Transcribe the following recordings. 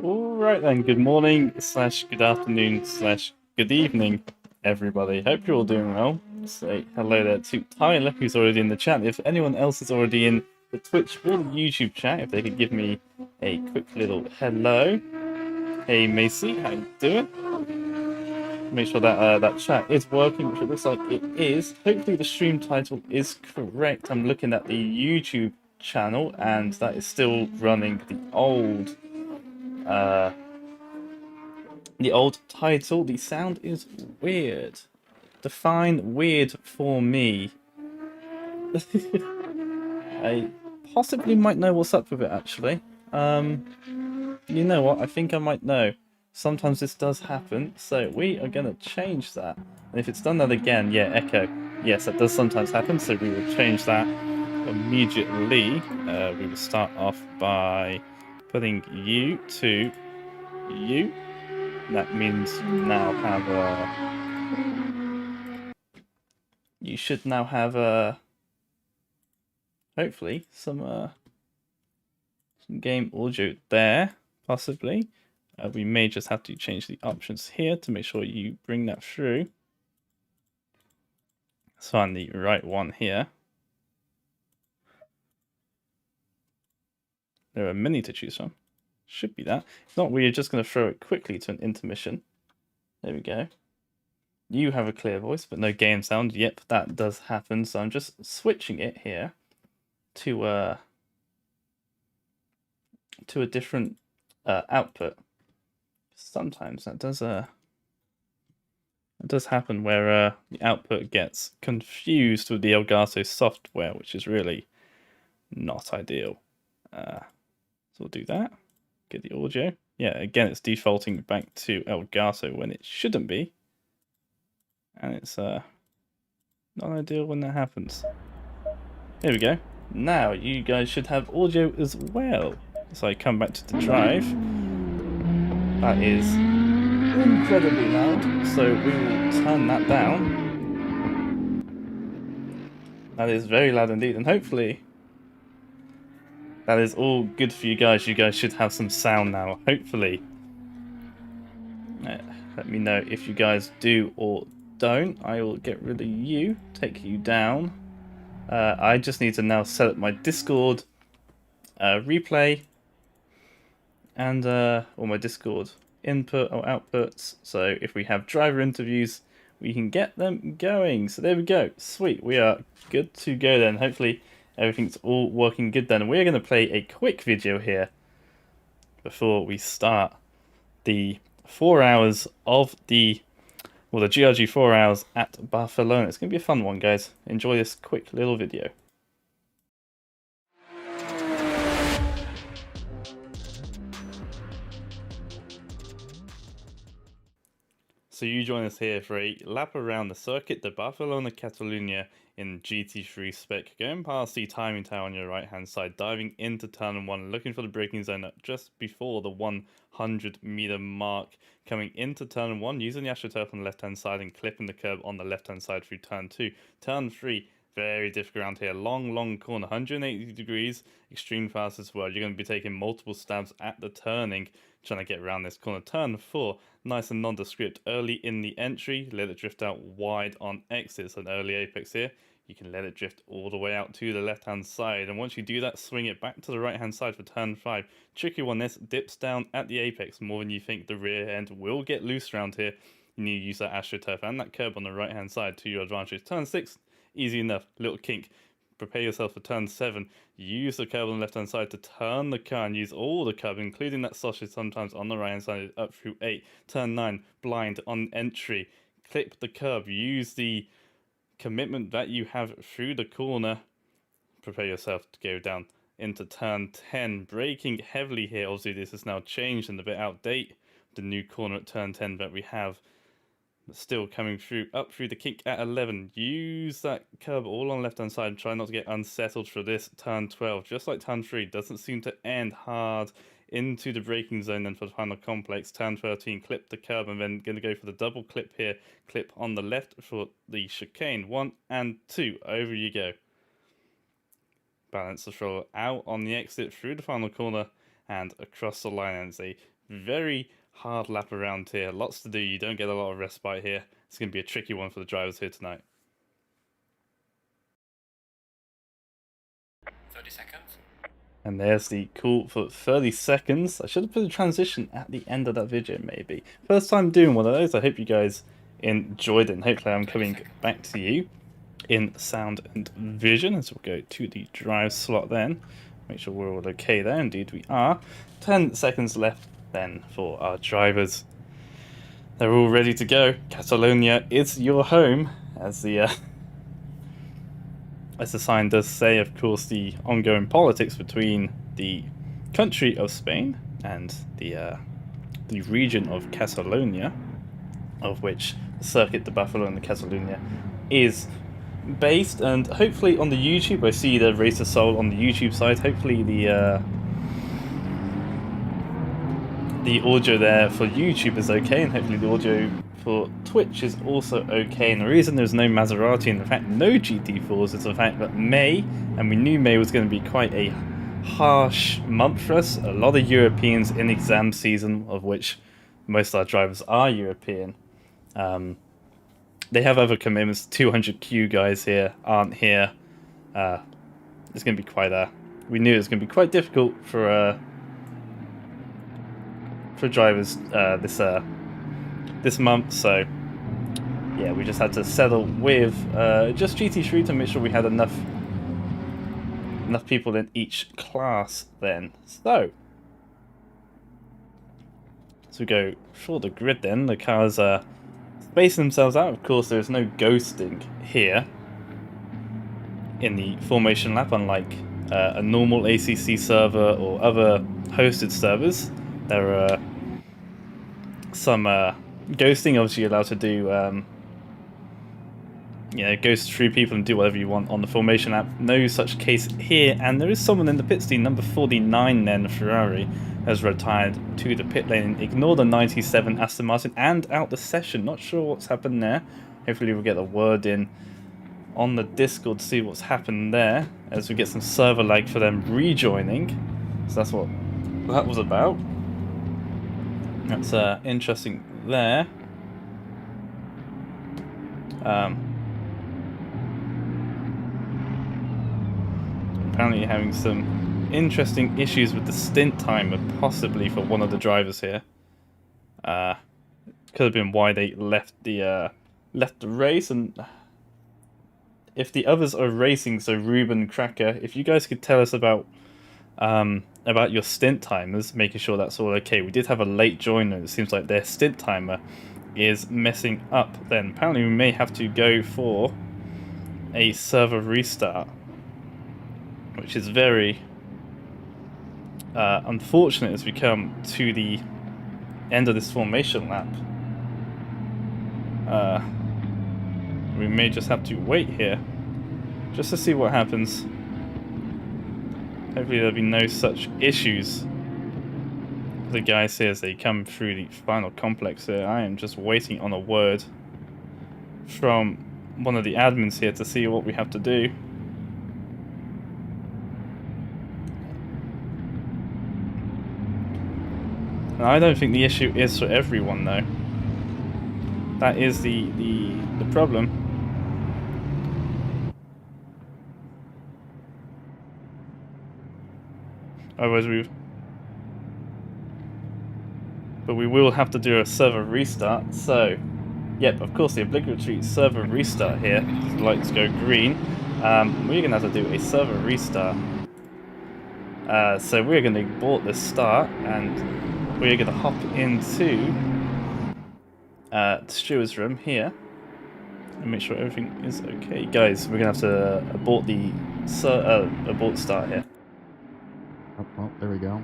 Alright then, good morning, slash good afternoon, slash good evening, everybody. Hope you're all doing well. Say hello there to Tyler, who's already in the chat. If anyone else is already in the Twitch or the YouTube chat, if they could give me a quick little hello. Hey Macy, how you doing? Make sure that that chat is working, which it looks like it is. Hopefully the stream title is correct. I'm looking at the YouTube channel, and that is still running the old title. The sound is weird. Define weird for me. I possibly might know what's up with it, actually. You know what? I think I might know. Sometimes this does happen, so we are going to change that. And if it's done that again, yeah, echo. Yes, that does sometimes happen, so we will change that immediately. We will start off by putting you to you. That means you now have you should now have hopefully some game audio there, possibly. We may just have to change the options here to make sure you bring that through. Let's find the right one here. There are many to choose from. Should be that. If not, we're just going to throw it quickly to an intermission. There we go. You have a clear voice, but no game sound. Yep, that does happen. So I'm just switching it here to a different output. Sometimes that does happen where the output gets confused with the Elgato software, which is really not ideal. So we'll do that. Get the audio. Yeah, again, it's defaulting back to Elgato when it shouldn't be. And it's not ideal when that happens. There we go. Now you guys should have audio as well. So I come back to the drive. That is incredibly loud, so we will turn that down. That is very loud indeed, and hopefully that is all good for you guys. You guys should have some sound now, hopefully. Let me know if you guys do or don't. I will get rid of you, take you down. I just need to now set up my Discord replay and or my Discord input or outputs. So if we have driver interviews, we can get them going. So there we go. Sweet. We are good to go then. Hopefully everything's all working good then. We're going to play a quick video here before we start the 4 hours of the GRG 4 hours at Barcelona. It's going to be a fun one, guys. Enjoy this quick little video. So you join us here for a lap around the circuit de Barcelona, Catalunya in GT3 spec, going past the timing tower on your right hand side, diving into turn 1, looking for the braking zone just before the 100-meter mark, coming into turn 1, using the AstroTurf on the left hand side and clipping the curb on the left hand side through turn 2. Turn 3, very difficult around here, long corner, 180 degrees, extreme fast as well. You're going to be taking multiple stabs at the turning, trying to get around this corner. Turn 4, nice and nondescript early in the entry, let it drift out wide on exits, an early apex here. You can let it drift all the way out to the left hand side, and once you do that, swing it back to the right hand side for turn 5. Tricky one, this dips down at the apex more than you think. The rear end will get loose around here. You need to use that AstroTurf and that curb on the right hand side to your advantage. Turn 6, easy enough, little kink. Prepare yourself for turn 7. Use the curb on the left hand side to turn the car and use all the curb, including that sausage sometimes on the right hand side, up through 8. Turn 9, blind on entry. Clip the curb, use the commitment that you have through the corner. Prepare yourself to go down into turn 10. Braking heavily here. Obviously this is now changed and a bit out of date. The new corner at turn 10 that we have. Still coming through, up through the kick at 11. Use that curb all on the left hand side. Try not to get unsettled for this turn 12. Just like turn 3, doesn't seem to end hard into the braking zone then for the final complex. Turn 13, clip the curb, and then going to go for the double clip here. Clip on the left for the chicane. 1 and 2. Over you go. Balance the throttle out on the exit through the final corner and across the line. And it's a very hard lap around here. Lots to do. You don't get a lot of respite here. It's going to be a tricky one for the drivers here tonight. 30 seconds. And there's the call for 30 seconds. I should have put a transition at the end of that video, maybe. First time doing one of those. I hope you guys enjoyed it. And hopefully I'm coming back to you in sound and vision as we'll go to the drive slot then. Make sure we're all okay there. Indeed we are. 10 seconds left then for our drivers. They're all ready to go. Catalonia is your home, as the sign does say. Of course, the ongoing politics between the country of Spain and the region of Catalonia, of which the Circuit de Barcelona Catalonia is based, and hopefully on the YouTube, I see the Racer Soul on the YouTube side. Hopefully the audio there for YouTube is okay, and hopefully the audio for Twitch is also okay. And the reason there's no Maserati and in fact no GT4s is the fact that May, and we knew May was going to be quite a harsh month for us. A lot of Europeans in exam season, of which most of our drivers are European. They have other commitments. 200Q guys here aren't here. It's going to be quite we knew it was going to be quite difficult for drivers this month. So yeah, we just had to settle with just GT3 to make sure we had enough people in each class then. So we go for the grid then. The cars spacing themselves out. Of course, there's no ghosting here in the formation lap, unlike a normal ACC server or other hosted servers. There are some ghosting. Obviously, you're allowed to do ghost through people and do whatever you want on the formation lap. No such case here, and there is someone in the pit team, number 49 then, Ferrari, has retired to the pit lane. Ignore the 97 Aston Martin and out the session. Not sure what's happened there. Hopefully we'll get a word in on the Discord to see what's happened there, as we get some server lag for them rejoining. So that's what that was about. That's interesting there. Apparently having some interesting issues with the stint timer, possibly for one of the drivers here. Could have been why they left the race. And if the others are racing, so Ruben, Cracker, if you guys could tell us about your stint timers, making sure that's all okay. We did have a late joiner. It seems like their stint timer is messing up then. Apparently we may have to go for a server restart, which is very unfortunate as we come to the end of this formation lap. We may just have to wait here just to see what happens. Hopefully there'll be no such issues. The guys here as they come through the final complex here. I am just waiting on a word from one of the admins here to see what we have to do. And I don't think the issue is for everyone though. That is the problem. Otherwise but we will have to do a server restart. So yep, of course the obligatory server restart here. The lights go green. We're gonna have to do a server restart. So we're gonna abort this start and we're gonna hop into the steward's room here and make sure everything is okay. Guys, we're gonna have to abort the abort start here. Oh, there we go.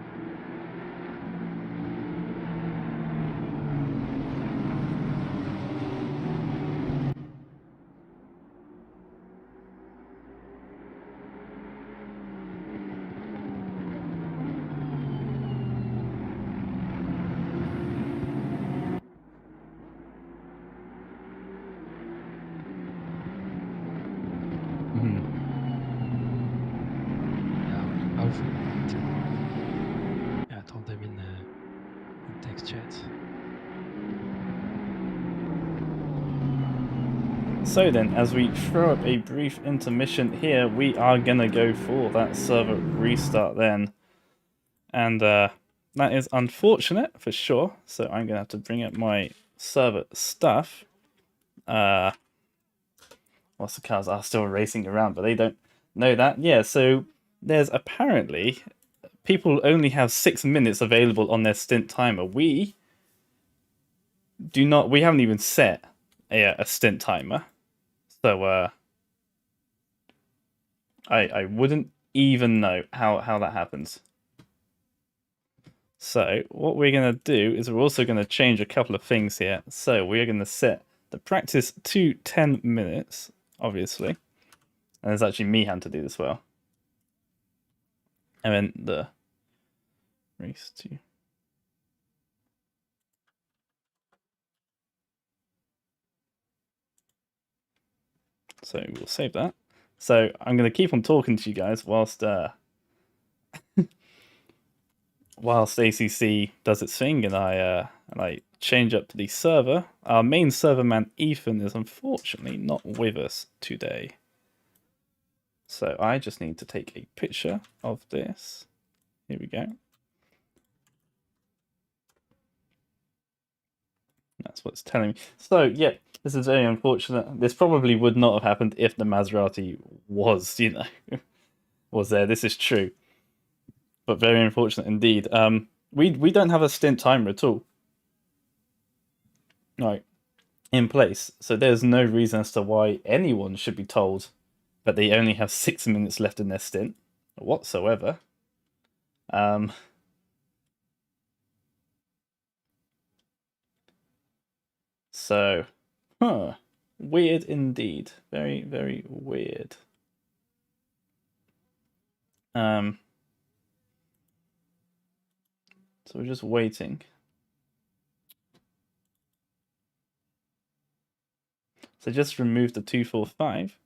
So then, as we throw up a brief intermission here, we are gonna go for that server restart then. And that is unfortunate for sure. So I'm gonna have to bring up my server stuff. Whilst the cars are still racing around, but they don't know that. Yeah, so there's apparently people only have 6 minutes available on their stint timer. We haven't even set a stint timer. So I wouldn't even know how that happens. So what we're going to do is we're also going to change a couple of things here. So we're going to set the practice to 10 minutes, obviously. And there's actually me having to do this as well. And then the race to... So we'll save that. So I'm going to keep on talking to you guys whilst whilst ACC does its thing, and I change up the server. Our main server man Ethan is unfortunately not with us today. So I just need to take a picture of this. Here we go. That's what it's telling me. So yeah, this is very unfortunate. This probably would not have happened if the Maserati was, was there. This is true. But very unfortunate indeed. We don't have a stint timer at all. Right. In place. So there's no reason as to why anyone should be told that they only have 6 minutes left in their stint whatsoever. So, weird indeed. Very, very weird. So we're just waiting. So just remove the 245.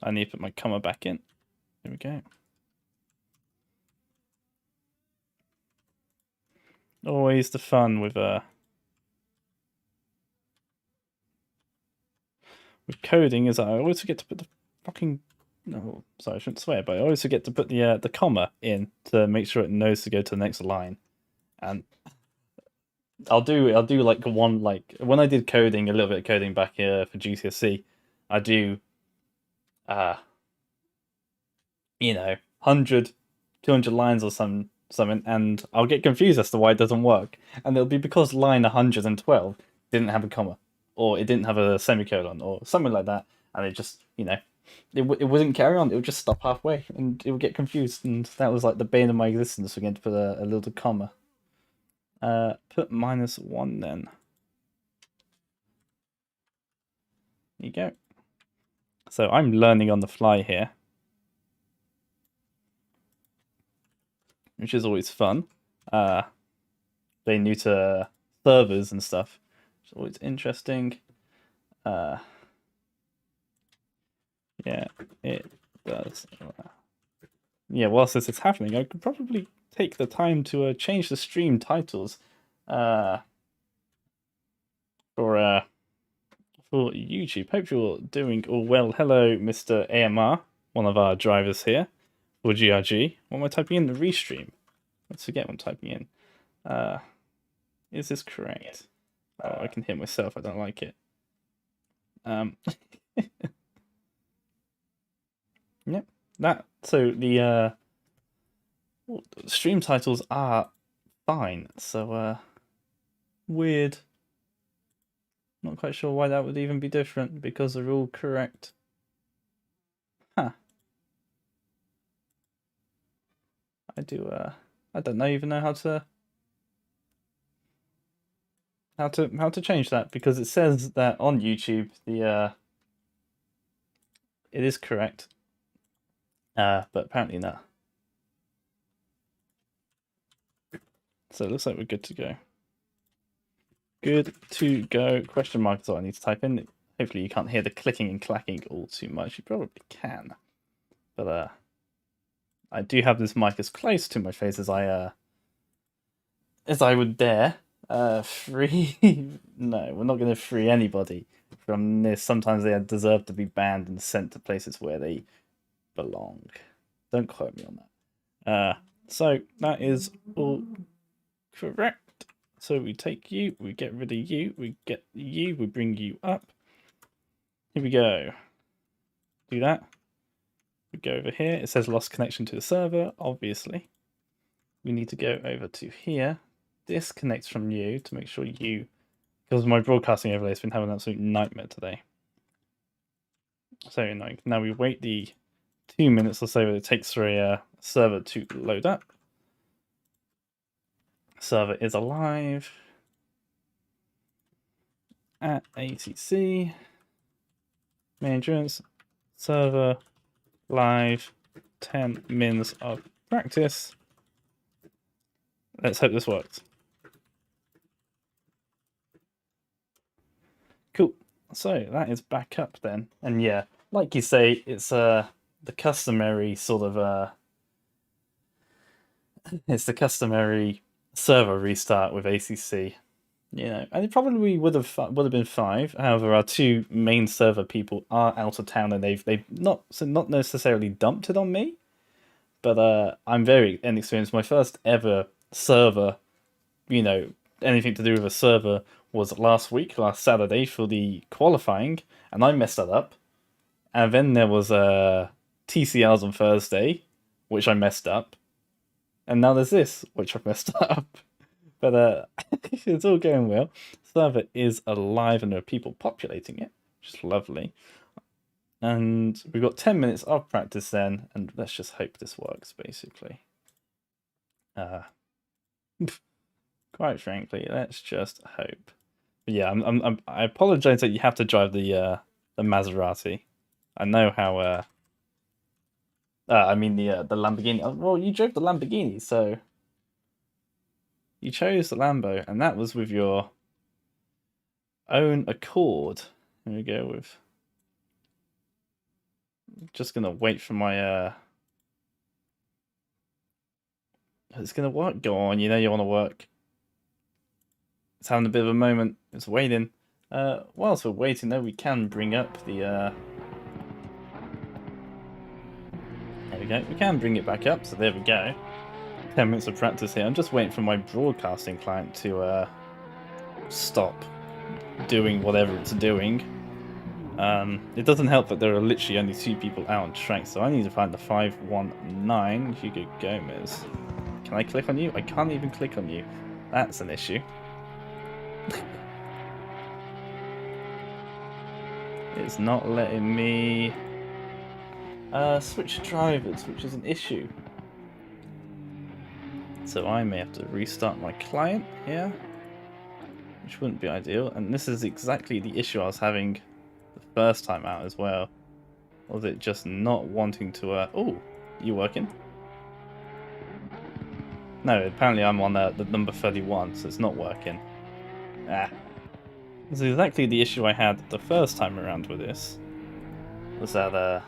I need to put my comma back in. There we go. Always the fun with coding is that I always forget to put the fucking... No, sorry, I shouldn't swear, but I always forget to put the comma in to make sure it knows to go to the next line. And I'll do like one, like when I did coding, a little bit of coding back here for GCSE, I do 100, 200 lines or something, and I'll get confused as to why it doesn't work. And it'll be because line 112 didn't have a comma, or it didn't have a semicolon, or something like that, and it just, it wouldn't carry on. It would just stop halfway, and it would get confused, and that was like the bane of my existence, for getting to put a little comma. Put -1 then. There you go. So I'm learning on the fly here, which is always fun. Very new to servers and stuff. It's always interesting. Yeah, it does. Yeah, whilst this is happening, I could probably take the time to change the stream titles for YouTube. Hope you're doing all well. Hello, Mr. AMR, one of our drivers here for GRG. What am I typing in? The restream. Let's forget what I'm typing in. Is this correct? Oh, I can hear myself. I don't like it. Yep. So the stream titles are fine. So weird. Not quite sure why that would even be different, because they're all correct. Huh. I don't even know how to change that, because it says that on YouTube it is correct. But apparently not. So it looks like we're good to go. Good to go. Question mark is what I need to type in. Hopefully you can't hear the clicking and clacking all too much. You probably can. But I do have this mic as close to my face as I would dare. Free? No, we're not going to free anybody from this. Sometimes they deserve to be banned and sent to places where they belong. Don't quote me on that. So that is all correct. So we take you, we get rid of you, we get you, we bring you up. Here we go. Do that. We go over here. It says lost connection to the server, obviously. We need to go over to here. Disconnect from you to make sure you, because my broadcasting overlay has been having an absolute nightmare today. So now we wait the 2 minutes or so that it takes for a server to load up. Server is alive at ATC. Main entrance, server live, 10 mins of practice. Let's hope this works. Cool. So that is back up then. And yeah, like you say, it's the customary sort of it's the customary server restart with ACC. You know, and it probably would have been 5. However, our 2 main server people are out of town, and they've not necessarily dumped it on me, but I'm very inexperienced. My first ever server, you know, anything to do with a server was last Saturday for the qualifying, and I messed that up. And then there was TCRs on Thursday, which I messed up, and now there's this, which I've messed up. But it's all going well. Server is alive and there are people populating it, which is lovely. And we've got 10 minutes of practice then, and let's just hope this works, basically. Quite frankly, let's just hope. But yeah, I apologize that you have to drive the Maserati. I know how. I mean the Lamborghini. Well, you drove the Lamborghini, so. You chose the Lambo, and that was with your own accord. Here we go with. Just gonna wait for my. It's gonna work. Go on, you know you want to work. It's having a bit of a moment. It's waiting. Whilst we're waiting, though, we can bring up the. There we go. We can bring it back up. So there we go. 10 minutes of practice here. I'm just waiting for my broadcasting client to stop doing whatever it's doing. It doesn't help that there are literally only 2 people out on track, so I need to find the 519 Hugo Gomez. Can I click on you? I can't even click on you. That's an issue. It's not letting me switch drivers, which is an issue. So I may have to restart my client here, which wouldn't be ideal. And this is exactly the issue I was having the first time out as well. Was it just not wanting to... Oh, you working? No, apparently I'm on the number 31, so it's not working. Ah. This is exactly the issue I had the first time around with this. Was that...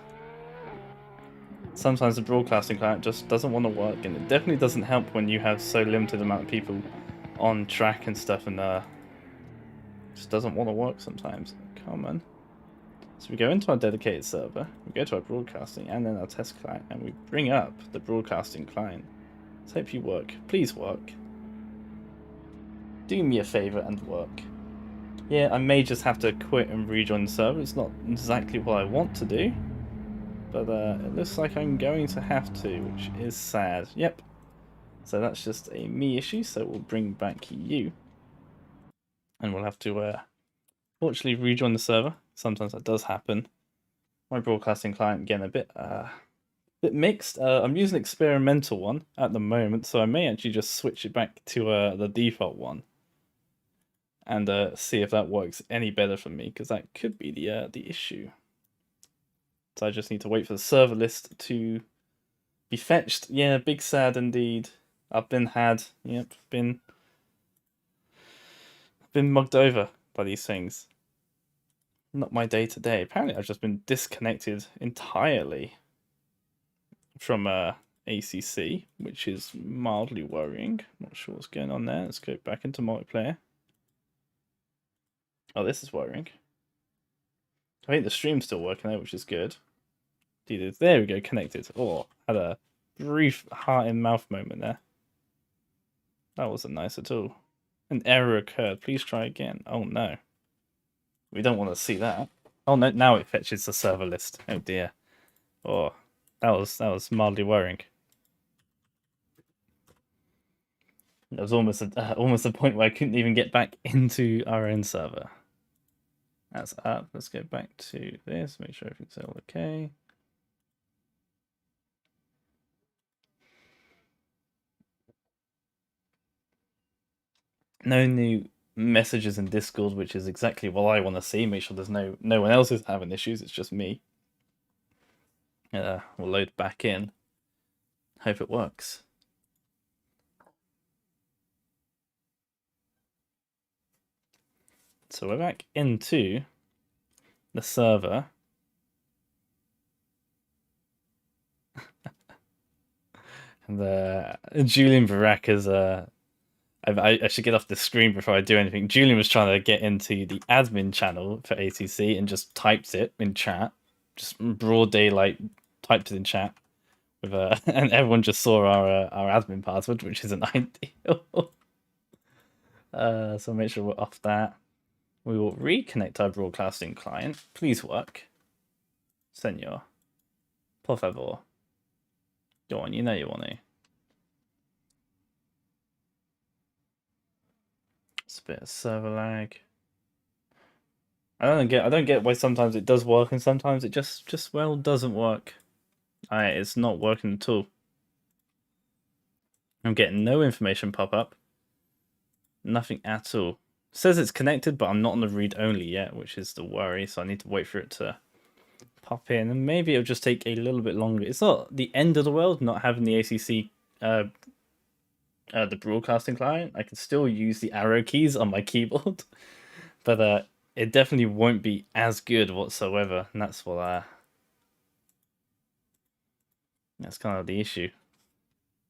sometimes the broadcasting client just doesn't want to work, and it definitely doesn't help when you have so limited amount of people on track and stuff, and just doesn't want to work sometimes. Come on. So we go into our dedicated server, we go to our broadcasting, and then our test client, and we bring up the broadcasting client. Let's hope you work. Please work. Do me a favor and work. Yeah, I may just have to quit and rejoin the server. It's not exactly what I want to do. But it looks like I'm going to have to, which is sad. Yep. So that's just a me issue, so we'll bring back you. And we'll have to, fortunately, rejoin the server. Sometimes that does happen. My broadcasting client getting a bit mixed. I'm using an experimental one at the moment, so I may actually just switch it back to the default one. And see if that works any better for me, because that could be the issue. So I just need to wait for the server list to be fetched. Yeah, big sad indeed. I've been had. Yep, been mugged over by these things. Not my day to day. Apparently, I've just been disconnected entirely from ACC, which is mildly worrying. Not sure what's going on there. Let's go back into multiplayer. Oh, this is worrying. I think the stream's still working there, which is good. There we go, connected. Oh, had a brief heart in mouth moment there. That wasn't nice at all. An error occurred. Please try again. Oh no. We don't want to see that. Oh no, now it fetches the server list. Oh dear. Oh, that was mildly worrying. It was almost a point where I couldn't even get back into our own server. That's up. Let's go back to this. Make sure everything's all okay. No new messages in Discord, which is exactly what I want to see. Make sure there's no one else is having issues. It's just me. We'll load back in. Hope it works. So we're back into the server. And Julian Barak is I should get off the screen before I do anything. Julian was trying to get into the admin channel for ACC and just typed it in chat, just broad daylight, typed it in chat with and everyone just saw our admin password, which isn't ideal. So make sure we're off that. We will reconnect our broadcasting client. Please work, senor. Por favor. Go on, you know you want to. It's a bit of server lag. I don't get why sometimes it does work and sometimes it just well doesn't work. It's not working at all. I'm getting no information pop up. Nothing at all. It says it's connected, but I'm not on the read only yet, which is the worry. So I need to wait for it to pop in, and maybe it'll just take a little bit longer. It's not the end of the world not having the ACC, the broadcasting client. I can still use the arrow keys on my keyboard, but it definitely won't be as good whatsoever, and that's what that's kind of the issue.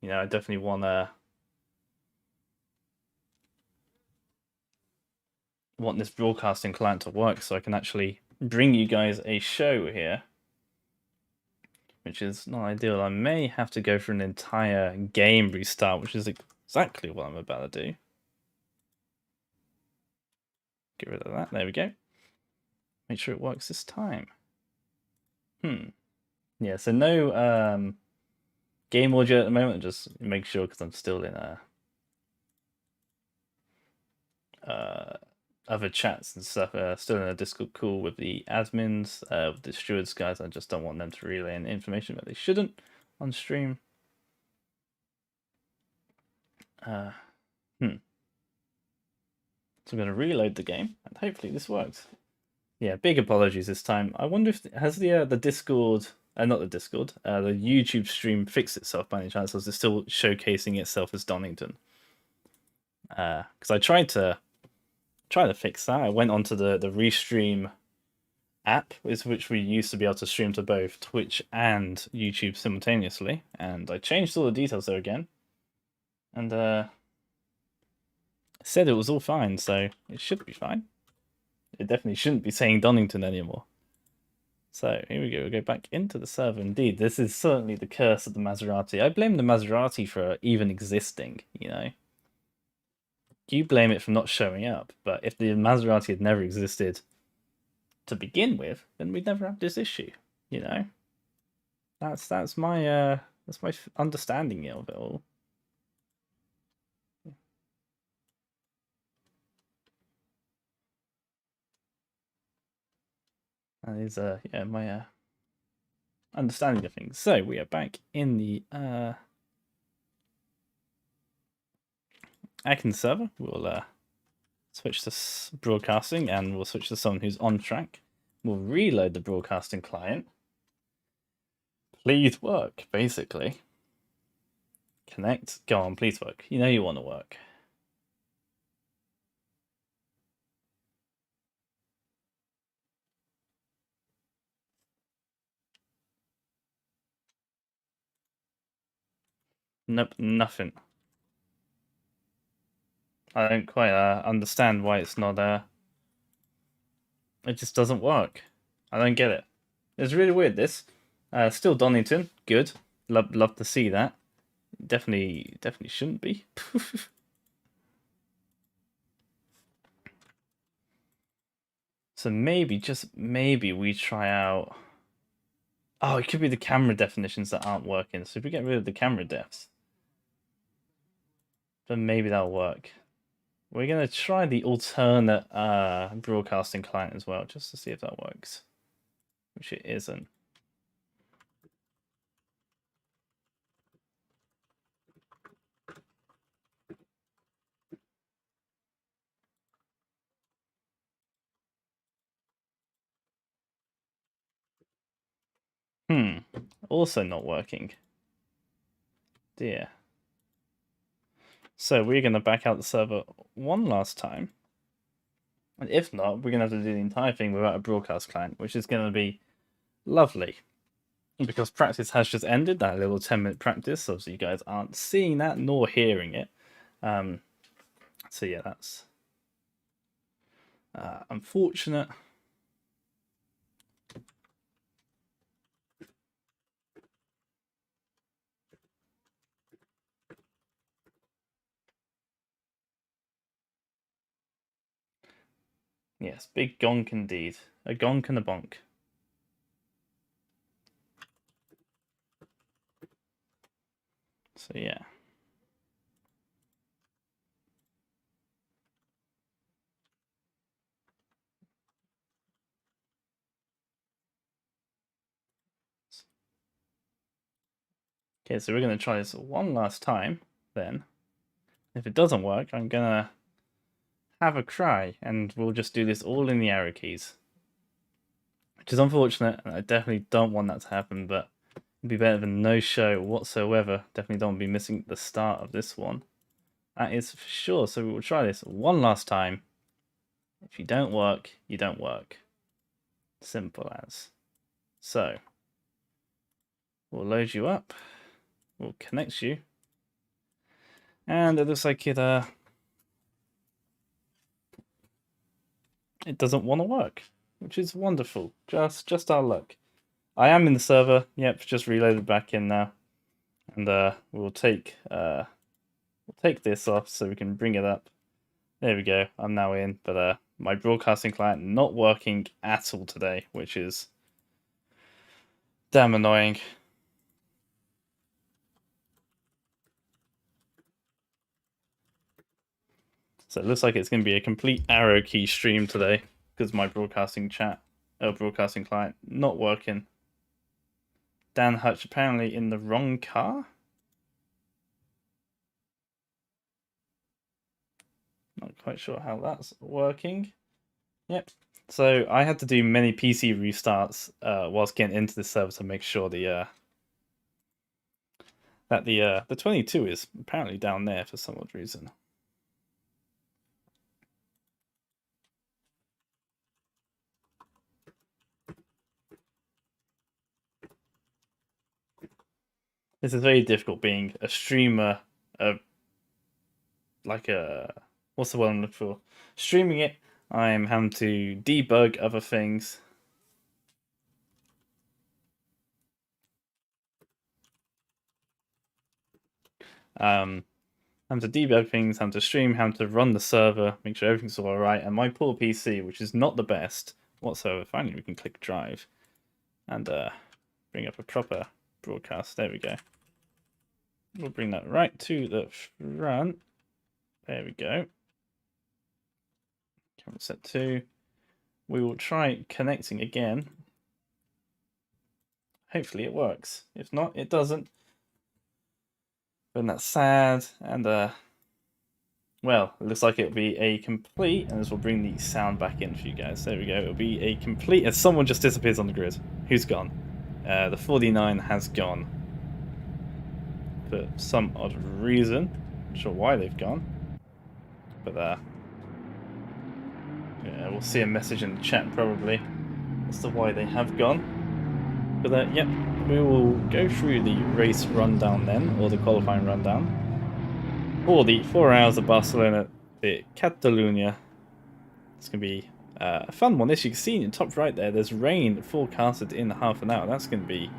You know, I definitely want this broadcasting client to work so I can actually bring you guys a show here, which is not ideal. I may have to go for an entire game restart, which is exactly what I'm about to do. Get rid of that. There we go. Make sure it works this time. Yeah, so no game audio at the moment. Just make sure because I'm still in other chats and stuff. Still in a Discord call with the admins, with the stewards guys. I just don't want them to relay any information that they shouldn't on stream. So I'm going to reload the game and hopefully this works. Yeah, big apologies this time. I wonder if has the Discord, not the Discord, the YouTube stream fixed itself by any chance, or is it still showcasing itself as Donington? Because I tried to fix that. I went onto the Restream app, which we used to be able to stream to both Twitch and YouTube simultaneously, and I changed all the details there again, and said it was all fine, so it should be fine. It definitely shouldn't be saying Donington anymore. So here we go. We'll go back into the server. Indeed, this is certainly the curse of the Maserati. I blame the Maserati for even existing, you know. You blame it for not showing up, but if the Maserati had never existed to begin with, then we'd never have this issue, you know. That's my understanding of it all. That is yeah, my understanding of things. So we are back in the Atkins server. We'll switch to broadcasting and we'll switch to someone who's on track. We'll reload the broadcasting client. Please work, basically. Connect. Go on, please work. You know you want to work. Nope, nothing. I don't quite understand why it's not it just doesn't work. I don't get it. It's really weird, this. Still Donington, good. Love to see that. Definitely shouldn't be. So maybe, just maybe, we try out. Oh, it could be the camera definitions that aren't working. So if we get rid of the camera defs, then maybe that'll work. We're gonna try the alternate broadcasting client as well, just to see if that works. Which it isn't. Also not working. Dear. So we're gonna back out the server one last time. And if not, we're gonna have to do the entire thing without a broadcast client, which is gonna be lovely. Because practice has just ended, that little 10-minute practice. Obviously you guys aren't seeing that nor hearing it. So yeah, that's unfortunate. Yes, big gonk indeed. A gonk and a bonk. So yeah. Okay, so we're going to try this one last time, then. If it doesn't work, I'm going to have a cry, and we'll just do this all in the arrow keys. Which is unfortunate, and I definitely don't want that to happen, but it'd be better than no show whatsoever. Definitely don't want to be missing the start of this one. That is for sure, so we will try this one last time. If you don't work, you don't work. Simple as. So, we'll load you up. We'll connect you. And it looks like it doesn't want to work, which is wonderful. Just our luck. I am in the server. Yep, just reloaded back in now, and we'll take this off so we can bring it up. There we go. I'm now in, but my broadcasting client not working at all today, which is damn annoying. So it looks like it's going to be a complete arrow key stream today because my broadcasting client not working. Dan Hutch apparently in the wrong car. Not quite sure how that's working. Yep. So I had to do many PC restarts whilst getting into the server to make sure that the 22 is apparently down there for some odd reason. This is very difficult being a streamer of what's the word I'm looking for? Streaming it, I'm having to debug other things. Having to debug things, having to stream, having to run the server, make sure everything's all right, and my poor PC, which is not the best whatsoever. Finally, we can click drive and bring up a proper broadcast. There we go. We'll bring that right to the front. There we go. Camera set 2. We will try connecting again. Hopefully it works. If not, it doesn't. Then that's sad. And well, it looks like it'll be a complete, and this will bring the sound back in for you guys. There we go. It'll be a complete, and someone just disappears on the grid. Who's gone? The 49 has gone. For some odd reason. Not sure why they've gone. But yeah, we'll see a message in the chat probably as to why they have gone. But yep, we will go through the race rundown then, or the qualifying rundown, for the 4 Hours of Barcelona at Catalunya. It's going to be a fun one. As you can see in the top right there's rain forecasted in half an hour. That's going to be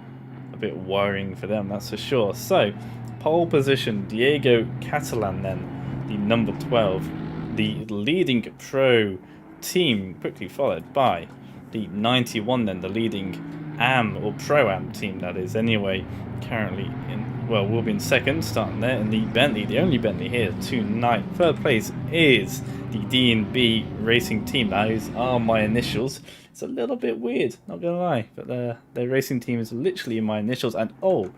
a bit worrying for them, that's for sure. So, pole position, Diego Catalan then, the number 12, the leading pro team, quickly followed by the 91 then, the leading AM or Pro-Am team that is anyway, currently in, well, we'll be in second, starting there in the Bentley, the only Bentley here tonight. Third place is the D&B Racing team. Those are my initials. It's a little bit weird, not gonna lie, but their racing team is literally in my initials. And oh,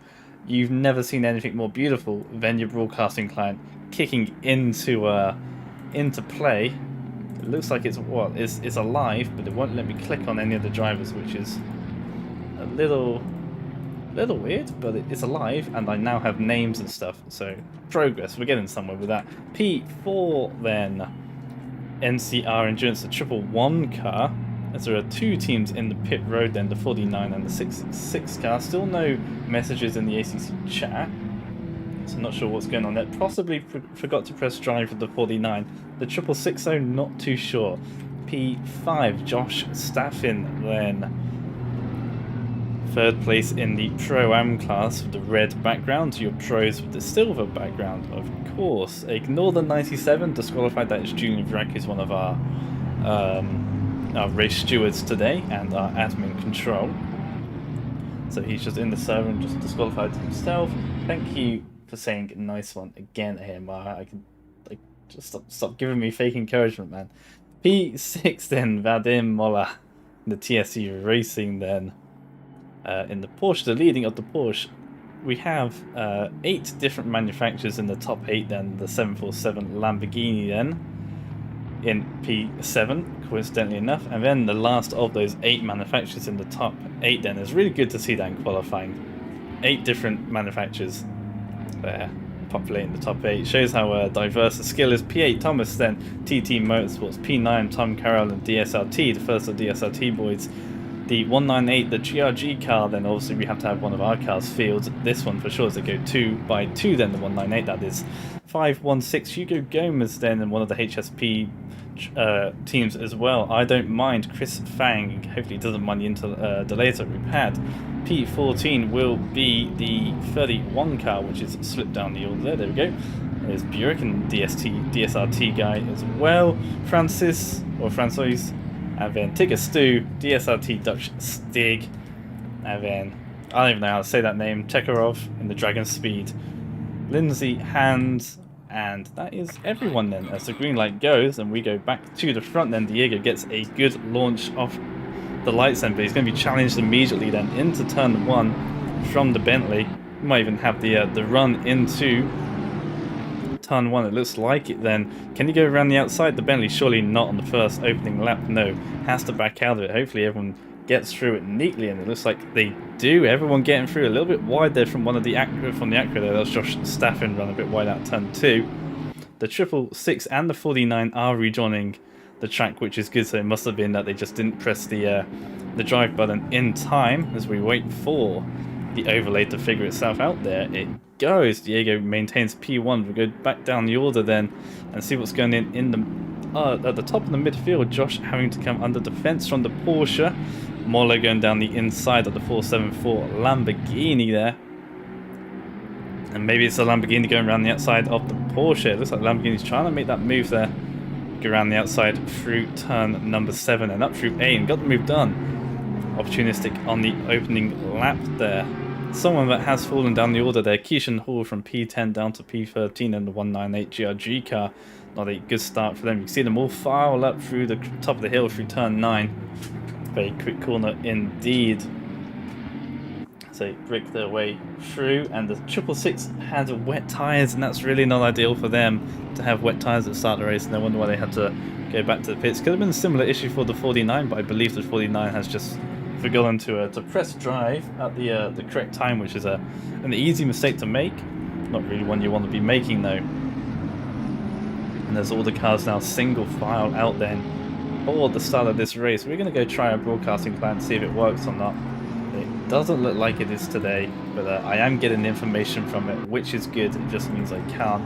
you've never seen anything more beautiful than your broadcasting client kicking into play. It looks like it's alive, but it won't let me click on any of the drivers, which is a little weird, but it's alive, and I now have names and stuff, so progress, we're getting somewhere with that. P4 then, NCR Endurance, the 111 car, as there are two teams in the pit road then, the 49 and the 66 car. Still no messages in the ACC chat, so I'm not sure what's going on there. Possibly forgot to press drive for the 49. The 660, not too sure. P5, Josh Staffin then. Third place in the Pro-Am class with the red background, to your pros with the silver background, of course. Ignore the 97, disqualified. That is Julian Vrack, who's one of our race stewards today and our admin control. So he's just in the server and just disqualified himself. Thank you for saying nice one again, AMR. I can just stop giving me fake encouragement, man. P6 then, Vadim Mola, the TSE Racing then. In the Porsche, the leading of the Porsche, we have 8 different manufacturers in the top 8 then. The 747 Lamborghini then in P7, coincidentally enough, and then the last of those 8 manufacturers in the top 8 then. It's really good to see that in qualifying. 8 different manufacturers there populating the top 8. Shows how diverse the skill is. P8 Thomas then, TT Motorsports. P9 Tom Carroll and DSRT, the first of the DSRT boys. The 198, the GRG car, then obviously we have to have one of our cars field. This one for sure is to go 2 by 2 then, the 198 that is. 516, Hugo Gomez then, and one of the HSP teams as well. I don't mind. Chris Fang, hopefully doesn't mind the delays that we've had. P14 will be the 31 car, which is slipped down the order there we go. There's Burek and DSRT guy as well. Francois, and then Tigger Stu, DSRT Dutch Stig, and then, I don't even know how to say that name, Chekarov in the Dragon Speed, Lindsay Hand, and that is everyone then. As the green light goes and we go back to the front then, Diego gets a good launch off the lights then, but he's going to be challenged immediately then into turn 1 from the Bentley. We might even have the run into turn 1, it looks like it then. Can he go around the outside? The Bentley surely not on the first opening lap, no. Has to back out of it. Hopefully everyone gets through it neatly, and it looks like they do. Everyone getting through a little bit wide there from one of the Acura there. That was Josh Staffin run a bit wide out turn 2. The 666 and the 49 are rejoining the track, which is good, so it must have been that they just didn't press the drive button in time as we wait for the overlay to figure itself out there. It goes. Diego maintains P1. We go back down the order then and see what's going in the at the top of the midfield. Josh having to come under defense from the Porsche. Mola going down the inside of the 474 Lamborghini there. And maybe it's a Lamborghini going around the outside of the Porsche. It looks like Lamborghini's trying to make that move there. Go around the outside through turn number 7 and up through A and got the move done. Opportunistic on the opening lap there. Someone that has fallen down the order there, Keishan Hall from P10 down to P13 and the 198 GRG car. Not a good start for them. You can see them all file up through the top of the hill through turn 9. Very quick corner indeed. So break their way through, and the 666 had wet tyres, and that's really not ideal for them to have wet tyres at the start of the race. No wonder why they had to go back to the pits. Could have been a similar issue for the 49, but I believe the 49 has just forgotten to press drive at the correct time, which is an easy mistake to make. Not really one you want to be making though. And there's all the cars now single file out then for the start of this race. We're going to go try our broadcasting plan to see if it works or not. It doesn't look like it is today, but I am getting information from it, which is good. It just means I can't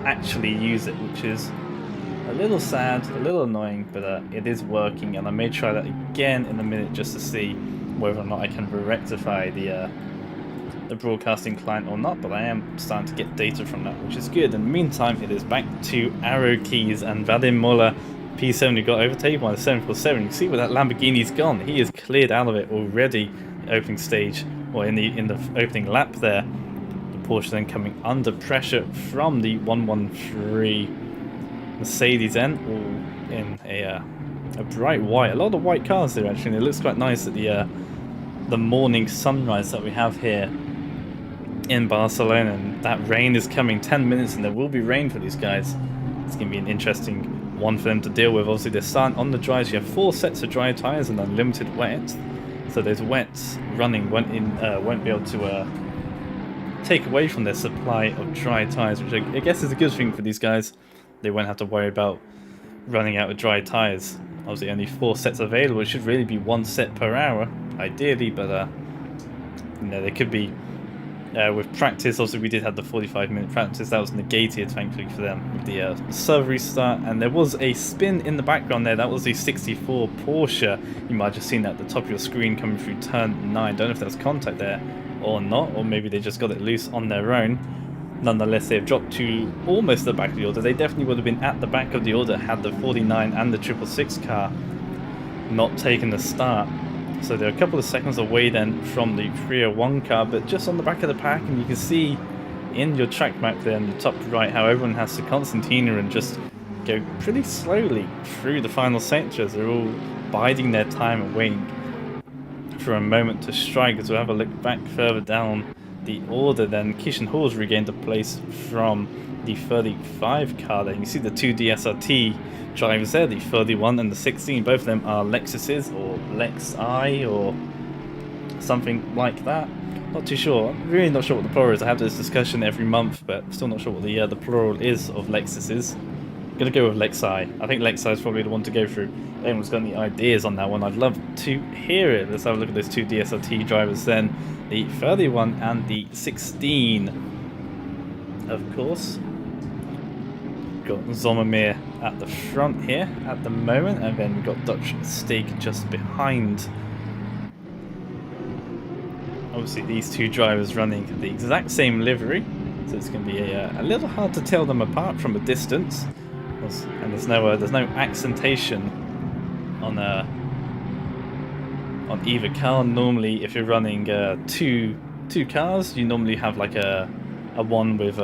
actually use it, which is a little sad, a little annoying, but it is working, and I may try that again in a minute just to see whether or not I can rectify the broadcasting client or not, but I am starting to get data from that, which is good. In the meantime, it is back to arrow keys, and Vadim Mola P7 got overtaken by the 747. You can see where that Lamborghini's gone. He is cleared out of it already, the opening stage, or in the opening lap there. The Porsche then coming under pressure from the 113 Mercedes N, all in a bright white. A lot of white cars there actually, and it looks quite nice at the morning sunrise that we have here in Barcelona, and that rain is coming 10 minutes, and there will be rain for these guys. It's going to be an interesting one for them to deal with. Obviously, they're starting on the dries. You have 4 sets of dry tyres and unlimited wet, so those wets running won't be able to take away from their supply of dry tyres, which I guess is a good thing for these guys. They won't have to worry about running out of dry tyres. Obviously, only 4 sets available. It should really be 1 set per hour, ideally, but you know, they could be with practice. Also, we did have the 45-minute practice that was negated, thankfully for them, with the server restart. And there was a spin in the background there. That was the 64 Porsche. You might have just seen that at the top of your screen coming through turn 9. Don't know if there was contact there or not, or maybe they just got it loose on their own. Nonetheless, they've dropped to almost the back of the order. They definitely would have been at the back of the order had the 49 and the 666 car not taken the start. So they're a couple of seconds away then from the 301 car, but just on the back of the pack, and you can see in your track map there in the top right how everyone has to Constantina and just go pretty slowly through the final sectors. They're all biding their time and waiting for a moment to strike. As we'll have a look back further down the order, then Kishan Hall's regained a place from the 35 car there. You can see the 2 DSRT drivers there, the 31 and the 16. Both of them are Lexuses or Lexi or something like that. Not too sure. I'm really not sure what the plural is. I have this discussion every month, but still not sure what the plural is of Lexuses. I'm gonna go with Lexi. I think Lexi is probably the one to go through. If anyone's got any ideas on that one, I'd love to hear it. Let's have a look at those 2 DSRT drivers then. The 31 and the 16, of course. Got Zomamir at the front here at the moment, and then we've got Dutch Steak just behind. Obviously, these 2 drivers running the exact same livery, so it's going to be a little hard to tell them apart from a distance. And there's no accentation on either car. Normally, if you're running two cars, you normally have like a one with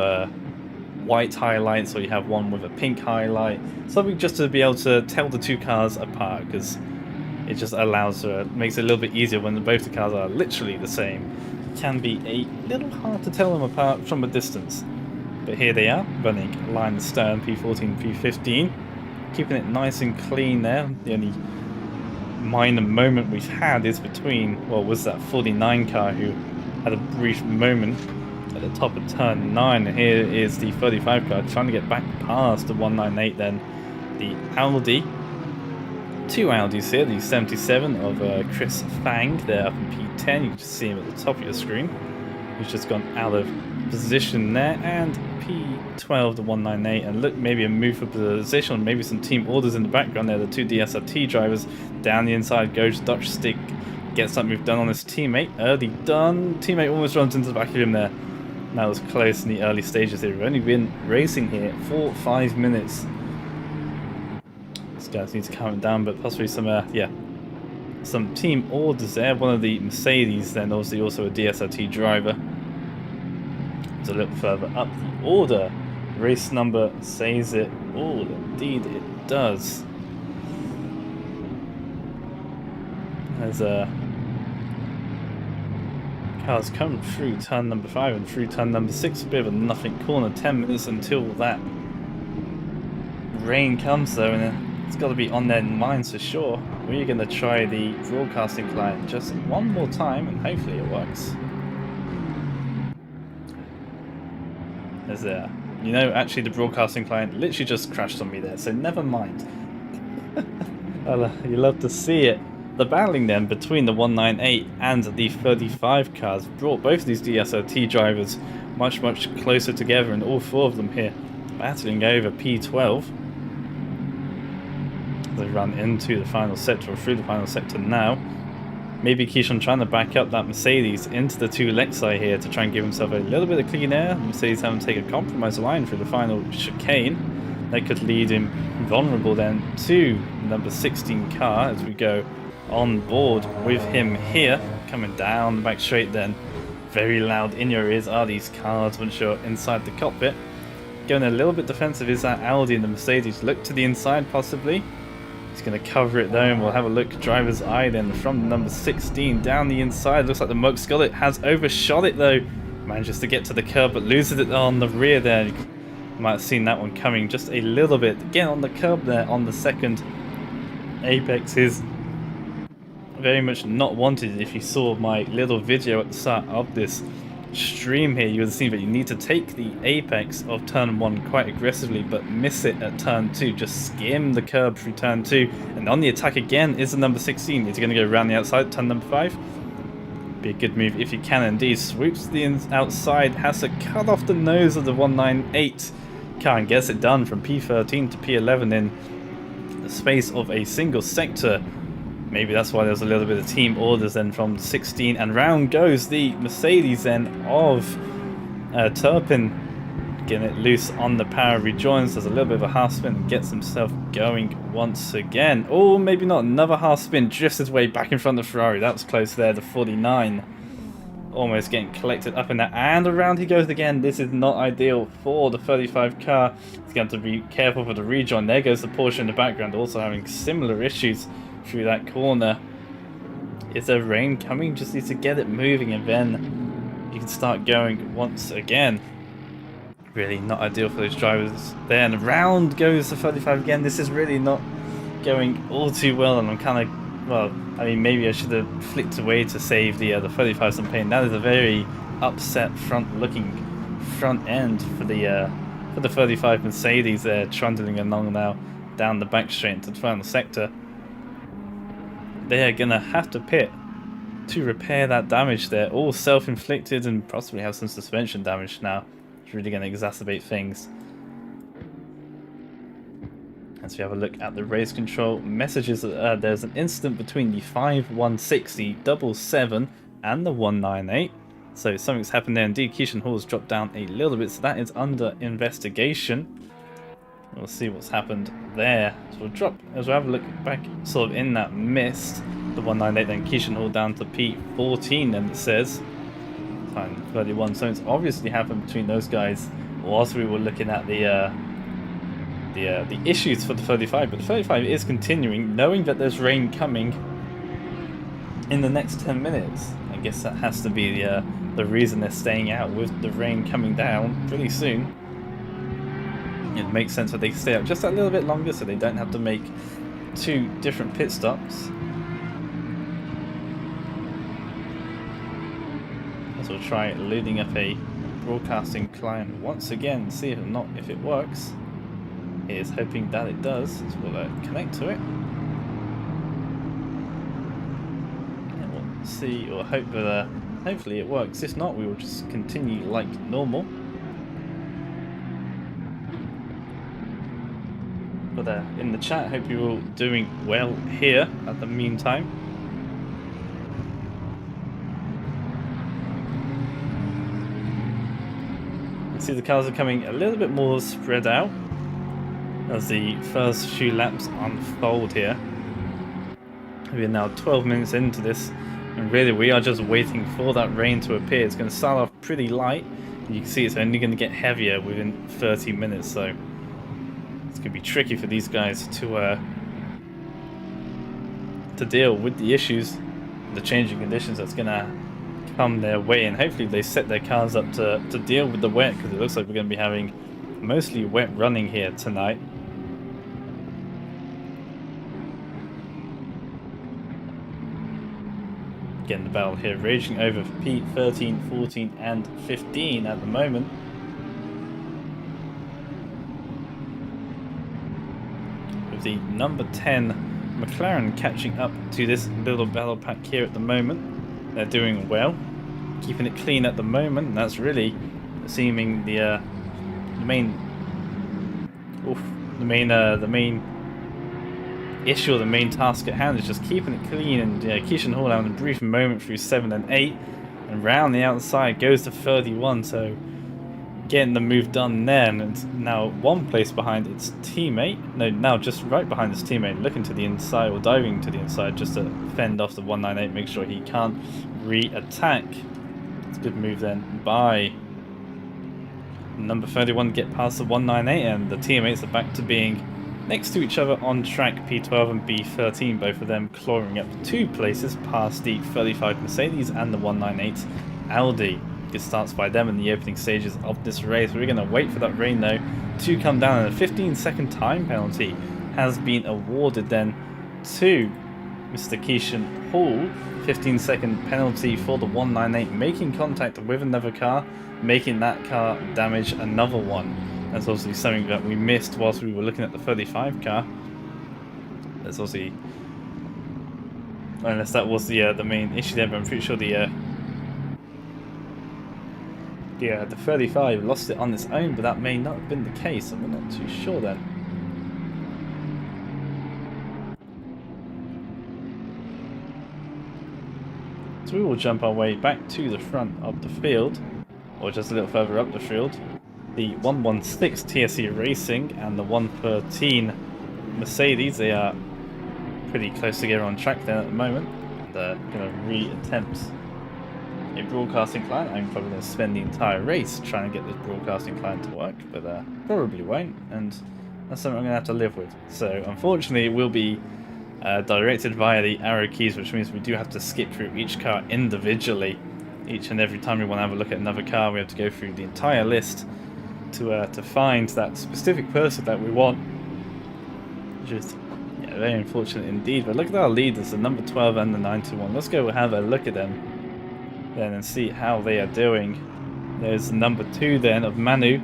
white highlights, or you have one with a pink highlight, something just to be able to tell the 2 cars apart, because it just allows makes it a little bit easier when both the cars are literally the same. It can be a little hard to tell them apart from a distance, but here they are running line stern P14 P15, keeping it nice and clean there. The only minor moment we've had is between, well, was that 49 car who had a brief moment at the top of turn 9, and here is the 35 car trying to get back past the 198. Then the Audi, 2 Audis here, the 77 of Chris Fang there up in P10. You can just see him at the top of your screen. He's just gone out of position there, and P12 the 198, and look, maybe a move for position, maybe some team orders in the background there. The 2 DSRT drivers down the inside goes Dutch Stick, gets that move done on his teammate. Early done. Teammate almost runs into the back of him there. That was close in the early stages here. We've only been racing here for 5 minutes. These guys need to calm it down, but possibly some team orders there. One of the Mercedes, then obviously also a DSRT driver. It's a little further up the order. Race number says it all. Indeed, it does. There's cars come through turn number 5 and through turn number 6. A bit of a nothing corner. 10 minutes until that rain comes though, and it's got to be on their minds for sure. We're going to try the broadcasting client just one more time, and hopefully it works. There's you know, actually the broadcasting client literally just crashed on me there, so never mind. You love to see it. The battling then between the 198 and the 35 cars brought both of these DSLT drivers much closer together, and all four of them here battling over P12. They run into the final sector, or through the final sector now. Maybe Keyshawn trying to back up that Mercedes into the two Lexi here to try and give himself a little bit of clean air. Mercedes having to take a compromise line through the final chicane. That could lead him vulnerable then to number 16 car as we go on board with him here. Coming down the back straight then. Very loud in your ears are these cars once you're inside the cockpit. Going a little bit defensive is that Audi and the Mercedes. Look to the inside possibly. He's going to cover it though, and we'll have a look. Driver's eye then from number 16 down the inside. Looks like the Moke Scarlet has overshot it though. Manages to get to the curb but loses it on the rear there. You might have seen that one coming just a little bit. Again on the curb there on the second. Apex is very much not wanted. If you saw my little video at the start of this stream here, you would have seen that you need to take the apex of turn 1 quite aggressively but miss it at turn 2. Just skim the curb through turn 2, and on the attack again is the number 16. Is he going to go around the outside, turn number 5? Be a good move if you can indeed. Swoops to the outside, has to cut off the nose of the 198 car and gets it done from P13 to P11 in the space of a single sector. Maybe that's why there's a little bit of team orders then from 16, and round goes the Mercedes then of Turpin, getting it loose on the power rejoins. There's a little bit of a half spin and gets himself going once again. Oh, maybe not, another half spin, drifts his way back in front of Ferrari. That was close there, the 49. Almost getting collected up in that, and around he goes again. This is not ideal for the 35 car. He's going to be careful for the rejoin. There goes the Porsche in the background, also having similar issues through that corner. Is there rain coming? Just needs to get it moving and then you can start going once again. Really not ideal for those drivers there, and round goes the 35 again. This is really not going all too well, and I'm kind of, well, I mean, maybe I should have flicked away to save the 35 some pain. That is a very upset looking front end for the 35 Mercedes there, trundling along now down the back straight into the final sector. They are going to have to pit to repair that damage there. All self-inflicted, and possibly have some suspension damage now. It's really going to exacerbate things. As we have a look at the race control messages, there's an incident between the 5160 777 and the 198. So something's happened there indeed. Keyshawn Hall's dropped down a little bit, so that is under investigation. We'll see what's happened there. So we'll drop, as we'll have a look back sort of in that mist, the 198, then Keyshawn Hall down to P14, and it says time 31. Something's obviously happened between those guys whilst we were looking at the issues for the 35, but the 35 is continuing, knowing that there's rain coming in the next 10 minutes. I guess that has to be the reason they're staying out, with the rain coming down pretty soon. It makes sense that they stay out just a little bit longer so they don't have to make 2 different pit stops. So we'll try loading up a broadcasting client once again, see if it works. It is hoping that it does, so we'll connect to it. And we'll see, or hope that hopefully it works. If not, we will just continue like normal. But in the chat, hope you're all doing well here at the meantime. You see the cars are coming a little bit more spread out as the first few laps unfold here. We're now 12 minutes into this, and really we are just waiting for that rain to appear. It's going to start off pretty light, and you can see it's only going to get heavier within 30 minutes, so it's going to be tricky for these guys to deal with the issues, the changing conditions that's going to come their way, and hopefully they set their cars up to deal with the wet, because it looks like we're going to be having mostly wet running here tonight. Getting the battle here raging over for P13, 14 and 15 at the moment. With the number 10 McLaren catching up to this little battle pack here at the moment. They're doing well, keeping it clean at the moment. And that's really seeming the main issue, or the main task at hand is just keeping it clean. And Keishan Hall having a brief moment through 7 and 8, and round the outside goes to 31. So getting the move done there, and it's now one place behind its teammate. No, now just right behind its teammate, looking to the inside, or diving to the inside just to fend off the 198, make sure he can't re-attack. It's a good move then by number 31 to get past the 198, and the teammates are back to being next to each other on track. P12 and B13, both of them clawing up 2 places past the 35 Mercedes and the 198 Audi. Good starts by them in the opening stages of this race. We're going to wait for that rain though to come down, and a 15-second time penalty has been awarded then to Mr. Keishan Hall. 15-second penalty for the 198 making contact with another car, making that car damage another one. That's obviously something that we missed whilst we were looking at the 35 car. That's obviously, unless that was the main issue there, but I'm pretty sure the 35 lost it on its own, but that may not have been the case, and we're not too sure then. So we will jump our way back to the front of the field, or just a little further up the field. The 116 TSE Racing and the 113 Mercedes, they are pretty close together on track there at the moment. They're going to re-attempt a broadcasting client. I'm probably going to spend the entire race trying to get this broadcasting client to work, but probably won't, and that's something I'm going to have to live with. So unfortunately it will be directed via the arrow keys, which means we do have to skip through each car individually. Each and every time we want to have a look at another car, we have to go through the entire list to find that specific person that we want. Just very unfortunate indeed. But look at our leaders, the number 12 and the 91. Let's go have a look at them then and see how they are doing. There's number 2 then of Manu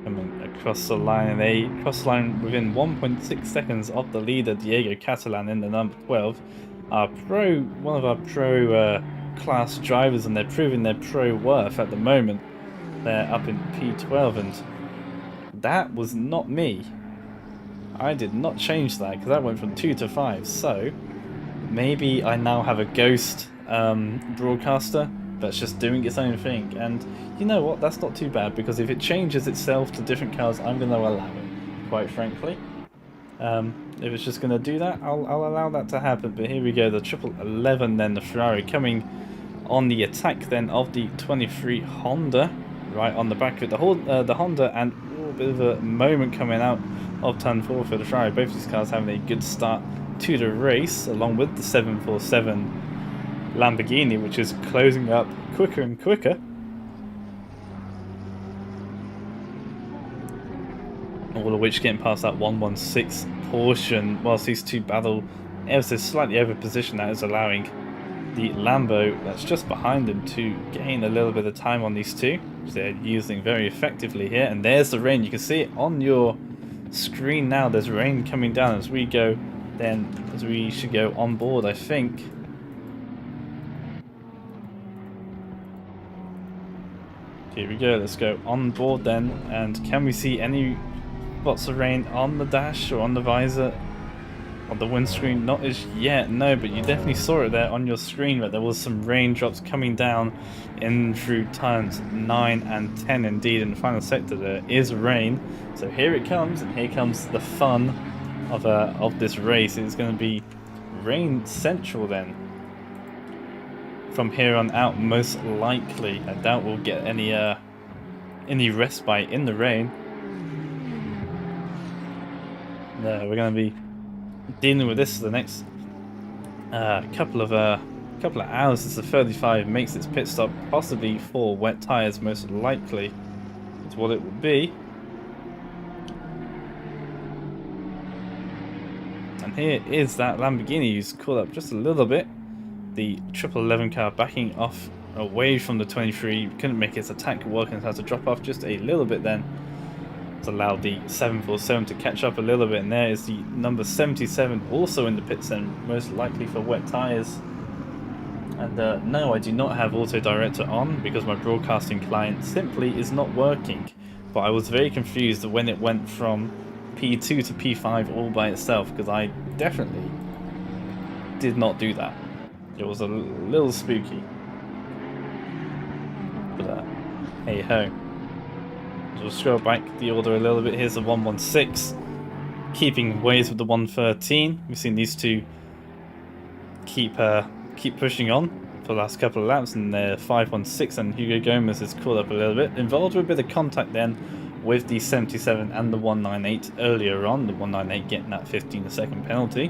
coming across the line, and they cross the line within 1.6 seconds of the leader Diego Catalan in the number 12. One of our pro class drivers, and they're proving their pro worth at the moment. They're up in P12, and that was not me. I did not change that, because that went from 2 to 5. So maybe I now have a ghost broadcaster that's just doing its own thing, and you know what, that's not too bad, because if it changes itself to different cars, I'm going to allow it, quite frankly. If it's just going to do that, I'll allow that to happen. But here we go, the 1111 then, the Ferrari coming on the attack then of the 23 Honda, right on the back of it. The Honda, and a bit of a moment coming out of turn 4 for the Ferrari. Both these cars having a good start to the race, along with the 747 Lamborghini, which is closing up quicker and quicker. All of which getting past that 116 portion, whilst these two battle ever so slightly over position. That is allowing the Lambo that's just behind them to gain a little bit of time on these two, which they're using very effectively here. And there's the rain, you can see it on your screen now. There's rain coming down as we go, then as we should go on board, I think. Here we go, let's go on board then. And can we see any spots of rain on the dash or on the visor, on the windscreen? Not as yet, no, but you definitely saw it there on your screen, that there was some raindrops coming down in through turns 9 and 10 indeed. In the final sector there is rain, so here it comes, and here comes the fun of this race. It's going to be rain central then from here on out, most likely. I doubt we'll get any respite in the rain. No, we're going to be dealing with this for the next couple of hours as the 35 makes its pit stop, possibly for wet tyres, most likely is what it will be. And here is that Lamborghini who's caught up just a little bit. The 1111 car backing off away from the 23, couldn't make its attack work and had to drop off just a little bit then. It's allowed the 747 to catch up a little bit, and there is the number 77 also in the pits, and most likely for wet tyres. And no, I do not have Auto Director on because my broadcasting client simply is not working. But I was very confused when it went from P2 to P5 all by itself, because I definitely did not do that. It was a little spooky. But hey ho. So we'll scroll back the order a little bit. Here's the 116, keeping ways with the 113. We've seen these two keep pushing on for the last couple of laps, and the 516 and Hugo Gomez is caught up a little bit, involved with a bit of contact then with the 77 and the 198 earlier on, the 198 getting that 15-second penalty.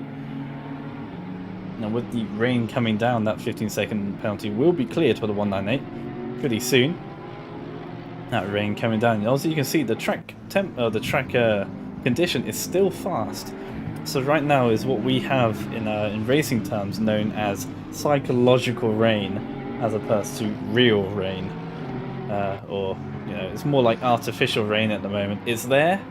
Now with the rain coming down, that 15-second penalty will be cleared for the 198 pretty soon. That rain coming down, and also you can see the track condition is still fast. So right now is what we have in racing terms known as psychological rain, as opposed to real rain, or it's more like artificial rain at the moment. It's there,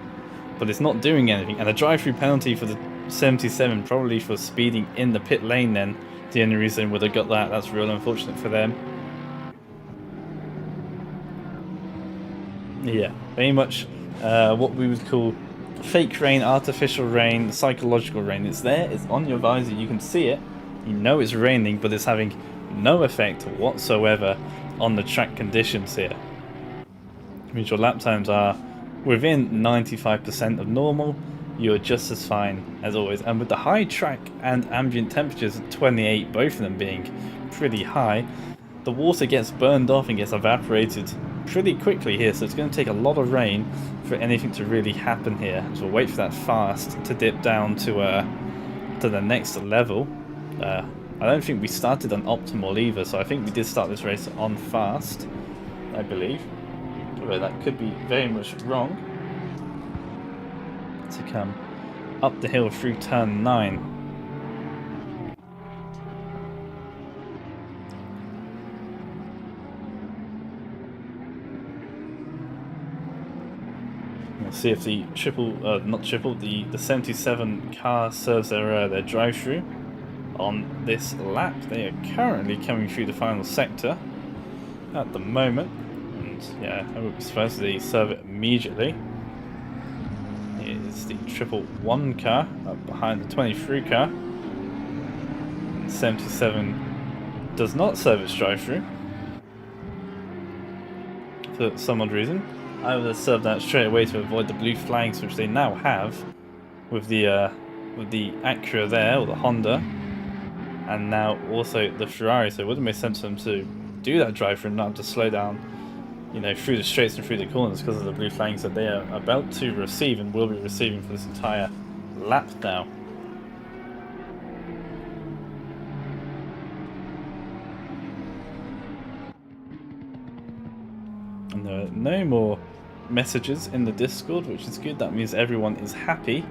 but it's not doing anything. And a drive-through penalty for the 77, probably for speeding in the pit lane. Then the only reason would have got that. That's real unfortunate for them. Yeah, very much what we would call fake rain, artificial rain, psychological rain. It's there, it's on your visor, you can see it, you know it's raining, but it's having no effect whatsoever on the track conditions here. It means your lap times are within 95% of normal, you're just as fine as always. And with the high track and ambient temperatures at 28, both of them being pretty high, the water gets burned off and gets evaporated pretty quickly here, so it's going to take a lot of rain for anything to really happen here. So we'll wait for that fast to dip down to the next level. I don't think we started on optimal either, so I think we did start this race on fast, I believe. Although that could be very much wrong. To come up the hill through turn 9. See if the the 77 car serves their drive-through on this lap. They are currently coming through the final sector at the moment, and yeah, I would be surprised if they serve it immediately. It's the 111 car up behind the 23 car. 77 does not serve its drive-through for some odd reason. I would have served that straight away to avoid the blue flags, which they now have with the Acura there, or the Honda, and now also the Ferrari. So it would have made sense for them to do that drive-through and not have to slow down, through the straights and through the corners because of the blue flags that they are about to receive and will be receiving for this entire lap now. And there are no more messages in the Discord, which is good. That means everyone is happy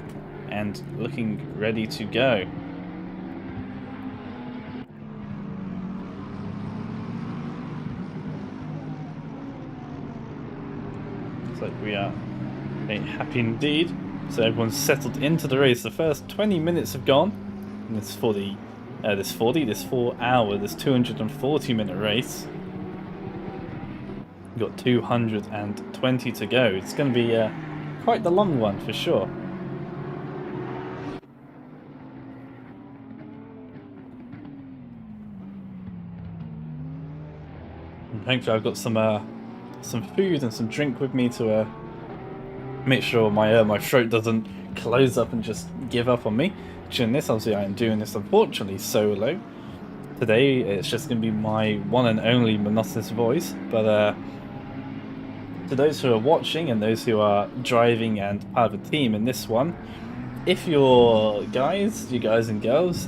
and looking ready to go. Looks like we are very happy indeed. So everyone's settled into the race. The first 20 minutes have gone, and it's for the this 4-hour, this 240-minute race. We've got 220 to go. It's going to be quite the long one for sure. And hopefully I've got some food and some drink with me to make sure my throat doesn't close up and just give up on me. During this, obviously I am doing this unfortunately solo. Today it's just going to be my one and only monotonous voice, but to those who are watching and those who are driving and part of a team in this one, if you guys and girls,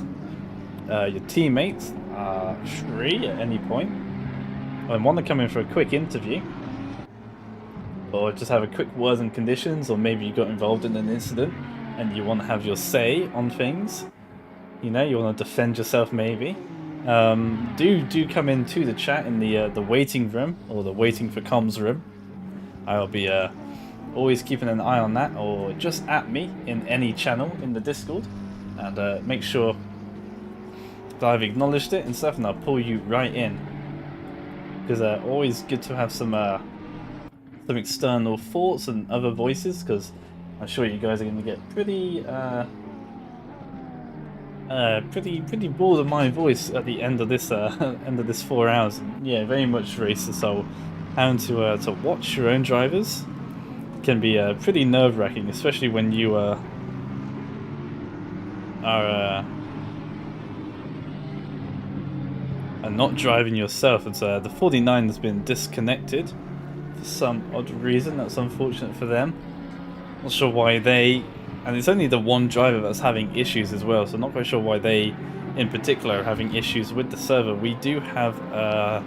your teammates are free at any point and want to come in for a quick interview, or just have a quick words and conditions, or maybe you got involved in an incident and you want to have your say on things, you want to defend yourself maybe, do come into the chat in the waiting room, or the waiting for comms room. I'll be always keeping an eye on that, or just at me in any channel in the Discord, and make sure that I've acknowledged it and stuff, and I'll pull you right in. Because always good to have some external thoughts and other voices, because I'm sure you guys are going to get pretty bored of my voice at the end of this 4 hours. And yeah, very much racist. So having to watch your own drivers can be pretty nerve-wracking, especially when you are not driving yourself. And so the 49 has been disconnected for some odd reason. That's unfortunate for them. Not sure why and it's only the one driver that's having issues as well, so not quite sure why they in particular are having issues with the server. We do have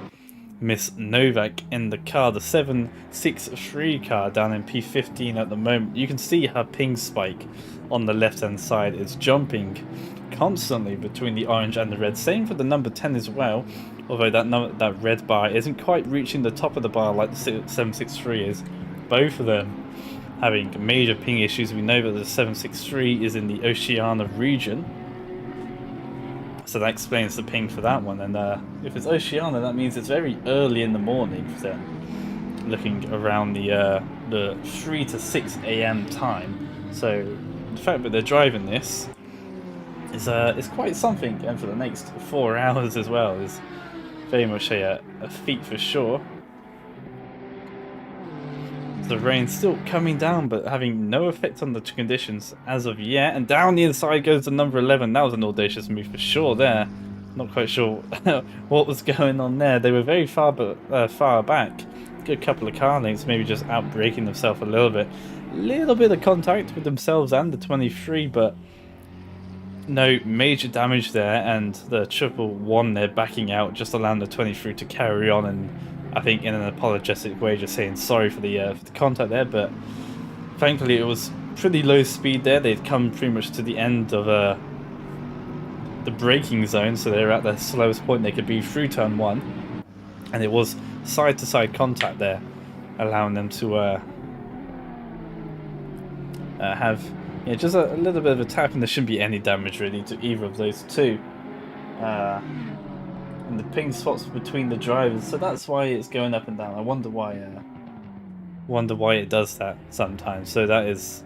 Miss Novak in the car, the 763 car down in P15 at the moment. You can see her ping spike on the left hand side is jumping constantly between the orange and the red. Same for the number 10 as well, although that red bar isn't quite reaching the top of the bar like the 763 is. Both of them having major ping issues. We know that the 763 is in the Oceania region, so that explains the ping for that one. And if it's Oceania, that means it's very early in the morning for them, looking around the 3 to 6 a.m. time. So the fact that they're driving this is quite something, and for the next 4 hours as well is very much a feat for sure. The rain's still coming down, but having no effect on the conditions as of yet. And down the inside goes the number 11. That was an audacious move for sure there. Not quite sure what was going on there. They were very far back. Good couple of car lengths, maybe just out-braking themselves a little bit. Little bit of contact with themselves and the 23, but no major damage there. And the 111 there backing out, just allowing the 23 to carry on, and I think in an apologetic way, just saying sorry for the contact there. But thankfully it was pretty low speed there. They'd come pretty much to the end of the braking zone, so they're at the slowest point they could be through turn 1, and it was side to side contact there, allowing them to have just a little bit of a tap, and there shouldn't be any damage really to either of those two. And the ping spots between the drivers, so that's why it's going up and down. I wonder why it does that sometimes. So that is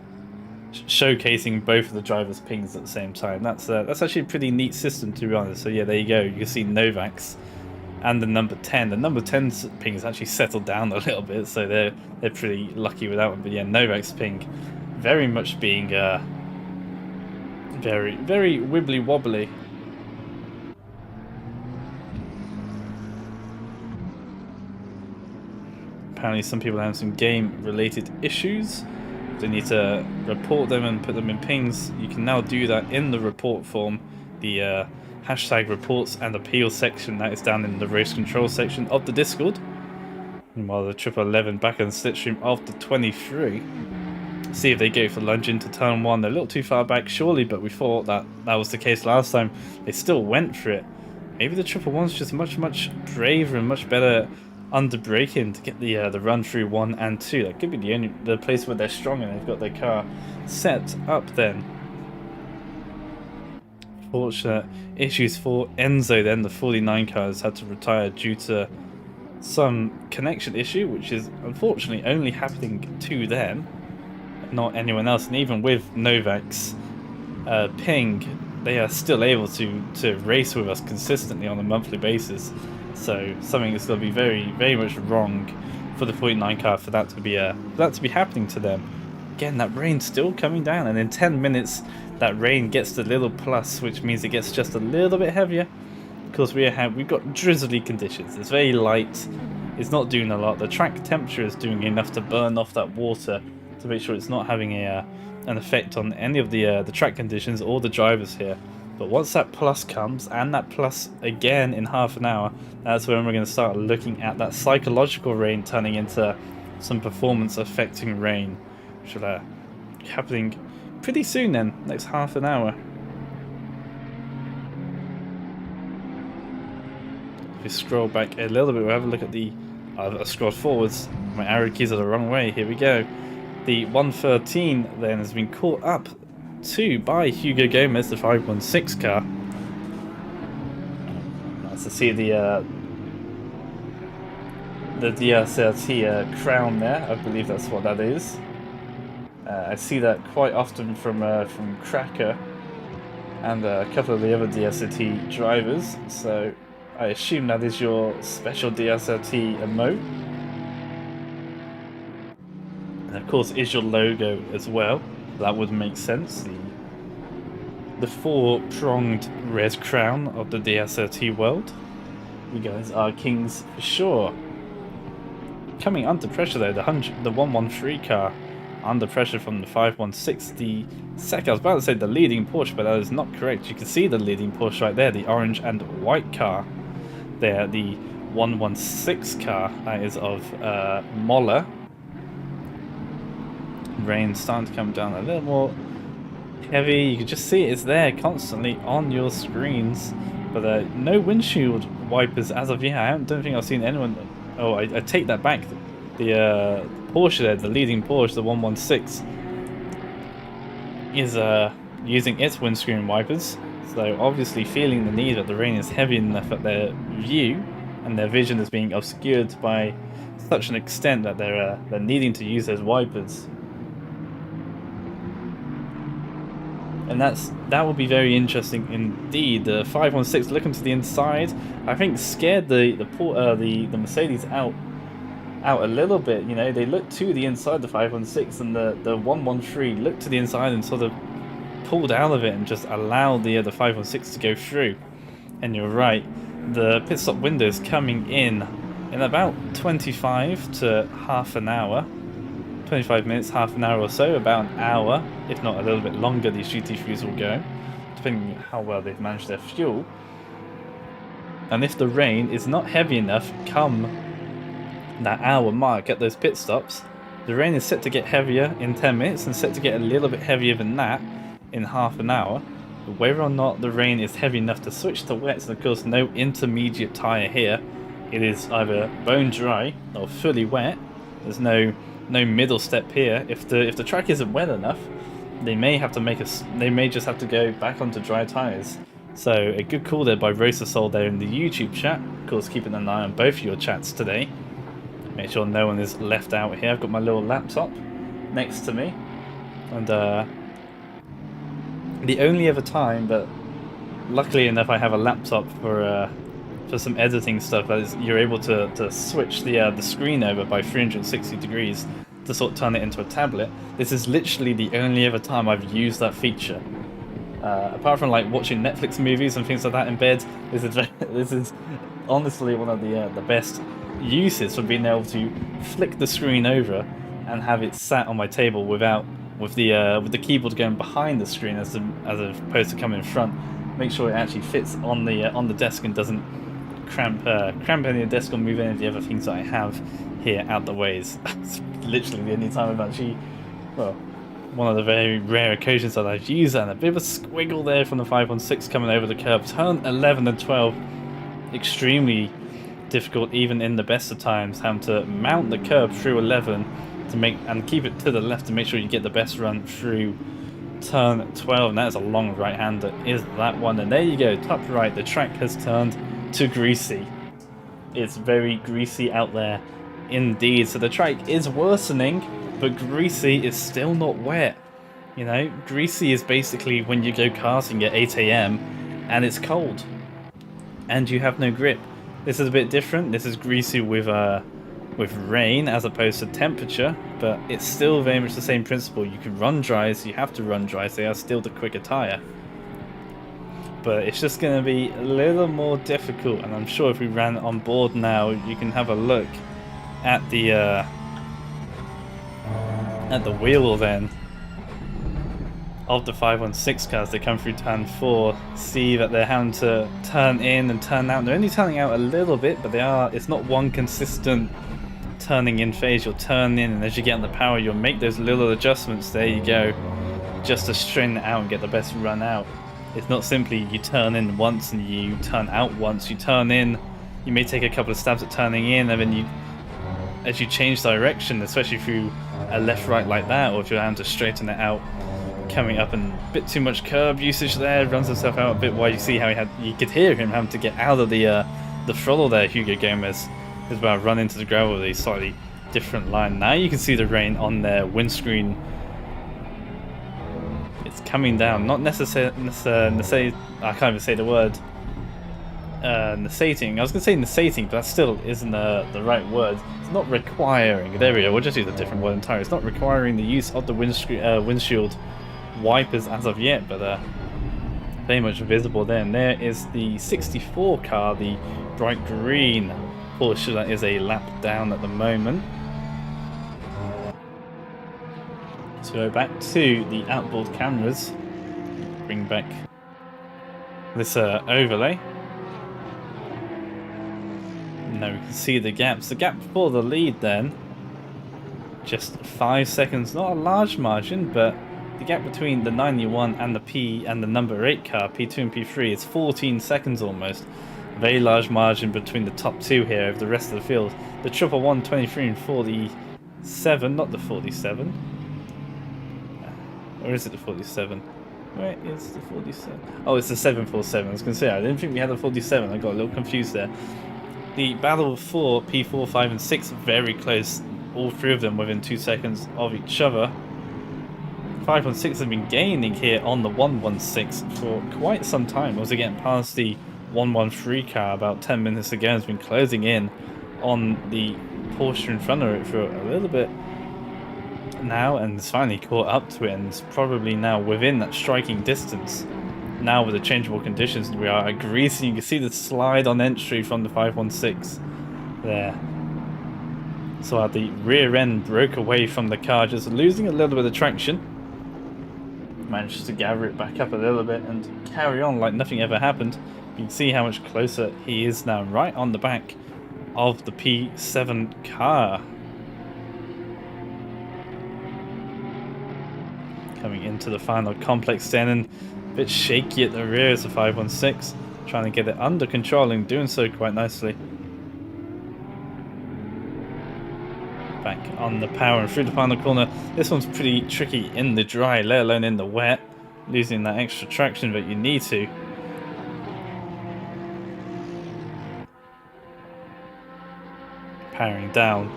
showcasing both of the drivers' pings at the same time. That's actually a pretty neat system, to be honest. So yeah, there you go. You can see Novak's and the number 10. The number 10's ping has actually settled down a little bit, so they're pretty lucky with that one. But yeah, Novak's ping very much being very wibbly wobbly. Apparently some people have some game-related issues. They need to report them and put them in pings. You can now do that in the report form. The hashtag reports and appeals section, that is down in the race control section of the Discord. Meanwhile, the 1111 back in the slipstream of the 23. See if they go for lunge into turn 1. They're a little too far back, surely, but we thought that was the case last time. They still went for it. Maybe the 111's just much braver and much better under braking to get the run through 1 and 2. That could be the place where they're strong and they've got their car set up then. Fortunate issues for Enzo then. The 49 cars had to retire due to some connection issue, which is unfortunately only happening to them, not anyone else. And even with Novak's ping, they are still able to race with us consistently on a monthly basis. So something is going to be very much wrong for the 49 car for that to be happening to them. Again, that rain's still coming down, and in 10 minutes that rain gets the little plus, which means it gets just a little bit heavier. Because we've got drizzly conditions. It's very light. It's not doing a lot. The track temperature is doing enough to burn off that water to make sure it's not having an effect on any of the track conditions or the drivers here. But once that plus comes, and that plus again in half an hour, that's when we're going to start looking at that psychological rain turning into some performance affecting rain, which will be happening pretty soon then, next half an hour. If we scroll back a little bit, we'll have a look at the... I've scrolled forwards. My arrow keys are the wrong way. Here we go. The 113 then has been caught up to by Hugo Gomez, the 516 car. Nice to see the DSLT crown there. I believe that's what that is. I see that quite often from Cracker and a couple of the other DSLT drivers. So I assume that is your special DSLT emote. And of course is your logo as well. That would make sense. The four-pronged red crown of the DSLT world. You guys are kings for sure. Coming under pressure though, the 113 car under pressure from the 516. The second, I was about to say the leading Porsche, but that is not correct. You can see the leading Porsche right there, the orange and white car. There, the 116 car that is of Moller. Rain starting to come down a little more heavy. You can just see it's there constantly on your screens, but no windshield wipers as of yet. I don't think I've seen anyone. Oh, I take that back. The Porsche there, the leading Porsche, the 116, is using its windscreen wipers. So obviously feeling the need that the rain is heavy enough at their view, and their vision is being obscured by such an extent that they're needing to use those wipers. And that will be very interesting indeed. The 516 looking to the inside, I think scared the Mercedes out a little bit. You know, they looked to the inside, the 516, and the 113 looked to the inside and sort of pulled out of it and just allowed the 516 to go through. And you're right, the pit stop window is coming in about 25 to half an hour. 25 minutes, half an hour or so, about an hour, if not a little bit longer, these GT3s will go, depending on how well they've managed their fuel. And if the rain is not heavy enough come that hour mark at those pit stops, the rain is set to get heavier in 10 minutes and set to get a little bit heavier than that in half an hour. But whether or not the rain is heavy enough to switch to wets, and of course no intermediate tyre here, it is either bone dry or fully wet. There's no middle step here. If the track isn't wet enough, they may have to they may just have to go back onto dry tires. So a good call there by Rosasol there in the YouTube chat. Of course, keeping an eye on both of your chats today. Make sure no one is left out here. I've got my little laptop next to me, and the only other time, but luckily enough, I have a laptop for some editing stuff, that is, you're able to switch the screen over by 360 degrees to sort of turn it into a tablet. This is literally the only other time I've used that feature. Apart from like watching Netflix movies and things like that in bed, this is honestly one of the best uses for being able to flick the screen over and have it sat on my table with the keyboard going behind the screen as opposed to coming in front. Make sure it actually fits on the desk and doesn't cramp any of the desk or move any of the other things that I have here out the ways. It's literally the only time I've actually, well, one of the very rare occasions that I've used that. And a bit of a squiggle there from the 516 coming over the curb. Turn 11 and 12, extremely difficult even in the best of times, having to mount the curb through 11 to make and keep it to the left to make sure you get the best run through turn 12. And that is a long right hander, is that one. And there you go, top right, the track has turned to greasy. It's very greasy out there indeed. So the track is worsening, but greasy is still not wet. You know, greasy is basically when you go karting at 8 AM and it's cold and you have no grip. This is a bit different. This is greasy with rain as opposed to temperature, but it's still very much the same principle. You can run dries, you have to run dries, they are still the quicker tyre. But it's just going to be a little more difficult, and I'm sure if we ran on board now, you can have a look at the wheel then of the 516 cars. They come through turn 4, see that they're having to turn in and turn out. They're only turning out a little bit, but it's not one consistent turning in phase. You'll turn in, and as you get on the power, you'll make those little adjustments. There you go, just to straighten it out and get the best run out. It's not simply you turn in once and you turn out once. You turn in, you may take a couple of stabs at turning in, and then you as you change direction, especially through a left-right like that, or if you're having to straighten it out, coming up and a bit too much curb usage there, runs himself out a bit wide. You see how you could hear him having to get out of the throttle there. Hugo Gomez is about to run into the gravel with a slightly different line. Now you can see the rain on their windscreen. It's coming down, not necessarily. I can't even say the word. Necessating. I was going to say necessating, but that still isn't the right word. It's not requiring. There we go. We'll just use a different word entirely. It's not requiring the use of the windshield wipers as of yet, but very much visible there. And there is the 64 car, the bright green Porsche that is a lap down at the moment. So go back to the outboard cameras. Bring back this overlay. Now we can see the gaps. The gap for the lead then, just 5 seconds. Not a large margin, but the gap between the 91 and the number 8 car, P2 and P3, is 14 seconds almost. Very large margin between the top two here over the rest of the field. The 111, 23 and 47, not the 47. Or is it the 47? Where is the 47? Oh, it's the 747. I was going to say, I didn't think we had the 47. I got a little confused there. The battle for P4, 5 and 6 very close. All three of them within 2 seconds of each other. 516 have been gaining here on the 116 for quite some time. Once again, past the 113 car about 10 minutes ago, has been closing in on the Porsche in front of it for a little bit now, and it's finally caught up to it, and it's probably now within that striking distance. Now with the changeable conditions, we are greasing. You can see the slide on entry from the 516 there. So the rear end broke away from the car, just losing a little bit of traction. Managed to gather it back up a little bit and carry on like nothing ever happened. You can see how much closer he is now, right on the back of the P7 car. Coming into the final complex then, and a bit shaky at the rear is the 516, trying to get it under control and doing so quite nicely. Back on the power and through the final corner. This one's pretty tricky in the dry, let alone in the wet, losing that extra traction that you need to. Powering down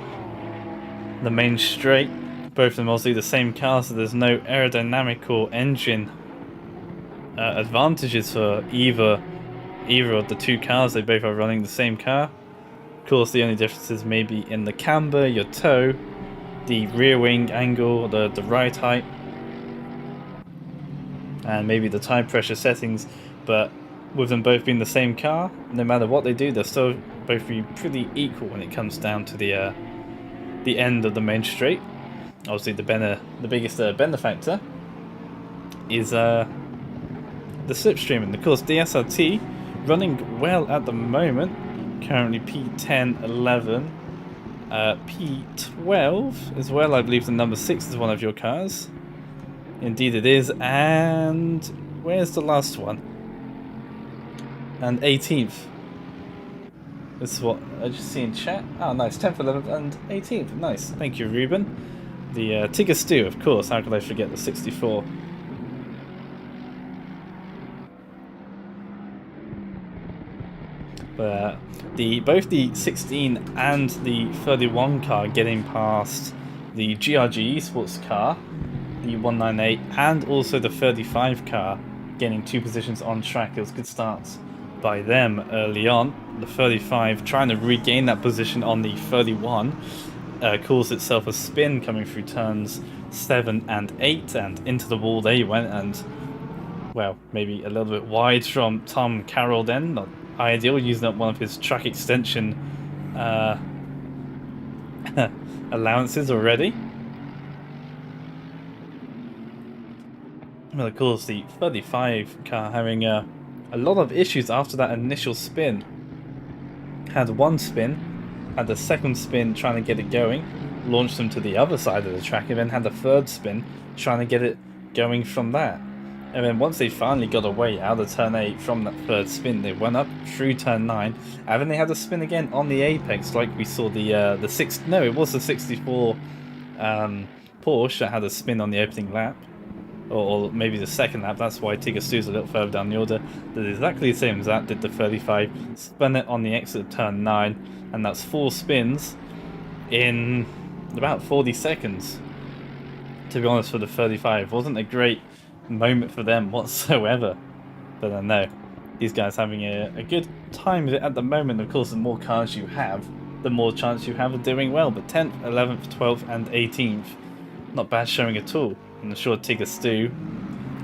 the main straight. Both of them obviously the same car, so there's no aerodynamic or engine advantages for either of the two cars. They both are running the same car. Of course, the only differences may be in the camber, your toe, the rear wing angle, the ride height, and maybe the tire pressure settings. But with them both being the same car, no matter what they do, they'll still both be pretty equal when it comes down to the end of the main straight. Obviously, the biggest benefactor is the slipstream, and of course the SRT running well at the moment. Currently P10, 11, P12 as well. I believe the number 6 is one of your cars. Indeed it is. And where's the last one? And 18th. This is what I just see in chat. Oh, nice. 10th, 11th, and 18th. Nice. Thank you, Ruben. The Tigger Stew, of course. How could I forget the 64? But both the 16 and the 31 car getting past the GRG eSports car, the 198, and also the 35 car getting 2 positions on track. It was good starts by them early on. The 35 trying to regain that position on the 31. Caused itself a spin coming through turns 7 and 8, and into the wall there you went, and well, maybe a little bit wide from Tom Carroll then. Not ideal, using up one of his track extension allowances already. Well, of course, the 35 car having a lot of issues after that initial spin. Had one spin, had the second spin trying to get it going, launched them to the other side of the track, and then had the third spin trying to get it going from that. And then once they finally got away out of turn 8 from that third spin, they went up through turn 9, and then they had a spin again on the apex, like we saw the 64 Porsche that had a spin on the opening lap, or maybe the second lap. That's why Tigger Stu's a little further down the order. Did exactly the same as that, did the 35, spun it on the exit of turn 9, and that's 4 spins in about 40 seconds. To be honest, for the 35, wasn't a great moment for them whatsoever. But no, these guys having a good time with it at the moment. Of course, the more cars you have, the more chance you have of doing well. But 10th, 11th, 12th, and 18th, not bad showing at all. And I'm sure Tigger Stu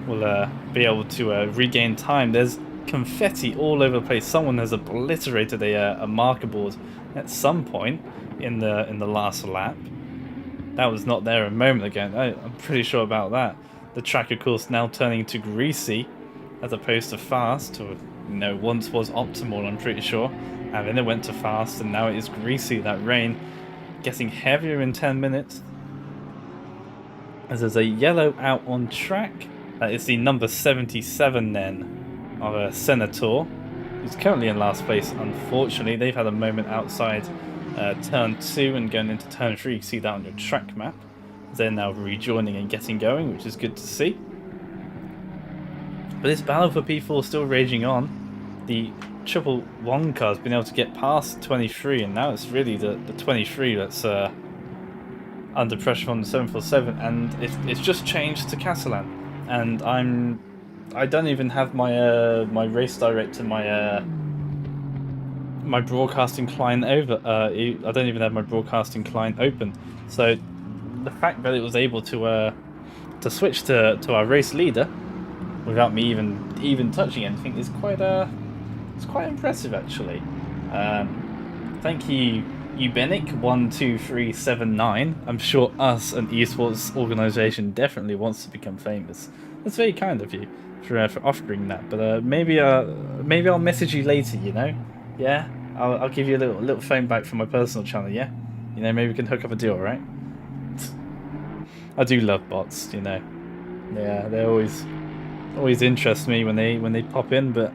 will be able to regain time. There's confetti all over the place. Someone has obliterated a marker board at some point in the last lap. That was not there a moment ago. I'm pretty sure about that. The track, of course, now turning to greasy as opposed to fast, or once was optimal, I'm pretty sure. And then it went to fast, and now it is greasy. That rain getting heavier in 10 minutes. As there's a yellow out on track. That is the number 77 then of a Senator, who's currently in last place. Unfortunately, they've had a moment outside turn 2 and going into turn 3. You can see that on your track map. They're now rejoining and getting going, which is good to see. But this battle for P4 still raging on. The triple one car's been able to get past 23, and now it's really the 23 that's under pressure on the 747, and it's just changed to Catalan. And I don't even have my my race director, my broadcasting client over. I don't even have my broadcasting client open. So the fact that it was able to switch to our race leader without me even touching anything is quite it's quite impressive, actually. Thank you, Ubenic12379. I'm sure us, an eSports organisation, definitely wants to become famous. That's very kind of you for offering that. But maybe I'll message you later. Yeah. I'll give you a little phone back from my personal channel. Yeah. Maybe we can hook up a deal, right? I do love bots. Yeah, they always interest me when they pop in. But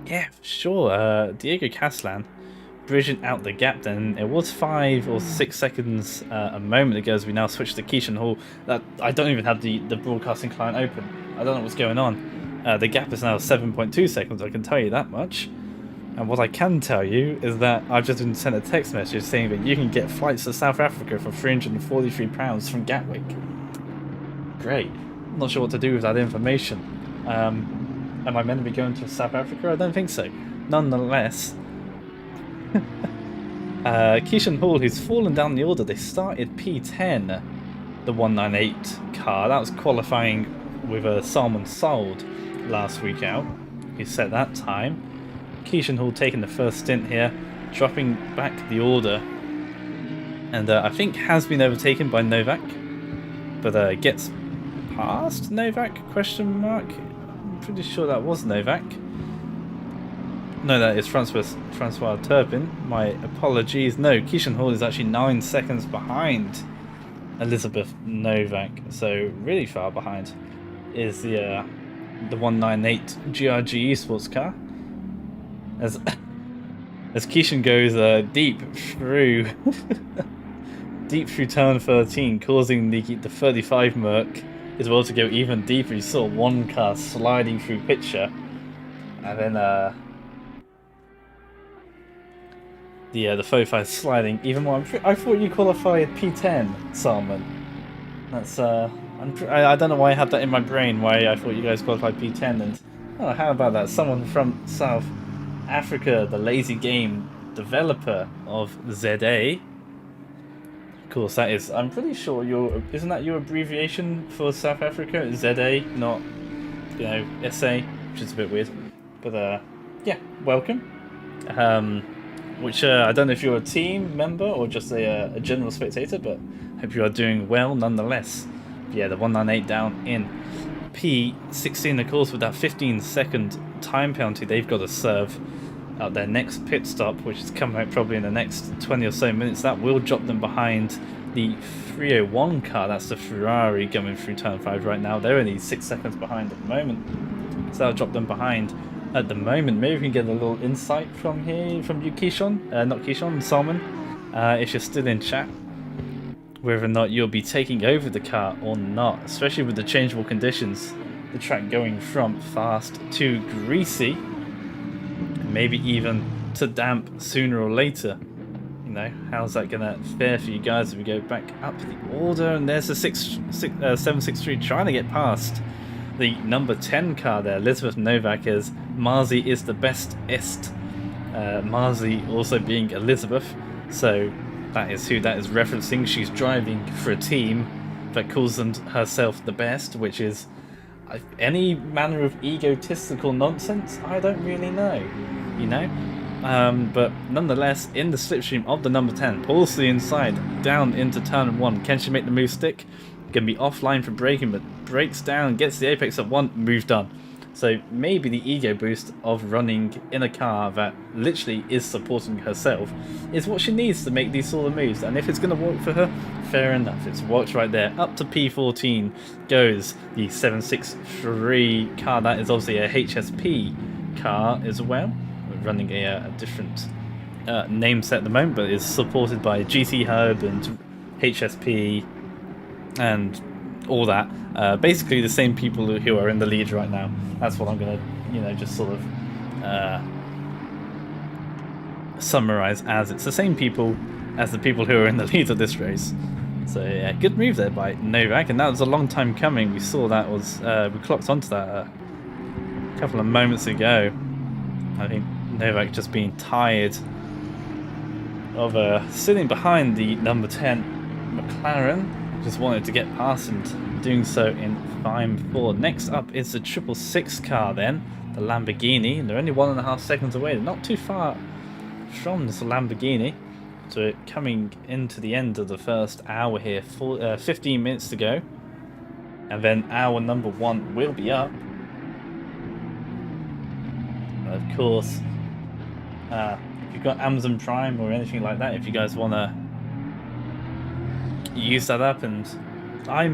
yeah, for sure. Diego Caslan bridging out the gap. Then it was 5 or 6 seconds a moment ago as we now switch to Keishan Hall. That I don't even have the broadcasting client open. I don't know what's going on. The gap is now 7.2 seconds. I can tell you that much. And what I can tell you is that I've just been sent a text message saying that you can get flights to South Africa for £343 from Gatwick. Great. I'm not sure what to do with that information. Am I meant to be going to South Africa? I don't think so. Nonetheless, Keishan Hall, who's fallen down the order, they started P10, the 198 car. That was qualifying with Salman Sold last week out. He set that time. Keishan Hall taking the first stint here, dropping back the order, and I think has been overtaken by Novak, but gets past Novak, question mark? I'm pretty sure that was Novak. No, that is Francois Turpin. My apologies. No, Keishan Hall is actually 9 seconds behind Elizabeth Novak, so really far behind is the 198 GRG eSports car. As Keishan goes deep through turn 13, causing the 35 Merc as well to go even deeper. You saw one car sliding through picture, and then the 45 sliding even more. I thought you qualified P10, Salman. That's I don't know why I had that in my brain. Why I thought you guys qualified P10, and how about that? Someone from South Africa, the lazy game developer of ZA. Of course, that is. I'm pretty sure isn't that your abbreviation for South Africa? ZA, not SA, which is a bit weird. But yeah, welcome. Which I don't know if you're a team member or just a general spectator, but hope you are doing well nonetheless. Yeah, the 198 down in P16, of course, with that 15-second time penalty they've got to serve. at their next pit stop, which is coming out probably in the next 20 or so minutes. That will drop them behind the 301 car. That's the Ferrari coming through turn 5 right now. They're only 6 seconds behind at the moment, so that'll drop them behind at the moment. Maybe we can get a little insight from here from you, Keyshawn, not Keyshawn, Salman, if you're still in chat, whether or not you'll be taking over the car or not, especially with the changeable conditions, the track going from fast to greasy, maybe even to damp sooner or later. You know, how's that gonna fare for you guys if we go back up the order? And there's the 763 trying to get past the number 10 car there, Elizabeth Novak, as Marzi is the best est. Marzi also being Elizabeth, so that is who that is referencing. She's driving for a team that calls herself the best, which is any manner of egotistical nonsense. I don't really know, you know. But nonetheless, in the slipstream of the number 10, pulls the inside down into turn 1. Can she make the move stick? Gonna be offline for braking, but breaks down, gets the apex at 1, move done. So maybe the ego boost of running in a car that literally is supporting herself is what she needs to make these sort of moves. And if it's going to work for her, fair enough. It's worked right there. Up to P14 goes the 763 car. That is obviously a HSP car as well. We're running a different name set at the moment, but is supported by GT Hub and HSP and all that. Basically the same people who are in the lead right now. That's what I'm gonna, you know, just sort of summarize as. It's the same people as the people who are in the lead of this race. So yeah, good move there by Novak, and that was a long time coming. We saw that was we clocked onto that a couple of moments ago. I think Novak just being tired of sitting behind the number 10 McLaren. Just wanted to get past and doing so in time 4. Next up is the 666 car then, the Lamborghini, and they're only 1.5 seconds away. They're not too far from this Lamborghini. So we're coming into the end of the first hour here, 15 minutes to go. And then hour number 1 will be up. And of course, if you've got Amazon Prime or anything like that, if you guys want to use that up, and I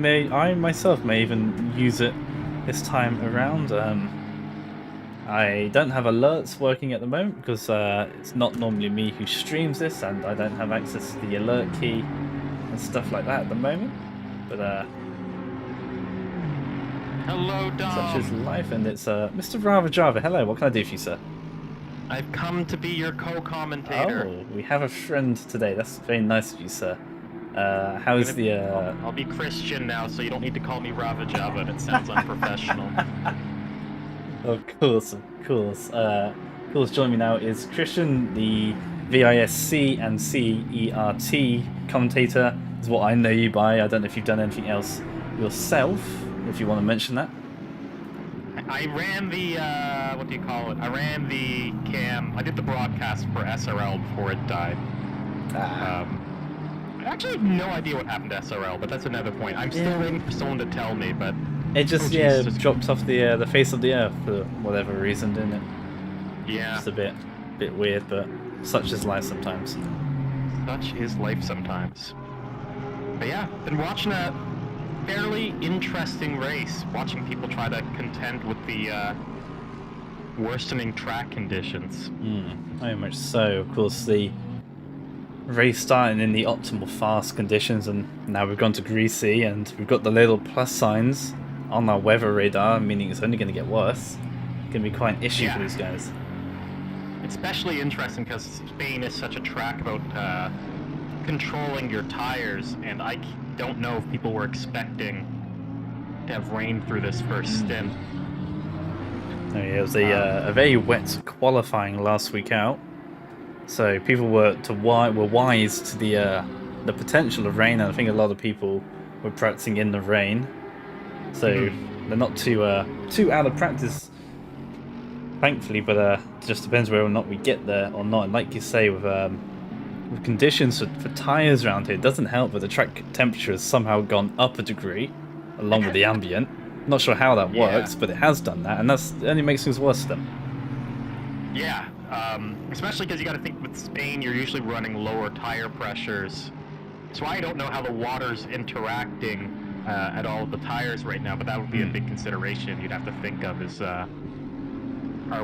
myself may even use it this time around. I don't have alerts working at the moment because it's not normally me who streams this, and I don't have access to the alert key and stuff like that at the moment. But hello, Dom. Such is life, and it's Mr. Rava Java. Hello, what can I do for you, sir? I've come to be your co-commentator. Oh, we have a friend today. That's very nice of you, sir. How is the I'll be Christian now, so you don't need to call me Rava Java. It sounds unprofessional. Of course, of course. Of course, joining me now is Christian, the VISC and CERT commentator, is what I know you by. I don't know if you've done anything else yourself, if you want to mention that. I ran the, what do you call it? I ran the cam. I did the broadcast for SRL before it died. I actually have no idea what happened to SRL, but that's another point. I'm still waiting for someone to tell me, but... It just, dropped off the face of the earth for whatever reason, didn't it? Yeah. It's a bit weird, but such is life sometimes. Such is life sometimes. But yeah, been watching a fairly interesting race, watching people try to contend with the worsening track conditions. Very much so. Of course, the race starting in the optimal fast conditions, and now we've gone to greasy, and we've got the little plus signs on our weather radar, meaning it's only going to get worse. It's going to be quite an issue for these guys. It's especially interesting because Spain is such a track about controlling your tires, and I don't know if people were expecting to have rain through this first stint. Oh, yeah, it was a very wet qualifying last week out, so people were wise to the potential of rain, and I think a lot of people were practicing in the rain. So they're not too out of practice, thankfully, but it just depends whether or not we get there or not. And like you say, with conditions for tyres around here, it doesn't help that the track temperature has somehow gone up a degree, along with the ambient. Not sure how that works, but it has done that, and that only makes things worse for them. Yeah, Especially because you got to think with Spain, you're usually running lower tire pressures. So I don't know how the water's interacting at all of the tires right now, but that would be a big consideration you'd have to think of is, are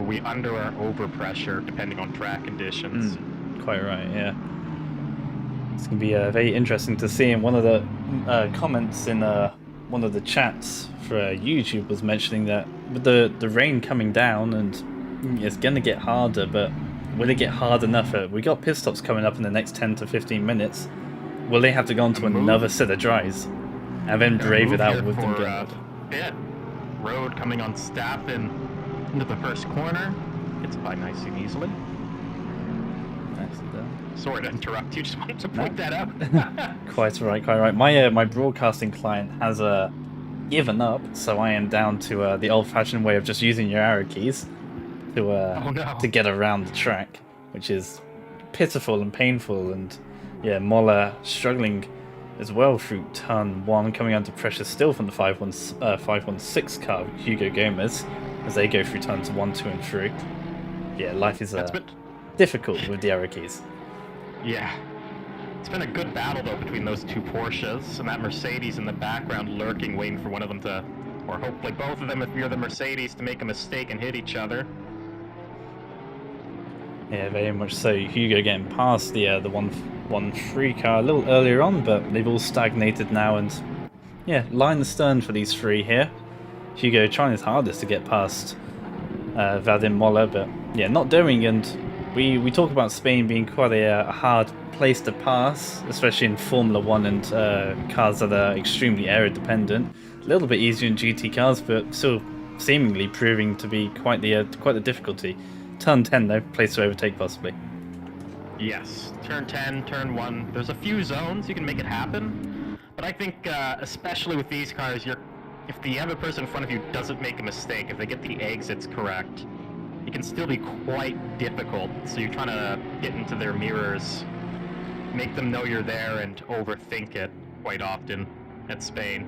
we under or over pressure depending on track conditions? Quite right, yeah. It's going to be very interesting to see. And one of the comments in one of the chats for YouTube was mentioning that with the rain coming down, and it's going to get harder, but will it get hard enough? We got pit stops coming up in the next 10 to 15 minutes. Will they have to go on to another set of dries and then brave it out with them getting pit road coming on Stappen into the first corner? Gets by nice and easily. Nicely done. Sorry to interrupt you, just wanted to point that out. Quite right, quite right. My broadcasting client has given up, so I am down to the old-fashioned way of just using your arrow keys to get around the track, which is pitiful and painful. And yeah, Moller struggling as well through turn 1, coming under pressure still from the 516 car, Hugo Gomez, as they go through turns 1, 2, and 3. Yeah, life is difficult with the arrow keys. Yeah. It's been a good battle, though, between those two Porsches, and that Mercedes in the background lurking, waiting for one of them to, or hopefully both of them, if you're the Mercedes, to make a mistake and hit each other. Yeah, very much so. Hugo getting past the 1-3 car a little earlier on, but they've all stagnated now, and yeah, line the stern for these three here. Hugo trying his hardest to get past Vadim Moller, but yeah, not doing. And we talk about Spain being quite a hard place to pass, especially in Formula 1 and cars that are extremely aero dependent. A little bit easier in GT cars, but still seemingly proving to be quite the difficulty. Turn 10 though, place to overtake possibly. Yes, turn 10, turn 1. There's a few zones you can make it happen, but I think especially with these cars, if the other person in front of you doesn't make a mistake, if they get the exits correct, it can still be quite difficult. So you're trying to get into their mirrors, make them know you're there, and overthink it quite often at Spain.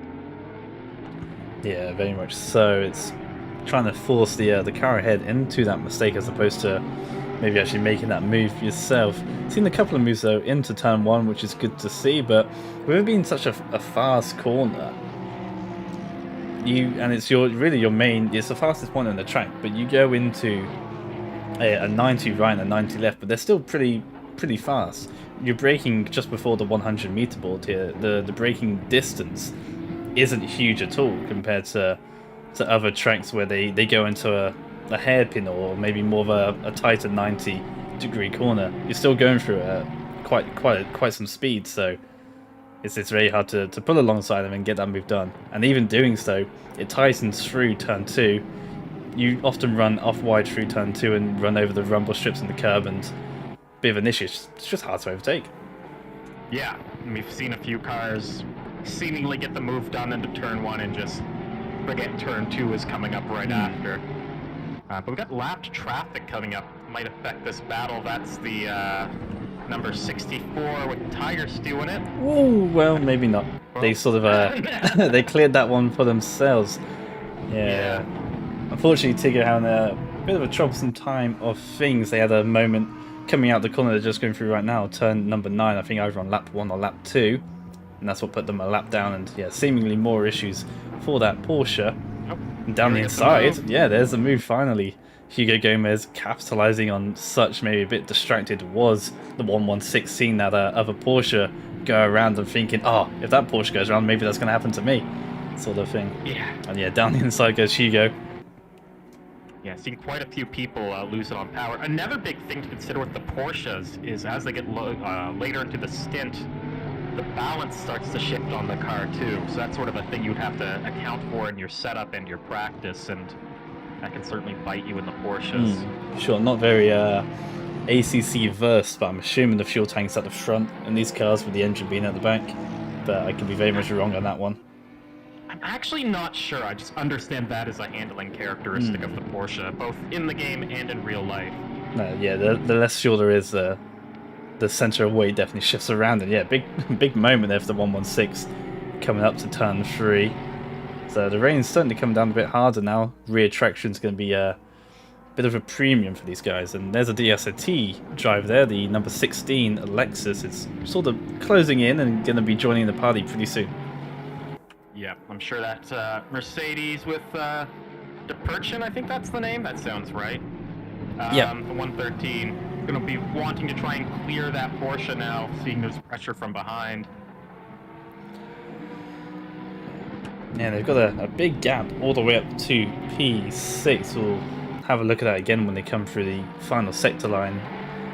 Yeah, very much so. It's trying to force the car ahead into that mistake as opposed to maybe actually making that move yourself. Seen a couple of moves though into turn 1, which is good to see, but with it being such a fast corner, and it's your main, it's the fastest point on the track, but you go into a 90 right and a 90 left, but they're still pretty fast. You're braking just before the 100 meter board here. The braking distance isn't huge at all compared to other tracks where they go into a hairpin or maybe more of a tighter 90-degree corner. You're still going through quite some speed, so it's very hard to pull alongside them and get that move done. And even doing so, it tightens through turn 2. You often run off wide through turn 2 and run over the rumble strips and the curb, and a bit of an issue. It's just hard to overtake. Yeah, we've seen a few cars seemingly get the move done into turn 1 and just forget turn 2 is coming up right after. But we've got lapped traffic coming up. Might affect this battle. That's the number 64 with tires doing it. Oh, well, maybe not. They sort of they cleared that one for themselves. Yeah. Unfortunately, Tigger having a bit of a troublesome time of things. They had a moment coming out the corner they're just going through right now. Turn number 9, I think either on lap 1 or lap 2. And that's what put them a lap down, and yeah, seemingly more issues for that Porsche. And down the inside, yeah, there's the move finally. Hugo Gomez capitalizing on such maybe a bit distracted was the 116, seeing that other Porsche go around and thinking, oh, if that Porsche goes around, maybe that's going to happen to me, sort of thing. Yeah. And yeah, down the inside goes Hugo. Yeah, seeing quite a few people lose it on power. Another big thing to consider with the Porsches is as they get later into the stint, the balance starts to shift on the car too. So that's sort of a thing you'd have to account for in your setup and your practice, and that can certainly bite you in the Porsches. Sure, not very ACC versed, but I'm assuming the fuel tank's at the front in these cars with the engine being at the back. But I could be very much wrong on that one. I'm actually not sure. I just understand that as a handling characteristic of the Porsche, both in the game and in real life. No, yeah, the less fuel there is, the center of weight definitely shifts around, and yeah, big moment there for the 116 coming up to turn 3. So the rain's starting to come down a bit harder now. Rear traction's going to be bit of a premium for these guys. And there's a DSOT driver there, the number 16 Lexus. It's sort of closing in and going to be joining the party pretty soon. Yeah, I'm sure that Mercedes with DePerchin, I think that's the name. That sounds right. Yeah. The 113 going to be wanting to try and clear that Porsche now, seeing there's pressure from behind. Yeah, they've got a big gap all the way up to P6. We'll have a look at that again when they come through the final sector line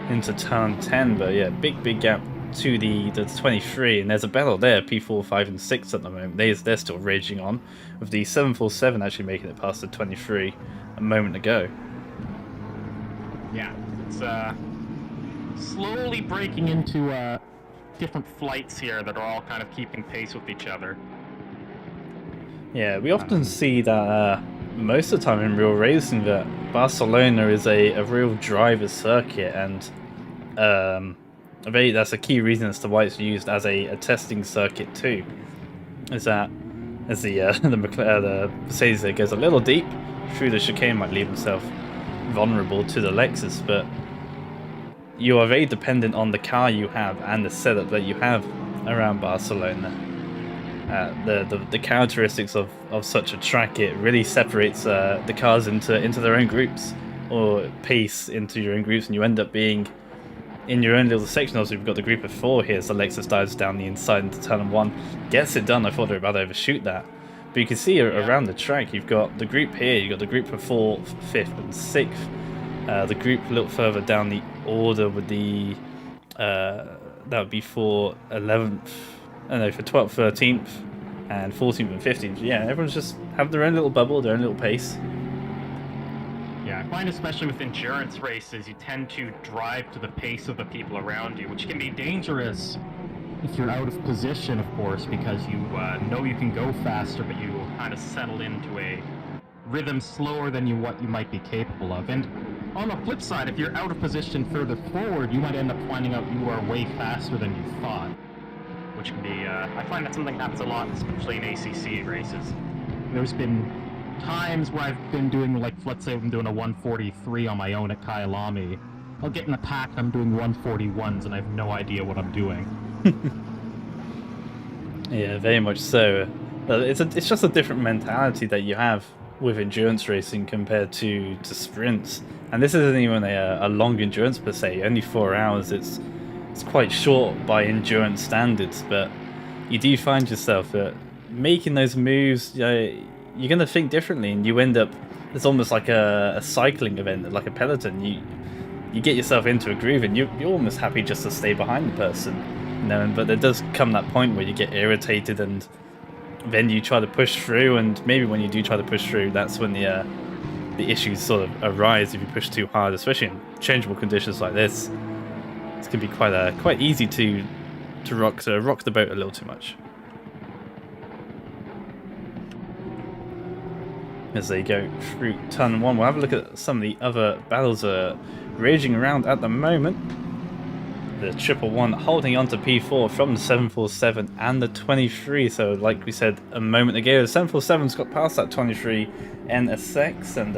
into turn 10. But yeah, big gap to the 23, and there's a battle there, P4, 5, and 6 at the moment. They're still raging on, with the 747 actually making it past the 23 a moment ago. Yeah, it's slowly breaking into different flights here that are all kind of keeping pace with each other. Yeah, we often see that most of the time in real racing that Barcelona is a real driver's circuit, and that's a key reason as to why it's used as a testing circuit too. Is that as the Mercedes there goes a little deep through the chicane, might leave himself vulnerable to the Lexus, but you are very dependent on the car you have and the setup that you have around Barcelona. The characteristics of such a track, it really separates the cars into their own groups, or pace into your own groups, and you end up being in your own little section. Also, we've got the group of 4 here, so Lexus dives down the inside into turn 1, gets it done. I thought they were about to overshoot that, but you can see around the track, you've got the group here, you've got the group of 4, 5th, and 6th. The group a little further down the order with the that would be for 11th. I don't know, for 12th, 13th, and 14th and 15th. Yeah, everyone's just have their own little bubble, their own little pace. Yeah, I find especially with endurance races, you tend to drive to the pace of the people around you, which can be dangerous if you're out of position, of course, because you know you can go faster, but you kind of settle into a rhythm slower than what you might be capable of. And on the flip side, if you're out of position further forward, you might end up finding out you are way faster than you thought. Which can be, I find that something happens a lot, especially in ACC races. There's been times where I've been doing, like, let's say I'm doing a 143 on my own at Kyalami. I'll get in a pack and I'm doing 141s and I have no idea what I'm doing. Yeah, very much so. It's just a different mentality that you have with endurance racing compared to sprints. And this isn't even a long endurance per se, only 4 hours. It's quite short by endurance standards, but you do find yourself making those moves. You're going to think differently, and you end up, it's almost like a cycling event, like a peloton. You get yourself into a groove, and you're almost happy just to stay behind the person, you know. But there does come that point where you get irritated, and then you try to push through, and maybe when you do try to push through, that's when the issues sort of arise if you push too hard, especially in changeable conditions like this. It can be quite easy to rock the boat a little too much. As they go through turn 1, we'll have a look at some of the other battles raging around at the moment. The 111 holding on to P4 from the 747 and the 23. So like we said a moment ago, the 747's got past that 23 NSX, and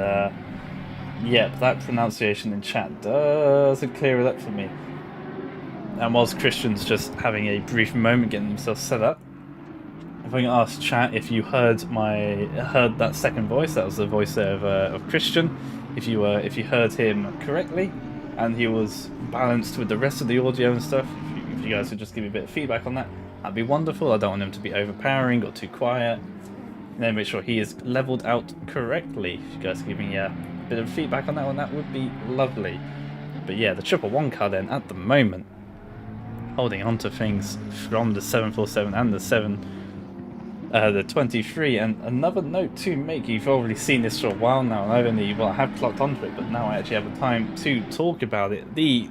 yep, that pronunciation in chat doesn't clear it up for me. And whilst Christian's just having a brief moment getting himself set up, if I can ask chat if you heard that second voice, that was the voice there of Christian. If you heard him correctly, and he was balanced with the rest of the audio and stuff, if you guys could just give me a bit of feedback on that, that'd be wonderful. I don't want him to be overpowering or too quiet. And then make sure he is leveled out correctly. If you guys could give me a bit of feedback on that one, that would be lovely. But yeah, the 111 car then at the moment, holding on to things from the 747 and the 23. And another note to make, you've already seen this for a while now, and I have clocked onto it, but now I actually have the time to talk about it. The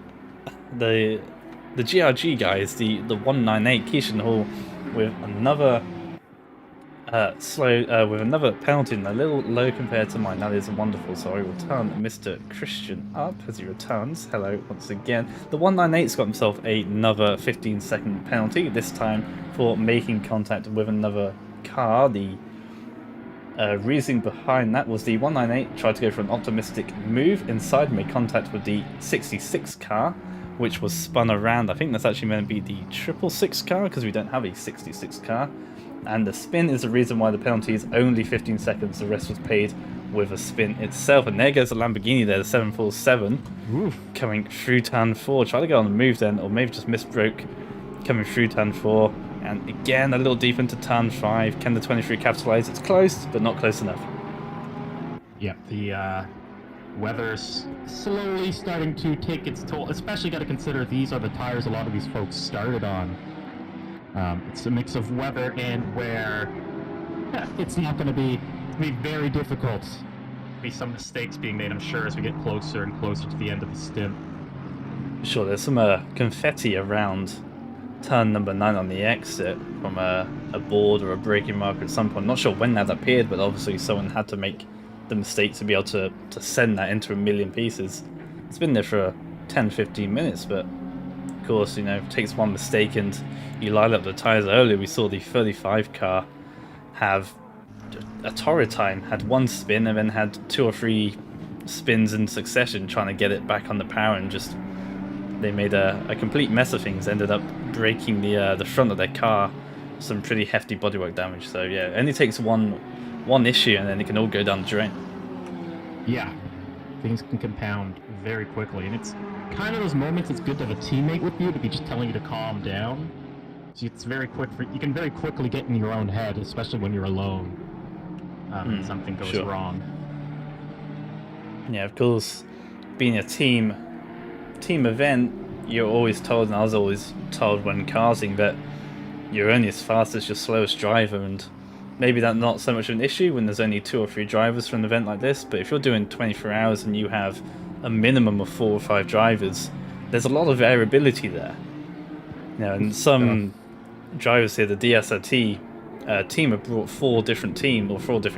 GRG guys, the 198 Keishan Hall, with another with another penalty, a little low compared to mine. That is wonderful. So I will turn Mr. Christian up as he returns. Hello once again. The 198's got himself another 15-second penalty, this time for making contact with another car. The Reasoning behind that was the 198 tried to go for an optimistic move inside, made contact with the 66 car, which was spun around. I think that's actually meant to be the 666 car because we don't have a 66 car. And the spin is the reason why the penalty is only 15 seconds. The rest was paid with a spin itself. And there goes the Lamborghini there, the 747, coming through turn 4. Try to go on the move then, or maybe just misbroke coming through turn 4. And again, a little deep into turn 5. Can the 23 capitalise? It's close, but not close enough. Yeah, the weather's slowly starting to take its toll. Especially got to consider these are the tires a lot of these folks started on. It's a mix of weather and wear. It's not going to be very difficult. Be some mistakes being made, I'm sure, as we get closer and closer to the end of the stint. Sure, there's some confetti around turn number 9 on the exit from a board or a braking marker at some point. Not sure when that appeared, but obviously someone had to make the mistake to be able to send that into a million pieces. It's been there for 10-15 minutes, but of course, you know, it takes one mistake and you line up the tires. Earlier we saw the 35 car have a torrid time, had one spin and then had 2 or 3 spins in succession trying to get it back on the power, and just they made a complete mess of things. Ended up breaking the front of their car, some pretty hefty bodywork damage. So yeah, it only takes one issue and then it can all go down the drain. Yeah, things can compound very quickly, and it's kind of those moments it's good to have a teammate with you to be just telling you to calm down. So it's very quick you can very quickly get in your own head, especially when you're alone. And something goes wrong. Yeah, of course, being a team event, you're always told, and I was always told when carsing, that you're only as fast as your slowest driver, and maybe that's not so much of an issue when there's only 2 or 3 drivers for an event like this, but if you're doing 24 hours and you have a minimum of 4 or 5 drivers, there's a lot of variability there. You know, and some drivers here, the DSRT team have brought 4 different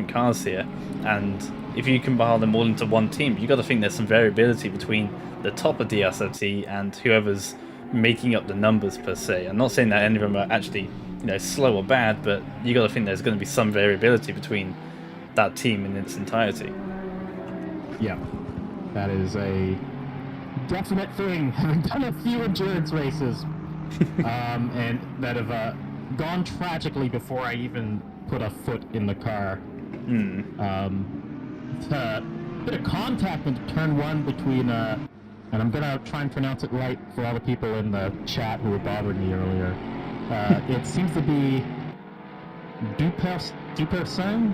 cars here, and if you compile them all into one team, you got to think there's some variability between the top of DSRT and whoever's making up the numbers per se. I'm not saying that any of them are actually, you know, slow or bad, but you got to think there's going to be some variability between that team in its entirety. Yeah, that is a definite thing. Having done a few endurance races, and that have gone tragically before I even put a foot in the car. A bit of contact into turn 1 between, and I'm gonna try and pronounce it right for all the people in the chat who were bothering me earlier. It seems to be Dupersin? Dupersin.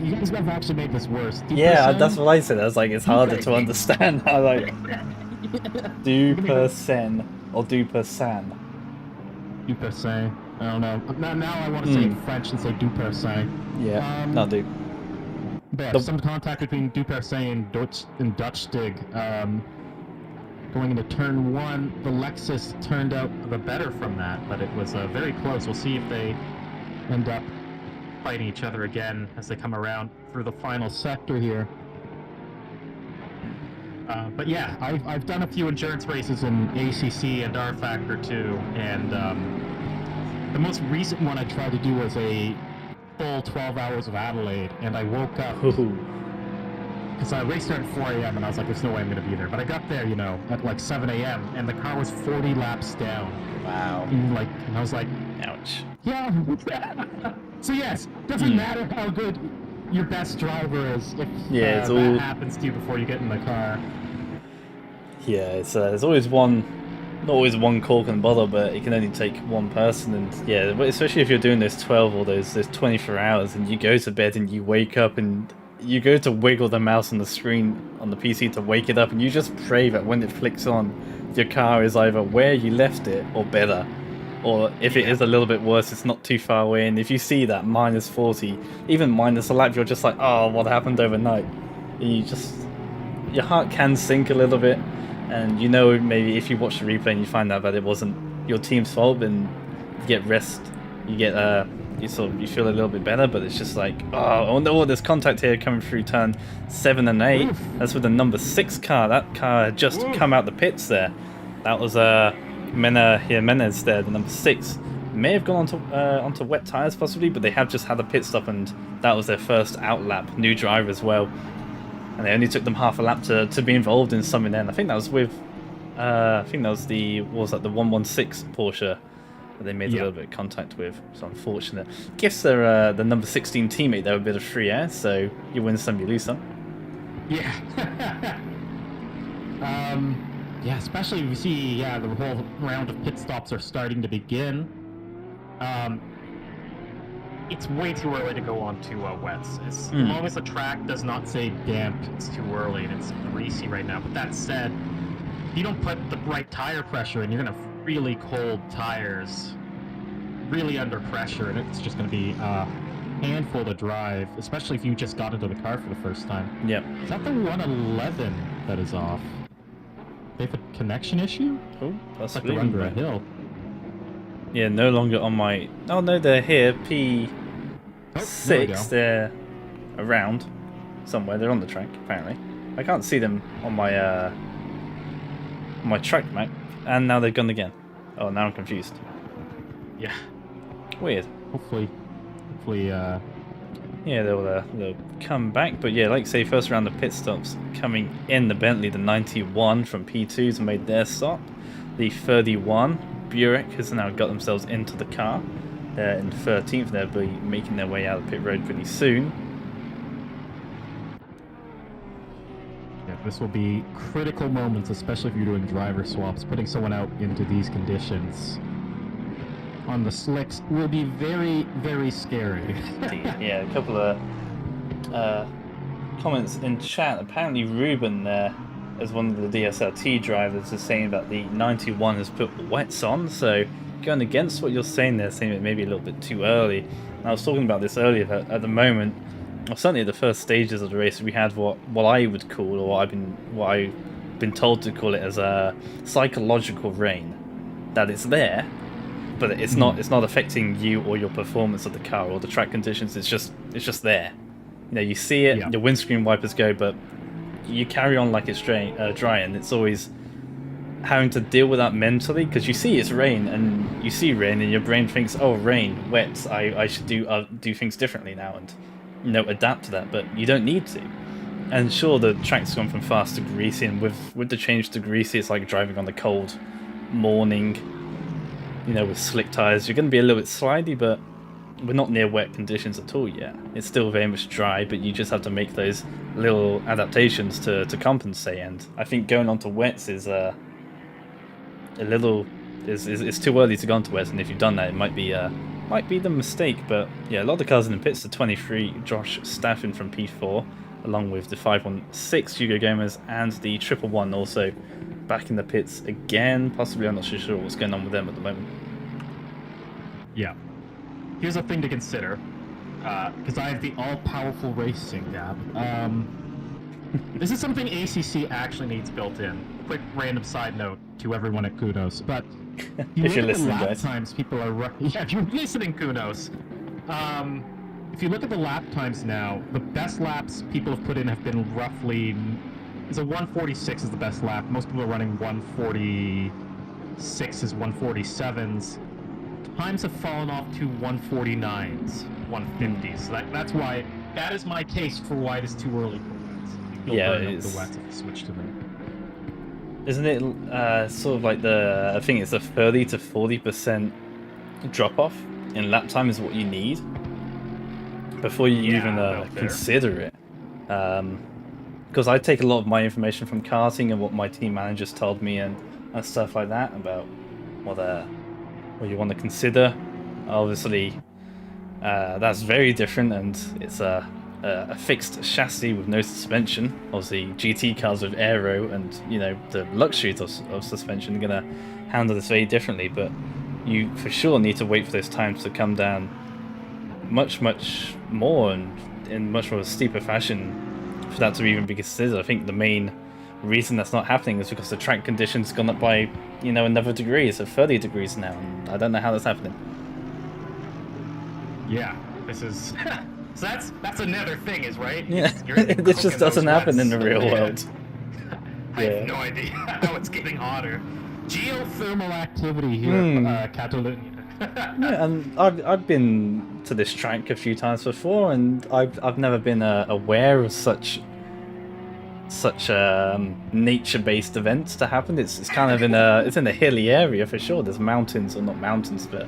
You guys have actually made this worse. Yeah, that's what I said. I was like, it's harder to understand. I was like, Dupersin or Dupersan. Dupersin. I don't know. Now I want to say it in French and say Dupersin. Yeah, not do. But some contact between Dupersin and Dutch Stig. Going into turn 1, the Lexus turned out the better from that, but it was very close. We'll see if they end up fighting each other again as they come around through the final sector here. But yeah, I've done a few endurance races in ACC and R Factor 2, and the most recent one I tried to do was a full 12 hours of Adelaide, and I woke up because I race started at 4 a.m. and I was like, there's no way I'm going to be there. But I got there, you know, at like 7 a.m. and the car was 40 laps down. Wow. And I was like, ouch. Yeah. So yes, doesn't matter how good your best driver is if that happens to you before you get in the car. Yeah, it's there's always one, not always one cork in the bottle, but it can only take one person. And yeah, especially if you're doing those 12 or those 24 hours, and you go to bed and you wake up and you go to wiggle the mouse on the screen on the PC to wake it up, and you just pray that when it flicks on, your car is either where you left it or better. Or if it is a little bit worse, it's not too far away. And if you see that minus 40, even minus a lap, you're just like, oh, what happened overnight? And your heart can sink a little bit. And you know, maybe if you watch the replay and you find out that it wasn't your team's fault, then you get rest. You get you feel a little bit better. But it's just like, oh no, there's contact here coming through turn 7 and 8. That's with the number 6 car. That car had just come out the pits there. That was Mena Jimenez there, the number 6, may have gone onto wet tires possibly, but they have just had a pit stop, and that was their first out lap. New driver as well, and they only took them half a lap to be involved in something. Then I think that was with, I think that was the 116 Porsche that they made a little bit of contact with. So unfortunate. Gives their the number 16 teammate there a bit of free air, so you win some, you lose some. Yeah. Yeah, especially if you see, the whole round of pit stops are starting to begin. It's way too early to go on to wets. As long as the track does not say damp, it's too early, and it's greasy right now. But that said, if you don't put the right tire pressure in, you're going to have really cold tires, really under pressure, and it's just going to be a handful to drive, especially if you just got into the car for the first time. Yep. Is that the 111 that is off? They have a connection issue? Oh, that's like they're under a hill. Yeah, no longer on my... Oh no, they're here. P6, they're around somewhere. They're on the track, apparently. I can't see them on my track map. And now they've gone again. Oh, now I'm confused. Yeah. Weird. Hopefully, yeah, they'll come back, but yeah, like say, first round of pit stops coming in. The Bentley, the 91 from P2's made their stop. The 31 Buick has now got themselves into the car. They're in 13th. They'll be making their way out of pit road pretty soon. Yeah, this will be critical moments, especially if you're doing driver swaps. Putting someone out into these conditions on the slicks will be very, very scary. Yeah, a couple of comments in chat. Apparently Ruben there, as one of the DSLT drivers, is saying that the 91 has put wets on, so going against what you're saying there, saying it may be a little bit too early. And I was talking about this earlier, that at the moment, or certainly at the first stages of the race, we had what I would call, or what I've been told to call it, as a psychological rain. That it's there, but it's not affecting you or your performance of the car or the track conditions. It's just there. You know, you see it, your windscreen wipers go, but you carry on like it's dry, and it's always having to deal with that mentally, because you see it's rain, and you see rain, and your brain thinks, oh, rain, wet, I should do things differently now, and adapt to that, but you don't need to. And sure, the track's gone from fast to greasy, and with the change to greasy, it's like driving on the cold morning. With slick tires, you're going to be a little bit slidey, but we're not near wet conditions at all yet. It's still very much dry, but you just have to make those little adaptations to compensate. And I think going on to wets is it's too early to go on to wets. And if you've done that, it might be the mistake. But yeah, a lot of the cars in the pits, the 23 Josh Staffen from P4, along with the 516 Hugo Gomez, and the 111 also back in the pits again. Possibly, I'm not sure what's going on with them at the moment. Yeah. Here's a thing to consider, because I have the all-powerful racing app. This is something ACC actually needs built in. Quick random side note to everyone at Kudos, but if you're listening, lap guys. Times people are yeah, if you're listening, Kudos. If you look at the lap times now, the best laps people have put in have been roughly. It's a 146 is the best lap. Most people are running 146s, 147s. Times have fallen off to 149s, 150s. So that's why. That is my case for why it is too early for wets. Yeah, it is. is. The wets if you switch to them. Isn't it sort of like I think it's a 30 to 40% drop off in lap time is what you need before you even consider it. Because I take a lot of my information from karting and what my team managers told me and stuff like that about what you want to consider. Obviously, that's very different, and it's a fixed chassis with no suspension. Obviously, GT cars with aero and the luxuries of suspension are going to handle this very differently. But you for sure need to wait for those times to come down much more and in much more steeper fashion for that to even be considered. I think the main reason that's not happening is because the track conditions gone up by another degree, so 30 degrees now, and I don't know how that's happening. Yeah, this is so that's another thing, is right? Yeah, this just doesn't happen in the real world. I have no idea how it's getting hotter. geothermal activity here at Catalonia. Yeah, and I've been to this track a few times before, and I've never been aware of such nature-based events to happen. It's kind of in a hilly area for sure. There's mountains, or not mountains, but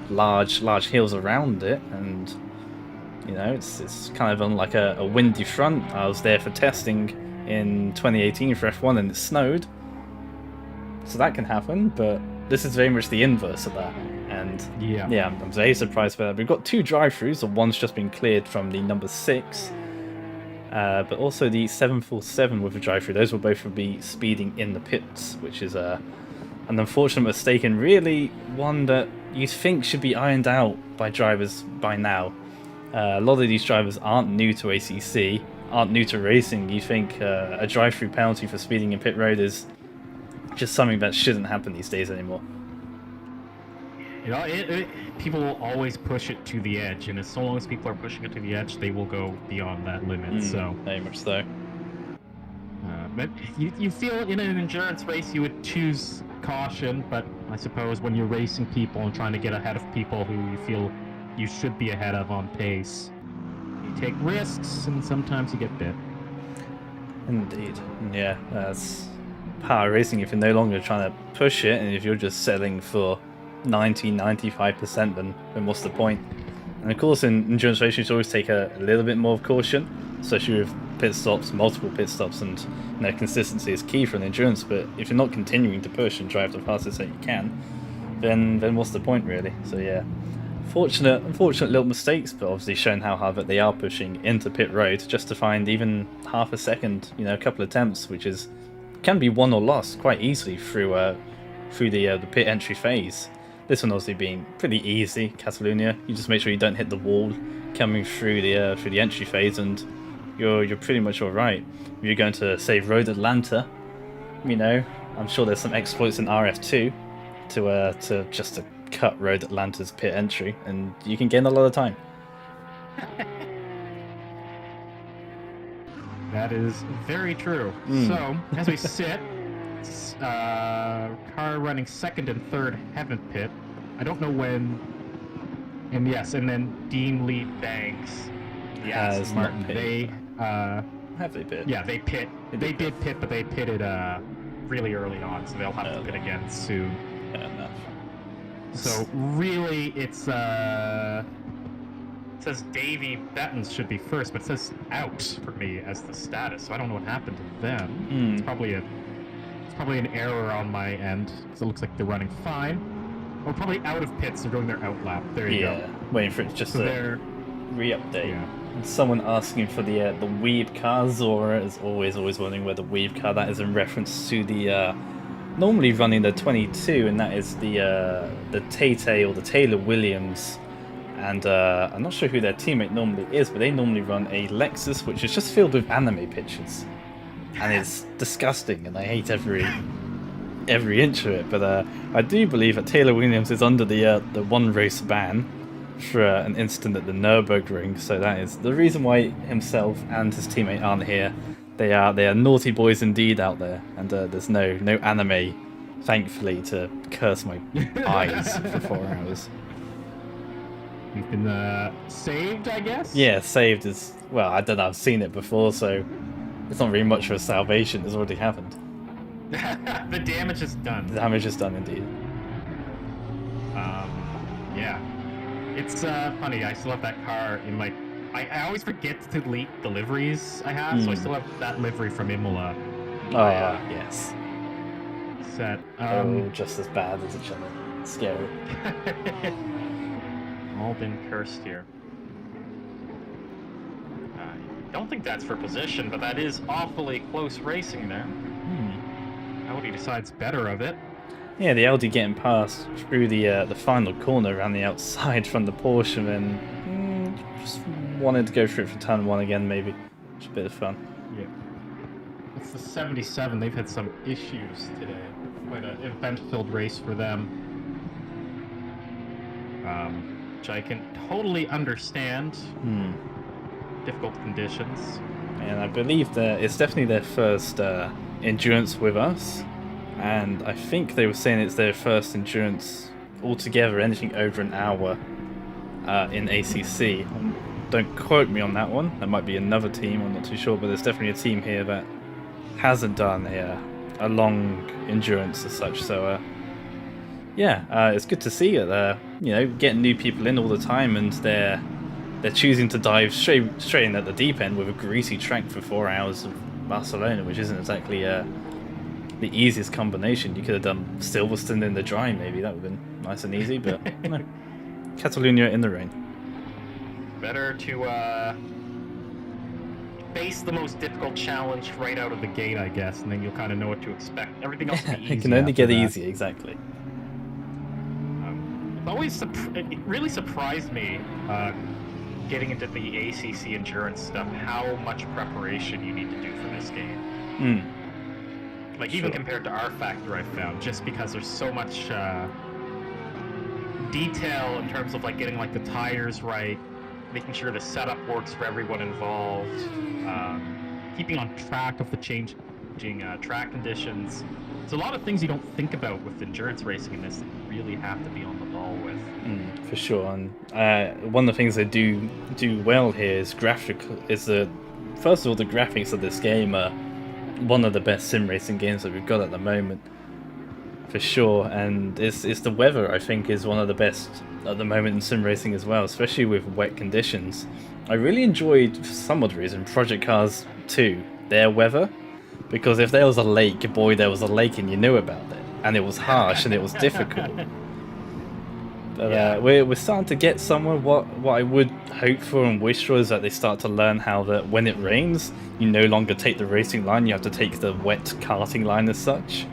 large hills around it, and you know it's kind of on like a windy front. I was there for testing in 2018 for F1, and it snowed, so that can happen. But this is very much the inverse of that. And yeah, I'm very surprised by that. We've got 2 drive-throughs, and one's just been cleared from the number 6, but also the 747 with a drive-through. Those will both be speeding in the pits, which is an unfortunate mistake, and really one that you think should be ironed out by drivers by now. A lot of these drivers aren't new to ACC, aren't new to racing. You think a drive-through penalty for speeding in pit road is just something that shouldn't happen these days anymore. You know, people will always push it to the edge, and as so long as people are pushing it to the edge, they will go beyond that limit. So very much so. But you feel in an endurance race you would choose caution, but I suppose when you're racing people and trying to get ahead of people who you feel you should be ahead of on pace, you take risks, and sometimes you get bit. Indeed. Yeah, that's power racing. If you're no longer trying to push it, and if you're just selling for 90-95%, then what's the point? And of course, in endurance racing, you should always take a little bit more of caution, especially with pit stops, multiple pit stops, and you know, consistency is key for an endurance. But if you're not continuing to push and drive the fastest that you can, then what's the point, really? So yeah, unfortunate little mistakes, but obviously showing how hard that they are pushing into pit road just to find even half a second, you know, a couple of attempts, which can be won or lost quite easily through the pit entry phase. This one obviously being pretty easy, Catalonia. You just make sure you don't hit the wall coming through the entry phase, and you're pretty much all right. If you're going to save Road Atlanta, you know, I'm sure there's some exploits in RF2 to cut Road Atlanta's pit entry, and you can gain a lot of time. That is very true. So as we sit. Car running second and third haven't pit. I don't know when. And yes, and then Dean Lee Banks. Yes, Martin. They have they pit? Yeah, they pit. They did pit, but they pitted really early on, so they'll have to pit again soon. Fair enough. So really, it's it says Davey Bettens should be first, but it says out for me as the status. So I don't know what happened to them. It's probably an error on my end, because it looks like they're running fine. Or probably out of pits, they're doing their out lap. There you go. Yeah, waiting for it just to re-update. Yeah. And someone asking for the Weeb car. Zora is always wondering where the Weeb car, that is in reference to the normally running the 22, and that is the Tay or the Taylor Williams. And I'm not sure who their teammate normally is, but they normally run a Lexus, which is just filled with anime pictures. And it's disgusting, and I hate every inch of it. But I do believe that Taylor Williams is under the one race ban for an incident at the Nürburgring. So that is the reason why himself and his teammate aren't here. They are naughty boys indeed out there, and there's no anime, thankfully, to curse my eyes for 4 hours. You've been saved, I guess. Yeah, saved is, well, I don't know. I've seen it before, so. It's not really much of a salvation. It's already happened. The damage is done. The damage is done, indeed. Yeah. It's funny. I still have that car in my... I always forget to delete the liveries I have, so I still have that livery from Imola. Oh, yes. Set. Just as bad as each other. Scary. All been cursed here. Don't think that's for position, but that is awfully close racing there. Audi decides better of it. Yeah, the Audi getting past through the final corner around the outside from the Porsche, and then just wanted to go through it for turn 1 again, maybe. Just a bit of fun. Yeah. It's the 77. They've had some issues today. Quite an event-filled race for them. Which I can totally understand. Difficult conditions. And I believe that it's definitely their first endurance with us. and I think they were saying it's their first endurance altogether, anything over an hour in ACC. Don't quote me on that one. That might be another team. I'm not too sure, but there's definitely a team here that hasn't done a long endurance as such. So yeah, it's good to see it. Getting new people in all the time, and they're choosing to dive straight in at the deep end with a greasy track for 4 hours of Barcelona, which isn't exactly the easiest combination. You could have done Silverstone in the dry, maybe that would have been nice and easy, but no. Catalonia in the rain. Better to face the most difficult challenge right out of the gate, I guess, and then you'll kind of know what to expect. Everything else will be easy. It can only get that. easy, exactly. It really surprised me getting into the ACC endurance stuff, how much preparation you need to do for this game. Like, even compared to R Factor, I found, just because there's so much detail in terms of like getting like the tires right, making sure the setup works for everyone involved, keeping on track of the changing track conditions. There's a lot of things you don't think about with endurance racing in this that you really have to be on the ball with. For sure, and one of the things they do well here is first of all, the graphics of this game are one of the best sim racing games that we've got at the moment, for sure. And it's the weather, I think, is one of the best at the moment in sim racing as well, especially with wet conditions. I really enjoyed, for some odd reason, Project Cars 2, their weather, because if there was a lake, boy, there was a lake and you knew about it, and it was harsh and it was difficult. But we're starting to get somewhere. What I would hope for and wish for is that they start to learn how that when it rains, you no longer take the racing line, you have to take the wet karting line as such.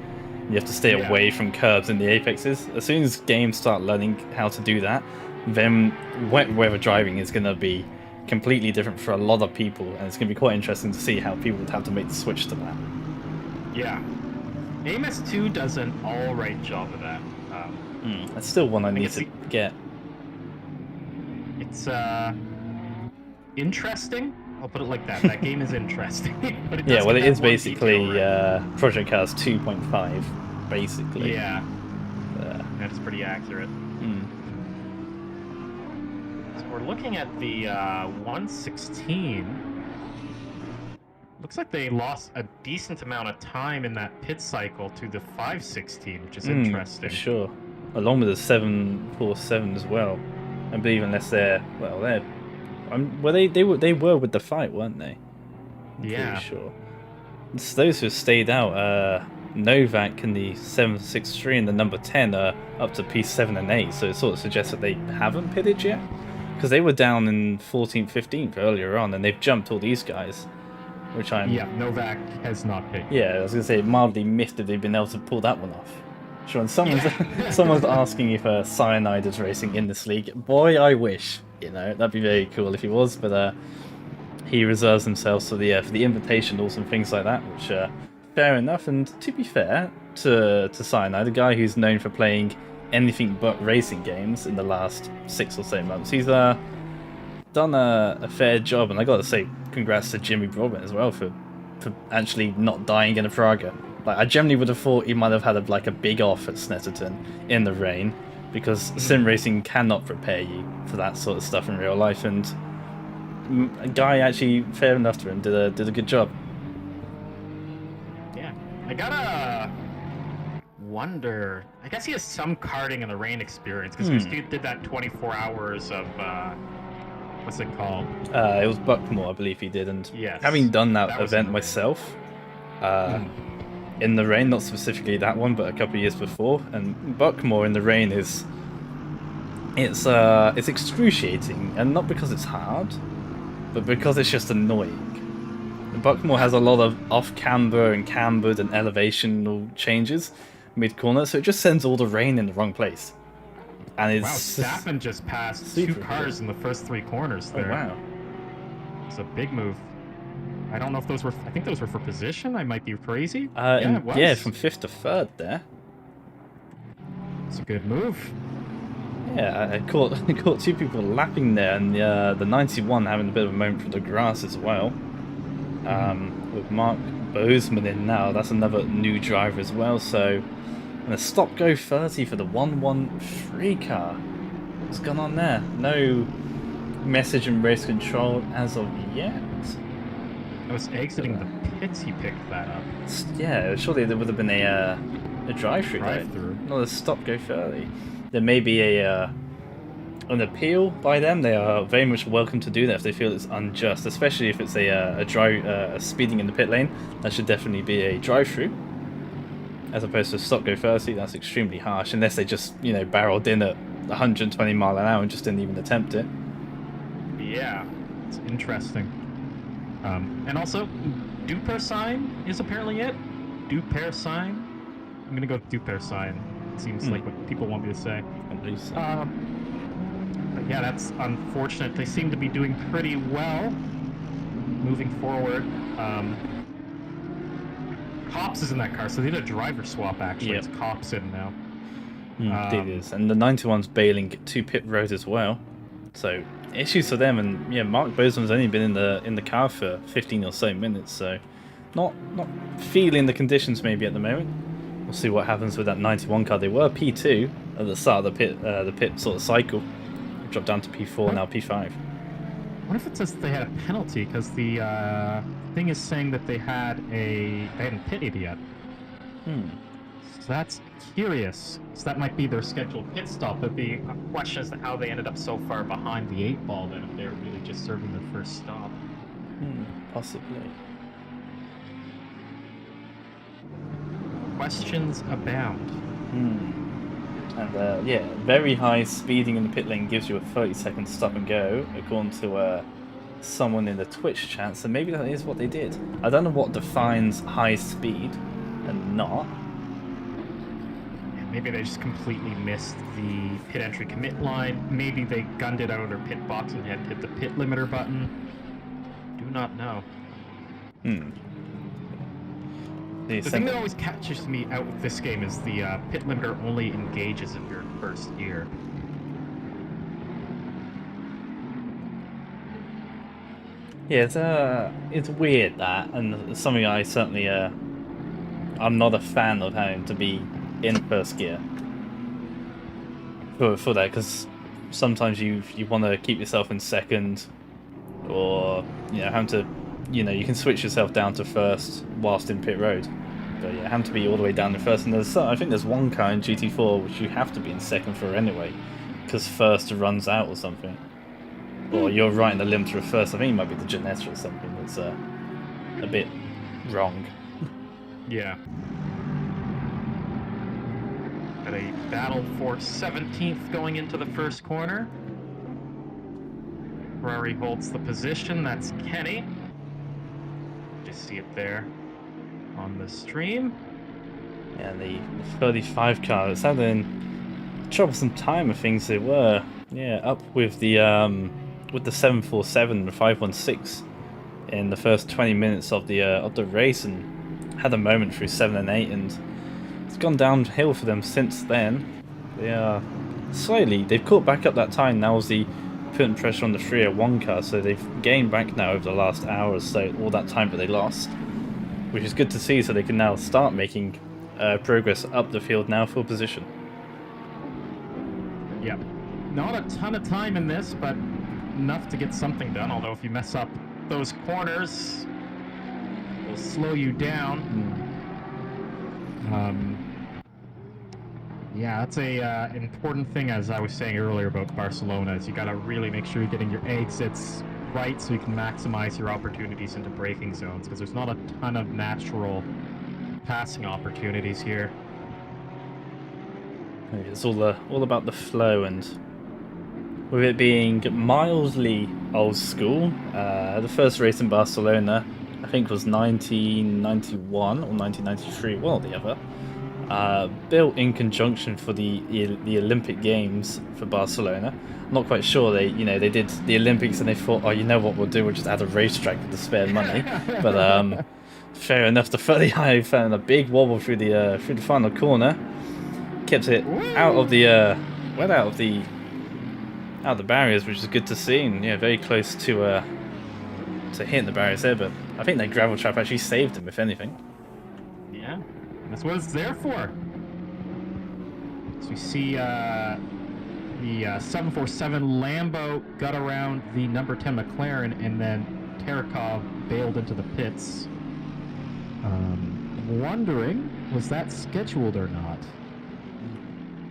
You have to stay away from curbs and the apexes. As soon as games start learning how to do that, then wet weather driving is going to be completely different for a lot of people, and it's going to be quite interesting to see how people would have to make the switch to that. Yeah. AMS2 does an alright job of that. That's still one I need to get. It's interesting. I'll put it like that. That game is interesting. But it does it is basically Project Cars 2.5, basically. Yeah. That's pretty accurate. So we're looking at the 116. Looks like they lost a decent amount of time in that pit cycle to the 516, which is interesting. For sure. Along with the 747 as well. I believe unless they were with the fight, weren't they? I'm pretty sure. It's those who stayed out. Novak and the 763 and the number 10 are up to P7 and 8, so it sort of suggests that they haven't pitted yet, because they were down in 14th, 15th earlier on, and they've jumped all these guys, which Novak has not pitted. Yeah, I was gonna say mildly miffed if they've been able to pull that one off. Sure, and someone's asking if Cyanide is racing in this league. Boy, I wish. That'd be very cool if he was, but he reserves himself for the invitationals and things like that, which fair enough. And to be fair to Cyanide, a guy who's known for playing anything but racing games in the last 6 or so months, he's done a fair job, and I gotta say congrats to Jimmy Broadbent as well for actually not dying in a Praga. Like, I generally would have thought he might have had a big off at Snetterton in the rain, because sim racing cannot prepare you for that sort of stuff in real life, and a guy actually, fair enough to him, did a good job. Yeah, I gotta wonder. I guess he has some karting in the rain experience, because he did that 24 hours of what's it called? It was Buckmore, I believe he did, and having done that event myself, in the rain, not specifically that one, but a couple of years before, and Buckmore in the rain it's excruciating, and not because it's hard, but because it's just annoying. Buckmore has a lot of off-camber and cambered and elevational changes mid-corner, so it just sends all the rain in the wrong place. And it's Stappen just passed 2 cars in the first 3 corners there. Oh, wow. It's a big move. I don't know if those were... I think those were for position. I might be crazy. It was. From 5th to 3rd there. It's a good move. Yeah, I caught 2 people lapping there, and the 91 having a bit of a moment for the grass as well. With Mark Bozeman in now. That's another new driver as well. So, and a stop-go 30 for the 113 car. What's going on there? No message and race control as of yet. I was exiting the pits, he picked that up. Yeah, surely there would have been a drive-through. Not a stop-go 30. There may be an appeal by them. They are very much welcome to do that if they feel it's unjust, especially if it's a speeding in the pit lane. That should definitely be a drive-through, as opposed to stop-go 30. That's extremely harsh, unless they just barreled in at 120 mile an hour and just didn't even attempt it. Yeah, it's interesting. And also, Duper sign is apparently it. Duper sign. I'm gonna go with Duper sign. It seems like what people want me to say. At least. But yeah, that's unfortunate. They seem to be doing pretty well moving forward. Cops is in that car, so they did a driver swap actually. Yep. It's Cops in now. It is, and the 91's bailing to pit road as well. So issues for them, and yeah, Mark Bozeman's only been in the car for 15 or so minutes, so not feeling the conditions maybe at the moment. We'll see what happens with that 91 car. They were P2 at the start of the pit sort of cycle. Dropped down to P4, now P5. What if it says they had a penalty because the thing is saying that they hadn't pitted yet? So that's curious. So that might be their scheduled pit stop. But the question is how they ended up so far behind the 8 ball then if they're really just serving their first stop. Possibly. Questions abound. And yeah, very high speeding in the pit lane gives you a 30-second stop and go, according to someone in the Twitch chat. So maybe that is what they did. I don't know what defines high speed and not. Maybe they just completely missed the pit entry commit line. Maybe they gunned it out of their pit box and had hit the pit limiter button. Do not know. The thing that always catches me out with this game is the pit limiter only engages if you're in first gear. Yeah, it's weird that, and it's something I certainly I'm not a fan of having to be in first gear for that, because sometimes you want to keep yourself in second, or having to you can switch yourself down to first whilst in pit road, but yeah, having to be all the way down in first. And I think there's one car in GT4 which you have to be in second for anyway, because first runs out or something, or you're right in the limiter of first. I think it might be the Janetta or something that's a bit wrong. Yeah. Got a battle for 17th going into the first corner. Ferrari holds the position. That's Kenny. Just see it there on the stream. Yeah, the 35 car is having troublesome time of things. They were up with the 747 and the 516 in the first 20 minutes of the race, and had a moment through 7 and 8, and it's gone downhill for them since then. They are they've caught back up that time. Now is the putting pressure on the 301 car, so they've gained back now over the last hour or so, all that time that they lost, which is good to see, so they can now start making progress up the field now for position. Yeah, not a ton of time in this, but enough to get something done, although if you mess up those corners, it'll slow you down. Yeah, that's a important thing, as I was saying earlier about Barcelona, is you gotta really make sure you're getting your exits right so you can maximize your opportunities into braking zones, because there's not a ton of natural passing opportunities here. It's all about the flow, and with it being mildly old school, the first race in Barcelona, I think, was 1991 or 1993, one or the other. Built in conjunction for the Olympic Games for Barcelona. I'm not quite sure. They did the Olympics and they thought, oh, you know what we'll do? We'll just add a racetrack with the spare money. But fair enough. The 30 high found a big wobble through the final corner, kept it out of the out of the barriers, which is good to see. And yeah, very close to to hit the barriers there, but I think that gravel trap actually saved him, if anything. Yeah, that's what it's there for. So we see the 747 Lambo got around the number 10 McLaren, and then Terekov bailed into the pits. Wondering, was that scheduled or not?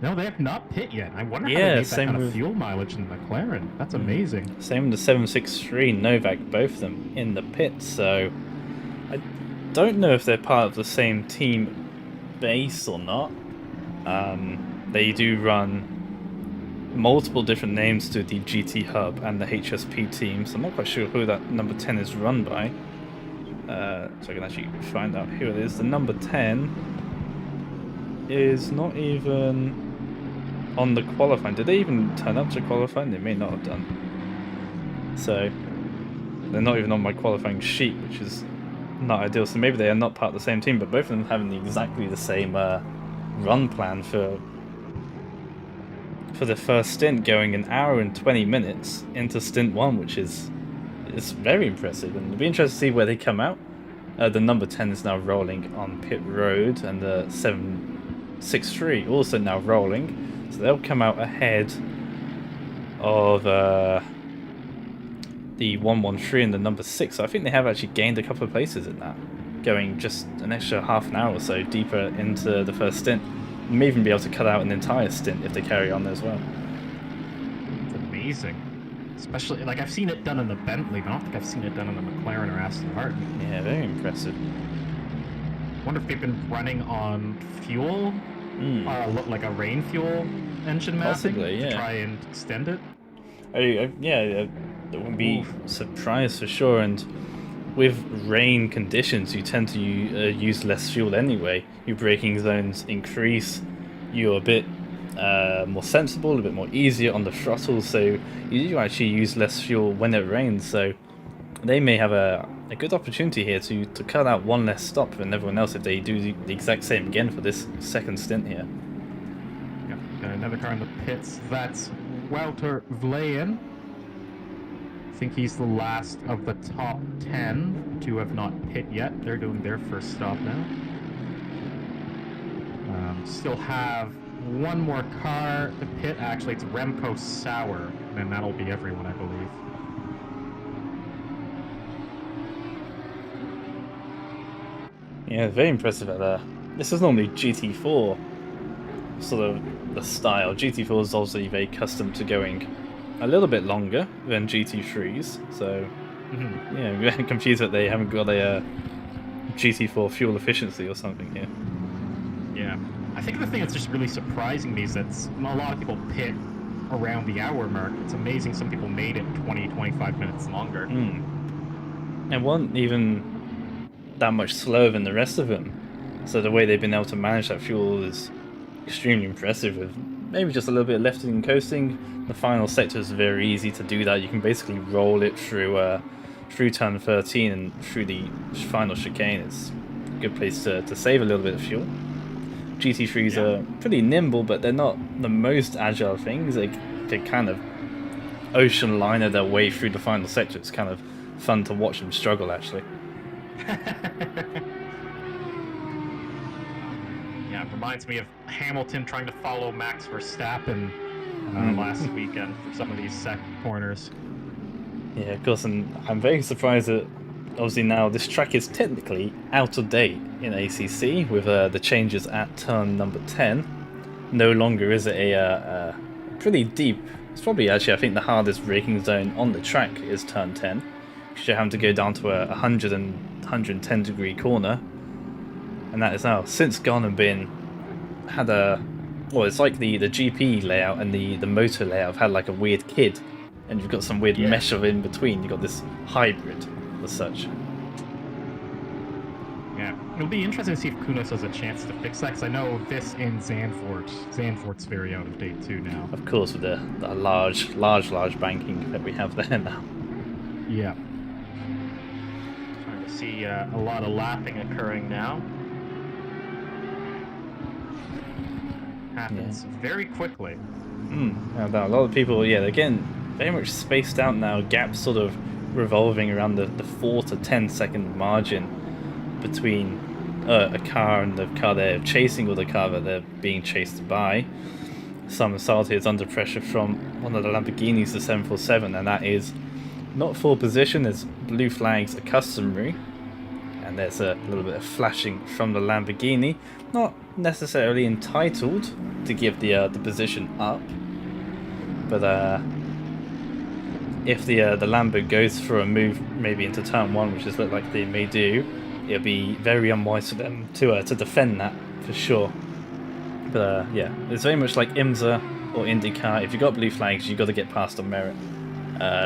No, they have not pit yet. I wonder how they made that kind of fuel mileage in the McLaren. That's amazing. Same with the 763 Novak, both of them in the pit. So I don't know if they're part of the same team base or not. They do run multiple different names to the GT Hub and the HSP team, so I'm not quite sure who that number 10 is run by. So I can actually find out who it is. The number 10 is not even on the qualifying. Did they even turn up to qualifying? They may not have done. So they're not even on my qualifying sheet, which is not ideal. So maybe they are not part of the same team, but both of them having exactly the same run plan for the first stint, going an hour and 20 minutes into stint 1, which is very impressive, and it'll be interesting to see where they come out. The number 10 is now rolling on pit road, and the 763 also now rolling, so they'll come out ahead of the 113 and the number 6. So I think they have actually gained a couple of places in that, going just an extra half an hour or so deeper into the first stint. May even be able to cut out an entire stint if they carry on as well. It's amazing. Especially, like, I've seen it done in the Bentley, but I don't think I've seen it done in the McLaren or Aston Martin. Yeah, very impressive. I wonder if they've been running on fuel, or like a rain fuel engine mapping, possibly, yeah, to try and extend it. Yeah, that wouldn't be surprised for sure. And with rain conditions, you tend to use less fuel anyway. Your braking zones increase. You're a bit more sensible, a bit more easier on the throttle, so you actually use less fuel when it rains. So they may have a good opportunity here to cut out one less stop than everyone else if they do the exact same again for this second stint here. Yep, got another car in the pits. That's Wouter Vlaen. I think he's the last of the top 10 to have not pit yet. They're doing their first stop now. Still have one more car to pit. Actually, it's Remco Sauer, and then that'll be everyone, I believe. Yeah, very impressive at that. This is normally GT4 sort of the style. GT4 is obviously very accustomed to going a little bit longer than GT3s, so yeah, I'm getting confused that they haven't got a GT4 fuel efficiency or something here. Yeah, I think the thing that's just really surprising me is that a lot of people pit around the hour mark. It's amazing some people made it 20-25 minutes longer. And weren't even that much slower than the rest of them, so the way they've been able to manage that fuel is extremely impressive, with maybe just a little bit of left and coasting. The final sector is very easy to do that. You can basically roll it through turn 13 and through the final chicane. It's a good place to save a little bit of fuel. GT3s are pretty nimble, but they're not the most agile things. They kind of ocean liner their way through the final sector. It's kind of fun to watch them struggle, actually. Yeah, it reminds me of Hamilton trying to follow Max Verstappen last weekend for some of these second corners. Yeah, of course, and I'm very surprised that obviously now this track is technically out of date in ACC with the changes at turn number 10. No longer is it a pretty deep, it's probably actually I think the hardest braking zone on the track is turn 10, because you're having to go down to a 110 degree corner, and that is now since gone and it's like the GP layout and the motor layout have had like a weird kid, and you've got some weird mesh of in between. You've got this hybrid as such. Yeah, it'll be interesting to see if Kunos has a chance to fix that, because I know this in Zandvoort's very out of date too now. Of course, with the large banking that we have there now. Yeah. Trying to see a lot of lapping occurring now. Happens very quickly. A lot of people, again, very much spaced out now. Gaps sort of revolving around the 4 to 10 second margin between a car and the car they're chasing or the car that they're being chased by. Simon Salty is under pressure from one of the Lamborghinis, the 747, and that is not full position. There's blue flags are customary, and there's a little bit of flashing from the Lamborghini. Not necessarily entitled to give the position up, but if the Lambo goes for a move maybe into turn 1, which is look like they may do, it'll be very unwise for them to defend that for sure. But yeah, it's very much like IMSA or IndyCar. If you've got blue flags, you've got to get past on merit.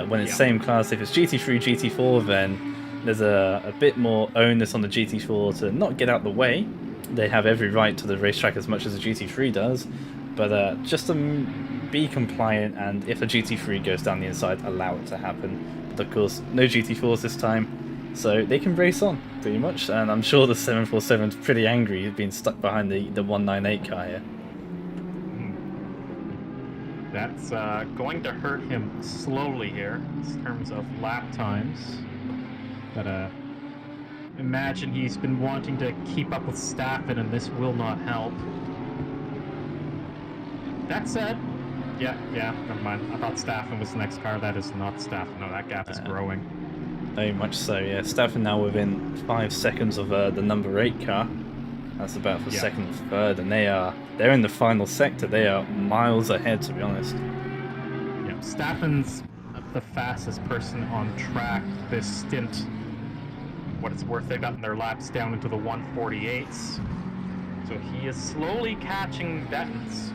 When it's same class, if it's GT3, GT4, then there's a bit more onus on the GT4 to not get out the way. They have every right to the racetrack as much as the GT3 does, but just to be compliant, and if a GT3 goes down the inside, allow it to happen. But of course, no GT4s this time, so they can race on, pretty much, and I'm sure the 747's pretty angry being stuck behind the 198 car here. That's going to hurt him slowly here, in terms of lap times. But imagine he's been wanting to keep up with Staffen, and this will not help. That said, yeah, never mind. I thought Staffen was the next car. That is not Staffen. No, that gap is growing. Very much so, yeah. Staffen now within 5 seconds of the number 8 car. That's about for second and third, and they're in the final sector. They are miles ahead, to be honest. Yeah, Staffen's the fastest person on track this stint. What it's worth, they've gotten their laps down into the 148s. So he is slowly catching Bettens.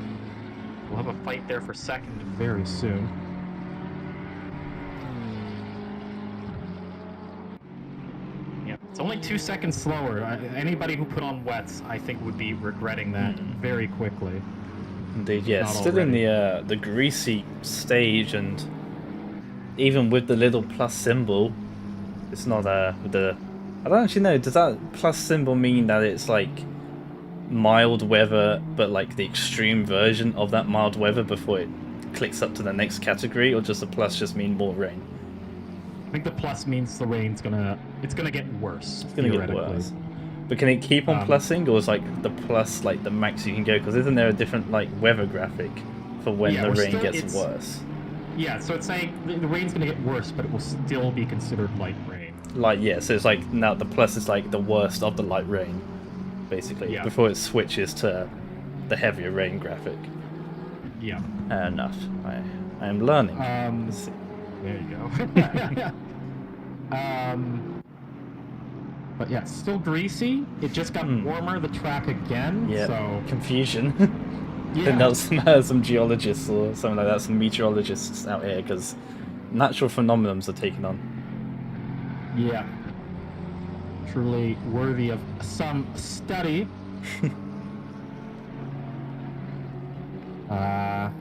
We'll have a fight there for second very soon. Yeah, it's only 2 seconds slower. Anybody who put on wets, I think, would be regretting that very quickly. Indeed, yeah. Still in the greasy stage, and even with the little plus symbol, it's not with the. I don't actually know. Does that plus symbol mean that it's like mild weather, but like the extreme version of that mild weather before it clicks up to the next category, or just the plus just mean more rain? I think the plus means the rain's gonna get worse. It's gonna get worse. But can it keep on plussing, or is like the plus like the max you can go? Because isn't there a different like weather graphic for when the rain gets worse? Yeah, so it's saying the rain's gonna get worse, but it will still be considered light rain. Like, yeah, so it's like now the plus is like the worst of the light rain, basically, before it switches to the heavier rain graphic. Yeah. Fair enough. I am learning. Let's see. There you go. But yeah, it's still greasy. It just got warmer, the track again. Yeah, so confusion. I think that's some geologists or something like that, some meteorologists out here, because natural phenomenons are taking on. Yeah. Truly worthy of some study. Another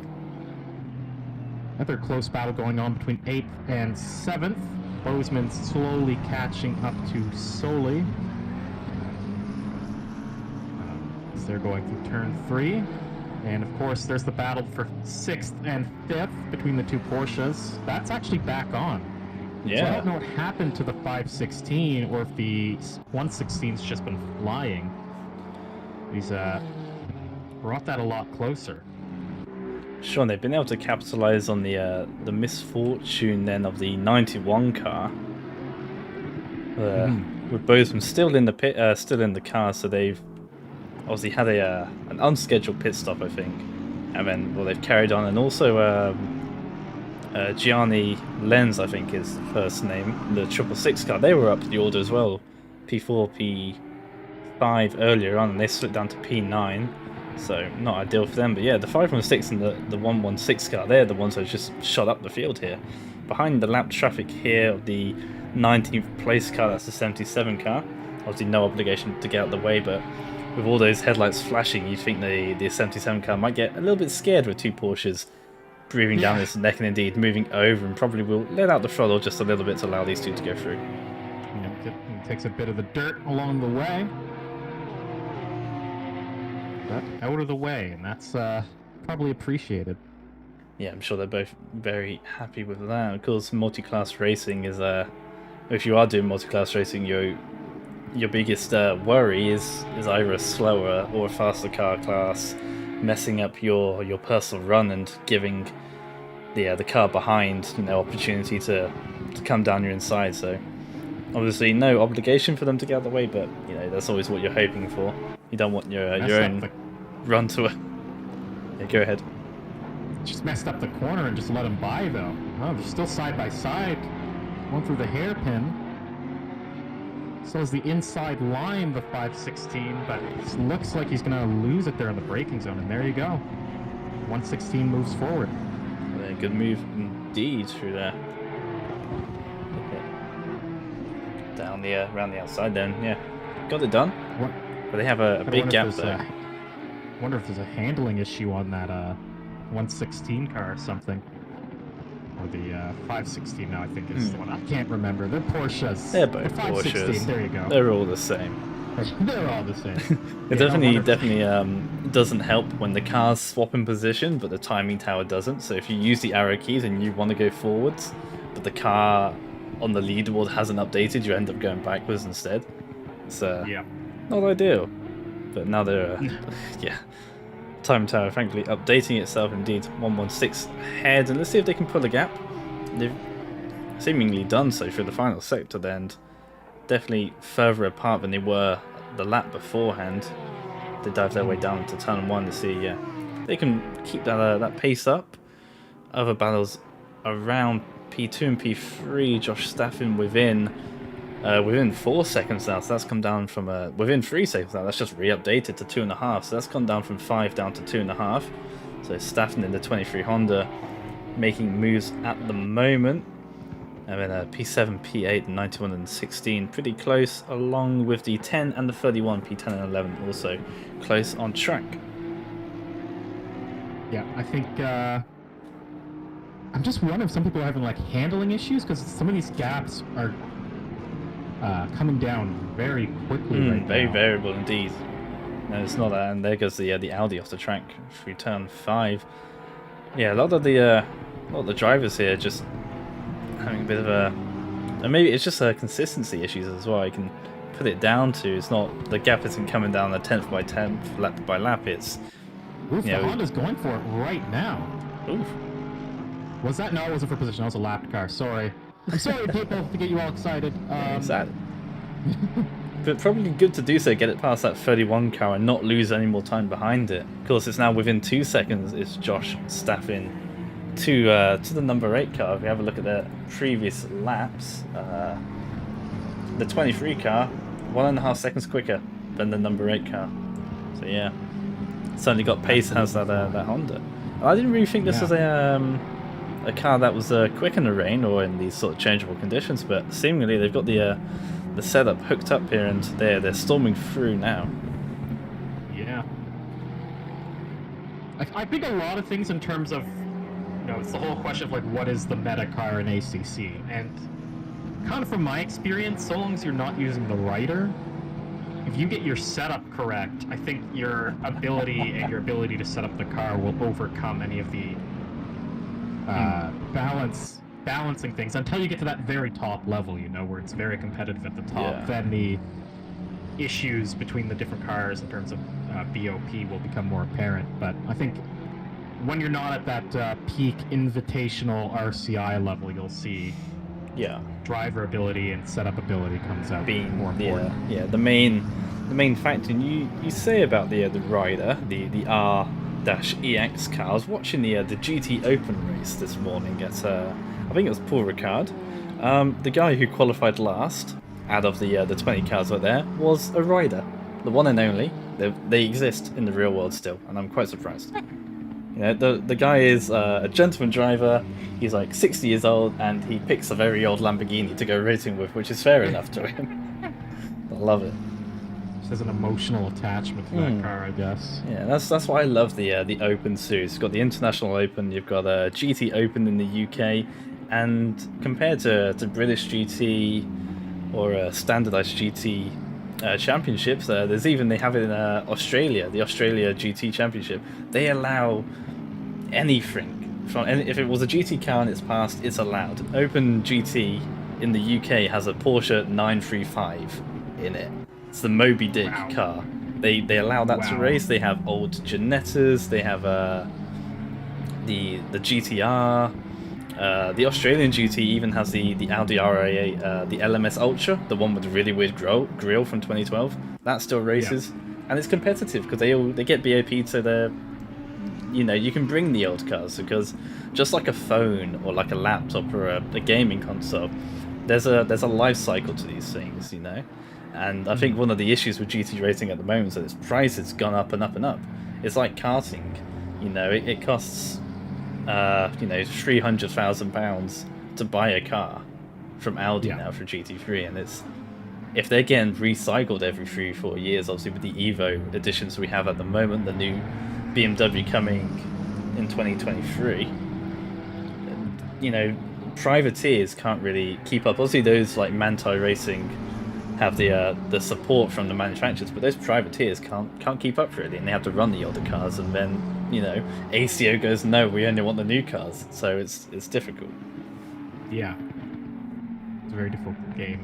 close battle going on between 8th and 7th. Bozeman slowly catching up to Soli. As they're going through turn 3. And of course, there's the battle for 6th and 5th between the two Porsches. That's actually back on. Yeah. So I don't know what happened to the 516, or if the 116's just been flying. He's brought that a lot closer. Sure, they've been able to capitalize on the misfortune then of the 91 car. With Bozeman still in the pit, still in the car, so they've obviously had an unscheduled pit stop, I think, and then they've carried on, and also Gianni Lenz, I think is the first name, the 666 car. They were up the order as well, P4, P5 earlier on, and they slipped down to P9. So not ideal for them, but yeah, the 516 and the 116 car, they're the ones that just shot up the field here. Behind the lap traffic here of the 19th place car, that's the 77 car. Obviously no obligation to get out of the way, but with all those headlights flashing, you'd think the 77 car might get a little bit scared with two Porsches breathing down its neck, and indeed moving over, and probably will let out the throttle just a little bit to allow these two to go through. Yeah, it takes a bit of the dirt along the way. But out of the way, and that's probably appreciated. yeah, I'm sure they're both very happy with that. Of course, multi-class racing is if you are doing multi-class racing, your biggest worry is either a slower or a faster car class messing up your personal run and giving the car behind opportunity to come down your inside. So obviously no obligation for them to get out of the way, but that's always what you're hoping for. You don't want your own run to a. Yeah, go ahead. Just messed up the corner and just let him by, though. Oh, they're still side by side. One through the hairpin. So is the inside line, the 516, but it looks like he's going to lose it there in the braking zone. And there you go. 116 moves forward. Yeah, good move indeed through there. Down the around the outside then, yeah. Got it done. What? But they have a big gap there. I wonder if there's a handling issue on that 116 car or something. Or the 516 now, I think is the one. I can't remember. They're Porsches. They're both the 516, Porsches. There you go. They're all the same. They're all the same. It definitely doesn't help when the cars swap in position, but the timing tower doesn't. So if you use the arrow keys and you want to go forwards, but the car on the leaderboard hasn't updated, you end up going backwards instead. It's not ideal. But now they're yeah. Time tower, frankly, updating itself indeed. 116 ahead, and let's see if they can pull a gap. They've seemingly done so through the final sector, then definitely further apart than they were the lap beforehand. They dive their way down to turn 1 to see they can keep that pace up. Other battles around P2 and P3. Josh Staffen within 4 seconds now, so that's come down from within 3 seconds now. That's just re-updated to 2.5, so that's gone down from 5 down to 2.5. So Staffen in the 23 Honda making moves at the moment. And then P7, P8, 91 and 16 pretty close, along with the 10 and the 31, P10 and 11 also close on track. Yeah, I think I'm just wondering if some people are having like handling issues, because some of these gaps are coming down very quickly right now. Very variable indeed. No, it's not that, and there goes the Audi off the track through turn 5. Yeah, a lot of the drivers here just having a bit of and maybe it's just consistency issues as well. I can put it down to, it's not, the gap isn't coming down a 10th by 10th, lap by lap. It's the Honda's going for it right now. Oof. Was that? No, it wasn't for position. That was a lapped car. Sorry. I'm sorry, people, to get you all excited. Sad. But probably good to do so, get it past that 31 car and not lose any more time behind it. Of course, it's now within 2 seconds. It's Josh Staffen to the number 8 car. If we have a look at the previous laps, the 23 car 1.5 seconds quicker than the number 8 car. So yeah, certainly got pace. Has that Honda. I didn't really think this was a car that was quick in the rain or in these sort of changeable conditions, but seemingly they've got the setup hooked up here and they're storming through now. Yeah, I think a lot of things in terms of, it's the whole question of like, what is the meta car in ACC, and kind of from my experience, so long as you're not using the rider, if you get your setup correct, I think your ability to set up the car will overcome any of the balancing things until you get to that very top level, where it's very competitive at the top. Yeah. Then the issues between the different cars in terms of BOP will become more apparent. But I think when you're not at that peak invitational RCI level, you'll see driver ability and setup ability comes out being more important. The main factor. And you say about the rider, the R-EX car. I was watching the GT Open race this morning at I think it was Paul Ricard. The guy who qualified last out of the 20 cars right there was a rider, the one and only. They exist in the real world still, and I'm quite surprised. The guy is a gentleman driver. He's like 60 years old, and he picks a very old Lamborghini to go racing with, which is fair enough to him. I love it. There's an emotional attachment to that car, I guess. Yeah, that's why I love the Open series. You've got the International Open, you've got a GT Open in the UK, and compared to British GT or standardized GT championships, they have it in Australia, the Australia GT Championship. They allow anything if it was a GT car in its past, it's allowed. Open GT in the UK has a Porsche 935 in it. It's the Moby Dick car. They allow that to race. They have old Ginettas. They have the GTR. The Australian GT even has the Audi RA8, the LMS Ultra, the one with the really weird grill from 2012. That still races, and it's competitive because they get BOP, so they're, you know, you can bring the old cars, because just like a phone or like a laptop or a gaming console, there's a life cycle to these things, you know. And I think one of the issues with GT racing at the moment is that its price has gone up and up and up. It's like karting, you know, it costs you know, £300,000 to buy a car from Audi now for GT3, and it's, if they're getting recycled every 3-4 years, obviously with the Evo editions we have at the moment, the new BMW coming in 2023, you know, privateers can't really keep up. Obviously those like Manti Racing have the support from the manufacturers, but those privateers can't keep up really, and they have to run the older cars, and then, you know, ACO goes, no, we only want the new cars, so it's difficult. Yeah, it's a very difficult game.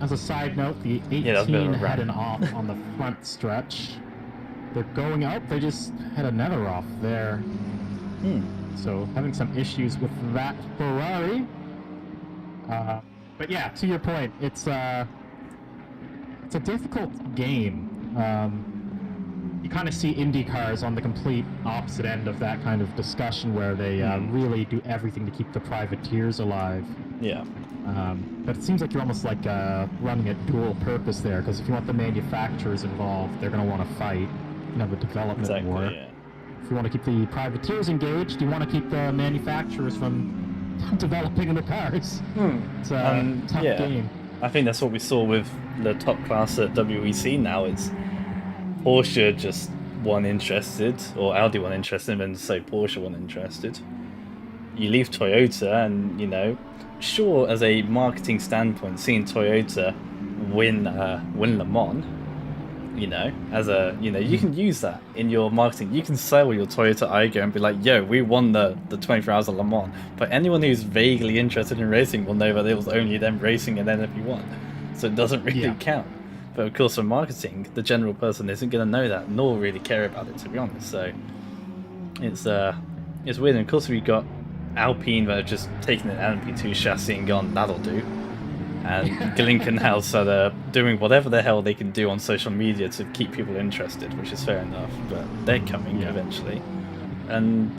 As a side note, the 18 had an off on the front stretch. They're going out, they just had another off there. So having some issues with that Ferrari. But yeah, to your point, it's a difficult game. You kind of see Indy cars on the complete opposite end of that kind of discussion, where they really do everything to keep the privateers alive. Yeah. But it seems like you're almost like running a dual purpose there, because if you want the manufacturers involved, they're going to want to fight, you know, the development war. Yeah. If you want to keep the privateers engaged, you want to keep the manufacturers from developing the cars. It's a tough game. I think that's what we saw with the top class at WEC now. It's Porsche just weren't interested, or Audi weren't interested, and so Porsche weren't interested. You leave Toyota, and, you know, sure, as a marketing standpoint, seeing Toyota win Le Mans, you know, as a, you know, you can use that in your marketing. You can sell your Toyota Aygo and be like, yo, we won the 24 Hours of Le Mans. But anyone who's vaguely interested in racing will know that it was only them racing and then LMP1. So it doesn't really count. But of course, for marketing, the general person isn't going to know that, nor really care about it, to be honest. So it's weird. And of course, we've got Alpine that have just taken an LMP2 chassis and gone, that'll do. And Glickenhaus are doing whatever the hell they can do on social media to keep people interested, which is fair enough, but they're coming eventually. And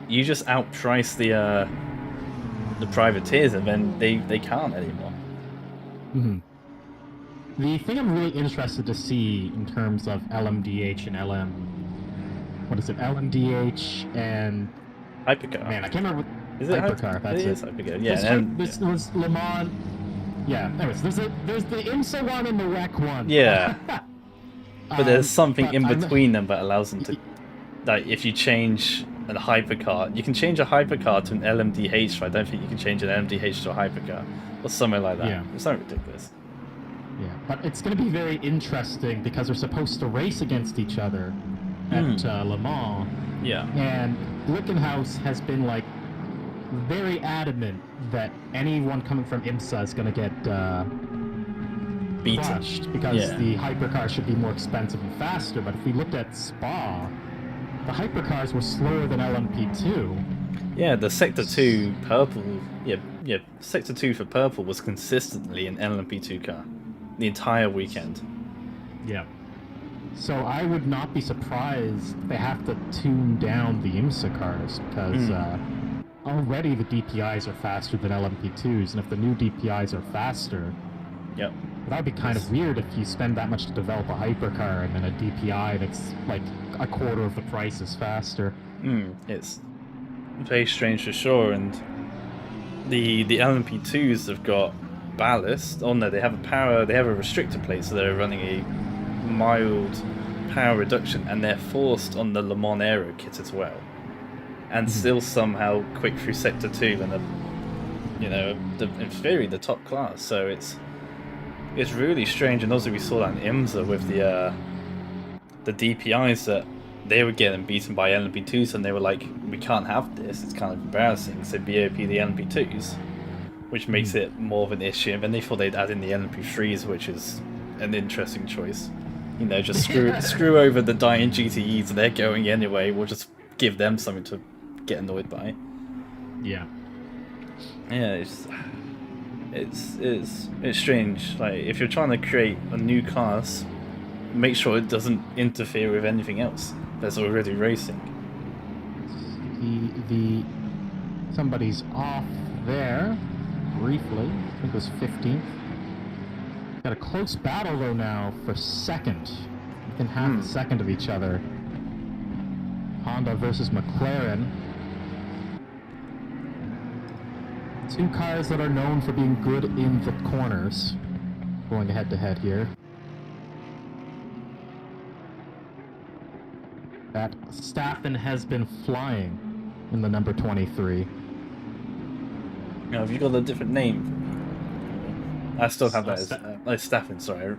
you just outprice the privateers, and then they can't anymore. The thing I'm really interested to see in terms of LMDH and LMDH and Hypercar. Man, I can't remember. Is it Hypercar? That's it. It is Hypercar. Yeah. This was Le Mans. Yeah. Anyways, there's the IMSA one and the WEC one. Yeah. But there's something in between them that allows them to, like, if you change a hypercar, you can change a hypercar to an LMDH, but I don't think you can change an LMDH to a hypercar, or something like that. Yeah. It's not ridiculous. Yeah, but it's going to be very interesting because they're supposed to race against each other at Le Mans. Yeah. And Glickenhaus has been, like, very adamant that anyone coming from IMSA is going to get crushed because the hypercars should be more expensive and faster. But if we looked at Spa, the hypercars were slower than LMP2. Yeah, the Sector 2 purple, Sector 2 for purple was consistently an LMP2 car the entire weekend. Yeah. So I would not be surprised if they have to tune down the IMSA cars, because already the DPIs are faster than LMP2s, and if the new DPIs are faster, that would be kind of weird if you spend that much to develop a hypercar and then a DPI that's like a quarter of the price is faster. It's very strange for sure, and the LMP2s have got ballast. Oh no, they have a restrictor plate, so they're running a mild power reduction, and they're forced on the Le Mans Aero kit as well, and still somehow quick through Sector 2 and in theory the top class. So it's really strange. And also we saw that in IMSA with the DPIs that they were getting beaten by LMP2s, and they were like, we can't have this, it's kind of embarrassing, so BOP the LMP2s, which makes it more of an issue. And then they thought they'd add in the LMP3s, which is an interesting choice. You know, just screw over the dying GTEs, they're going anyway, we'll just give them something to get annoyed by. Yeah. Yeah, it's strange. Like, if you're trying to create a new class, make sure it doesn't interfere with anything else that's already racing. Somebody's off there briefly. I think it was 15th. Got a close battle though now for second. Within half a second of each other. Honda versus McLaren. Two cars that are known for being good in the corners. Going head to head here. That Staffen has been flying in the number 23. Now, have you got a different name? I still have that as Staffen, sorry.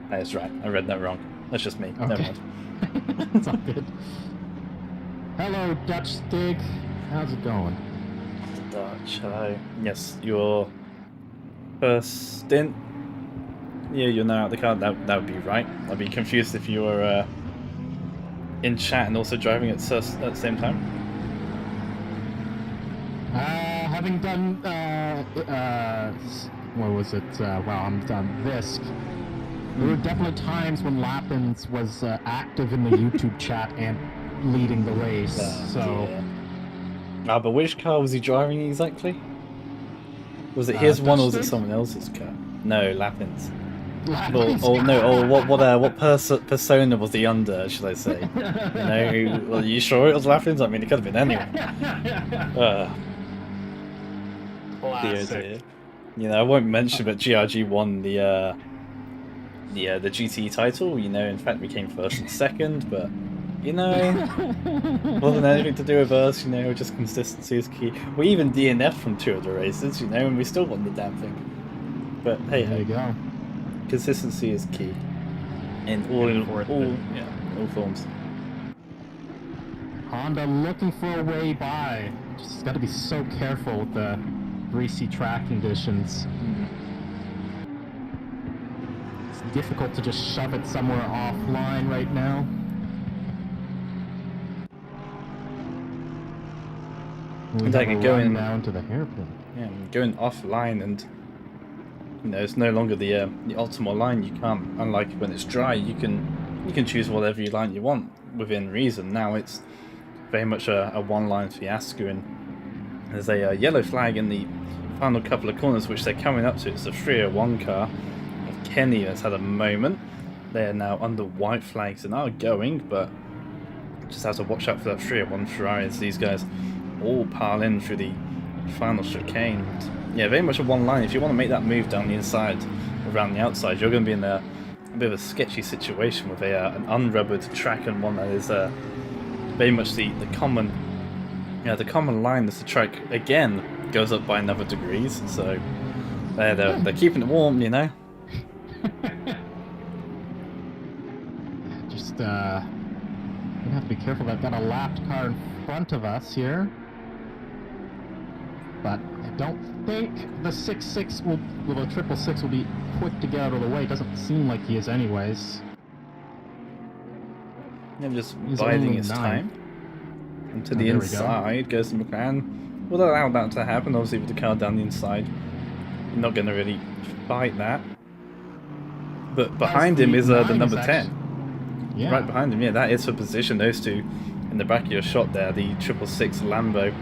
That's right, I read that wrong. That's just me. Okay. Never mind. It's all good. Hello, Dutch Stig. How's it going? Dutch, hello. Yes, your first stint. Yeah, you're now out the car. That would be right. I'd be confused if you were in chat and also driving at the same time. Having done what was it? Well, I'm done Visk. There were definitely times when Lappins was active in the YouTube chat and leading the race. So. Yeah. But which car was he driving exactly? Was it his one or was it someone else's car? No, Lappins. What persona was he under, should I say? You know, are you sure it was Lappins? I mean, it could have been anyone. Dear. You know, I won't mention, but GRG won the GT title. You know, in fact, we came first and second, but you know, wasn't anything to do with us. You know, just consistency is key. We even DNF'd from 2 of the races, you know, and we still won the damn thing. But hey, there you go. Consistency is key in all forms. Honda looking for a way by. Just got to be so careful with the greasy track conditions. It's difficult to just shove it somewhere offline right now. It's like going now into the hairpin. Yeah, going offline, and you know, it's no longer the optimal line. You can't, unlike when it's dry, you can choose whatever line you want within reason. Now it's very much a one-line fiasco, and there's a yellow flag in the final couple of corners, which they're coming up to. It's the 301 car of Kenny that's had a moment. They're now under white flags and are going, but just have to watch out for that 301 Ferrari as these guys all pile in through the final chicane. Yeah, very much a one line. If you want to make that move down the inside, around the outside, you're going to be in a bit of a sketchy situation with an unrubbered track, and one that is very much the common line as the track again goes up by another degrees. So they're keeping it warm, you know. Just we have to be careful. They've got a lapped car in front of us here. But I don't think the 6.6 will, the 666 will be quick to get out of the way. Doesn't seem like he is anyways. Yeah, just biding his time. And to the inside goes the McLaren. We'll allow that to happen, obviously, with the car down the inside. You're not going to really fight that. But behind him is the number 10. Yeah. Right behind him, yeah, that is for position. Those two in the back of your shot there, the 666 Lambo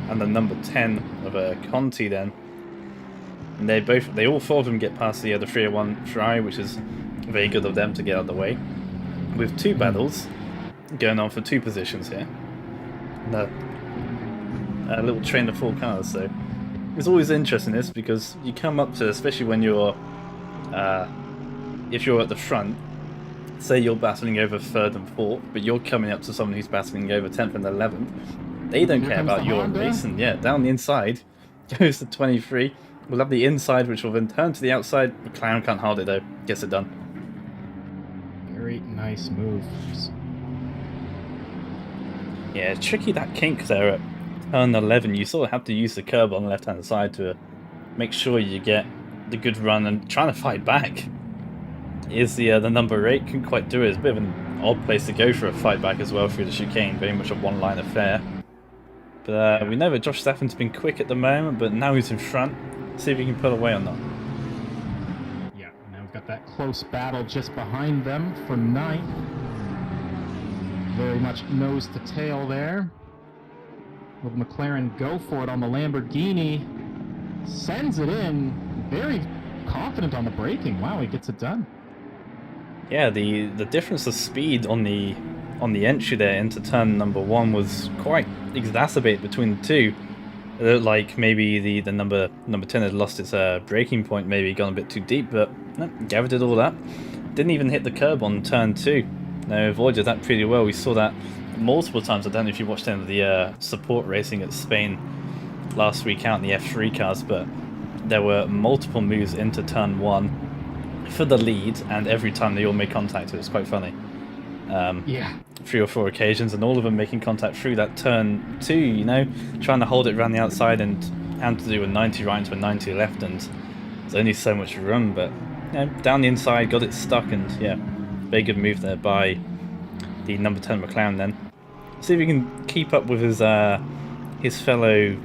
and the number 10 of a Conti then. And they all 4 of them get past the 301 Ferrari, which is very good of them to get out of the way. With 2 battles going on for 2 positions here. And a little train of 4 cars, so it's always interesting this, because you come up to, especially when you're if you're at the front, say you're battling over 3rd and 4th, but you're coming up to someone who's battling over 10th and 11th, they don't care about your race, and yeah, down the inside goes the 23. We'll have the inside, which will then turn to the outside. McLaren can't hold it though, gets it done. Very nice moves. Yeah, tricky that kink there at turn 11. You sort of have to use the curb on the left-hand side to make sure you get the good run, and trying to fight back is the number 8. Couldn't quite do it. It's a bit of an odd place to go for a fight back as well through the chicane, very much a one-line affair. But we know that Josh Staffon's been quick at the moment, but now he's in front. See if he can pull away or not. Yeah, now we've got that close battle just behind them for 9th. Very much nose to tail there. Will McLaren go for it on the Lamborghini? Sends it in. Very confident on the braking. Wow, he gets it done. Yeah, the difference of speed on the entry there into turn number 1 was quite exacerbated between the two. It looked like maybe the number 10 had lost its braking point, maybe gone a bit too deep, but no, Gavin did all that. Didn't even hit the curb on turn 2. No, avoided that pretty well. We saw that multiple times. I don't know if you watched any of the support racing at Spain last week out in the F3 cars, but there were multiple moves into turn 1 for the lead, and every time they all made contact. It was quite funny. Yeah. 3 or 4 occasions, and all of them making contact through that turn 2, you know, trying to hold it around the outside and to do a 90 right into a 90 left, and there's only so much room, but you know, down the inside, got it stuck, and yeah, very good move there by the number 10 McLaren then. See if he can keep up with his fellow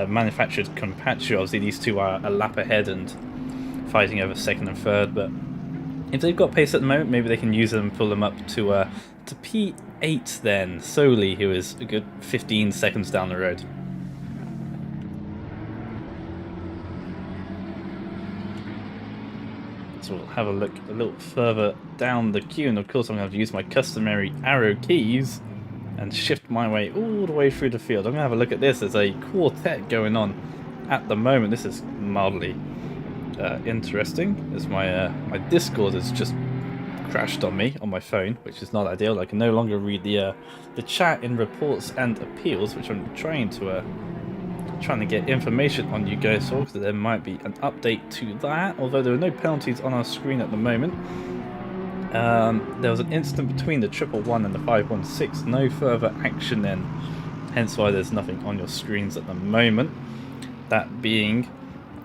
manufactured compatriot. Obviously these two are a lap ahead and fighting over 2nd and 3rd, but if they've got pace at the moment, maybe they can use them and pull them up to P8 then. Solely, who is a good 15 seconds down the road. So we'll have a look a little further down the queue, and of course I'm going to have to use my customary arrow keys and shift my way all the way through the field. I'm going to have a look at this. There's a quartet going on at the moment. This is mildly interesting, as my Discord has just crashed on me on my phone, which is not ideal. I can no longer read the chat in reports and appeals, which I'm trying to get information on you guys for, because there might be an update to that, although there are no penalties on our screen at the moment. There was an incident between the 111 and the 516, no further action then, hence why there's nothing on your screens at the moment. That being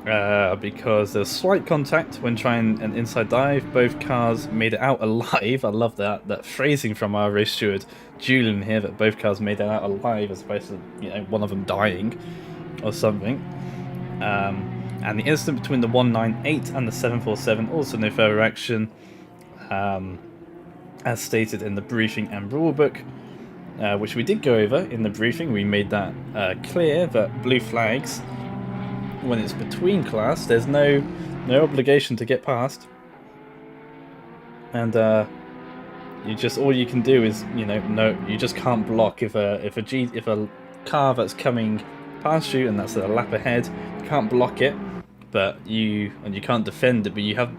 because there's slight contact when trying an inside dive. Both cars made it out alive. I love that phrasing from our race steward Julian here, that both cars made it out alive as opposed to, you know, one of them dying or something. And the incident between the 198 and the 747, also no further action, as stated in the briefing and rulebook, which we did go over in the briefing. We made that clear that blue flags, when it's between class, there's no obligation to get past, and you just, all you can do is, you know, no, you just can't block if a car that's coming past you and that's a lap ahead, you can't block it, but you can't defend it, but you have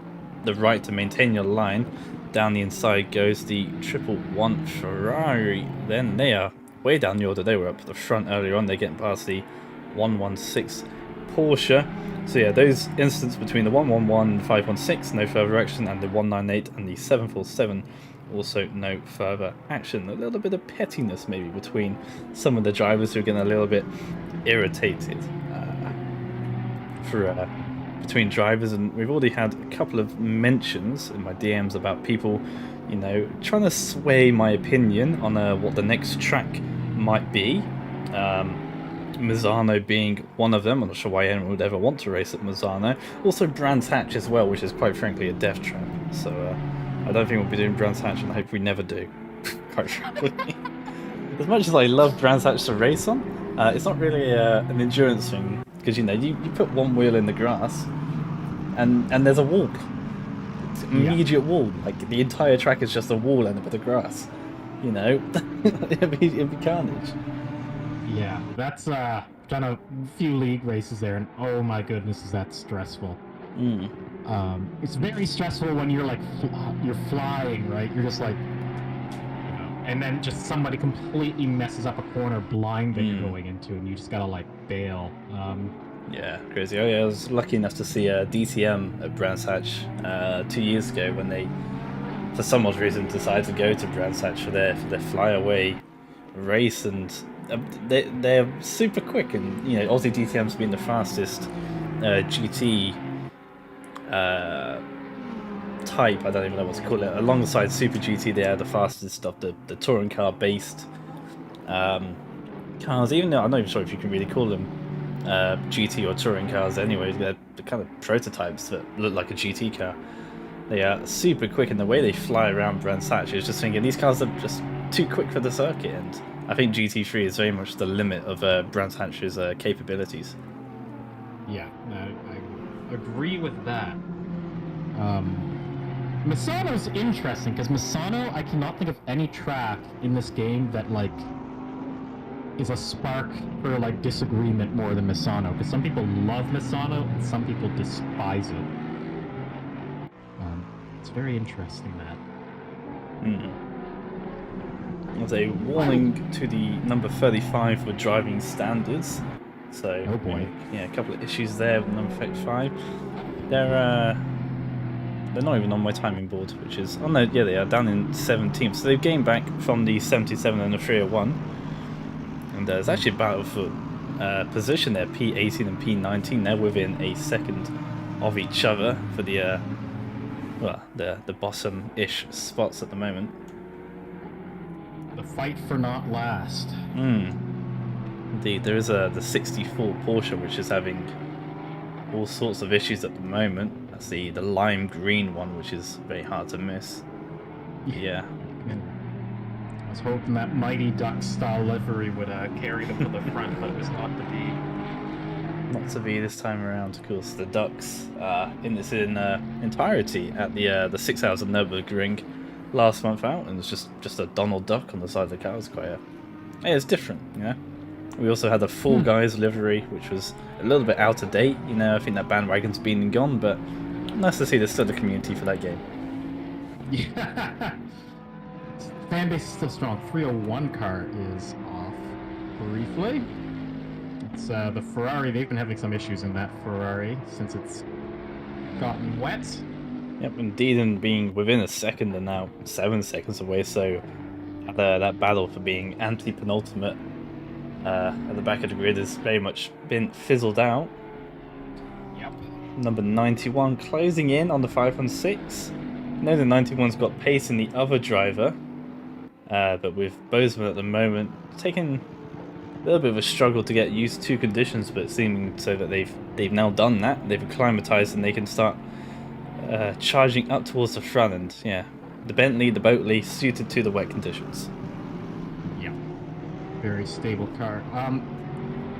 the right to maintain your line. Down the inside goes the 111 Ferrari. Then they are way down the order. They were up the front earlier on. They're getting past the 116 Porsche. So yeah, those incidents between the 111 and 516, no further action, and the 198 and the 747, also no further action. A little bit of pettiness maybe between some of the drivers who are getting a little bit irritated between drivers, and we've already had a couple of mentions in my DMs about people, you know, trying to sway my opinion on what the next track might be. Misano being one of them. I'm not sure why anyone would ever want to race at Misano. Also Brands Hatch as well, which is quite frankly a death trap. So I don't think we'll be doing Brands Hatch, and I hope we never do. Quite frankly. As much as I love Brands Hatch to race on, it's not really an endurance thing, because you know, you put one wheel in the grass and there's a wall. It's an immediate wall. Like the entire track is just a wall and a bit of grass. You know, it'd be carnage. Yeah, that's done a few league races there, and oh my goodness, is that stressful. It's very stressful when you're like you're flying, right? You're just like, you know, and then just somebody completely messes up a corner blind that you're going into, and you just gotta like bail. Yeah, crazy. Oh yeah, I was lucky enough to see DTM at Brands Hatch 2 years ago, when they, for some odd reason, decided to go to Brands Hatch for their flyaway race, and they're super quick. And you know, Aussie DTM's been the fastest GT type. I don't even know what to call it. Alongside Super GT, they are the fastest of the touring car based cars. Even though I'm not even sure if you can really call them GT or touring cars anyway. They're kind of prototypes that look like a GT car. They are super quick, and the way they fly around Brands Hatch is just thinking these cars are just too quick for the circuit, and I think GT3 is very much the limit of Brands Hatch's capabilities. Yeah, I agree with that. Misano's interesting, because Misano, I cannot think of any track in this game that, like, is a spark for, like, disagreement more than Misano, because some people love Misano, and some people despise it. It's very interesting, that. There's a warning to the number 35 for driving standards. So, oh boy. Yeah, a couple of issues there with number 35. They're not even on my timing board, which is... Oh no, yeah, they are down in 17th. So they've gained back from the 77 and the 301. And there's actually a battle for position there, P18 and P19. They're within a second of each other for the bottom-ish spots at the moment. The fight for not last. Indeed, there is the 64 Porsche, which is having all sorts of issues at the moment. That's the lime green one, which is very hard to miss. Yeah. I was hoping that Mighty Ducks style livery would carry them to the front, but it was not to be. Not to be this time around. Of course, the Ducks in this entirety at the 6 Hours of Nürburgring last month out, and it's just a Donald Duck on the side of the car. It's quite it's different, you know. We also had the Fall Guys livery, which was a little bit out of date. You know, I think that bandwagon's been and gone, but nice to see there's still a community for that game. Yeah. Fan base is still strong. 301 car is off briefly. It's the Ferrari. They've been having some issues in that Ferrari since it's gotten wet. Yep, indeed, and being within a second and now 7 seconds away, so that battle for being anti-penultimate at the back of the grid has very much been fizzled out. Yep. Number 91 closing in on the 516. I know the 91's got pace in the other driver, but with Bozeman at the moment taking a little bit of a struggle to get used to conditions, but seeming so that they've now done that. They've acclimatized and they can start charging up towards the front end. Yeah, the Bentley, the Boatley, suited to the wet conditions. Yeah, very stable car.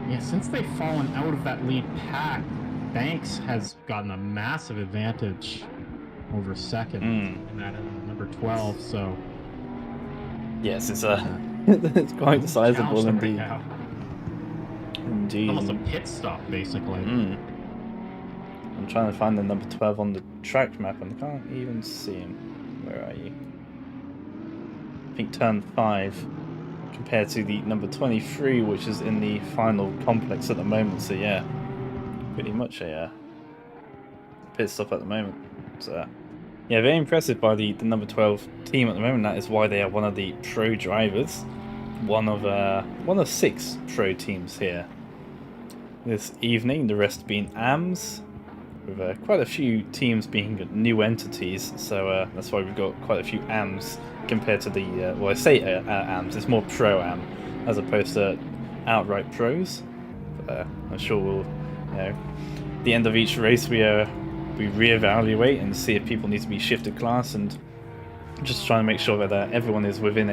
Yeah, since they've fallen out of that lead pack, Banks has gotten a massive advantage over second in that number 12. So yes, it's it's quite sizable indeed. Right now. Indeed. Almost a pit stop, basically. I'm trying to find the number 12 on the track map and I can't even see him. Where are you? I think turn 5 compared to the number 23, which is in the final complex at the moment. So yeah, pretty much a pit stop at the moment. So yeah, very impressive by the number 12 team at the moment. That is why they are one of the pro drivers, one of 6 pro teams here this evening. The rest being AMS, with quite a few teams being new entities. So that's why we've got quite a few AMS compared to the well, I say AMS. It's more pro AM as opposed to outright pros. But, I'm sure we'll, you know, at the end of each race we reevaluate and see if people need to be shifted class, and just trying to make sure that everyone is within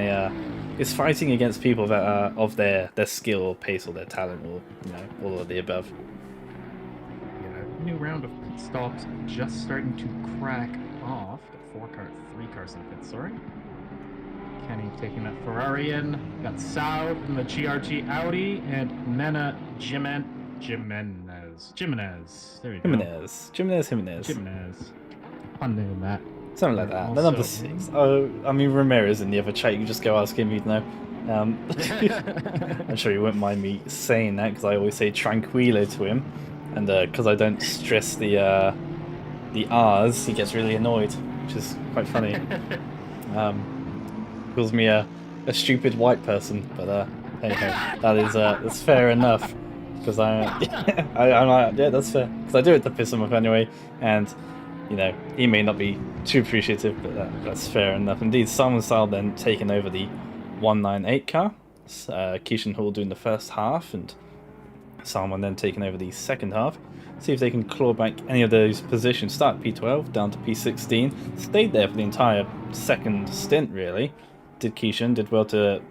is fighting against people that are of their skill or pace or their talent, or you know, all of the above. Yeah, new round of pit stops just starting to crack off. Got 3 cars in the pit. Sorry. Kenny taking that Ferrari in. Got Sao in the GRG Audi, and Mena Jimenez. There you go. Jimenez. Fun name, that. Something like that. The number 6. Oh, I mean, Ramirez in the other chat. You can just go ask him, you'd know. I'm sure you wouldn't mind me saying that, because I always say Tranquilo to him. And because I don't stress the R's, he gets really annoyed, which is quite funny. Calls me a stupid white person, but hey, that's fair enough. Because I'm like, yeah, that's fair. Because I do it to piss him off anyway, and he may not be too appreciative, but that's fair enough. Indeed, Simon Style then taking over the 198 car. Keishan Hall doing the first half, and Salman then taking over the second half. See if they can claw back any of those positions. Start P12 down to P16. Stayed there for the entire second stint, really. Keishan did well to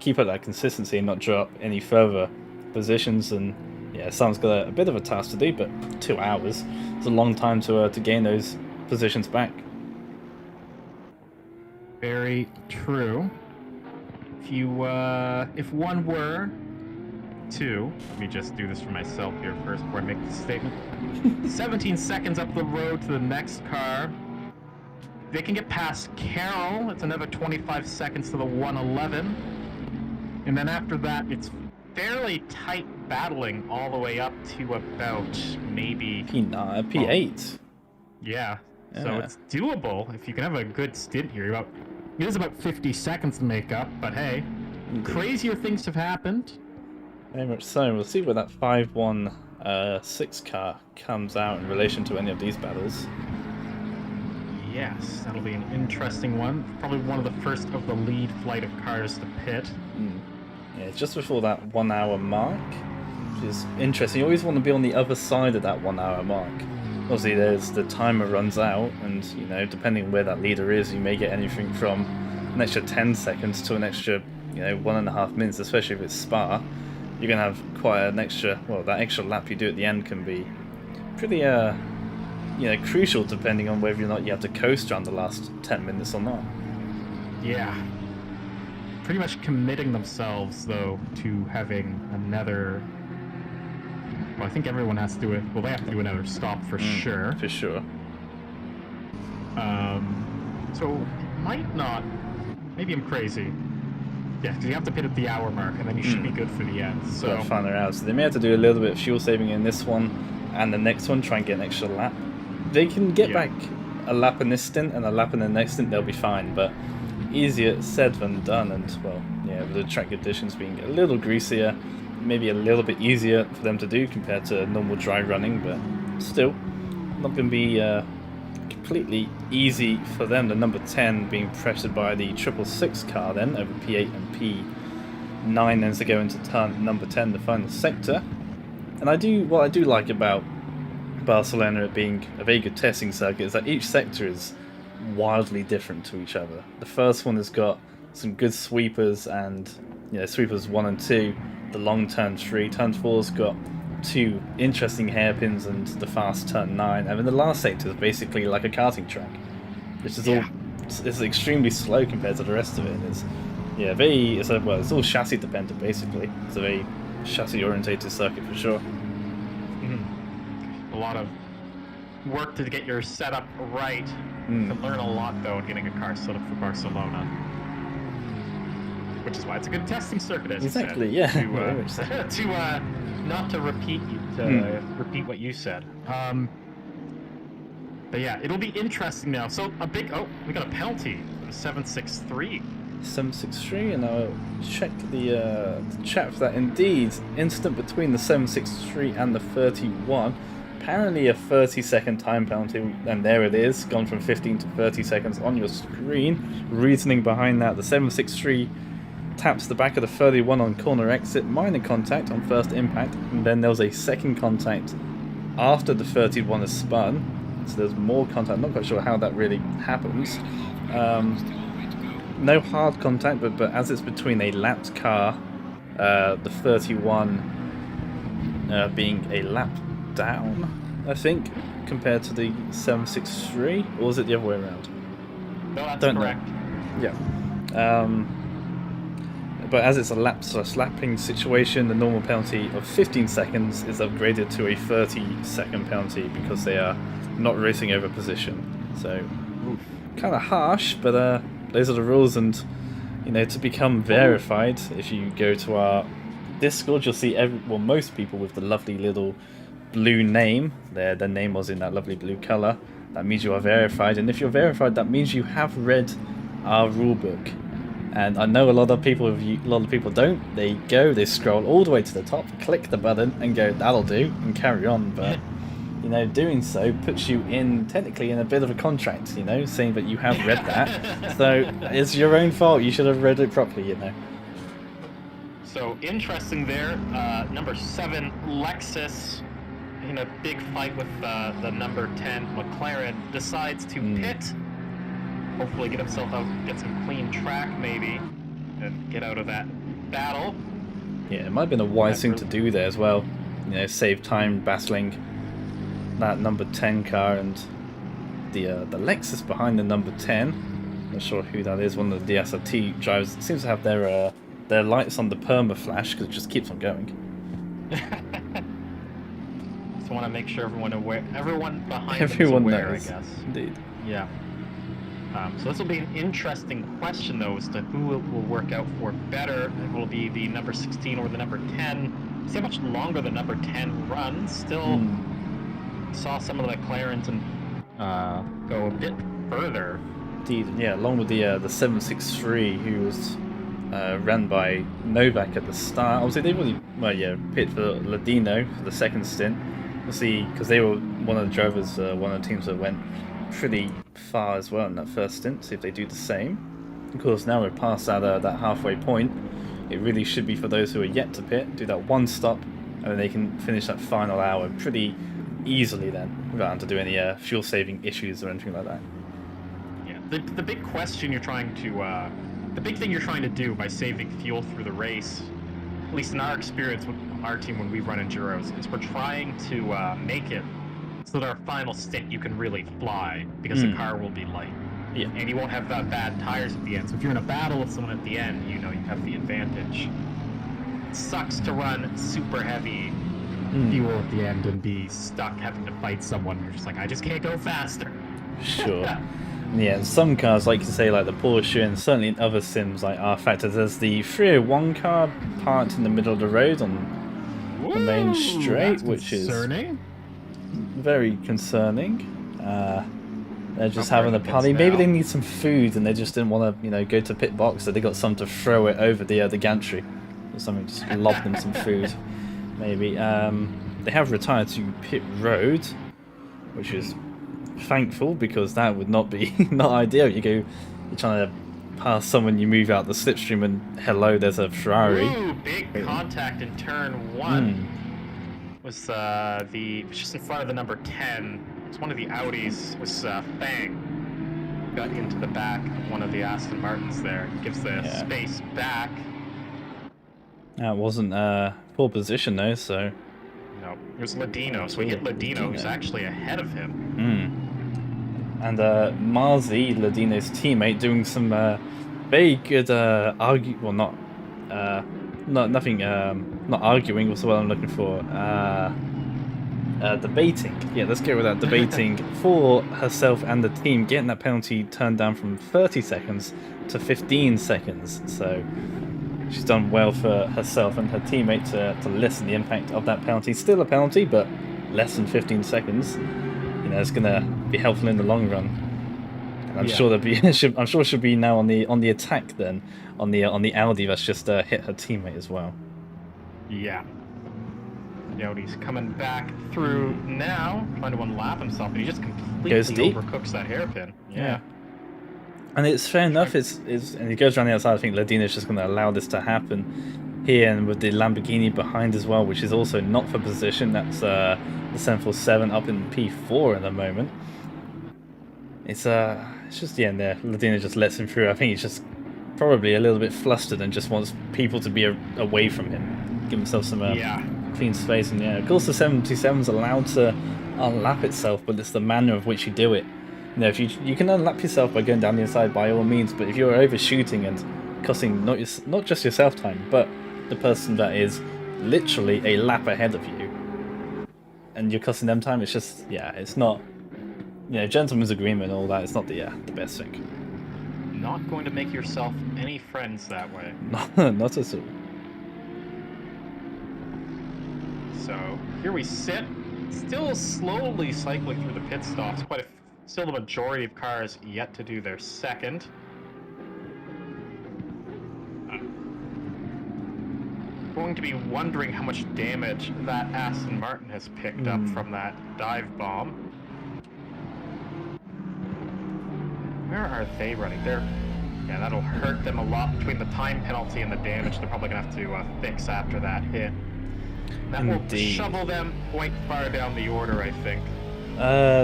keep up that consistency and not drop any further positions. And yeah, Sam's got a bit of a task to do, but 2 hours is a long time to gain those positions back. Very true. If one were to, let me just do this for myself here first before I make the statement. 17 seconds up the road to the next car. They can get past Carroll. It's another 25 seconds to the 111. And then after that, it's fairly tight battling all the way up to about maybe P8. Yeah. So it's doable if you can have a good stint here. It is about 50 seconds to make up, but hey, crazier things have happened. Very much so. We'll see where that 5-1-6 car comes out in relation to any of these battles. Yes, that'll be an interesting one. Probably one of the first of the lead flight of cars to pit. Yeah, just before that 1 hour mark, which is interesting. You always want to be on the other side of that 1 hour mark. Obviously, the timer runs out, and depending on where that leader is, you may get anything from an extra 10 seconds to an extra 1.5 minutes, especially if it's Spa. You're gonna have quite an extra. Well, that extra lap you do at the end can be pretty crucial, depending on whether or not you have to coast around the last 10 minutes or not. Yeah. Pretty much committing themselves, though, to having another. Well, I think everyone has to do it. Well, they have to do another stop for sure. For sure. So might not. Maybe I'm crazy. Yeah, because you have to pit at the hour mark, and then you should be good for the end. So find her out. So they may have to do a little bit of fuel saving in this one, and the next one, try and get an extra lap. They can get back a lap in this stint and a lap in the next stint, they'll be fine. But easier said than done. And well, yeah, with the track conditions being a little greasier, maybe a little bit easier for them to do compared to normal dry running, but still not going to be completely easy for them. The number 10 being pressured by the 666 car then over P8 and P9 then to go into turn number 10, the final sector. And what I do like about Barcelona being a very good testing circuit is that each sector is wildly different to each other. The first one has got some good sweepers and sweepers 1 and 2, the long turn 3, turn 4's got 2 interesting hairpins and the fast turn 9, and then the last sector is basically like a karting track, which is it's extremely slow compared to the rest of it. It's all chassis dependent basically. It's a very chassis orientated circuit for sure. A lot of work to get your setup right. You can learn a lot though in getting a car set up for Barcelona. Which is why it's a good testing circuit, as exactly, you said. Yeah. To not to repeat repeat what you said. But yeah, it'll be interesting now. So we got a penalty for the 763. 763, and I'll check the chat for that. Indeed, incident between the 763 and the 31. Apparently a 30-second time penalty, and there it is, gone from 15 to 30 seconds on your screen. Reasoning behind that, the 763 taps the back of the 31 on corner exit, minor contact on first impact, and then there was a second contact after the 31 is spun, so there's more contact. I'm not quite sure how that really happens. No hard contact, but as it's between a lapped car, the 31 being a lap down, I think, compared to the 763, or was it the other way around? No, that's correct. Yeah. But as it's a lap/lapping situation, the normal penalty of 15 seconds is upgraded to a 30-second penalty because they are not racing over position. So, kind of harsh, but those are the rules. And to become verified, if you go to our Discord, you'll see most people with the lovely little blue name. Their name was in that lovely blue color. That means you are verified, and if you're verified, that means you have read our rulebook. And I know a lot of people don't. They scroll all the way to the top, click the button, and go, that'll do, and carry on. But you know, doing so puts you technically in a bit of a contract. You know, saying that you have read that. So it's your own fault. You should have read it properly. You know. So interesting there. Number 7 Lexus in a big fight with the number 10 McLaren decides to pit. Hopefully get himself out, get some clean track maybe, and get out of that battle. Yeah, it might have been a wise thing to do there as well. You know, save time battling that number 10 car and the Lexus behind the number 10. Not sure who that is. One of the SRT drivers seems to have their lights on the perma flash because it just keeps on going. Just want to make sure everyone behind everyone them is aware, knows. I guess. Indeed. Yeah. So this will be an interesting question, though, as to who it will work out for better. It will be the number 16 or the number 10. See how much longer the number 10 runs. Still saw some of the McLarens and go a bit further. Indeed, yeah, along with the 763, who was ran by Novak at the start. Obviously, they really, pit for Ladino for the second stint. We'll see, because they were one of the drivers, one of the teams that went pretty far as well in that first stint. See if they do the same. Of course, now we're past that halfway point. It really should be for those who are yet to pit. Do that one stop, and then they can finish that final hour pretty easily then, without having to do any fuel saving issues or anything like that. Yeah, the big question you're trying to, the big thing you're trying to do by saving fuel through the race, at least in our experience with our team when we run Enduros, is we're trying to make it so that our final stint you can really fly, because the car will be light. Yeah. And you won't have bad tires at the end. So if you're in a battle with someone at the end, you know you have the advantage. It sucks to run super heavy fuel at the end and be stuck having to fight someone. You're just like, I just can't go faster. Sure. Yeah, in some cars, like you say, like the Porsche, and certainly in other sims like R-Factor, there's the 301 car parked in the middle of the road on the main straight, which concerning. is very concerning. They're just having a party. Maybe they need some food and they just didn't want to, go to pit box, so they got some to throw it over the gantry or something. Just lob them some food, maybe. They have retired to pit road, which is thankful, because that would not be ideal. You're trying to pass someone, you move out the slipstream, and hello, there's a Ferrari. Ooh, big contact in turn 1. Was just in front of the number 10. It's one of the Audis. Was Fang got into the back of one of the Aston Martins there. Gives the space back. That wasn't poor position though, so. No, it was Ladino. So we hit Ladino, who's actually ahead of him. And Marzi, Ladino's teammate, doing some very good not arguing, what's the word I'm looking for? Debating. Yeah, let's get with that. Debating for herself and the team, getting that penalty turned down from 30 seconds to 15 seconds. So she's done well for herself and her teammate to lessen the impact of that penalty. Still a penalty, but less than 15 seconds. It's going to be helpful in the long run. And I'm sure I'm sure she'll be now on the attack then, on the Audi that's just hit her teammate as well. Yeah. The Audi's coming back through now, trying to unlap himself, and he just completely overcooks that hairpin. Yeah. And it's fair enough. And he goes around the outside. I think Ladino's just going to allow this to happen here, and with the Lamborghini behind as well, which is also not for position. That's the 747 up in P4 at the moment. It's just there. Ladino just lets him through. I think he's just probably a little bit flustered and just wants people to be away from him, give himself some clean space. And of course the 727's allowed to unlap itself, but it's the manner of which you do it. If you can unlap yourself by going down the inside by all means, but if you're overshooting and costing not just yourself time, but the person that is literally a lap ahead of you, and you're costing them time, it's just it's not gentleman's agreement and all that. It's not the best thing. Not going to make yourself any friends that way. Not at all. So here we sit, still slowly cycling through the pit stops. Still the majority of cars yet to do their second. going to be wondering how much damage that Aston Martin has picked up from that dive bomb. Where are they running? Yeah, that'll hurt them a lot between the time penalty and the damage they're probably going to have to fix after that hit. That will shovel them quite far down the order, I think.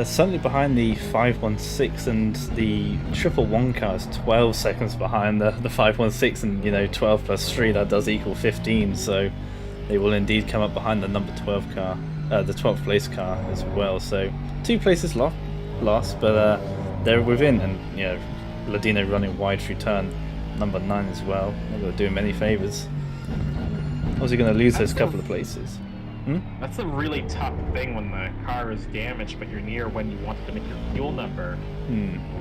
Certainly behind the 516, and the 111 car is 12 seconds behind the 516, and 12 plus 3, that does equal 15, so they will indeed come up behind the number 12 car, the 12th place car as well. So 2 places lost, but they're within, and Ladino running wide through turn number 9 as well. Not going to do him any favours. How's he going to lose those couple of places? That's a really tough thing when the car is damaged, but you're near when you want to make your fuel number.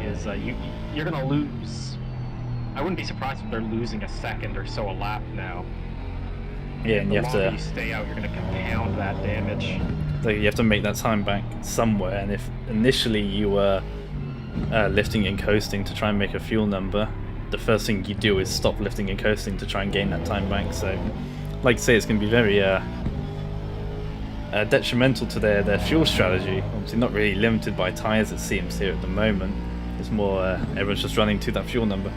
Is you're going to lose. I wouldn't be surprised if they're losing a second or so a lap now. Yeah, and the longer you stay out, you're going to compound that damage. So you have to make that time back somewhere, and if initially you were lifting and coasting to try and make a fuel number, the first thing you do is stop lifting and coasting to try and gain that time back. So, like I say, it's going to be very detrimental to their fuel strategy. Obviously not really limited by tyres, it seems, here at the moment. It's more everyone's just running to that fuel number.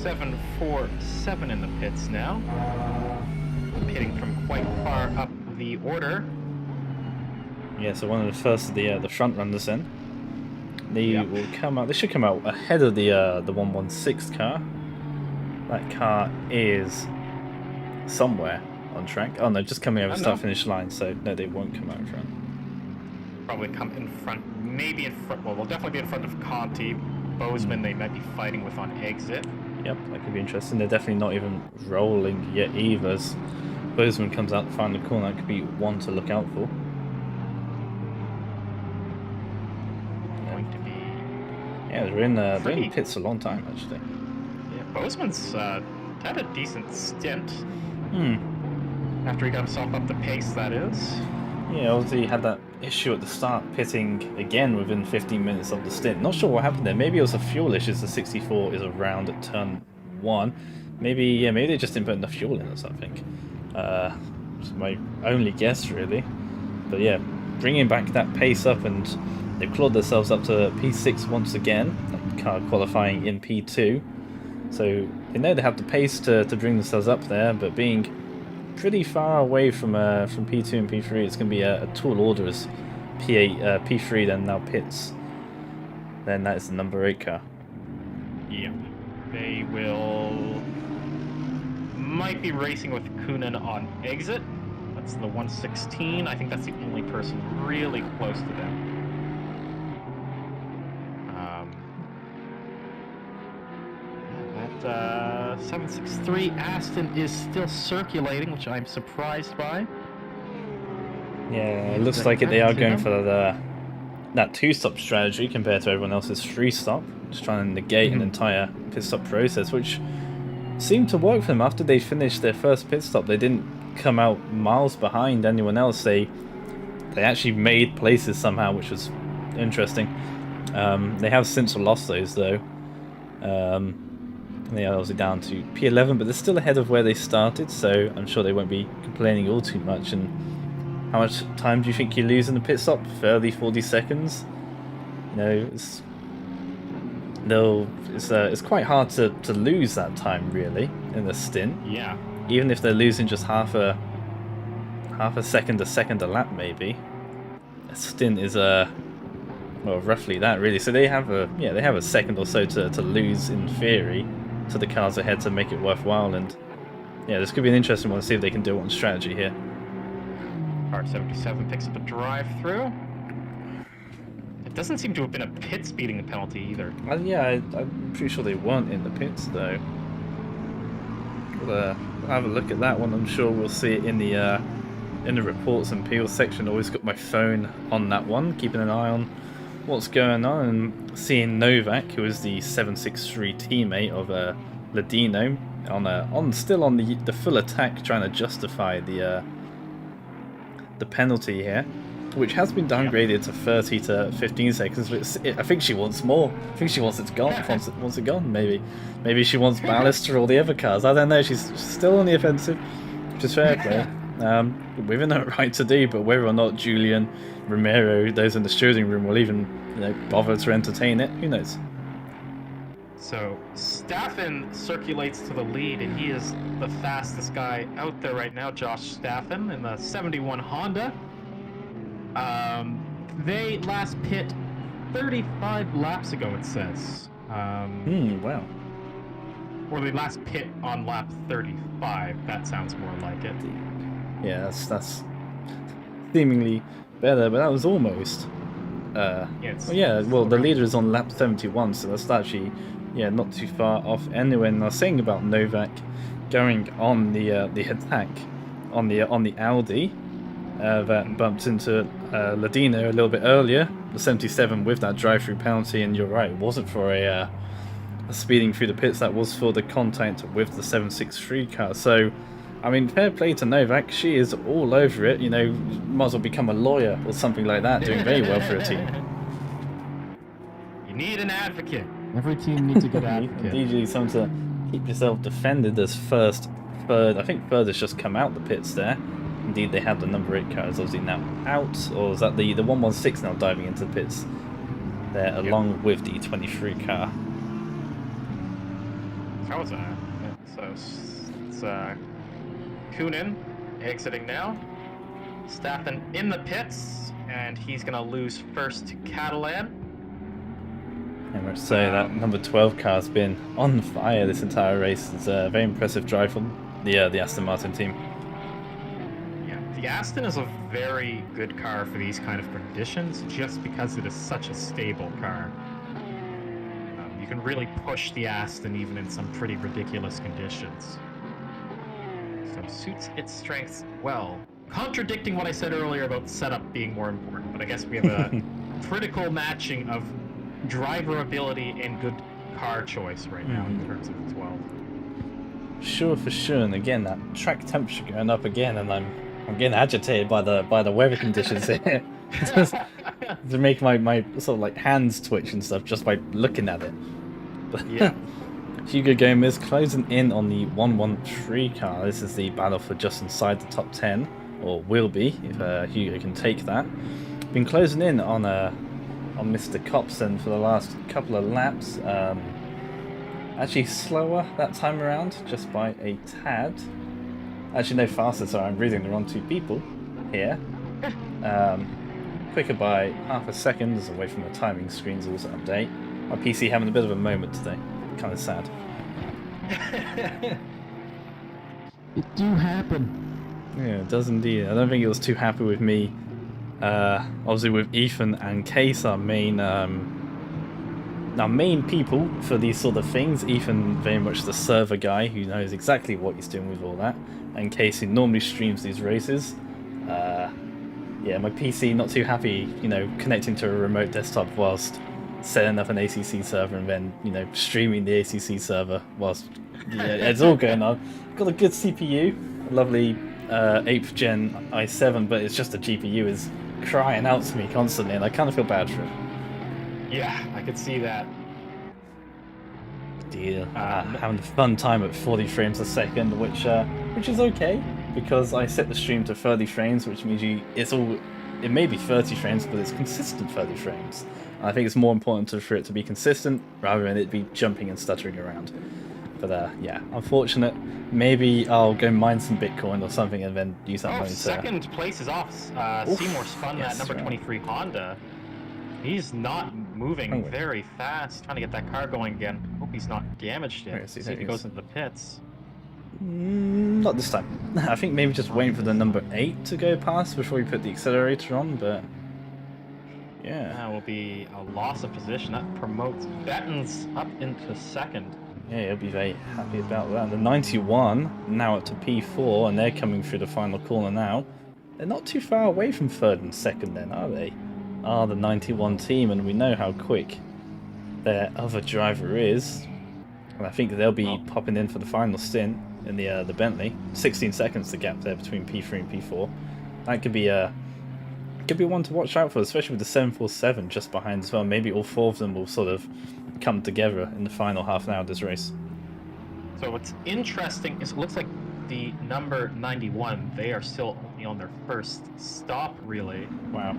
747 in the pits now. Pitting from quite far up the order. Yeah, so one of the first of the front runners then. They will come out. They should come out ahead of the 116 car. That car is somewhere on track. Oh no, just coming over start finish line. So no, they won't come out in front. Probably come in front. Maybe in front. Well, they'll definitely be in front of Conti. Bozeman, they might be fighting with on exit. Yep, that could be interesting. They're definitely not even rolling yet either. As Bozeman comes out the final corner, that could be one to look out for. Yeah, they're in pits a long time, actually. Yeah, Bozeman's had a decent stint. After he got himself up the pace, that is. Yeah, obviously he had that issue at the start, pitting again within 15 minutes of the stint. Not sure what happened there. Maybe it was a fuel issue. The 64 is around at turn 1. Maybe they just didn't put enough fuel in or something. It's my only guess, really. But yeah, bringing back that pace up, and they've clawed themselves up to P6 once again, car qualifying in P2. So they know they have the pace to bring themselves up there, but being pretty far away from P2 and P3, it's going to be a tall order as P8, P3, then now pits. Then that is the number 8 car. Yeah, they might be racing with Kunin on exit. That's the 116. I think that's the only person really close to them. 763 Aston is still circulating, which I'm surprised by. Yeah, it looks like they are going for that 2-stop strategy compared to everyone else's 3-stop, just trying to negate an entire pit stop process, which seemed to work for them. After they finished their first pit stop, they didn't come out miles behind anyone else. They actually made places somehow, which was interesting. They have since lost those though. They are obviously down to P11, but they're still ahead of where they started, so I'm sure they won't be complaining all too much. And how much time do you think you lose in the pit stop? 30, 40 seconds? It's quite hard to lose that time, really, in a stint. Yeah. Even if they're losing just half a second a lap, maybe. A stint is well, roughly that, really. So they have a second or so to lose in theory to the cars ahead to make it worthwhile. And yeah, this could be an interesting one to see if they can do it on strategy here. Car 77 picks up a drive-through. It doesn't seem to have been a pit speeding penalty either. Yeah, I'm pretty sure they weren't in the pits though. We'll have a look at that one. I'm sure we'll see it in the reports and appeals section. Always got my phone on that one, keeping an eye on what's going on, and seeing Novak, who is the 763 teammate of Ladino, still on the full attack, trying to justify the penalty here. which has been downgraded to 30 to 15 seconds. But I think she wants more. I think she wants it gone. Wants it gone. Maybe she wants ballast for all the other cars. I don't know. She's still on the offensive, which is fair play. Within her right to do, but whether or not Julian, Romero, those in the steering room will even bother to entertain it, who knows? So Staffen circulates to the lead, and he is the fastest guy out there right now, Josh Staffen, in the 71 Honda. They last pit 35 laps ago, it says. Wow. Or they last pit on lap 35. That sounds more like it. Yeah, that's seemingly better, but that was almost. Well, the leader is on lap 71, so that's actually not too far off. Anyway, and I was saying about Novak going on the attack on the Audi that bumped into Ladino a little bit earlier, the 77 with that drive-through penalty, and you're right, it wasn't for a speeding through the pits, that was for the contact with the 763 car. So I mean, fair play to Novak, she is all over it, might as well become a lawyer or something like that, doing very well for a team. You need an advocate. Every team needs a good advocate. Usually something to keep yourself defended as third. I think third has just come out the pits there. Indeed, they have the number 8 car is obviously now out, or is that the 116 now diving into the pits there, along with the 23 car. How was that? So it's Kunin exiting now. Staffen in the pits, and he's going to lose first to Catalan. And we'll say that number 12 car's been on fire this entire race. It's a very impressive drive from the Aston Martin team. Yeah, the Aston is a very good car for these kind of conditions, just because it is such a stable car. You can really push the Aston even in some pretty ridiculous conditions. So suits its strengths well. Contradicting what I said earlier about setup being more important, but I guess we have a critical matching of driver ability and good car choice right now in terms of the 12. Sure, for sure. And again, that track temperature going up again, and I'm getting agitated by the weather conditions here. To make my sort of like hands twitch and stuff just by looking at it. Yeah. Hugo Gomez closing in on the 113 car. This is the battle for just inside the top 10, or will be if Hugo can take that. Been closing in on Mr. Copson for the last couple of laps. Actually slower that time around, just by a tad. Actually no, faster, sorry, I'm reading the wrong two people here. Quicker by half a second, as away from the timing screens also update. My PC having a bit of a moment today, kind of sad. It do happen. Yeah, it does indeed. I don't think it was too happy with me. Obviously with Ethan and Case, our main people for these sort of things. Ethan very much the server guy who knows exactly what he's doing with all that, and Case who normally streams these races. Yeah, my PC not too happy, connecting to a remote desktop whilst setting up an ACC server and then, streaming the ACC server whilst it's all going on. Got a good CPU, a lovely 8th gen i7, but it's just the GPU is crying out to me constantly, and I kind of feel bad for it. Yeah, I could see that. Deal. Having a fun time at 40 frames a second, which is okay, because I set the stream to 30 frames, which means it may be 30 frames, but it's consistent 30 frames. And I think it's more important for it to be consistent rather than it be jumping and stuttering around. But yeah, unfortunate. Maybe I'll go mine some Bitcoin or something and then use that money to... second place is off. Seymour's spun that number 23 Honda. He's not moving very fast, trying to get that car going again. Hope he's not damaged yet. See if he goes into the pits. Not this time. I think maybe just waiting for the number 8 to go past before we put the accelerator on, but... Yeah. That will be a loss of position. That promotes Bettens up into second. Yeah, he'll be very happy about that. The 91 now up to P4, and they're coming through the final corner now. They're not too far away from third and second then, are they? The 91 team, and we know how quick their other driver is. And I think they'll be popping in for the final stint in the Bentley. 16 seconds the gap there between P3 and P4. That could be could be one to watch out for, especially with the 747 just behind as well. Maybe all 4 of them will sort of come together in the final half an hour of this race. So what's interesting is it looks like the number 91, they are still only on their first stop, really. Wow.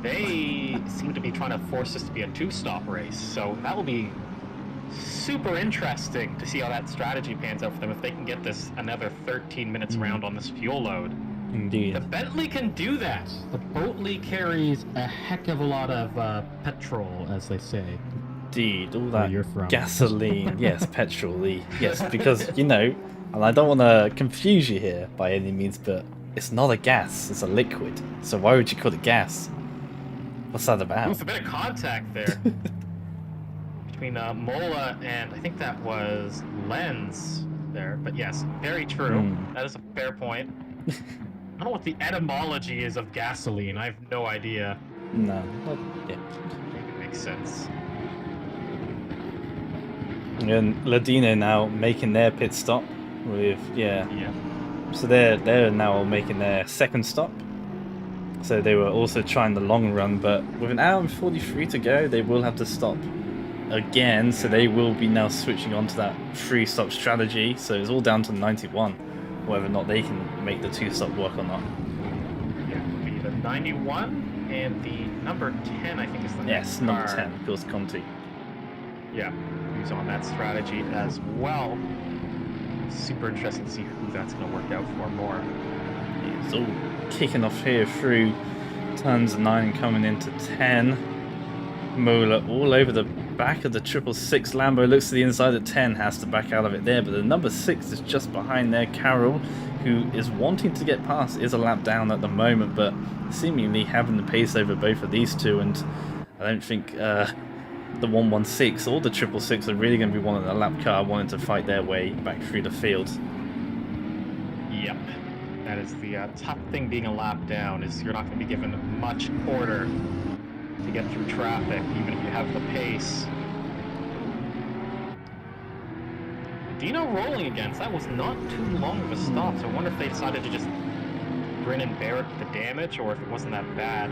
They seem to be trying to force this to be a 2-stop race, so that will be super interesting to see how that strategy pans out for them if they can get this another 13 minutes round on this fuel load. Indeed. The Bentley can do that. The Boatley carries a heck of a lot of petrol, as they say. Indeed, all Where that you're from. gasoline. Yes, petrol. Yes, because, you know, and I don't want to confuse you here by any means, but it's not a gas, it's a liquid. So why would you call it gas? What's that about? There's a bit of contact there between Mola and I think that was Lenz there. But yes, very true. That is a fair point. I don't know what the etymology is of gasoline. I have no idea. No. Yeah. Maybe it makes sense. And Ladino now making their pit stop with, Yeah. so they're now making their second stop. So they were also trying the long run, but with an hour and 43 to go, they will have to stop again. So they will be now switching on to that 3-stop strategy. So it's all down to 91, whether or not they can make the 2-stop work or not. Yeah, it would be the 91 and the number 10, I think is the Yes, next number car. 10, of course, Conti. Yeah, who's on that strategy as well. Super interesting to see who that's going to work out for more. It's all kicking off here through turns 9 coming into 10. Mola all over the back of the 666 Lambo, looks to the inside at 10, has to back out of it there, but the number 6 is just behind there. Carroll, who is wanting to get past, is a lap down at the moment, but seemingly having the pace over both of these two, and I don't think the 116 or the 666 are really going to be wanting a lap car, wanting to fight their way back through the field. Yep. That is the tough thing being a lap down, is you're not going to be given much quarter to get through traffic, even if you have the pace. Dino rolling again, so that was not too long of a stop, so I wonder if they decided to just grin and bear the damage, or if it wasn't that bad.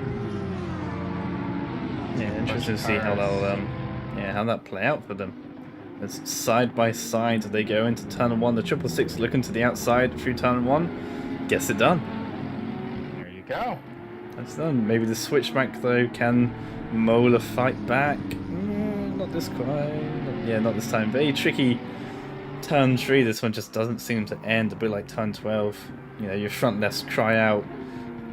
Yeah, interesting to see how that'll how that play out for them. As side by side they go into turn 1, the 666 looking to the outside through turn 1, gets it done. There you go. That's done. Maybe the switchback though, can Mola fight back? Not this quite. Not this time. Very tricky turn 3. This one just doesn't seem to end. A bit like turn 12. You know, your front lefts cry out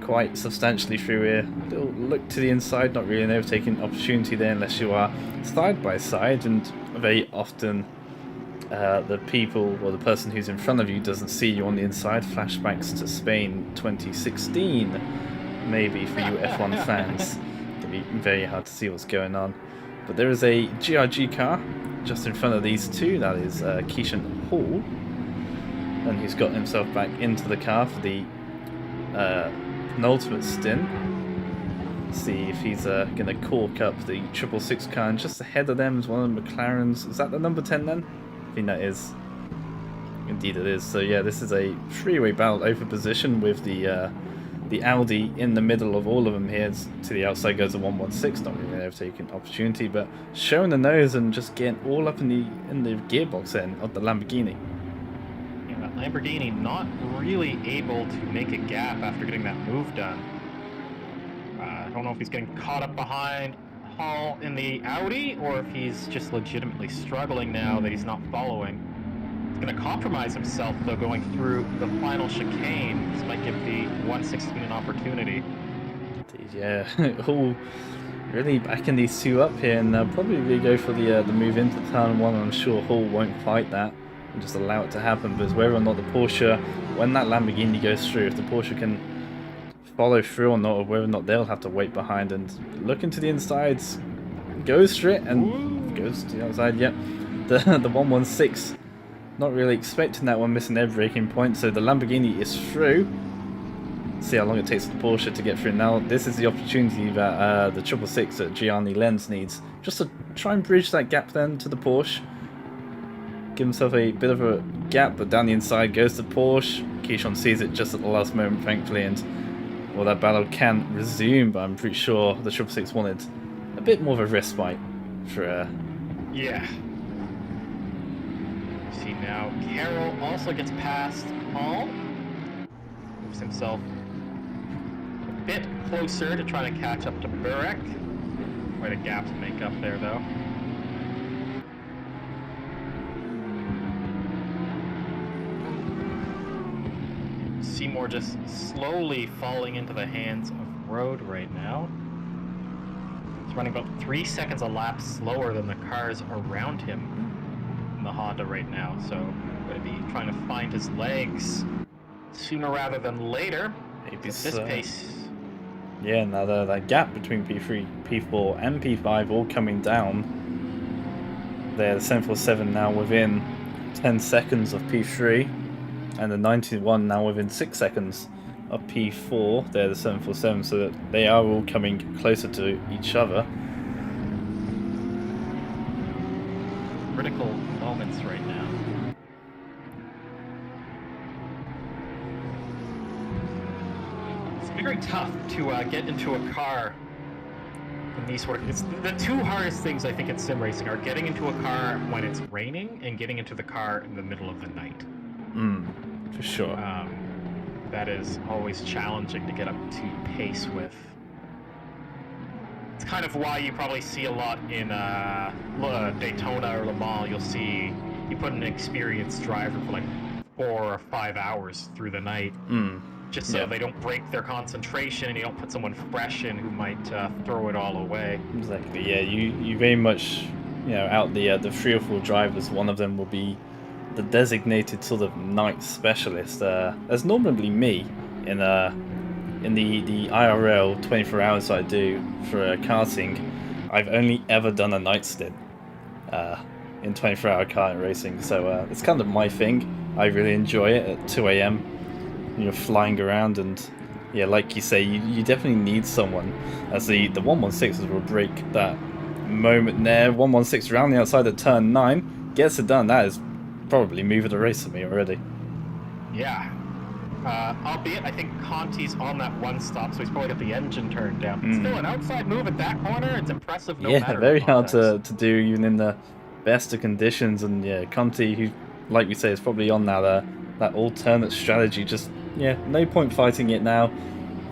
quite substantially through here. Little look to the inside, not really an overtaking opportunity there unless you are side by side, and very often the people or the person who's in front of you doesn't see you on the inside. Flashbacks to Spain 2016, maybe for you F1 fans. It can be very hard to see what's going on. But there is a GRG car just in front of these two. That is Keishan Hall, and he's got himself back into the car for the penultimate stint. Let's see if he's going to cork up the 666 car, and just ahead of them is one of the McLarens. Is that the number 10 then? I think that is. Indeed it is. So yeah, this is a three-way battle over position with the Audi in the middle of all of them here. To the outside goes the 116, not really an overtaking opportunity, but showing the nose and just getting all up in the gearbox end of the Lamborghini. Yeah, that Lamborghini not really able to make a gap after getting that move done. I don't know if he's getting caught up behind Hall in the Audi, or if he's just legitimately struggling now that he's not following. He's going to compromise himself, though, going through the final chicane. This might give the 116 an opportunity. Yeah, Hall really backing these two up here, and they'll probably really go for the move into turn 1. I'm sure Hall won't fight that and just allow it to happen, but it's whether or not the Porsche, when that Lamborghini goes through, if the Porsche can follow through or not, or whether or not they'll have to wait behind and look into the insides, goes through it and goes to the outside. Yep, the 116 not really expecting that one, missing their braking point, so the Lamborghini is through. See how long it takes the Porsche to get through. Now this is the opportunity that the 666 at Gianni Lenz needs, just to try and bridge that gap then to the Porsche, give himself a bit of a gap, but down the inside goes the Porsche. Keishon sees it just at the last moment, thankfully, and well, that battle can resume, but I'm pretty sure the 666 wanted a bit more of a respite for... Yeah. See now, Carroll also gets past Paul. Moves himself a bit closer to try to catch up to Burek. Quite a gap to make up there, though. Seymour just slowly falling into the hands of Road right now. He's running about 3 seconds a lap slower than the cars around him in the Honda right now, so going to be trying to find his legs sooner rather than later. Maybe At this pace. Yeah, now that gap between P3, P4 and P5 all coming down. There, the 747 now within 10 seconds of P3, and the 91 now within 6 seconds of P4. They're the 747, so that they are all coming closer to each other. Critical moments right now. It's very tough to get into a car in these sort of... It's the two hardest things I think in sim racing are getting into a car when it's raining and getting into the car in the middle of the night. For sure. That is always challenging to get up to pace with. It's kind of why you probably see a lot in Daytona or Le Mans. You'll see you put an experienced driver for like 4 or 5 hours through the night, just so they don't break their concentration, and you don't put someone fresh in who might throw it all away. Exactly. Yeah, you very much, out the 3 or 4 drivers, one of them will be the designated sort of night specialist. That's normally me in the IRL 24 hours I do for karting. I've only ever done a night stint in 24-hour karting racing, so it's kind of my thing. I really enjoy it at 2 a.m. You're flying around, and yeah, like you say, you definitely need someone, as the 116s will break that moment there. 116 around the outside at turn 9 gets it done. That is probably moving the race for me already. Yeah. Albeit, I think Conti's on that one stop, so he's probably got the engine turned down. Still, an outside move at that corner, it's impressive no matter. Yeah, very hard to do even in the best of conditions. And yeah, Conti, who, like we say, is probably on that alternate strategy. Just, no point fighting it now.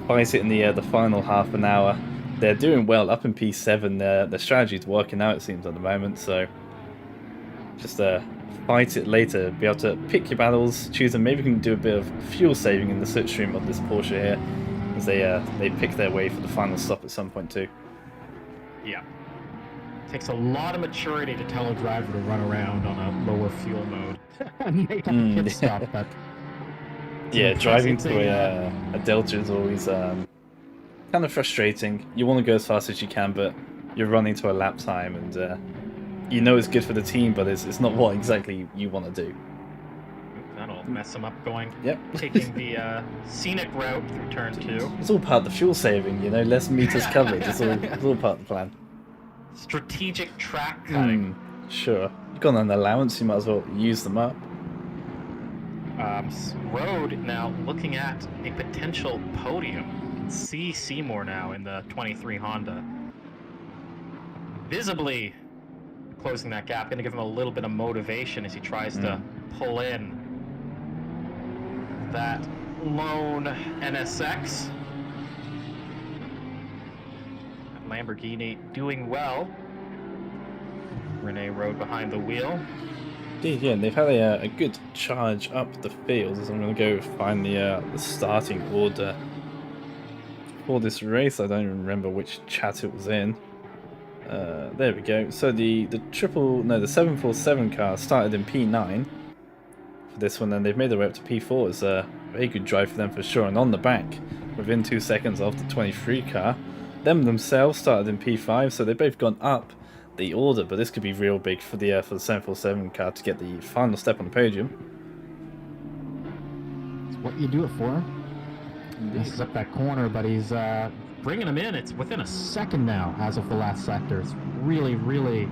Fight it in the final half an hour. They're doing well up in P7. Their strategy's working out, it seems, at the moment. So just fight it later, be able to pick your battles, choose them. Maybe we can do a bit of fuel saving in the slipstream of this Porsche here, as they pick their way for the final stop at some point too. Yeah. Takes a lot of maturity to tell a driver to run around on a lower fuel mode and make a pit stop. But yeah, driving to a Delta is always kind of frustrating. You want to go as fast as you can, but you're running to a lap time, and you know it's good for the team, but it's not what exactly you want to do. That'll mess them up going. Yep. Taking the scenic route through turn 2. It's all part of the fuel saving, less meters covered. It's all part of the plan. Strategic track cutting. Sure. You've got an allowance, you might as well use them up. Road now looking at a potential podium. You can see Seymour now in the 23 Honda. Visibly closing that gap, going to give him a little bit of motivation as he tries to pull in that lone NSX. Lamborghini doing well. Rene Road behind the wheel. Yeah, and they've had a good charge up the field, as I'm going to go find the starting order for this race. I don't even remember which chat it was in. There we go. So the 747 car started in P9 for this one, and they've made their way up to P4. It's a very good drive for them for sure. And on the back, within 2 seconds of the 23 car, them themselves started in P5, so they've both gone up the order. But this could be real big for the 747 car to get the final step on the podium. It's what you do it for. Messes up that corner, but he's bringing him in. It's within a second now as of the last sector. It's really, really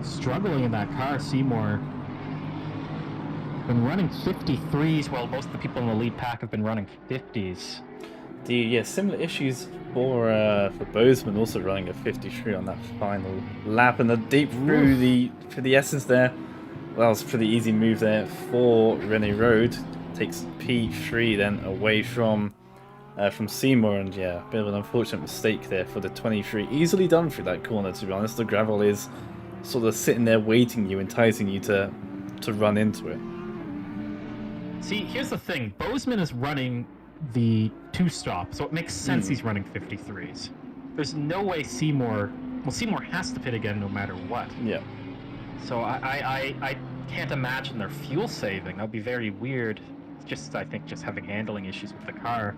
struggling in that car. Seymour been running 53s while most of the people in the lead pack have been running 50s. Yeah, similar issues for Bozeman, also running a 53 on that final lap, and a deep through the essence there. Well, that was a pretty easy move there for Rene Road. Takes P3 then away from Seymour, and yeah, a bit of an unfortunate mistake there for the 23. Easily done through that corner, to be honest. The gravel is sort of sitting there waiting you, enticing you to run into it. See, here's the thing. Bozeman is running the two-stop, so it makes sense he's running 53s. There's no way Seymour has to pit again no matter what. Yeah. So I can't imagine their fuel saving. That would be very weird. I think just having handling issues with the car.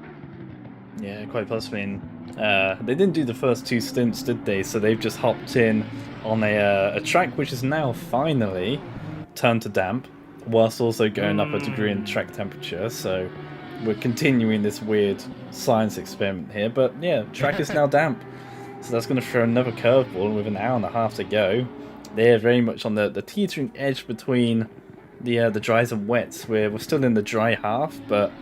Yeah, quite possibly. They didn't do the first two stints, did they? So they've just hopped in on a track which is now finally turned to damp, whilst also going up a degree in track temperature. So we're continuing this weird science experiment here. But yeah, track is now damp. So that's going to throw another curveball with an hour and a half to go. They're very much on the teetering edge between the dries and wets. We're still in the dry half, but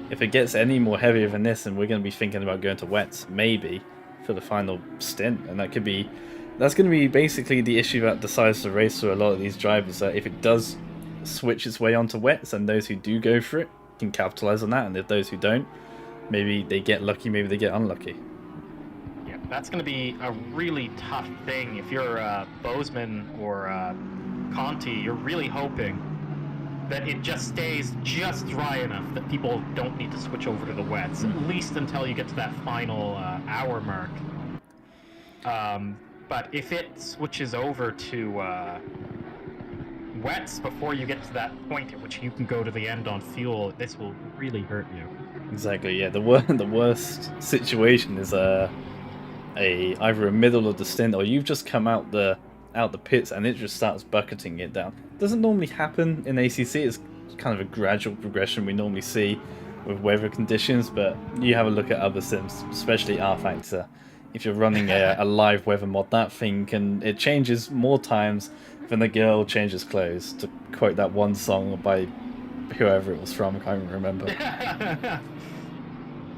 if it gets any more heavier than this, then we're going to be thinking about going to wets, maybe, for the final stint. And that's going to be basically the issue that decides the race for a lot of these drivers. That if it does switch its way onto wets, and those who do go for it can capitalize on that, and if those who don't, maybe they get lucky, maybe they get unlucky. Yeah, that's going to be a really tough thing. If you're Bozeman or Conti, you're really hoping that it just stays just dry enough that people don't need to switch over to the wets, at least until you get to that final hour mark. But if it switches over to wets before you get to that point at which you can go to the end on fuel, this will really hurt you. Exactly, yeah. The worst situation is either a middle of the stint, or you've just come out the pits and it just starts bucketing it down. Doesn't normally happen in ACC. It's kind of a gradual progression we normally see with weather conditions, but you have a look at other sims, especially R-Factor. If you're running a live weather mod, that thing it changes more times than the girl changes clothes, to quote that one song by whoever it was from, I can't even remember.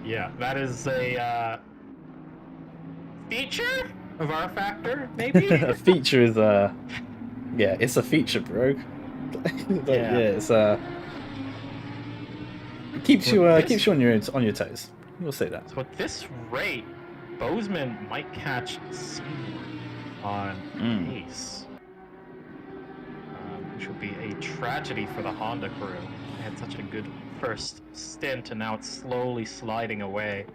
Yeah, that is a feature of R-Factor, maybe? A feature is yeah, it's a feature, bro. Yeah, it's keeps you on your toes. We'll say that. So at this rate, Bozeman might catch Seymour on pace, which would be a tragedy for the Honda crew. They had such a good first stint, and now it's slowly sliding away.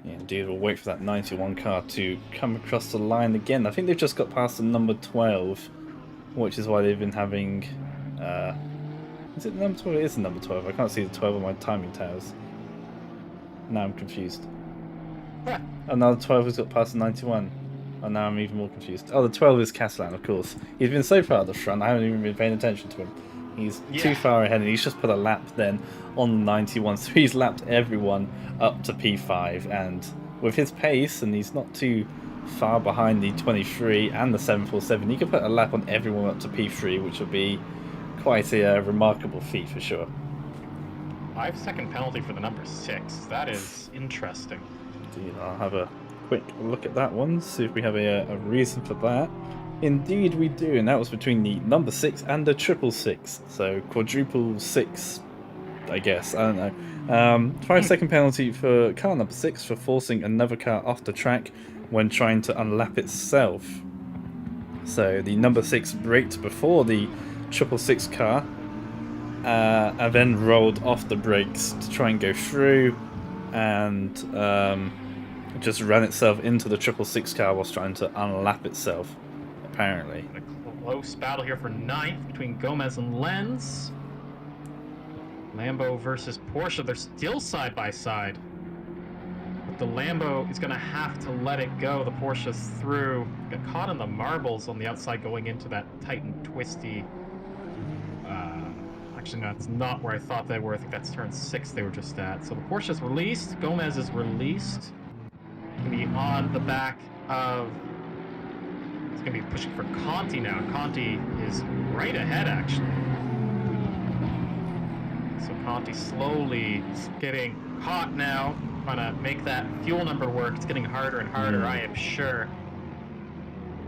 Yeah, indeed, we'll wait for that 91 car to come across the line again. I think they've just got past the number 12, which is why they've been having... is it the number 12? It is the number 12. I can't see the 12 on my timing towers. Now I'm confused. Yeah. Oh, now the 12 has got past the 91. Oh, now I'm even more confused. Oh, the 12 is Castellan, of course. He's been so far at the front, I haven't even been paying attention to him. He's too far ahead, and he's just put a lap then on 91, so he's lapped everyone up to P5, and with his pace, and he's not too far behind the 23 and the 747, he could put a lap on everyone up to P3, which would be quite a remarkable feat for sure. 5-second penalty for the number 6. That is interesting. Indeed, I'll have a quick look at that one, see if we have a reason for that. Indeed we do, and that was between the number 6 and the 666, so quadruple 6, I guess, I don't know. 5-second penalty for car number 6 for forcing another car off the track when trying to unlap itself. So the number 6 braked before the 666 car, and then rolled off the brakes to try and go through, and just ran itself into the 666 car whilst trying to unlap itself, apparently. A close battle here for 9th between Gomez and Lenz. Lambo versus Porsche, they're still side by side. But the Lambo is going to have to let it go. The Porsche's through. Got caught in the marbles on the outside going into that tight and twisty. Actually, no, that's not where I thought they were. I think that's turn 6 they were just at. So the Porsche's released. Gomez is released. Going to be on the back of... It's going to be pushing for Conti now. Conti is right ahead, actually. So Conti slowly getting hot now, trying to make that fuel number work. It's getting harder and harder, I am sure.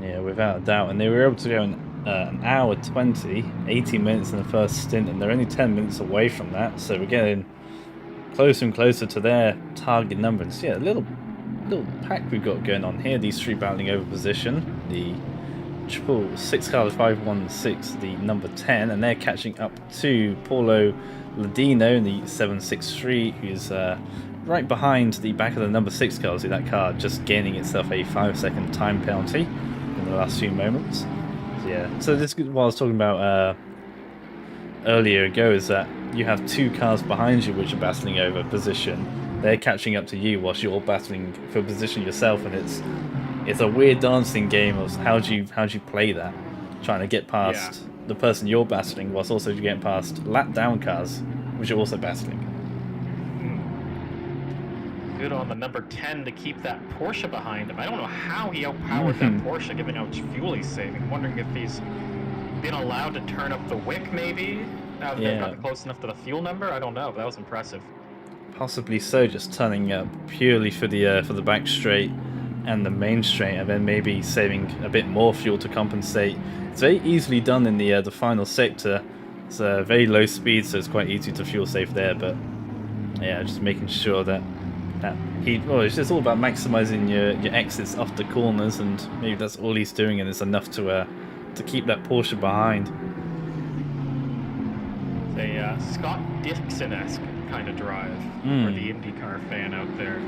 Yeah, without a doubt. And they were able to go an hour 20, 18 minutes in the first stint, and they're only 10 minutes away from that. So we're getting closer and closer to their target number. And so, yeah, a little pack we've got going on here. These three battling over position. The 6 car, the 516, the number 10, and they're catching up to Paulo Ladino in the 763, who's right behind the back of the number 6 car. See that car just gaining itself a 5-second time penalty in the last few moments. So, yeah, so this is what I was talking about earlier ago, is that you have two cars behind you which are battling over position. They're catching up to you whilst you're battling for position yourself, and it's a weird dancing game of how do you play that, trying to get past the person you're battling whilst also getting past lap down cars which are also battling. Good on the number 10 to keep that Porsche behind him. I don't know how he outpowered that Porsche given how much fuel he's saving. I'm wondering if he's been allowed to turn up the wick maybe now that they've gotten close enough to the fuel number. I don't know, but that was impressive. Possibly so, just turning up purely for the back straight and the main straight, and then maybe saving a bit more fuel to compensate. It's very easily done in the final sector. It's very low speed, so it's quite easy to fuel save there. But yeah, just making sure that it's just all about maximizing your exits off the corners, and maybe that's all he's doing, and it's enough to keep that Porsche behind. It's a Scott Dixon-esque kind of drive for the IndyCar fan out there.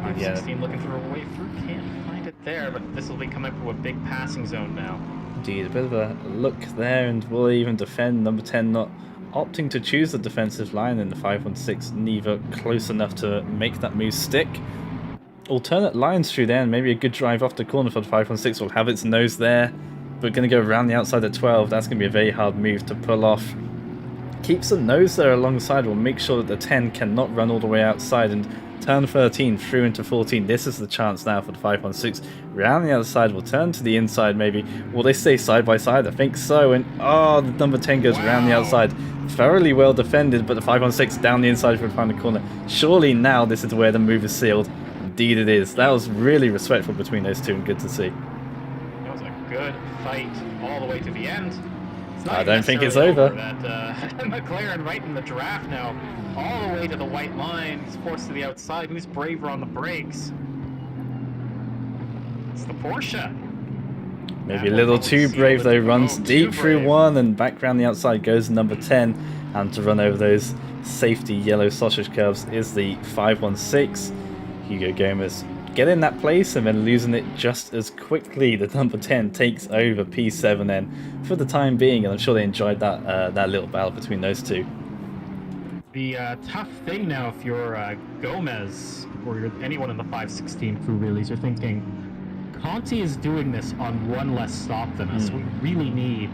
516 looking for a way through, can't find it there, but this will be coming to a big passing zone now. Indeed, a bit of a look there, and will they even defend? Number 10 not opting to choose the defensive line, and the 516 neither close enough to make that move stick. Alternate lines through there, and maybe a good drive off the corner for the 516 will have its nose there, but going to go around the outside at 12. That's going to be a very hard move to pull off. Keeps the nose there alongside, will make sure that the 10 cannot run all the way outside, and turn 13 through into 14. This is the chance now for the 516. Round the outside, will turn to the inside maybe. Will they stay side by side? I think so. And the number 10 goes around the outside. Thoroughly well defended, but the 516 down the inside for the final corner. Surely now this is where the move is sealed. Indeed it is. That was really respectful between those two, and good to see. It was a good fight all the way to the end. I don't think it's over. That McLaren right in the draft now, all the way to the white line. He's forced to the outside. Who's braver on the brakes? It's the Porsche. Maybe a little too brave though. Runs deep through one and back around the outside goes number 10. And to run over those safety yellow sausage curves is the 516. Hugo Gomez getting that place and then losing it just as quickly. The number 10 takes over P7 then for the time being, and I'm sure they enjoyed that little battle between those two. The tough thing now, if you're Gomez or you're anyone in the 516 crew, really, is you're thinking, Conti is doing this on one less stop than us. We really need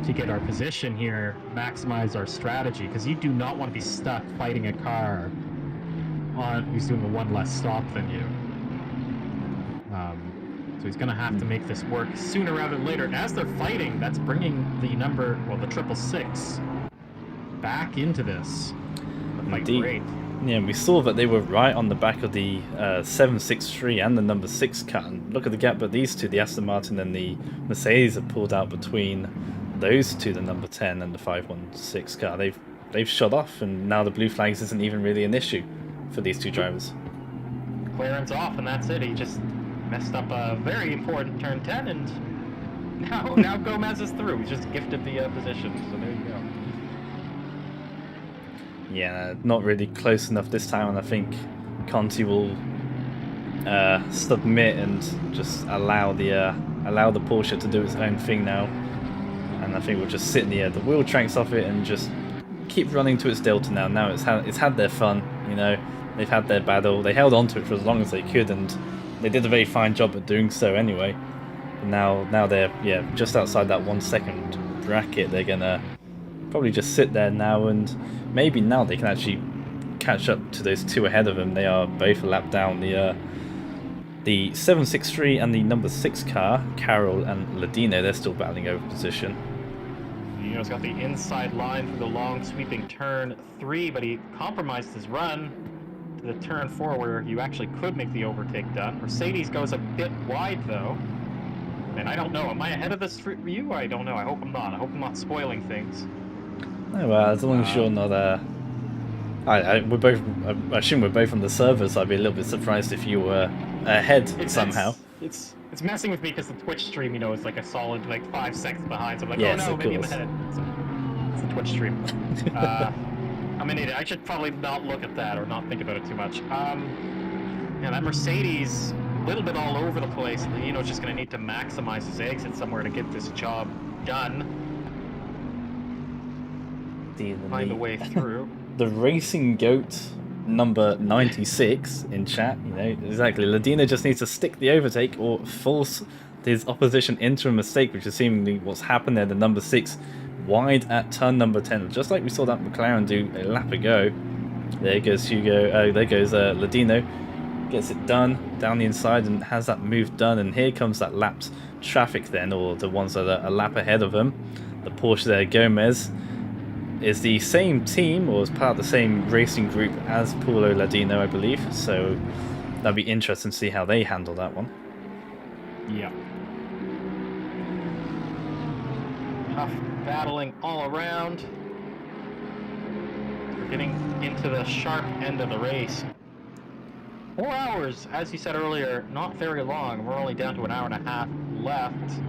to get our position here, maximize our strategy, because you do not want to be stuck fighting a car who's doing a one less stop than you. So he's going to have to make this work sooner rather than later. And as they're fighting, that's bringing the 666 back into this. Like, great. Yeah, we saw that they were right on the back of the 763 and the number 6 car. And look at the gap that these two, the Aston Martin and the Mercedes, have pulled out between those two, the number 10 and the 516 car. They've shot off, and now the blue flags isn't even really an issue for these two drivers. Clearance off, and that's it. He just messed up a very important turn 10, and now Gomez is through. He's just gifted the position, so there you go. Yeah, not really close enough this time, and I think Conti will submit and just allow the Porsche to do its own thing now. And I think we'll just sit in the wheel tracks off it and just keep running to its delta now. Now it's had their fun, you know. They've had their battle. They held on to it for as long as they could, and they did a very fine job at doing so anyway. And now they're just outside that 1 second bracket. They're gonna probably just sit there now, and maybe now they can actually catch up to those two ahead of them. They are both a lap down. The 763 and the number 6 car, Carroll and Ladino, they're still battling over position. Ladino's got the inside line through the long sweeping turn 3, but he compromised his run to the turn 4 where you actually could make the overtake done. Mercedes goes a bit wide though. And I don't know, am I ahead of this for you? I don't know, I hope I'm not. I hope I'm not spoiling things. Oh, well, as long as you're not we're both. I assume we're both on the server, so I'd be a little bit surprised if you were ahead somehow. It's messing with me because the Twitch stream, you know, is like a solid like 5 seconds behind. So I'm like, Yes, oh no, of maybe course. I'm ahead. It's the Twitch stream. I'm an idiot. I should probably not look at that or not think about it too much. Yeah, that Mercedes, a little bit all over the place. Ladino's just going to need to maximize his exit somewhere to get this job done. Find a way through. The Racing Goat number 96 in chat, you know, exactly. Ladino just needs to stick the overtake or force his opposition into a mistake, which is seemingly what's happened there. The number 6 wide at turn number 10, just like we saw that McLaren do a lap ago. There goes Hugo, there goes Ladino, gets it done down the inside and has that move done, and here comes that lapped traffic then, or the ones that are a lap ahead of him. The Porsche there, Gomez, is the same team, or is part of the same racing group as Paulo Ladino, I believe, so that'd be interesting to see how they handle that one. Yeah. Tough battling all around. We're getting into the sharp end of the race. 4 hours, as you said earlier, not very long. We're only down to an hour and a half left.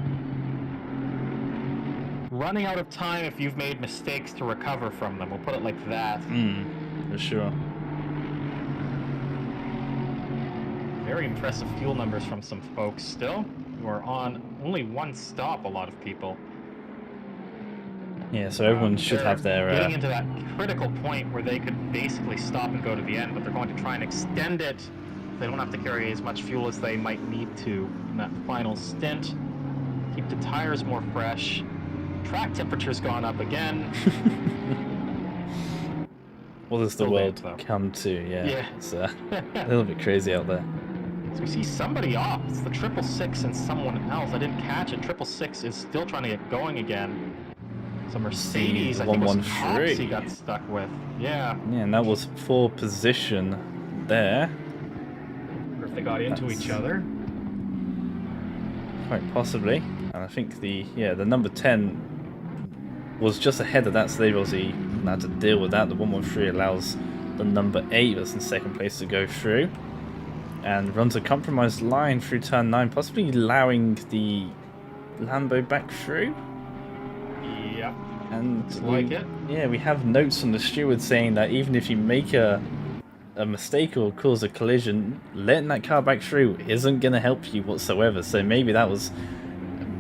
Running out of time if you've made mistakes to recover from them. We'll put it like that. For sure. Very impressive fuel numbers from some folks still, who are on only 1 stop, a lot of people. Yeah, so everyone should have their... getting into that critical point where they could basically stop and go to the end, but they're going to try and extend it. They don't have to carry as much fuel as they might need to in that final stint. Keep the tires more fresh. Track temperature's gone up again. What does the world come to? Yeah. It's a little bit crazy out there. So we see somebody off. It's the 666 and someone else. I didn't catch it. 666 is still trying to get going again. So Mercedes, I think it was Cox he got stuck with. Yeah. Yeah, and that was 4 position there. Or if they got into each other. Quite possibly. And I think the number 10 was just ahead of that, so they obviously had to deal with that. The 113 allows the number 8 that's in second place to go through. And runs a compromised line through turn 9, possibly allowing the Lambo back through. Yep. And like it. Yeah, we have notes from the steward saying that even if you make a mistake or cause a collision, letting that car back through isn't going to help you whatsoever. So maybe that was,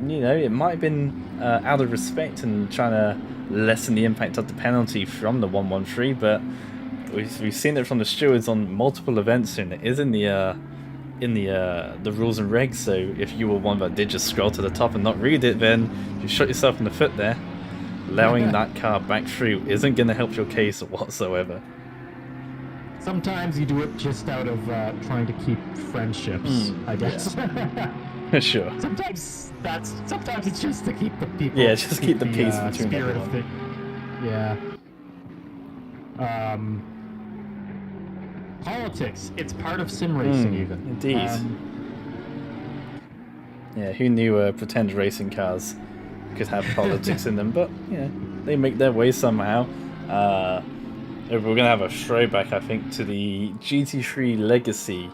you know, it might have been out of respect and trying to lessen the impact of the penalty from the 113, but we've seen it from the stewards on multiple events, and it is in the rules and regs. So if you were one that did just scroll to the top and not read it, then you shot yourself in the foot there. Allowing that car back through isn't going to help your case whatsoever. Sometimes you do it just out of trying to keep friendships, I guess. Yeah. Sure. Sometimes it's just to keep the people. Yeah, just keep the peace between spirit everyone. of the. Yeah. Politics. It's part of sim racing, even. Indeed. Yeah, who knew pretend racing cars could have politics in them? But yeah, they make their way somehow. We're gonna have a throwback, I think, to the GT3 Legacy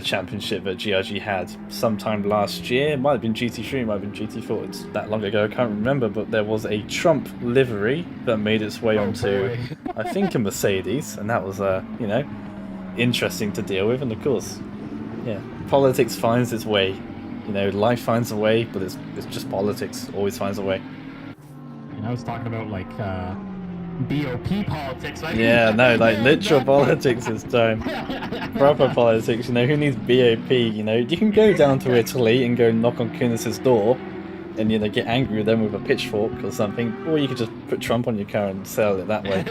Championship that GRG had sometime last year. It might have been GT3, it might have been GT4. It's that long ago, I can't remember. But there was a Trump livery that made its way onto, I think, a Mercedes, and that was you know, interesting to deal with. And of course, yeah, politics finds its way. You know, life finds a way, but it's just politics. Always finds a way. And I was talking about like BOP politics. Yeah, no, like literal politics this time. Proper politics. You know, who needs BOP? You know, you can go down to Italy and go knock on Kunis's door, and you know, get angry with them with a pitchfork or something, or you could just put Trump on your car and sell it that way.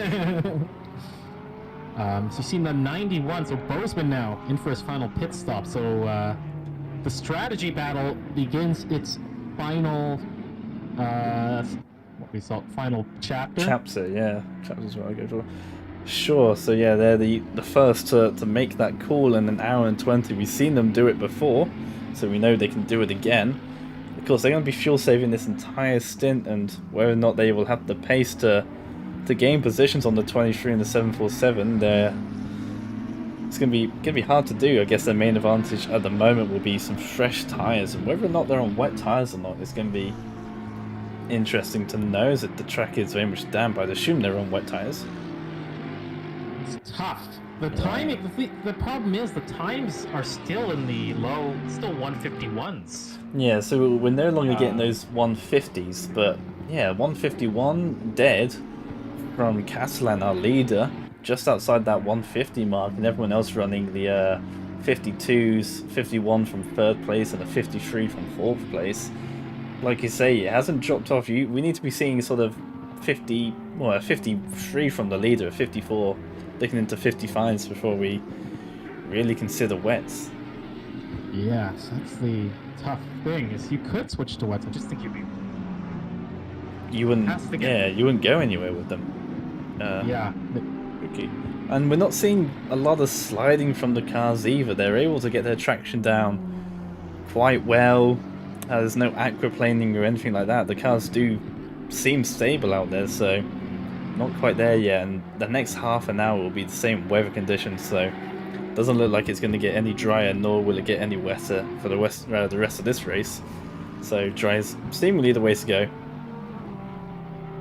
So you've seen the 91. So Bozeman now in for his final pit stop. So the strategy battle begins its final what we saw, final chapter. Chapter, yeah. Chapter's what I go for. Sure, so yeah, they're the first to make that call in an hour and 20. We've seen them do it before, so we know they can do it again. Of course, they're going to be fuel saving this entire stint, and whether or not they will have the pace to gain positions on the 23 and the 747, it's going to be hard to do. I guess their main advantage at the moment will be some fresh tyres, and whether or not they're on wet tyres or not is going to be interesting to know, as the track is very much damp. I'd assume they're on wet tyres. It's tough. The timing, the problem is the times are still in the low, still 151s. Yeah, so we're no longer getting those 150s, but yeah, 151 dead from Catalan, our leader, just outside that 150 mark, and everyone else running the 52s, 51 from 3rd place and a 53 from 4th place. Like you say, it hasn't dropped off. We need to be seeing sort of 53 from the leader, 54 looking into 55s before we really consider wets. Yeah, so that's the tough thing, is you could switch to wets. I just think you wouldn't go anywhere with them. Yeah. Okay. And we're not seeing a lot of sliding from the cars either. They're able to get their traction down quite well. There's no aquaplaning or anything like that. The cars do seem stable out there, so not quite there yet. And the next half an hour will be the same weather conditions, so it doesn't look like it's going to get any drier, nor will it get any wetter for the rest of this race. So dry is seemingly the way to go.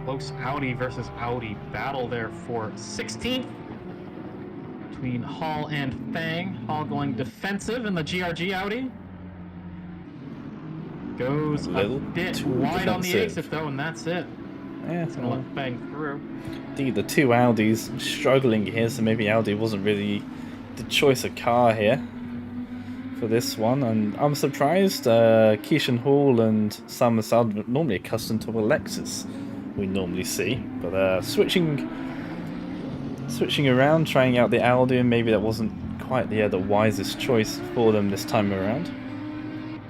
Close Audi versus Audi battle there for 16th between Hall and Fang. Hall going defensive in the GRG Audi. Goes a bit wide on the exit though, and that's it. Yeah, it's gonna let Fang through. Indeed, the two Audis struggling here, so maybe Audi wasn't really the choice of car here for this one. And I'm surprised Keishan Hall and Sam Masad normally accustomed to a Lexus we normally see, but switching around, trying out the Audi, and maybe that wasn't quite the wisest choice for them this time around.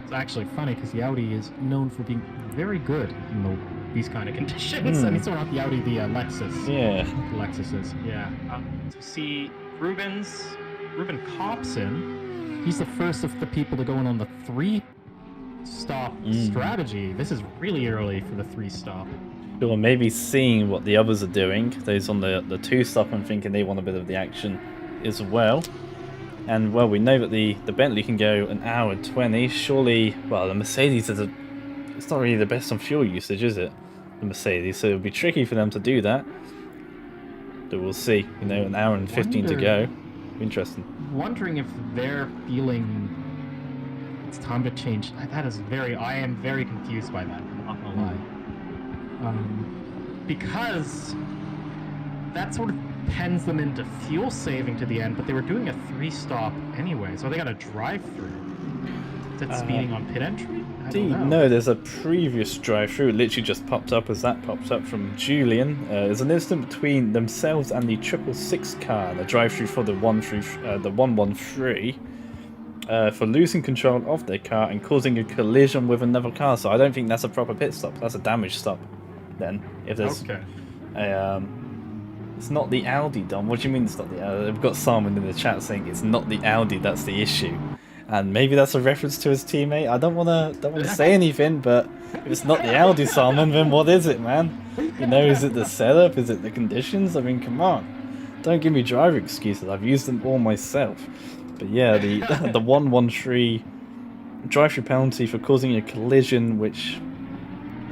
It's actually funny because the Audi is known for being very good in these kind of conditions. I mean, so not the Audi, the Lexus. Yeah. The Lexus is, yeah. To see Ruben Copson, he's the first of the people to go in on the 3-stop strategy. This is really early for the 3-stop. Or maybe seeing what the others are doing, those on the 2-stop, and thinking they want a bit of the action as well. And well, we know that the Bentley can go an hour and 20. Surely, well, the Mercedes it's not really the best on fuel usage, is it? The Mercedes, so it'll be tricky for them to do that. But we'll see. You know, an hour and 15 to go. Interesting. Wondering if they're feeling it's time to change. I am very confused by that. I'm not gonna lie. Because that sort of pens them into fuel saving to the end, but they were doing a 3-stop anyway, so they got a drive-through. Is that speeding on pit entry? No, there's a previous drive-through. It literally just popped up as that popped up from Julian. There's an incident between themselves and the 666 car, the drive-through for the 113. For losing control of their car and causing a collision with another car. So I don't think that's a proper pit stop. That's a damage stop. Then, if there's it's not the Audi, Dom. What do you mean it's not the Audi? I've got Simon in the chat saying it's not the Audi that's the issue, and maybe that's a reference to his teammate. I don't wanna say anything, but if it's not the Audi, Simon, then what is it, man? You know, is it the setup? Is it the conditions? I mean, come on, don't give me driver excuses. I've used them all myself. But yeah, the 113 drive-through penalty for causing a collision, which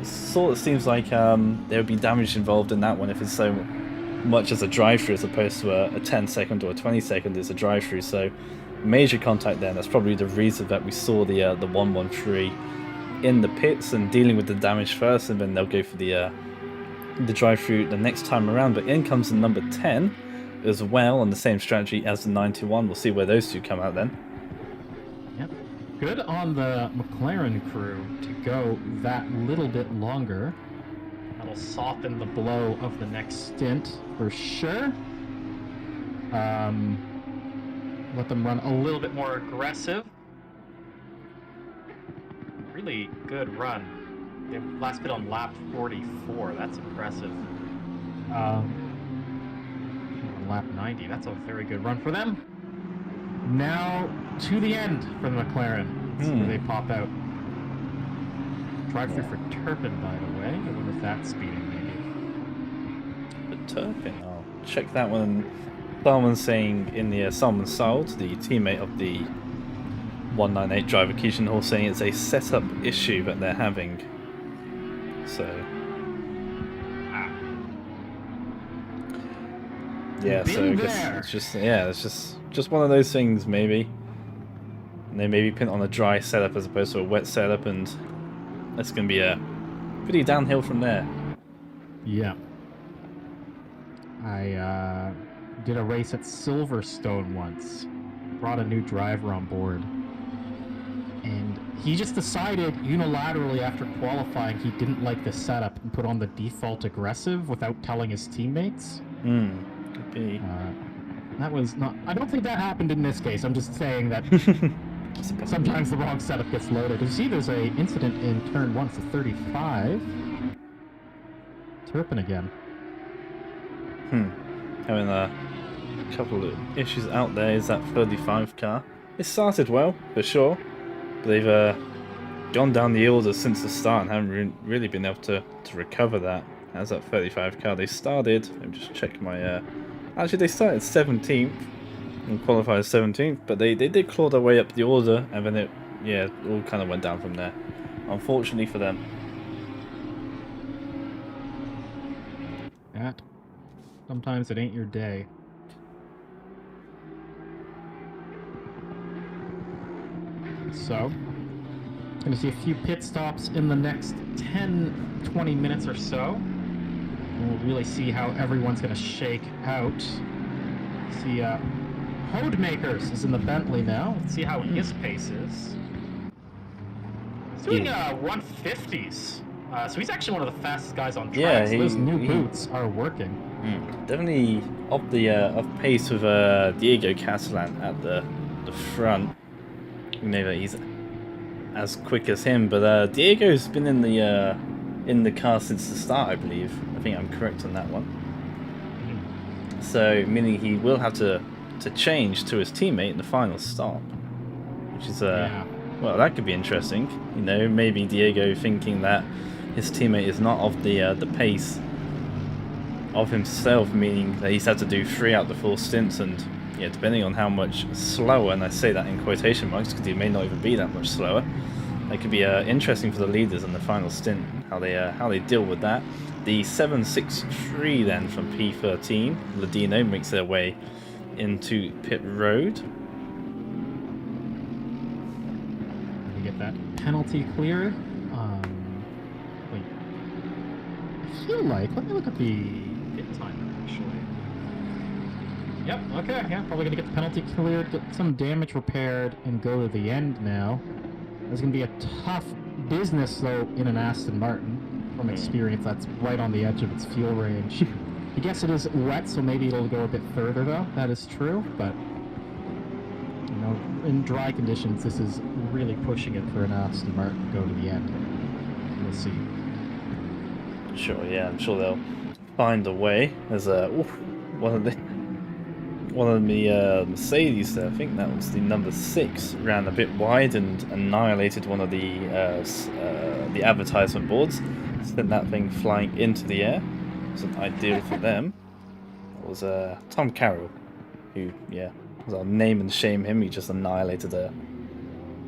sort of seems like there would be damage involved in that one if it's so much as a drive-through as opposed to a 10-second or a 20-second is a drive-through. So major contact there. That's probably the reason that we saw the 113 in the pits and dealing with the damage first, and then they'll go for the drive-through the next time around. But in comes the number 10 as well on the same strategy as the 91. We'll see where those two come out then. Yep. Good on the McLaren crew to go that little bit longer. That'll soften the blow of the next stint for sure. Let them run a little bit more aggressive. Really good run They last pit on lap 44. That's impressive. Lap 90. That's a very good run for them. Now to the end for the McLaren. Let's see where they pop out. Drive through for Turpin, by the way. I wonder if that's speeding, maybe. The Turpin. I'll check that one. Someone's saying in the Salman Salt, the teammate of the 198 driver Keishan Hall, saying it's a setup issue that they're having. So yeah, so I guess it's just one of those things maybe. And they maybe pin on a dry setup as opposed to a wet setup, and that's going to be a pretty downhill from there. Yeah. I did a race at Silverstone once. Brought a new driver on board. And he just decided unilaterally after qualifying he didn't like the setup and put on the default aggressive without telling his teammates. Could be. That was not... I don't think that happened in this case. I'm just saying that sometimes the wrong setup gets loaded. You see there's a incident in turn 1 for 35. Turpin again. Having a couple of issues out there. Is that 35 car? It started well, for sure. But they've gone down the order since the start and haven't really been able to recover that. As that 35 car, they started... Let me just check my... Actually, they started 17th and qualified 17th, but they did claw their way up the order, and then it all kind of went down from there. Unfortunately for them. Sometimes it ain't your day. So, gonna see a few pit stops in the next 10-20 minutes or so. And we'll really see how everyone's gonna shake out. See, Hodemakers is in the Bentley now. Let's see how his pace is. He's doing 150s. So he's actually one of the fastest guys on track. Yeah, so those new boots are working. Definitely off pace with Diego Catalan at the front. You know that he's as quick as him, but Diego's been in the car since the start, I believe. I think I'm correct on that one. So meaning he will have to change to his teammate in the final stop, which is well, that could be interesting. You know, maybe Diego thinking that his teammate is not of the pace of himself, meaning that he's had to do 3 out the 4 stints, and depending on how much slower, and I say that in quotation marks because he may not even be that much slower, it could be interesting for the leaders in the final stint, how they deal with that. The 763 then from P13, Ladino makes their way into pit road. We get that penalty clear. Wait, I feel like, let me look at the pit timer actually. Yep, okay, yeah, probably gonna get the penalty cleared, get some damage repaired, and go to the end now. There's gonna be a tough business though in an Aston Martin. From experience, that's right on the edge of its fuel range. I guess it is wet, so maybe it'll go a bit further though. That is true, but you know, in dry conditions, this is really pushing it for an Aston Martin to go to the end. We'll see. Sure, yeah, I'm sure they'll find a way. There's one of the Mercedes there, I think that was the number 6, ran a bit wide and annihilated one of the advertisement boards. Sent that thing flying into the air. Wasn't ideal for them. It was Tom Carroll, who I'll name and shame him. He just annihilated a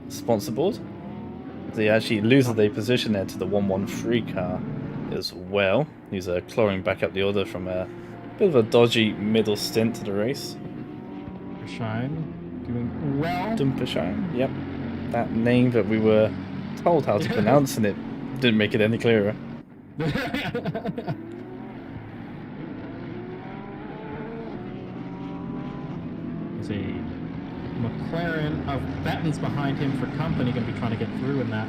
sponsor board. They actually loses their position there to the 113 car as well. He's clawing back up the order from a bit of a dodgy middle stint to the race. Shine doing well. Dumpershine, yep. That name that we were told how to pronounce, and it didn't make it any clearer. There's a McLaren of Benton's behind him for company, going to be trying to get through in that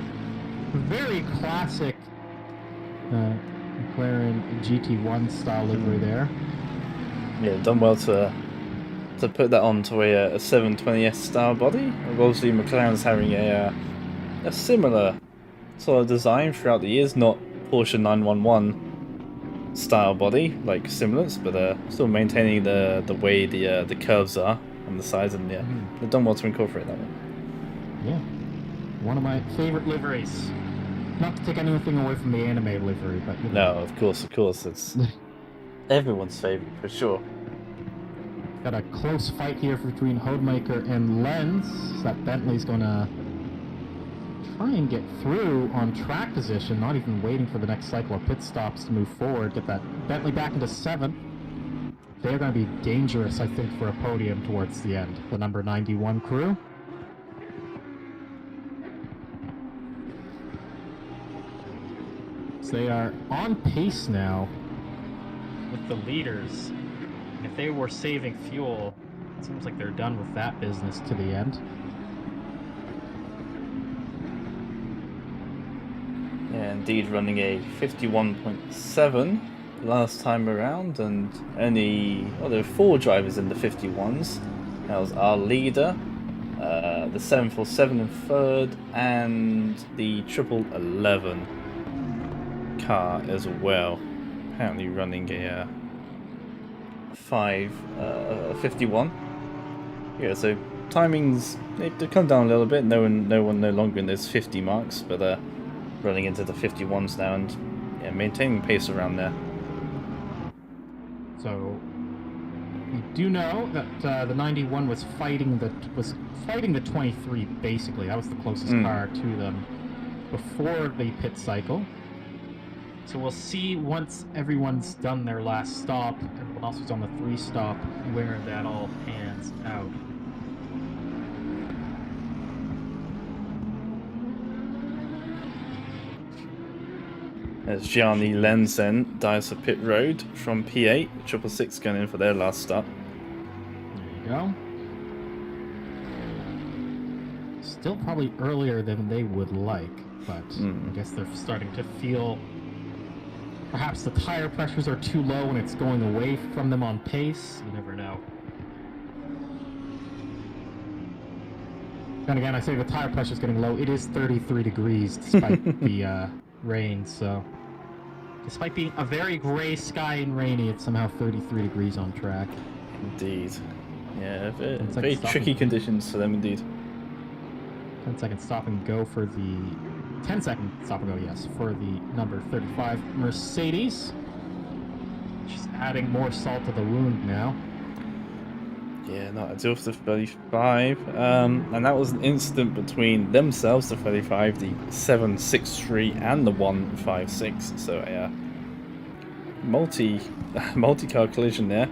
very classic McLaren GT1 style livery there. Yeah, done well to put that onto a 720S style body. Obviously, McLaren's having a similar sort of design throughout the years, not Porsche 911 style body like Simulants, but still maintaining the way the curves are on the sides, and yeah, they've done well to incorporate that one. Yeah, one of my favorite liveries. Not to take anything away from the anime livery, but you know. No, of course, it's everyone's favorite for sure. Got a close fight here between Hodemaker and Lenz. That Bentley's gonna try and get through on track position, not even waiting for the next cycle of pit stops to move forward. Get that Bentley back into 7th. They're gonna be dangerous, I think, for a podium towards the end. The number 91 crew. So they are on pace now with the leaders. If they were saving fuel, it seems like they're done with that business to the end. Yeah, indeed, running a 51.7 last time around, and only there were 4 drivers in the 51s. That was our leader, the 747 in 3rd, and the 1111 car as well. Apparently running a 51. Yeah, so timings they come down a little bit. No one no longer in those 50 marks, but running into the 51s now, and yeah, maintaining pace around there. So we do know that the 91 was fighting the 23 basically. That was the closest car to them before the pit cycle. So we'll see once everyone's done their last stop, and everyone else who's on the 3 stop, where that all pans out. As Gianni Lenz then dives for pit road from P8, 666 going in for their last stop. There you go. Still probably earlier than they would like, but I guess they're starting to feel perhaps the tire pressures are too low and it's going away from them on pace. You never know. And again, I say the tire pressure is getting low. It is 33 degrees despite the rain, so despite being a very gray sky and rainy, it's somehow 33 degrees on track. Indeed. Yeah, very tricky conditions for them indeed. 10-second stop and go for the 10-second stop and go, yes, for the number 35 Mercedes. She's adding more salt to the wound now. Yeah, not ideal for the 35. And that was an incident between themselves, the 35, the 763, and the 156. So a multi-car collision there.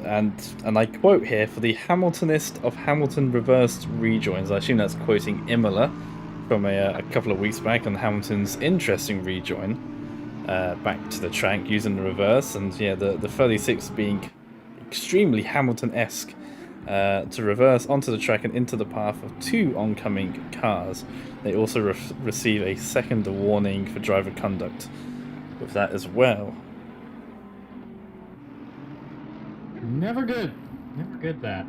And I quote here, for the Hamiltonist of Hamilton reversed rejoins. I assume that's quoting Imola from a couple of weeks back on Hamilton's interesting rejoin back to the track using the reverse. And yeah, the 36 being extremely Hamilton-esque to reverse onto the track and into the path of 2 oncoming cars. They also receive a second warning for driver conduct with that as well. Never good. Never good, that.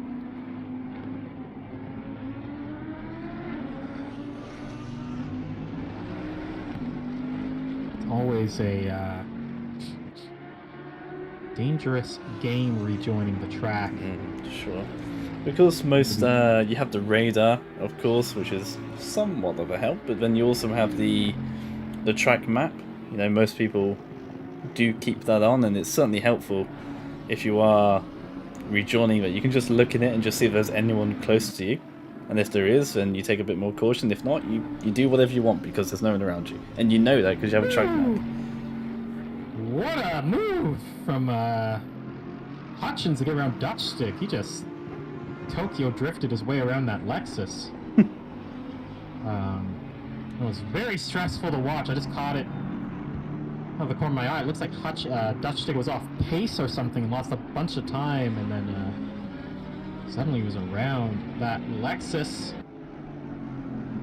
It's always a dangerous game rejoining the track. Sure. Because most, you have the radar, of course, which is somewhat of a help, but then you also have the track map. You know, most people do keep that on, and it's certainly helpful if you are rejoining that. You can just look in it and just see if there's anyone close to you, and if there is, then you take a bit more caution. If not, you do whatever you want because there's no one around you, and you know that because you have a track map. What a move from Hutchins to get around Dutch Stick. He just Tokyo drifted his way around that Lexus. It was very stressful to watch. I just caught it out of the corner of my eye. It looks like Dutch Stick was off pace or something and lost a bunch of time, and then suddenly he was around that Lexus,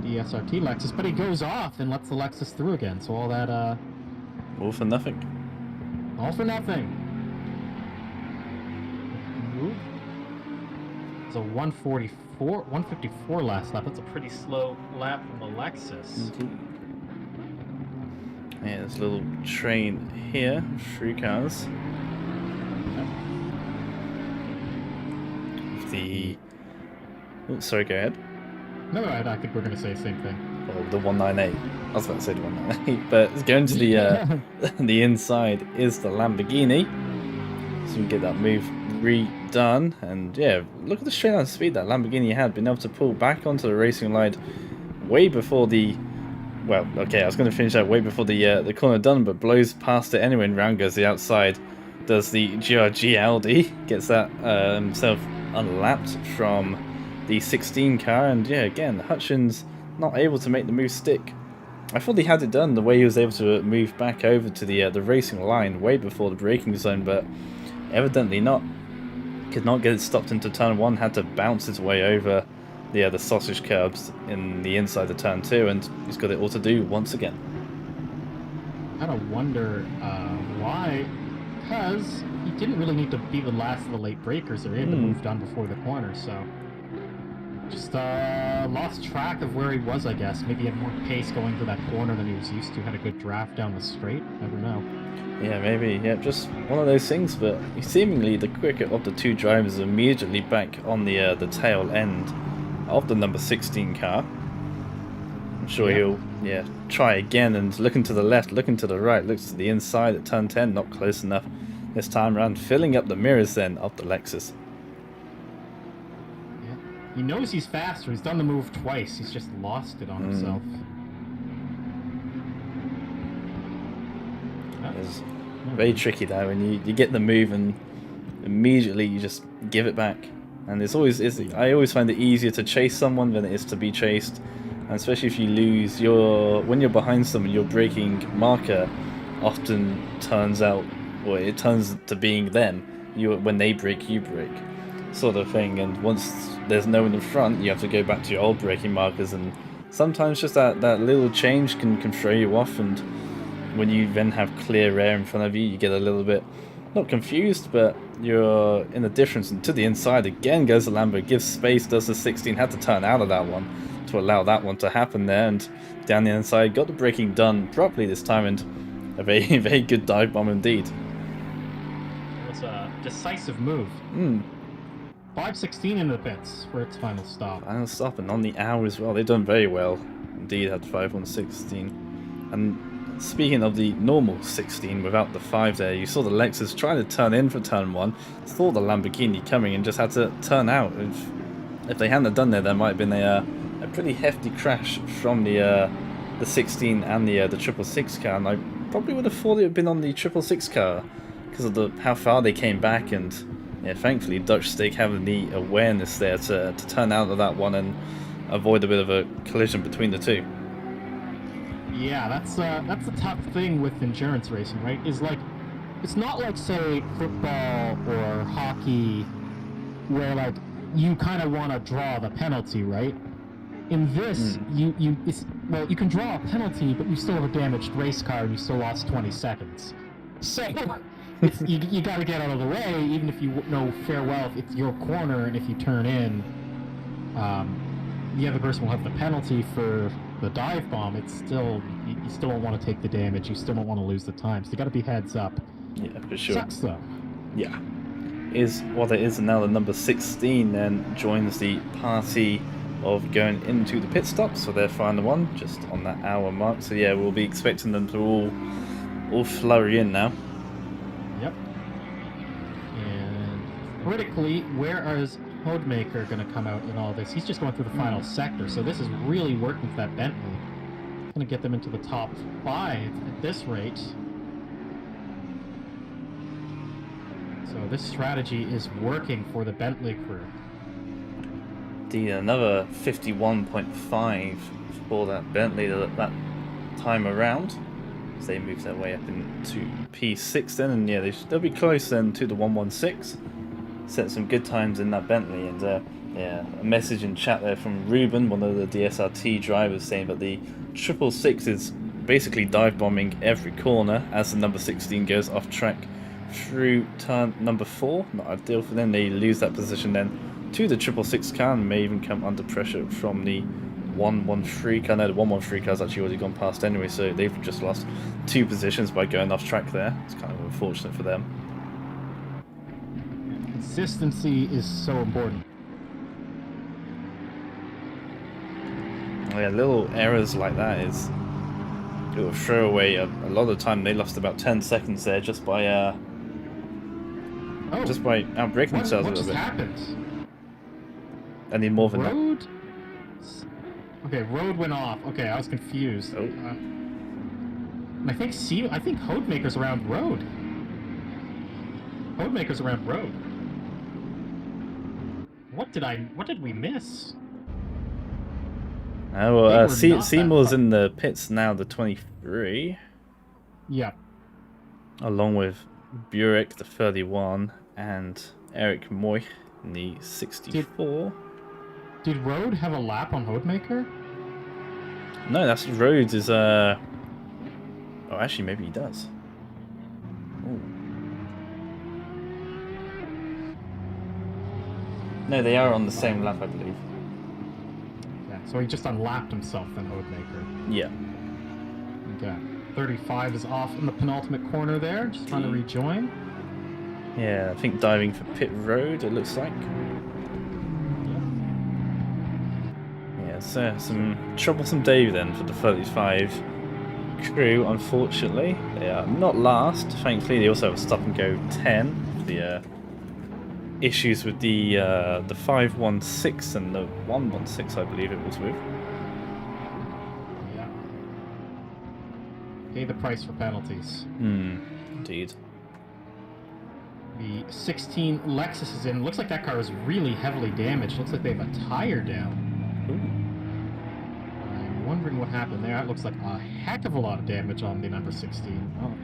the SRT Lexus, but he goes off and lets the Lexus through again. So all that All for nothing. all for nothing. Move. It's a 154 last lap. That's a pretty slow lap from the Lexus. Indeed. Yeah, there's a little train here, 3 cars. The... Oh, sorry, go ahead. No, I think we're going to say the same thing. Or the 198. I was about to say the 198, but going to the the inside is the Lamborghini. So we can get that move redone. And yeah, look at the straight line speed that Lamborghini had. Been able to pull back onto the racing line way before the... Well, okay, I was going to finish that way before the corner done, but blows past it anyway, and round goes the outside. Does the GRG Audi, gets that himself unlapped from the 16 car, and yeah, again, Hutchins not able to make the move stick. I thought he had it done the way he was able to move back over to the racing line way before the braking zone, but evidently not. Could not get it stopped into turn 1, had to bounce his way over the sausage curbs in the inside of turn 2, and he's got it all to do once again. I kind of wonder why, because he didn't really need to be the last of the late breakers. They were able to move done before the corner, so just lost track of where he was, I guess. Maybe he had more pace going to that corner than he was used to. Had a good draft down the straight. Never know. Yeah, maybe. Yeah, just one of those things. But seemingly the quicker of the 2 drivers immediately back on the tail end of the number 16 car. I'm sure he'll try again and looking to the left, looking to the right, looks to the inside at turn 10, not close enough this time around, filling up the mirrors then of the Lexus. Yeah. He knows he's faster, he's done the move twice, he's just lost it on himself. It's very tricky though when you get the move and immediately you just give it back. And it's always I always find it easier to chase someone than it is to be chased, and especially if you lose when you're behind someone, your braking marker often turns out, or it turns to being them. When they brake, you brake, sort of thing. And once there's no one in front, you have to go back to your old braking markers, and sometimes just that little change can throw you off. And when you then have clear air in front of you, you get a little bit not confused, but you're in the difference. And to the inside again goes the Lambo, gives space, does the 16, had to turn out of that one to allow that one to happen there, and down the inside got the braking done properly this time, and a very, very good dive bomb indeed. It was a decisive move. 5:16 in the pits for its final stop. Final stop, and on the hour as well. They've done very well indeed, had 5:16. And speaking of the normal 16 without the 5 there, you saw the Lexus trying to turn in for turn 1, saw the Lamborghini coming and just had to turn out. If they hadn't done that, there might have been a pretty hefty crash from the 16 and the 666 car, and I probably would have thought it would have been on the 666 car because of how far they came back. And yeah, thankfully Dutch Stick having the awareness there to turn out of that one and avoid a bit of a collision between the two. Yeah, that's the tough thing with endurance racing, right? Is like, it's not like, say, football or hockey, where like you kind of want to draw the penalty, right? In this, you can draw a penalty, but you still have a damaged race car and you still lost 20 seconds. So you got to get out of the way, even if you know fair well if it's your corner, and if you turn in, the other person will have the penalty for the dive bomb. It's still, you still don't want to take the damage, you still don't want to lose the time, so you got to be heads up. Yeah, for sure. Sucks though. Yeah, is what it is. And now the number 16 then joins the party of going into the pit stops for their final one, just on that hour mark. So yeah, we'll be expecting them to all flurry in now. Yep. And critically, where is Hodemaker going to come out in all this? He's just going through the final sector, so this is really working for that Bentley. It's going to get them into the top 5 at this rate. So this strategy is working for the Bentley crew. Another 51.5 for that Bentley that time around, as they move their way up into P6 then, and yeah, they'll be close then to the 116. Set some good times in that Bentley. And yeah, a message in chat there from Ruben, one of the DSRT drivers, saying that the 666 is basically dive bombing every corner as the number 16 goes off track through turn number 4. Not ideal for them. They lose that position then to the 666 car and may even come under pressure from the 113 car. No, the 113 car's actually already gone past anyway, so they've just lost 2 positions by going off track there. It's kind of unfortunate for them. Consistency is so important. Yeah, little errors like that it will throw away a lot of time. They lost about 10 seconds there just by outbraking themselves a little bit. What just happened? I need more than Road? Okay, road went off. Okay, I was confused. Oh. I think Hodemaker's around road. Hodemaker's around road. What did we miss? Oh, well, Seymour's in the pits now, the 23. Yeah. Along with Burek, the 31, and Eric Moy in the 64. Did Road have a lap on Hodemaker? No, that's Rhodes is Oh, actually, maybe he does. Ooh. No, they are on the same lap, I believe. Yeah, so he just unlapped himself then, Hodemaker. Yeah. Okay. 35 is off in the penultimate corner there, just trying to rejoin. Yeah, I think diving for pit road, it looks like. Yeah, so some troublesome day then for the 35 crew, unfortunately. They are not last. Thankfully, they also have a stop and go 10. The issues with the 516 and the 116, I believe it was with. Yeah. Pay the price for penalties. Indeed. The 16 Lexus is in. Looks like that car is really heavily damaged. Looks like they have a tire down. Ooh. I'm wondering what happened there. That looks like a heck of a lot of damage on the number 16. Oh.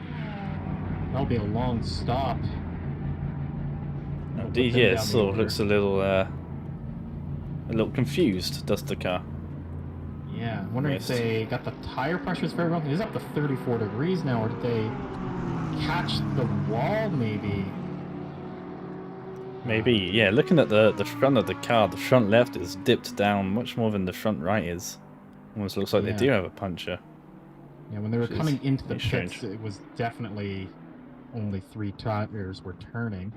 That'll be a long stop. Indeed, yeah, it sort of looks a little confused, does the car? Yeah, I'm wondering if they got the tire pressures very wrong. It is up to 34 degrees now, or did they catch the wall, maybe? Maybe, yeah. Looking at the front of the car, the front left is dipped down much more than the front right is. Almost looks like they do have a puncture. Yeah, when they were coming into the strange. pits, it was definitely only 3 tires were turning.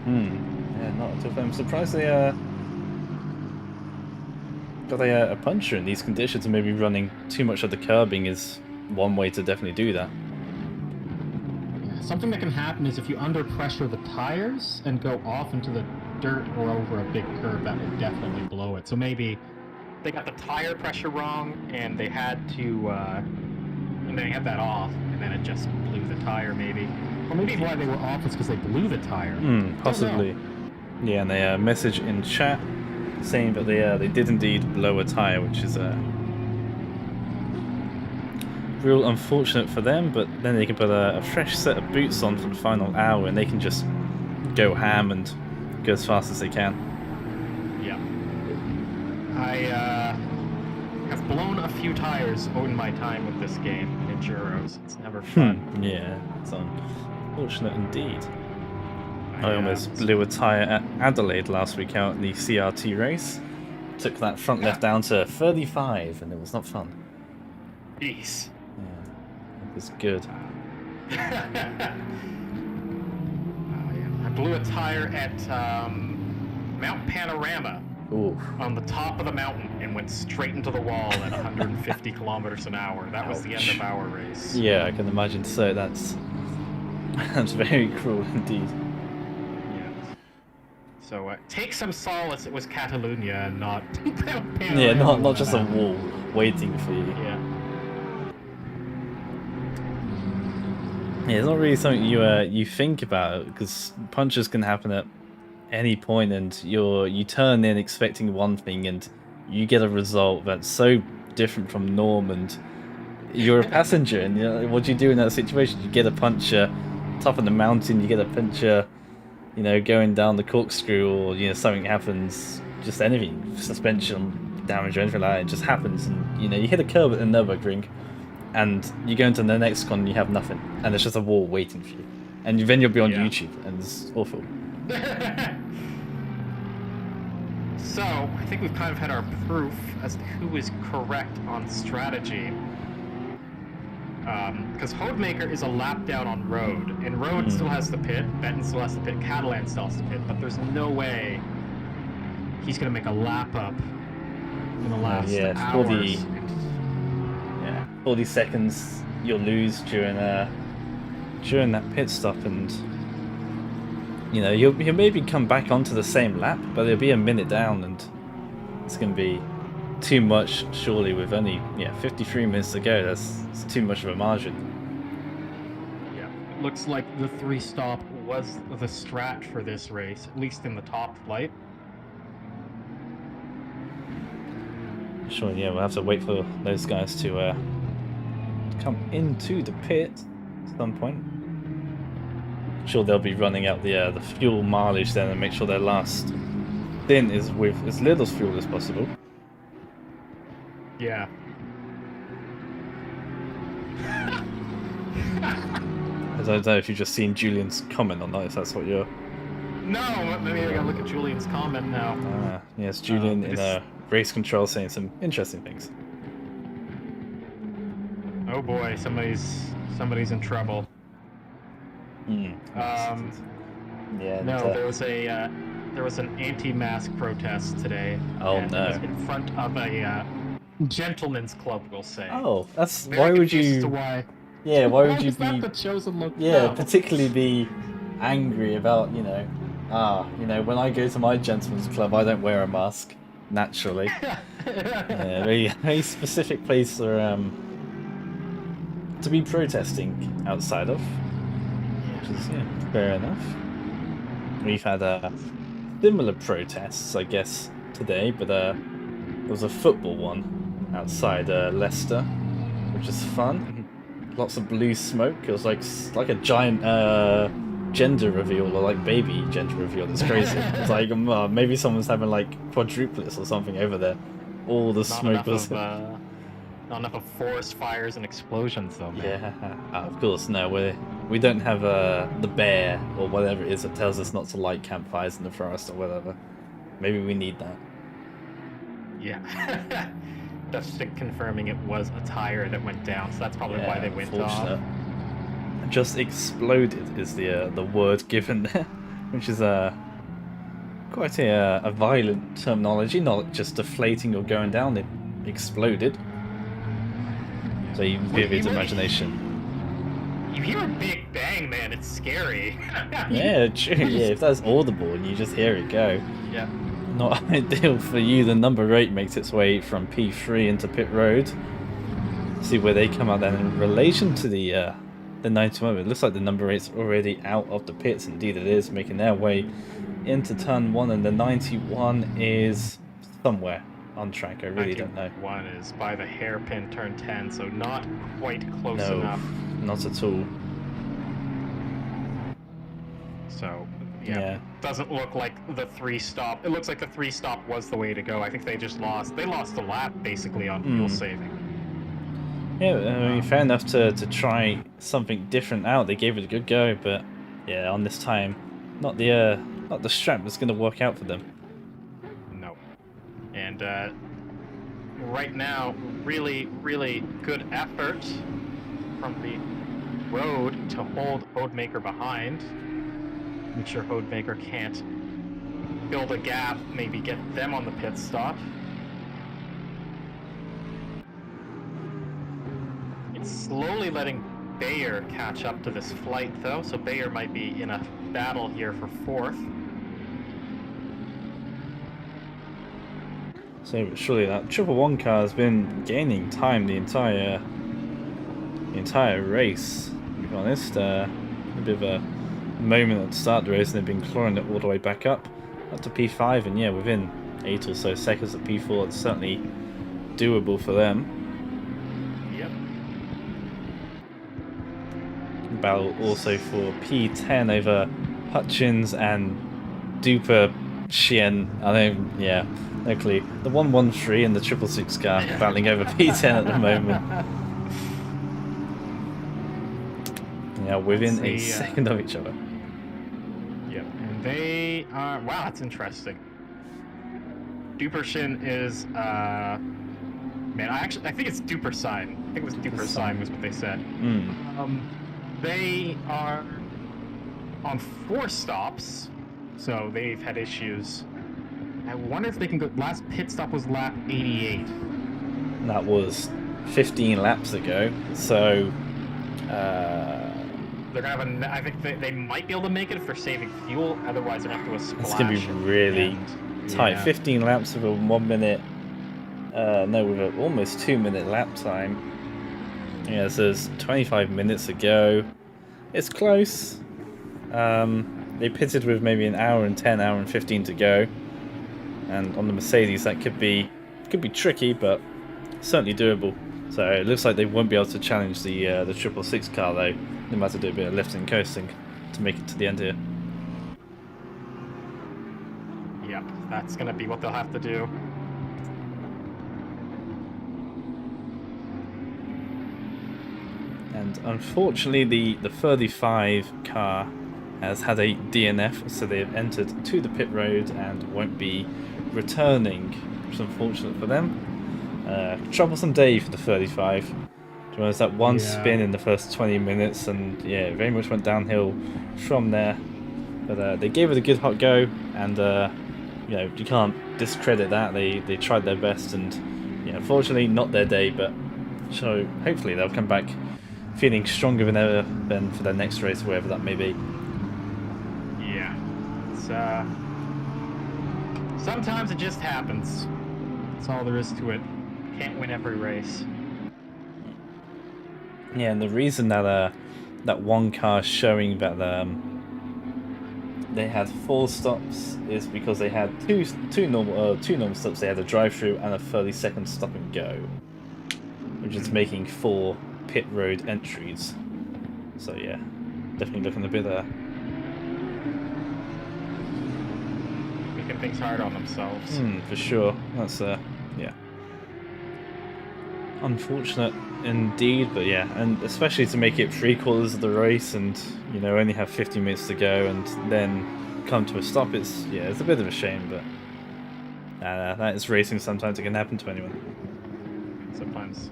Yeah, not at all. I'm surprised they got a puncture in these conditions, and maybe running too much of the curbing is one way to definitely do that. Yeah, something that can happen is if you under pressure the tires and go off into the dirt or over a big curb, that will definitely blow it. So maybe they got the tire pressure wrong, and they had to, and they had that off, and then it just blew the tire, maybe. Or maybe why they were off is because they blew the tire. Possibly. Yeah, and they message in chat saying that they did indeed blow a tire, which is real unfortunate for them. But then they can put a fresh set of boots on for the final hour, and they can just go ham and go as fast as they can. Yeah. I have blown a few tires in my time with this game in Enduros. It's never fun. Yeah, it's unfortunate indeed. I almost blew a tyre at Adelaide last week out in the CRT race. Took that front left down to 35, and it was not fun. Jeez. Yeah, it was good. I blew a tire at Mount Panorama. Ooh. On the top of the mountain and went straight into the wall at 150 kilometers an hour. That was the end of our race. Yeah, I can imagine so. That's very cruel indeed. So take some solace. It was Catalonia and not Panorama. Yeah, not just a wall waiting for you. Yeah. Yeah, it's not really something you think about, because punches can happen at any point, and you turn in expecting one thing, and you get a result that's so different from norm, and you're a passenger, and what do you do in that situation? You get a puncture top of the mountain, you get a puncture, going down the corkscrew, or something happens, just anything, suspension damage or anything like that, it just happens, and you hit a curb at the Nürburgring, and you go into the next con and you have nothing, and there's just a wall waiting for you, and then you'll be on YouTube, and it's awful. So, I think we've kind of had our proof as to who is correct on strategy. Because Hodemaker is a lap down on Road, and Road still has the pit, Benton still has the pit, Catalan still has the pit, but there's no way he's going to make a lap up in the last hours. 40 seconds you'll lose during that pit stop, and you know he'll maybe come back onto the same lap, but it'll be a minute down, and it's going to be too much. Surely with only 53 minutes to go, that's too much of a margin. Yeah, it looks like the 3-stop was the strat for this race, at least in the top flight. Sure, yeah, we'll have to wait for those guys to come into the pit at some point. Sure, they'll be running out the fuel mileage then and make sure their last stint is with as little fuel as possible. Yeah. I don't know if you've just seen Julian's comment on that, if that's what you're... No, maybe I gotta look at Julian's comment now. Yes, Julian in race control saying some interesting things. Oh boy, somebody's in trouble. Yeah. No, there was an anti-mask protest today. Oh and no! It was in front of a gentleman's club, we'll say. Oh, that's Very why would confused you? as to why? Yeah, why would you is that be? the chosen look? Yeah, now? particularly be angry about when I go to my gentleman's club, I don't wear a mask naturally. Very very specific place for to be protesting outside of. Which is fair enough. We've had similar protests, I guess, today, but there was a football one outside Leicester, which is fun. Lots of blue smoke. It was like a giant gender reveal, or like baby gender reveal. It's crazy. It's like maybe someone's having like quadruplets or something over there. All the smoke was. Not enough of forest fires and explosions, though, man. Yeah, of course. No, we don't have the bear or whatever it is that tells us not to light campfires in the forest or whatever. Maybe we need that. Yeah. That's confirming it was a tire that went down, so that's probably why they went off. Just exploded is the word given there, which is quite a violent terminology, not just deflating or going down. It exploded. So you vivid imagination. You hear a big bang, man. It's scary. Yeah, true. Yeah, if that's audible and you just hear it go. Yeah. Not ideal for you. The number 8 makes its way from P3 into pit road. See where they come out then in relation to the 91. It looks like the number 8's already out of the pits. Indeed, it is, making their way into turn 1, and the 91 is somewhere on track. I really don't know. 1 is by the hairpin turn 10, so not quite close enough. Not at all. So, yeah, doesn't look like the 3-stop. It looks like the 3-stop was the way to go. I think they just lost. They lost a lap basically on fuel saving. Yeah, I mean, fair enough to try something different out. They gave it a good go, but yeah, on this time, not the strap that's going to work out for them. No. And right now, really, really good effort from the road to hold Hodemaker behind. Make sure Hodemaker can't build a gap, maybe get them on the pit stop. It's slowly letting Bayer catch up to this flight, though, so Bayer might be in a battle here for 4th. So surely that 111 car has been gaining time the entire race. To be honest, a bit of a moment at the start of the race, and they've been clawing it all the way back up to P5, and yeah, within 8 or so seconds at P4, it's certainly doable for them. Yep. Battle also for P10 over Hutchins and Duper Chien. I think, yeah, luckily the 113 and the 666 car battling over P10 at the moment. Yeah, within a second of each other. Yep, and they are... Wow, that's interesting. Dupershin is man, I think it's Dupersine. I think it was Dupersine was what they said. They are on 4 stops, so they've had issues. I wonder if they can go. Last pit stop was lap 88. That was 15 laps ago, so they're gonna have I think they might be able to make it for saving fuel. Otherwise, they're gonna have to do a splash. it's gonna be really tight. Yeah. 15 laps with a 1 minute. No, with an almost 2 minute lap time. Yeah, so there's 25 minutes to go. It's close. They pitted with maybe an hour and 10, hour and 15 to go. And on the Mercedes, that could be tricky, but certainly doable. So it looks like they won't be able to challenge the 666 car though. They might have to do a bit of lifting and coasting to make it to the end here. Yep, that's gonna be what they'll have to do. And unfortunately, the 35 car has had a DNF, so they've entered to the pit road and won't be returning, which is unfortunate for them. Troublesome day for the 35. There was that one spin in the first 20 minutes, and yeah, it very much went downhill from there. But they gave it a good hot go, and you know, you can't discredit that. They tried their best, and yeah, unfortunately not their day. But so hopefully they'll come back feeling stronger than ever then for their next race, wherever that may be. Yeah, it's sometimes it just happens. That's all there is to it. Can't win every race. Yeah, and the reason that that one car showing that they had 4 stops is because they had two normal stops. They had a drive-through and a 30-second stop and go, which is making 4 pit road entries. So yeah, definitely looking a bit making things hard on themselves. For sure. That's yeah, unfortunate indeed, but yeah, and especially to make it 3/4 of the race, and you know, only have 50 minutes to go, and then come to a stop. It's a bit of a shame, but that is racing. Sometimes it can happen to anyone. Sometimes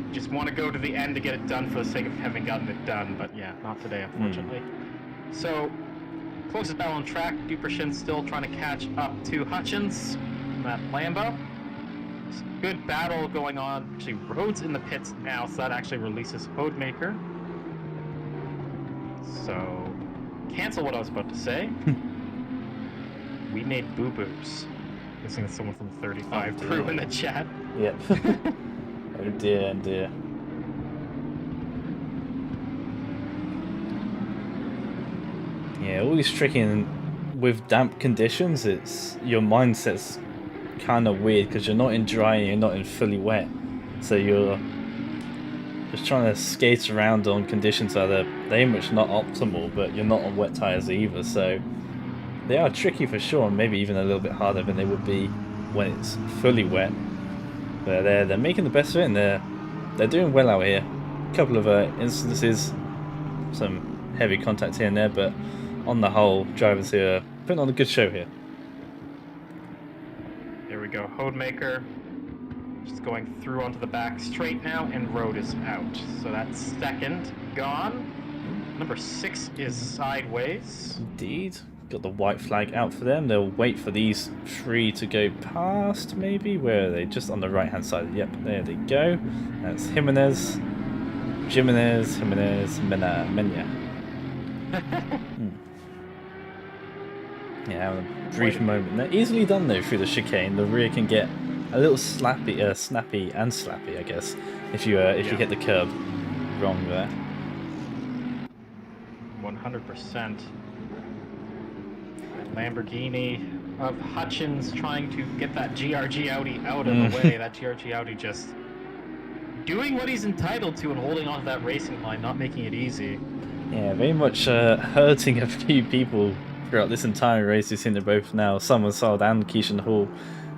you just want to go to the end to get it done for the sake of having gotten it done, but yeah, not today, unfortunately. So, closest battle on track, Dupershin still trying to catch up to Hutchins in that Lambo. Good battle going on. Actually, Rhodes in the pits now, so that actually releases Hodemaker. So, cancel what I was about to say. We made boo-boos. Guessing it's someone from the 35 crew in the chat. Yep. Oh dear, dear. Yeah, always tricky, and with damp conditions, it's your mindset's kind of weird because you're not in dry and you're not in fully wet, so you're just trying to skate around on conditions that are very much not optimal, but you're not on wet tires either, so they are tricky for sure, and maybe even a little bit harder than they would be when it's fully wet. But they're making the best of it, and they're doing well out here. A couple of instances, some heavy contact here and there, but on the whole, drivers here are putting on a good show here. There we go. Hodemaker just going through onto the back straight now, and Road is out. So that's second gone. Number 6 is sideways. Indeed. Got the white flag out for them. They'll wait for these 3 to go past, maybe. Where are they? Just on the right-hand side. Yep, there they go. That's Jimenez, Mena. Yeah, having a brief moment. They're easily done though through the chicane. The rear can get a little snappy and slappy, I guess, if you hit the curb wrong there. 100%. Lamborghini of Hutchins trying to get that GRG Audi out of the way. That GRG Audi just doing what he's entitled to and holding on to that racing line, not making it easy. Yeah, very much hurting a few people throughout this entire race. You've seen them both now, Summer Sod and Keishan Hall,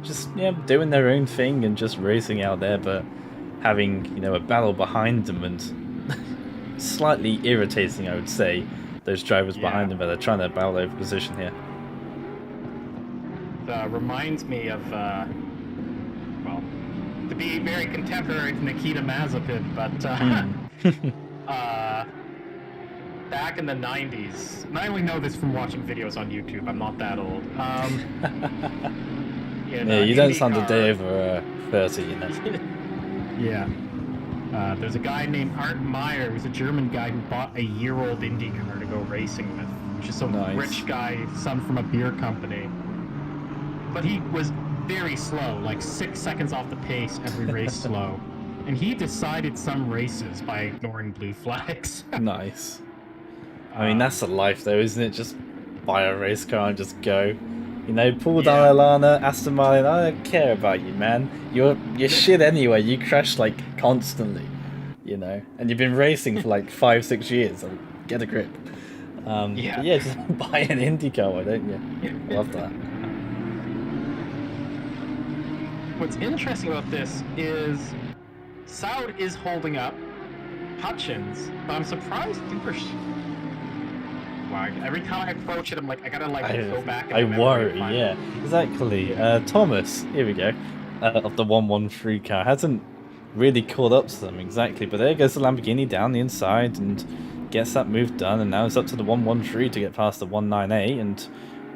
just doing their own thing and just racing out there, but having a battle behind them, and slightly irritating, I would say, those drivers behind them that are trying to battle over position here. reminds me of, well, to be very contemporary to Nikita Mazepin, but back in the 90s, and I only know this from watching videos on YouTube, I'm not that old. Yeah, you don't sound a day over 30, you know. Yeah. There's a guy named Art Meyer, who's a German guy who bought a year-old Indy car to go racing with, which is some rich guy, son from a beer company. But he was very slow, like 6 seconds off the pace every race slow. And he decided some races by ignoring blue flags. Nice. I mean, that's the life though, isn't it? Just buy a race car and just go. You know, Paul Dallalana, Aston Martin, I don't care about you, man. You're shit anyway. You crash like constantly, you know, and you've been racing for like 5-6 years. So get a grip. Yeah, just buy an Indy car, why don't you? Love that. What's interesting about this is Saud is holding up Hutchins, but I'm surprised Dupersh. Wow, every time I approach it, I'm like, I gotta go back and I worry, yeah. Exactly. Thomas, here we go, of the 113 car, hasn't really caught up to them exactly, but there goes the Lamborghini down the inside and gets that move done, and now it's up to the 113 to get past the 198, and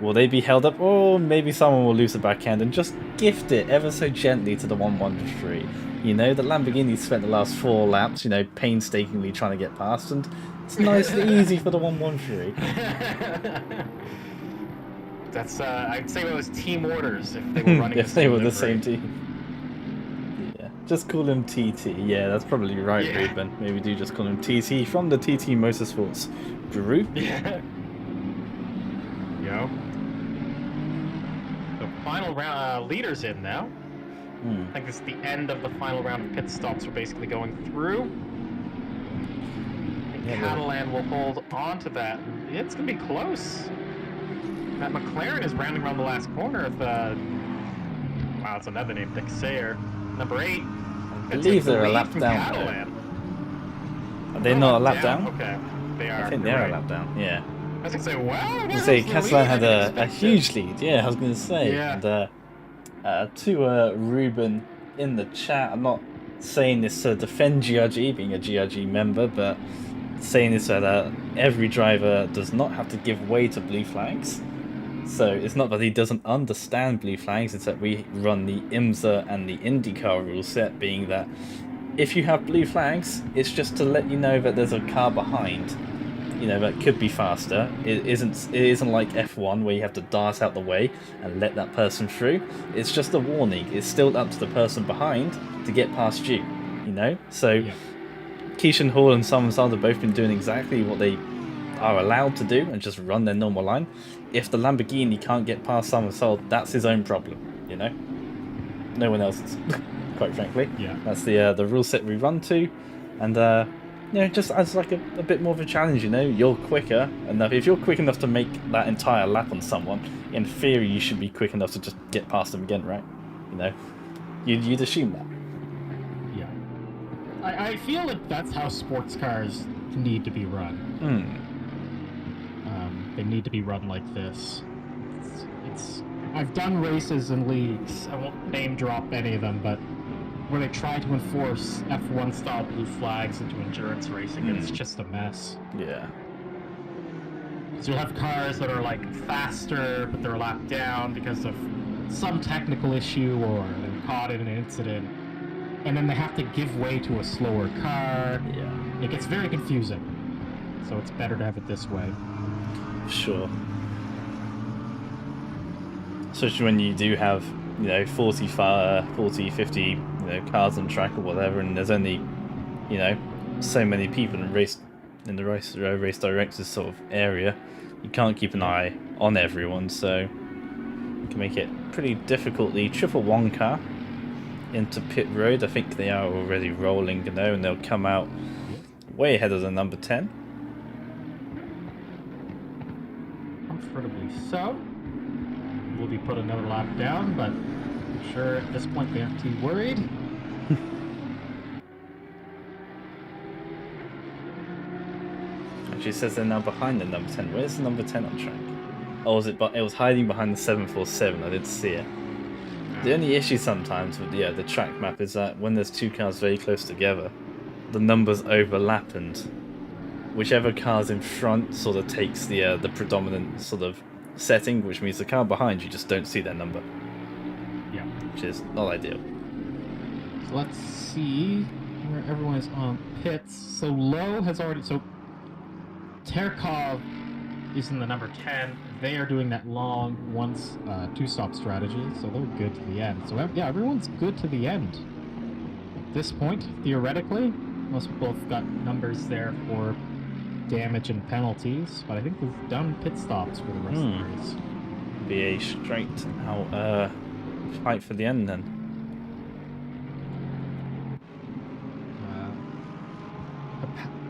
will they be held up? Or maybe someone will lose the backhand and just gift it ever so gently to the 113. You know, the Lamborghini spent the last 4 laps, you know, painstakingly trying to get past, and it's nice and easy for the 113. That's, I'd say it was team orders if they were running if they were the same team. Yeah, just call him TT. Yeah, that's probably right, Ruben. Maybe do just call him TT from the TT Motorsports group. Yeah. Yo. The final round, leaders in now. I think this is the end of the final round of pit stops we're basically going through. Catalan will hold on to that. It's going to be close. That McLaren is rounding around the last corner of wow, it's another name, Dick Sayer. Number 8. I believe they're a lap down. Are they not a lap down? Okay, they are. I think they're a lap down, yeah. I was going to say, wow. I was going to say, Catalan had a huge lead, yeah, I was going to say. Yeah. And, to Ruben in the chat, I'm not saying this to defend GRG, being a GRG member, but saying this that every driver does not have to give way to blue flags. So it's not that he doesn't understand blue flags, it's that we run the IMSA and the IndyCar rule set, being that if you have blue flags, it's just to let you know that there's a car behind, you know, that could be faster. It isn't like F1 where you have to dart out the way and let that person through. It's just a warning. It's still up to the person behind to get past you, you know? So Keishan Hall and Simon Sand have both been doing exactly what they are allowed to do and just run their normal line. If the Lamborghini can't get past Simon Sand, that's his own problem, you know? No one else's, quite frankly. Yeah. That's the rule set we run to, and you know, just as like a bit more of a challenge, you know? You're quicker enough. If you're quick enough to make that entire lap on someone, in theory you should be quick enough to just get past them again, right? You know? You'd assume that. I feel like that's how sports cars need to be run. They need to be run like this. I've done races and leagues, I won't name drop any of them, but where they try to enforce F1 style blue flags into endurance racing, and it's just a mess. Yeah. So you'll have cars that are like faster, but they're a lap down because of some technical issue or they're caught in an incident. And then they have to give way to a slower car. Yeah. It gets very confusing. So it's better to have it this way. Sure. Especially when you do have, you know, 40, 50, you know, cars on track or whatever, and there's only, you know, so many people in the race directors sort of area. You can't keep an eye on everyone, so you can make it pretty difficult. The 111 car into pit road, I think they are already rolling, you know, and they'll come out way ahead of the number 10. Comfortably so. Will be put another lap down, but I'm sure at this point they have to be worried. Actually, it says they're now behind the number 10. Where's the number 10 on track? or was it? But it was hiding behind the 747. I did see it. The only issue sometimes with the track map is that when there's two cars very close together, the numbers overlap, and whichever car's in front sort of takes the predominant sort of setting, which means the car behind you just don't see their number. Yeah. Which is not ideal. So let's see where everyone is on pits. So Low has already... So Terkov is in the number 10. They are doing that long two-stop strategy, so they're good to the end. So yeah, everyone's good to the end. At this point, theoretically, most people have got numbers there for damage and penalties, but I think we've done pit stops for the rest of the race. Be a straight out fight for the end then.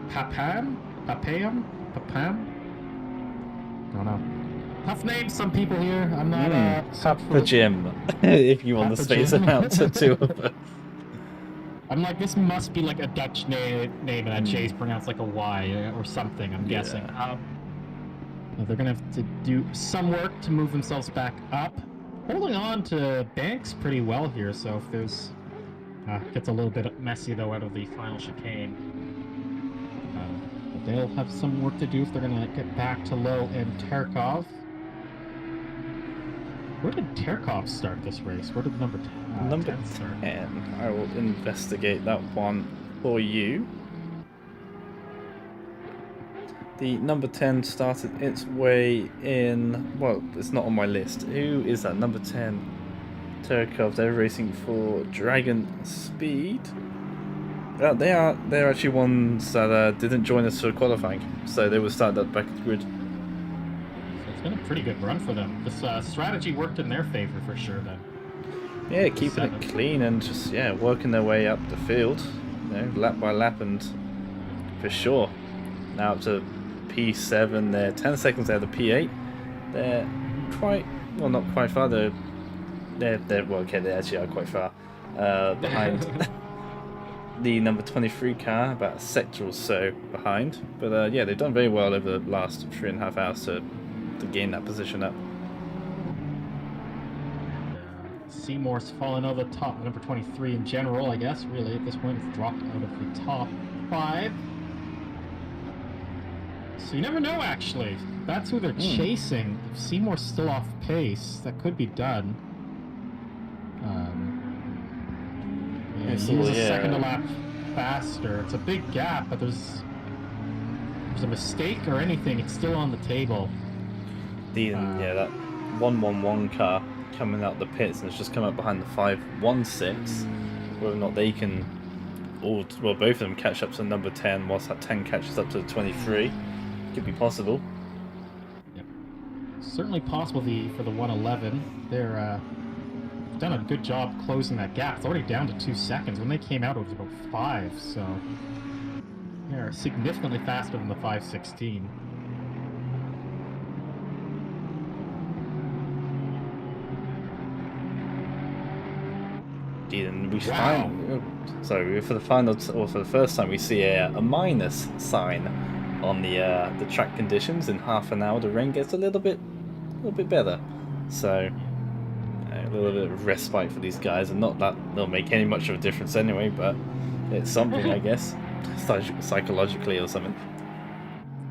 Papam? I don't know. Tough names, some people here. I'm not Papa Jim, if you want to space it out to two of them. I'm like, this must be like a Dutch name and a J's pronounced like a Y or something, I'm guessing. They're going to have to do some work to move themselves back up. Holding on to Banks pretty well here, so if there's... gets a little bit messy, though, out of the final chicane. But they'll have some work to do if they're going to get back to Low and Terkov. Where did Terkov start this race? Where did number 10 Number start? 10. I will investigate that one for you. The number 10 started its way in... Well, it's not on my list. Who is that? Number 10. Terkov. They're racing for Dragon Speed. They're actually ones that didn't join us for qualifying. So they will start that back at the grid. It's been a pretty good run for them. This strategy worked in their favor for sure then. Yeah, keeping it clean and just working their way up the field, lap by lap, and for sure. Now up to P7, they're 10 seconds out of P8. They're not quite far. They're well, okay, they actually are quite far behind the number 23 car, about a sector or so behind. But they've done very well over the last 3.5 hours to gain that position up. Seymour's fallen over the top, number 23 in general, I guess, really, at this point. It's dropped out of the top 5. So you never know, actually. That's who they're chasing. If Seymour's still off pace, that could be done. He was a second a lap faster. It's a big gap, but there's a mistake or anything, it's still on the table. That 111 car coming out the pits and it's just come up behind the 516. Whether or not they can, both of them catch up to number 10 whilst that 10 catches up to the 23. Could be possible. Yep. Certainly possible for the 111. They're done a good job closing that gap. It's already down to 2 seconds. When they came out, it was about 5, so they're significantly faster than the 516. And we for the final, or for the first time, we see a minus sign on the track conditions. In half an hour, the rain gets a little bit better. So a little bit of respite for these guys, and not that they'll make any much of a difference anyway, but it's something, I guess, psychologically or something.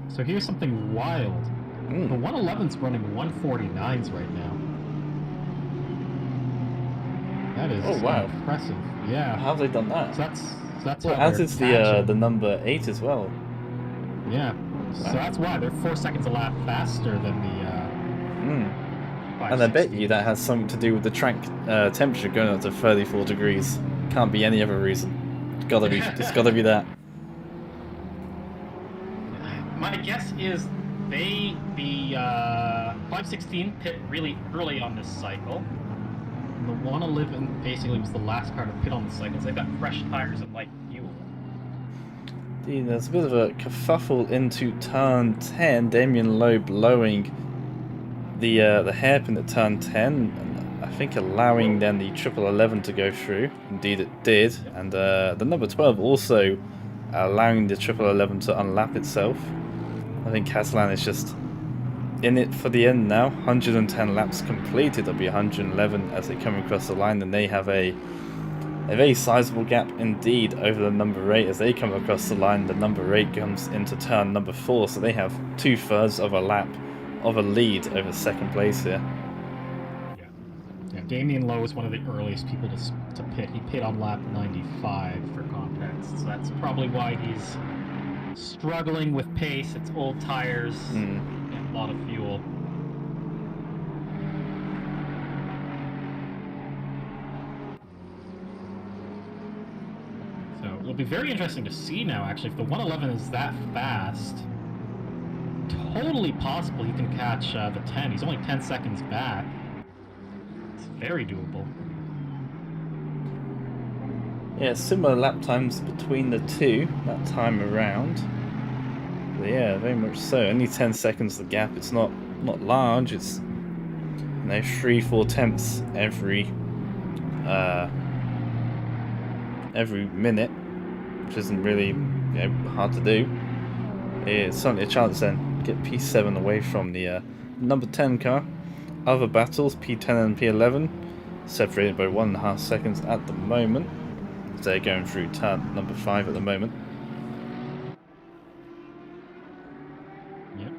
So here's something wild. The 111's running 149s right now. That is impressive. Yeah. How have they done that? So that's how as is the number 8 as well. Yeah. So that's why they're 4 seconds a lap faster than the. And I bet you that has something to do with the track temperature going up to 34 degrees. Can't be any other reason. It's gotta be that. My guess is the 516 pit really early on this cycle. The 111 basically was the last car to pit on the cycle, so they've got fresh tires and light fuel. There's a bit of a kerfuffle into turn 10. Damien Lowe blowing the hairpin at turn 10, and I think allowing then the 1111 to go through. Indeed it did, and the number 12 also allowing the 1111 to unlap itself. I think Catalan is just in it for the end now. 110 laps completed. It'll be 111 as they come across the line, and they have a very sizable gap indeed over the number 8 as they come across the line. The number 8 comes into turn number 4, so they have 2/3 of a lap of a lead over second place here. Yeah, Damien Lowe is one of the earliest people to pit. He pit on lap 95 for context, so that's probably why he's struggling with pace. It's old tires, and a lot of fuel. So it'll be very interesting to see now, actually, if the 111 is that fast. Totally possible he can catch the 10. He's only 10 seconds back. It's very doable. Yeah, similar lap times between the two that time around. But yeah, very much so. Only 10 seconds the gap. It's not large. It's 3-4 tenths every minute, which isn't really hard to do. It's certainly a chance then. Get P7 away from the number 10 car. Other battles, P10 and P11, separated by 1.5 seconds at the moment. They're going through turn number 5 at the moment. Yep.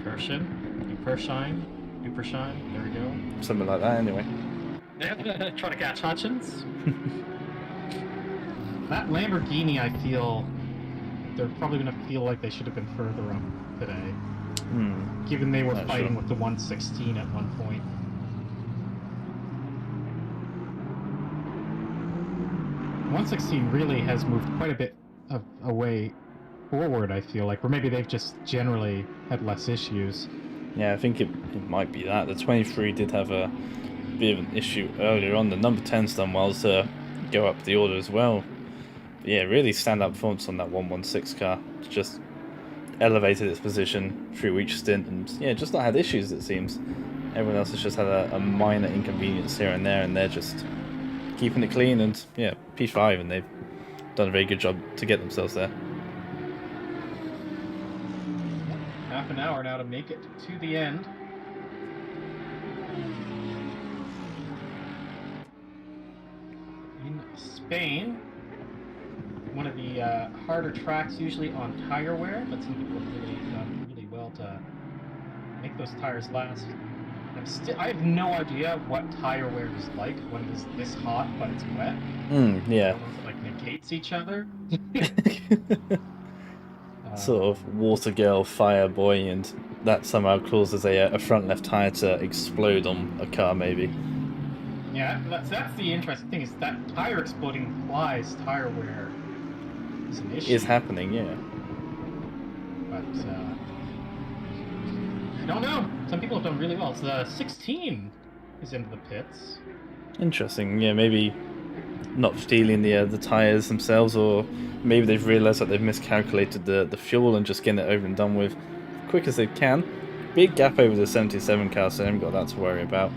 Dupershine, there we go. Something like that anyway. Trying to catch Hutchins. That Lamborghini, I feel, they're probably going to feel like they should have been further up today. Given they were fighting with the 116 at one point. The 116 really has moved quite a bit of a way forward, I feel like, or maybe they've just generally had less issues. Yeah, I think it might be that. The 23 did have a bit of an issue earlier on. The number 10's done well to go up the order as well. But yeah, really stand-up performance on that 116 car. It's just elevated its position through each stint, and yeah, just not had issues, it seems. Everyone else has just had a minor inconvenience here and there, and they're just keeping it clean, and yeah, P5, and they've done a very good job to get themselves there. Half an hour now to make it to the end. In Spain, one of the harder tracks usually on tire wear, but some people have really done really well to make those tires last. I have no idea what tire wear is like when it is this hot but it's wet. Yeah. I don't know if it like negates each other. Sort of water girl, fire boy, and that somehow causes a front left tire to explode on a car, maybe. Yeah, that's the interesting thing, is that tire exploding implies tire wear is an issue. Is happening, yeah. But I don't know. Some people have done really well. So 16 is into the pits. Interesting. Yeah, maybe not stealing the tires themselves, or maybe they've realised that they've miscalculated the fuel and just getting it over and done with quick as they can. Big gap over the 77 car, so they haven't got that to worry about.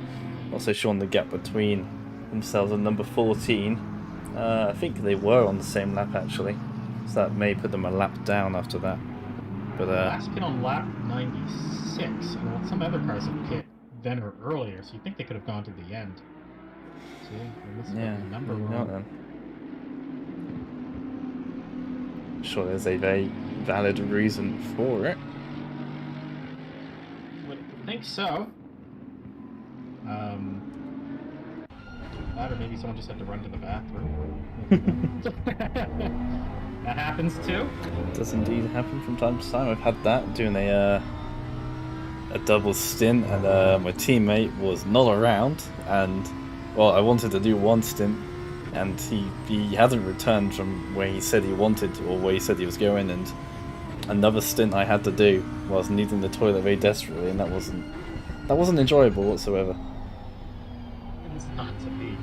Also showing the gap between themselves and number 14. I think they were on the same lap actually, so that may put them a lap down after that. But last pit on lap 96, and some other cars have pit then or earlier, so you think they could have gone to the end. See, they must have got the number wrong. Then. Sure, there's a very valid reason for it. Would think so. That, or maybe someone just had to run to the bathroom. That happens too. It does indeed happen from time to time. I've had that doing a double stint, and my teammate was not around, and well, I wanted to do one stint, and he hadn't returned from where he said he wanted to, or where he said he was going, and another stint I had to do was needing the toilet very desperately, and that wasn't enjoyable whatsoever. It's not to be.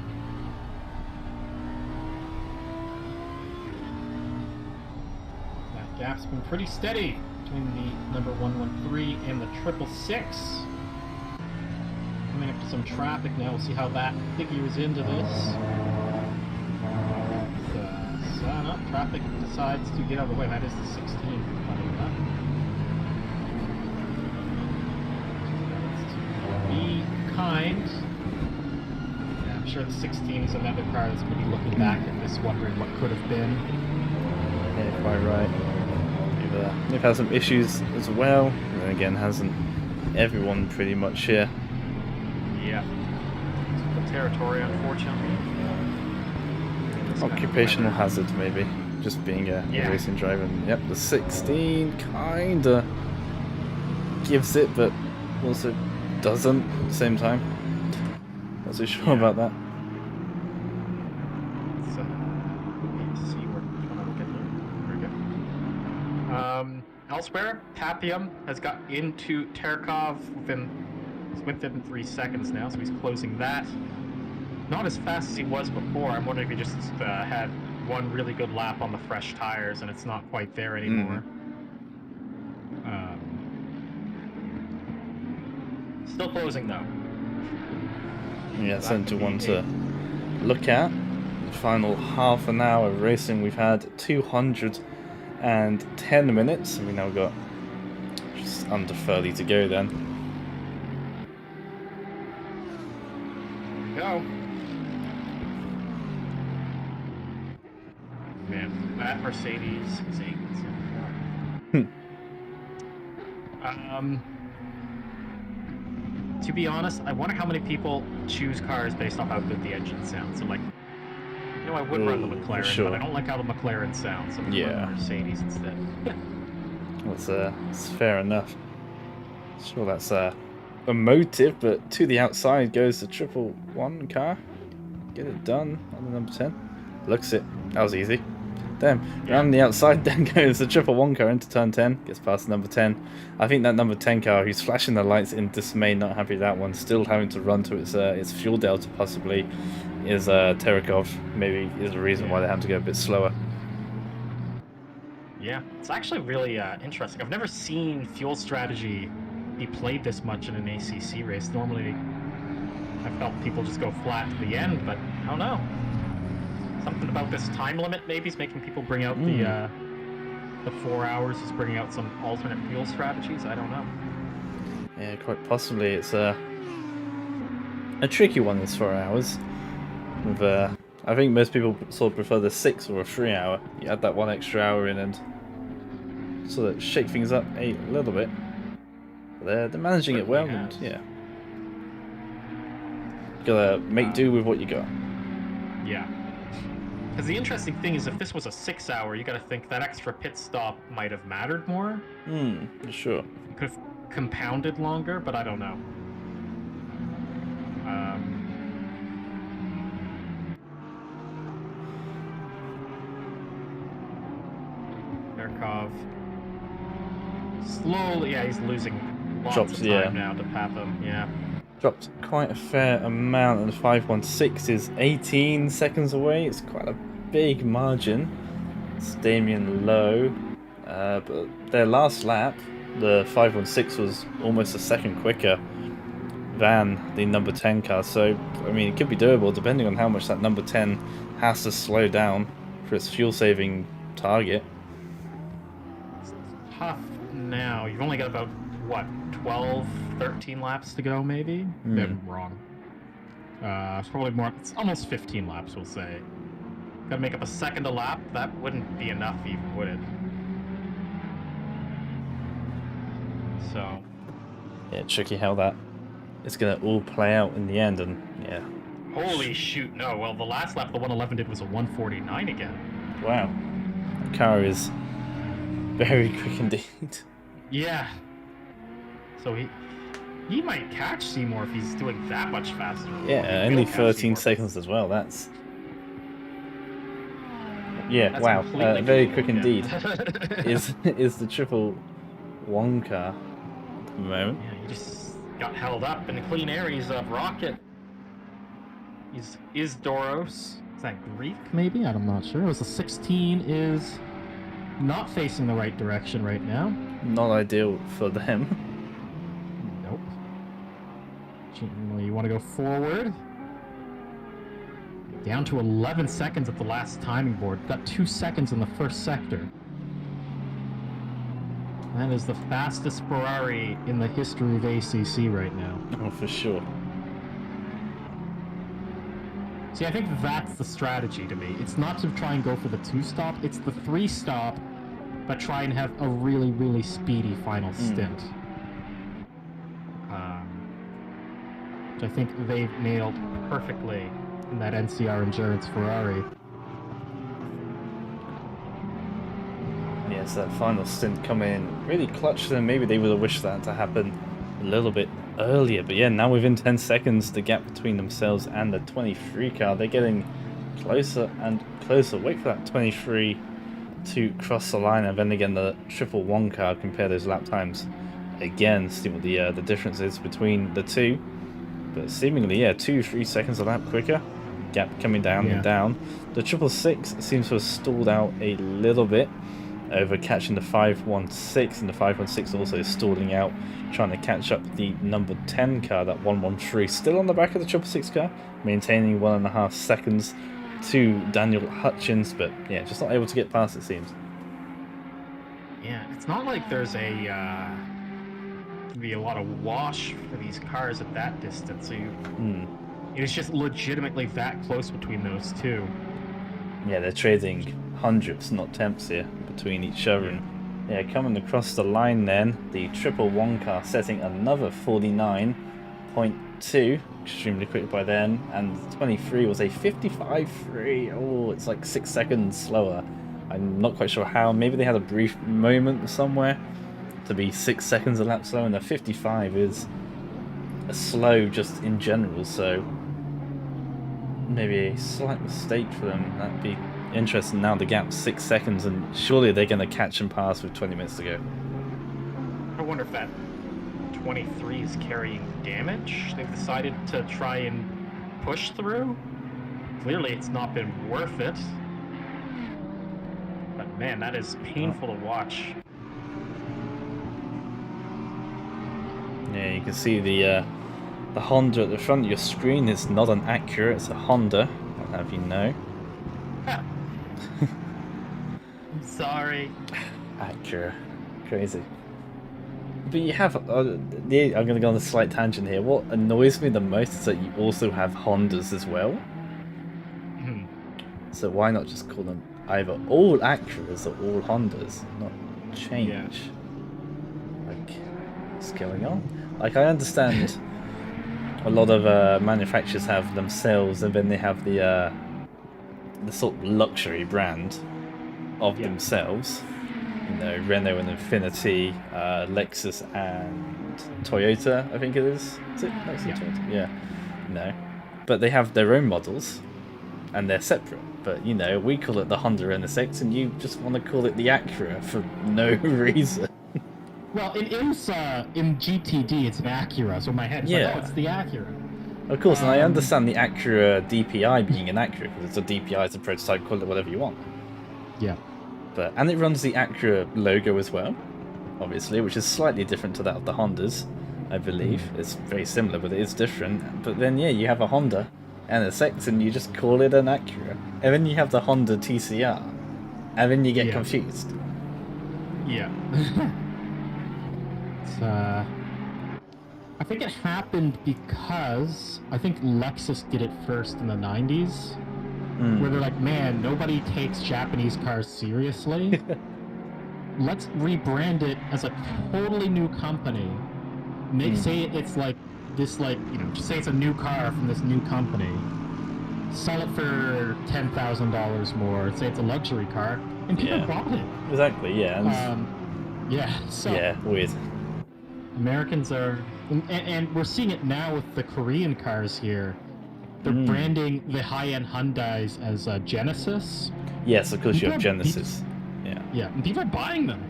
That gap's been pretty steady between the number 113 and the 666. Coming up to some traffic now. We'll see how that figures into this. No, traffic decides to get out of the way. That is the 16. Funny enough. behind. Yeah, I'm sure the 16 is another car that's going to be looking back at this, wondering what could have been. Yeah, quite right. They've had some issues as well. And then again, hasn't everyone pretty much here? Yeah. It's the territory, unfortunately. Occupational hazard, maybe. Just being a racing driver. And, yep, the 16 kinda gives it, but also doesn't at the same time. Not so sure about that. So, let's see where we'll get there. There we go. Elsewhere, Papium has got into Terkov within 3 seconds now, so he's closing that. Not as fast as he was before. I'm wondering if he just had one really good lap on the fresh tires and it's not quite there anymore. Still closing though. Yeah, it's into one to look at. The final half an hour of racing, we've had 210 minutes, and we now got just under 30 to go then. Go. Man, that Mercedes is a to be honest, I wonder how many people choose cars based off how good the engine sounds. So like, you know, I would run the McLaren, but I don't like how the McLaren sounds, so I'm gonna run the Mercedes instead. That's fair enough. Sure, that's a motive, but to the outside goes the 111 car. Get it done on the number 10. Looks it. That was easy. Damn. Around the outside then goes the 111 car into turn 10. Gets past the number 10. I think that number 10 car, who's flashing the lights in dismay, not happy with that one, still having to run to its fuel delta possibly, is Terkov. Maybe is the reason why they have to go a bit slower. Yeah, it's actually really interesting. I've never seen fuel strategy be played this much in an ACC race. Normally, I felt people just go flat to the end, but I don't know. Something about this time limit maybe is making people bring out the 4 hours is bringing out some alternate fuel strategies. I don't know. Yeah, quite possibly. It's a tricky one, this 4 hours. With I think most people sort of prefer the 6 or a 3 hour. You add that 1 extra hour in and sort of shake things up a little bit. But they're managing it well, and yeah. Gotta make do with what you got. Yeah. Because the interesting thing is, if this was a 6 hour, you gotta think that extra pit stop might have mattered more. Sure. Could have compounded longer, but I don't know. Terkov. Slowly, yeah, he's losing lots of time now to Papham, yeah. Dropped quite a fair amount, and the 516 is 18 seconds away. It's quite a big margin. It's Damien Lowe. But their last lap, the 516 was almost a second quicker than the number 10 car. So, I mean, it could be doable depending on how much that number 10 has to slow down for its fuel-saving target. It's tough now. You've only got about, what, 12, 13 laps to go, maybe? Maybe I'm wrong. It's probably more, it's almost 15 laps, we'll say. Gotta make up a second a lap. That wouldn't be enough even, would it? So... yeah, tricky how that is going to all play out in the end, and yeah. Holy shoot, no. Well, the last lap the 111 did was a 149 again. Wow. The car is very quick indeed. Yeah. So he might catch Seymour if he's doing that much faster. Yeah, only 13 seconds as well. That's... yeah, that's wow. Very quick indeed. is the 111 car at the moment. Yeah, he just got held up in the clean air. He's a rocket. Is Doros. Is that Greek, maybe? I'm not sure. It was a 16 is not facing the right direction right now. Not ideal for them. Nope. You want to go forward? Down to 11 seconds at the last timing board. Got 2 seconds in the first sector. That is the fastest Ferrari in the history of ACC right now. Oh, for sure. See, I think that's the strategy to me. It's not to try and go for the 2-stop, it's the 3-stop, but try and have a really, really speedy final stint. Which I think they've nailed perfectly in that NCR Endurance Ferrari. Yes, that final stint coming in really clutch for them. Maybe they would have wished that to happen a little bit earlier. But yeah, now within 10 seconds, the gap between themselves and the 23 car, they're getting closer and closer. Wait for that 23 to cross the line, and then again the 111 car, compare those lap times again, see what the difference is between the two. But seemingly, yeah, 2-3 seconds a lap quicker. Gap coming down and down. The 666 seems to have stalled out a little bit over catching the 516, and the 516 also stalling out, trying to catch up the number 10 car, that 113, still on the back of the 666 car, maintaining 1.5 seconds to Daniel Hutchins, but yeah, just not able to get past, it seems. Yeah, it's not like there's be a lot of wash for these cars at that distance, so it's just legitimately that close between those two. Yeah, they're trading hundredths, not tenths here, between each other. And yeah, coming across the line then, the 111 car setting another 49.2, extremely quick by then, and the 23 was a 55.3. Oh, it's like 6 seconds slower. I'm not quite sure how. Maybe they had a brief moment somewhere to be 6 seconds a lap slower, and the 55 is a slow just in general, so maybe a slight mistake for them. That'd be interesting. Now the gap's 6 seconds, and surely they're going to catch and pass with 20 minutes to go. I wonder if that 23 is carrying damage. They've decided to try and push through. Clearly it's not been worth it. But man, that is painful to watch. Yeah, you can see the Honda at the front of your screen is not an Acura, it's a Honda, I'll have you know. I'm sorry. Acura. Crazy. But you have, I'm going to go on a slight tangent here. What annoys me the most is that you also have Hondas as well. So why not just call them either all Acuras or all Hondas? Not change. Yeah. Like, what's going on? Like, I understand a lot of manufacturers have themselves, and then they have the sort of luxury brand of themselves. You know, Renault and Infiniti, Lexus and Toyota, I think it is. Is it Lexus and Toyota? Yeah. No. But they have their own models, and they're separate. But, you know, we call it the Honda NSX, and you just want to call it the Acura for no reason. Well, in IMSA, in GTD, it's an Acura, so in my head it's like, oh, it's the Acura. Of course, and I understand the Acura DPI being an Acura, because it's a DPI, it's a prototype, call it whatever you want. Yeah. And it runs the Acura logo as well, obviously, which is slightly different to that of the Hondas, I believe. It's very similar, but it is different. But then, yeah, you have a Honda NSX, and you just call it an Acura. And then you have the Honda TCR, and then you get confused. Yeah. I think it happened because I think Lexus did it first in the 90s, where they're like, man, nobody takes Japanese cars seriously. Let's rebrand it as a totally new company. Say it's like this, like, you know, just say it's a new car from this new company. Sell it for $10,000 more. Say it's a luxury car, and people bought it. Exactly. Yeah. So weird. Americans are, and we're seeing it now with the Korean cars here. They're branding the high-end Hyundais as Genesis. Yes, of course you have Genesis. Yeah, and people are buying them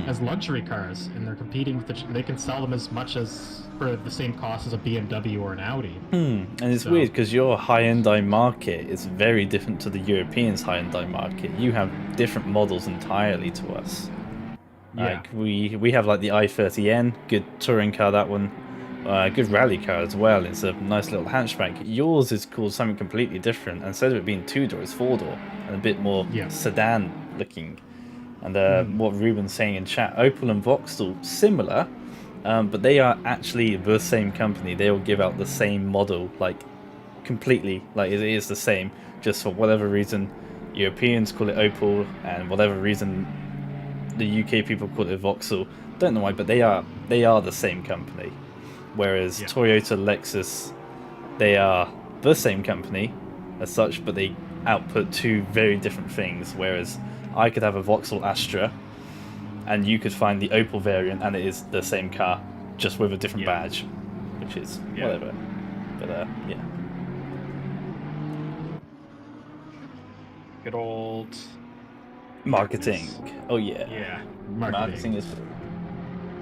as luxury cars, and they're competing with they can sell them as much as for the same cost as a BMW or an Audi. And it's weird because your high-end market is very different to the Europeans' high-end market. You have different models entirely to us. Like we have like the i30N, good touring car, that one, good rally car as well. It's a nice little hatchback. Yours is called something completely different. And instead of it being 2-door, it's 4-door and a bit more sedan looking. And what Ruben's saying in chat, Opel and Vauxhall similar, but they are actually the same company. They will give out the same model like completely. Like it is the same. Just for whatever reason, Europeans call it Opel, and whatever reason, the UK people call it Vauxhall. Don't know why, but they are the same company. Whereas Toyota, Lexus, they are the same company as such, but they output two very different things. Whereas I could have a Vauxhall Astra, and you could find the Opel variant, and it is the same car, just with a different badge, which is whatever. But yeah. Good old Marketing. Oh yeah. Yeah. Marketing is.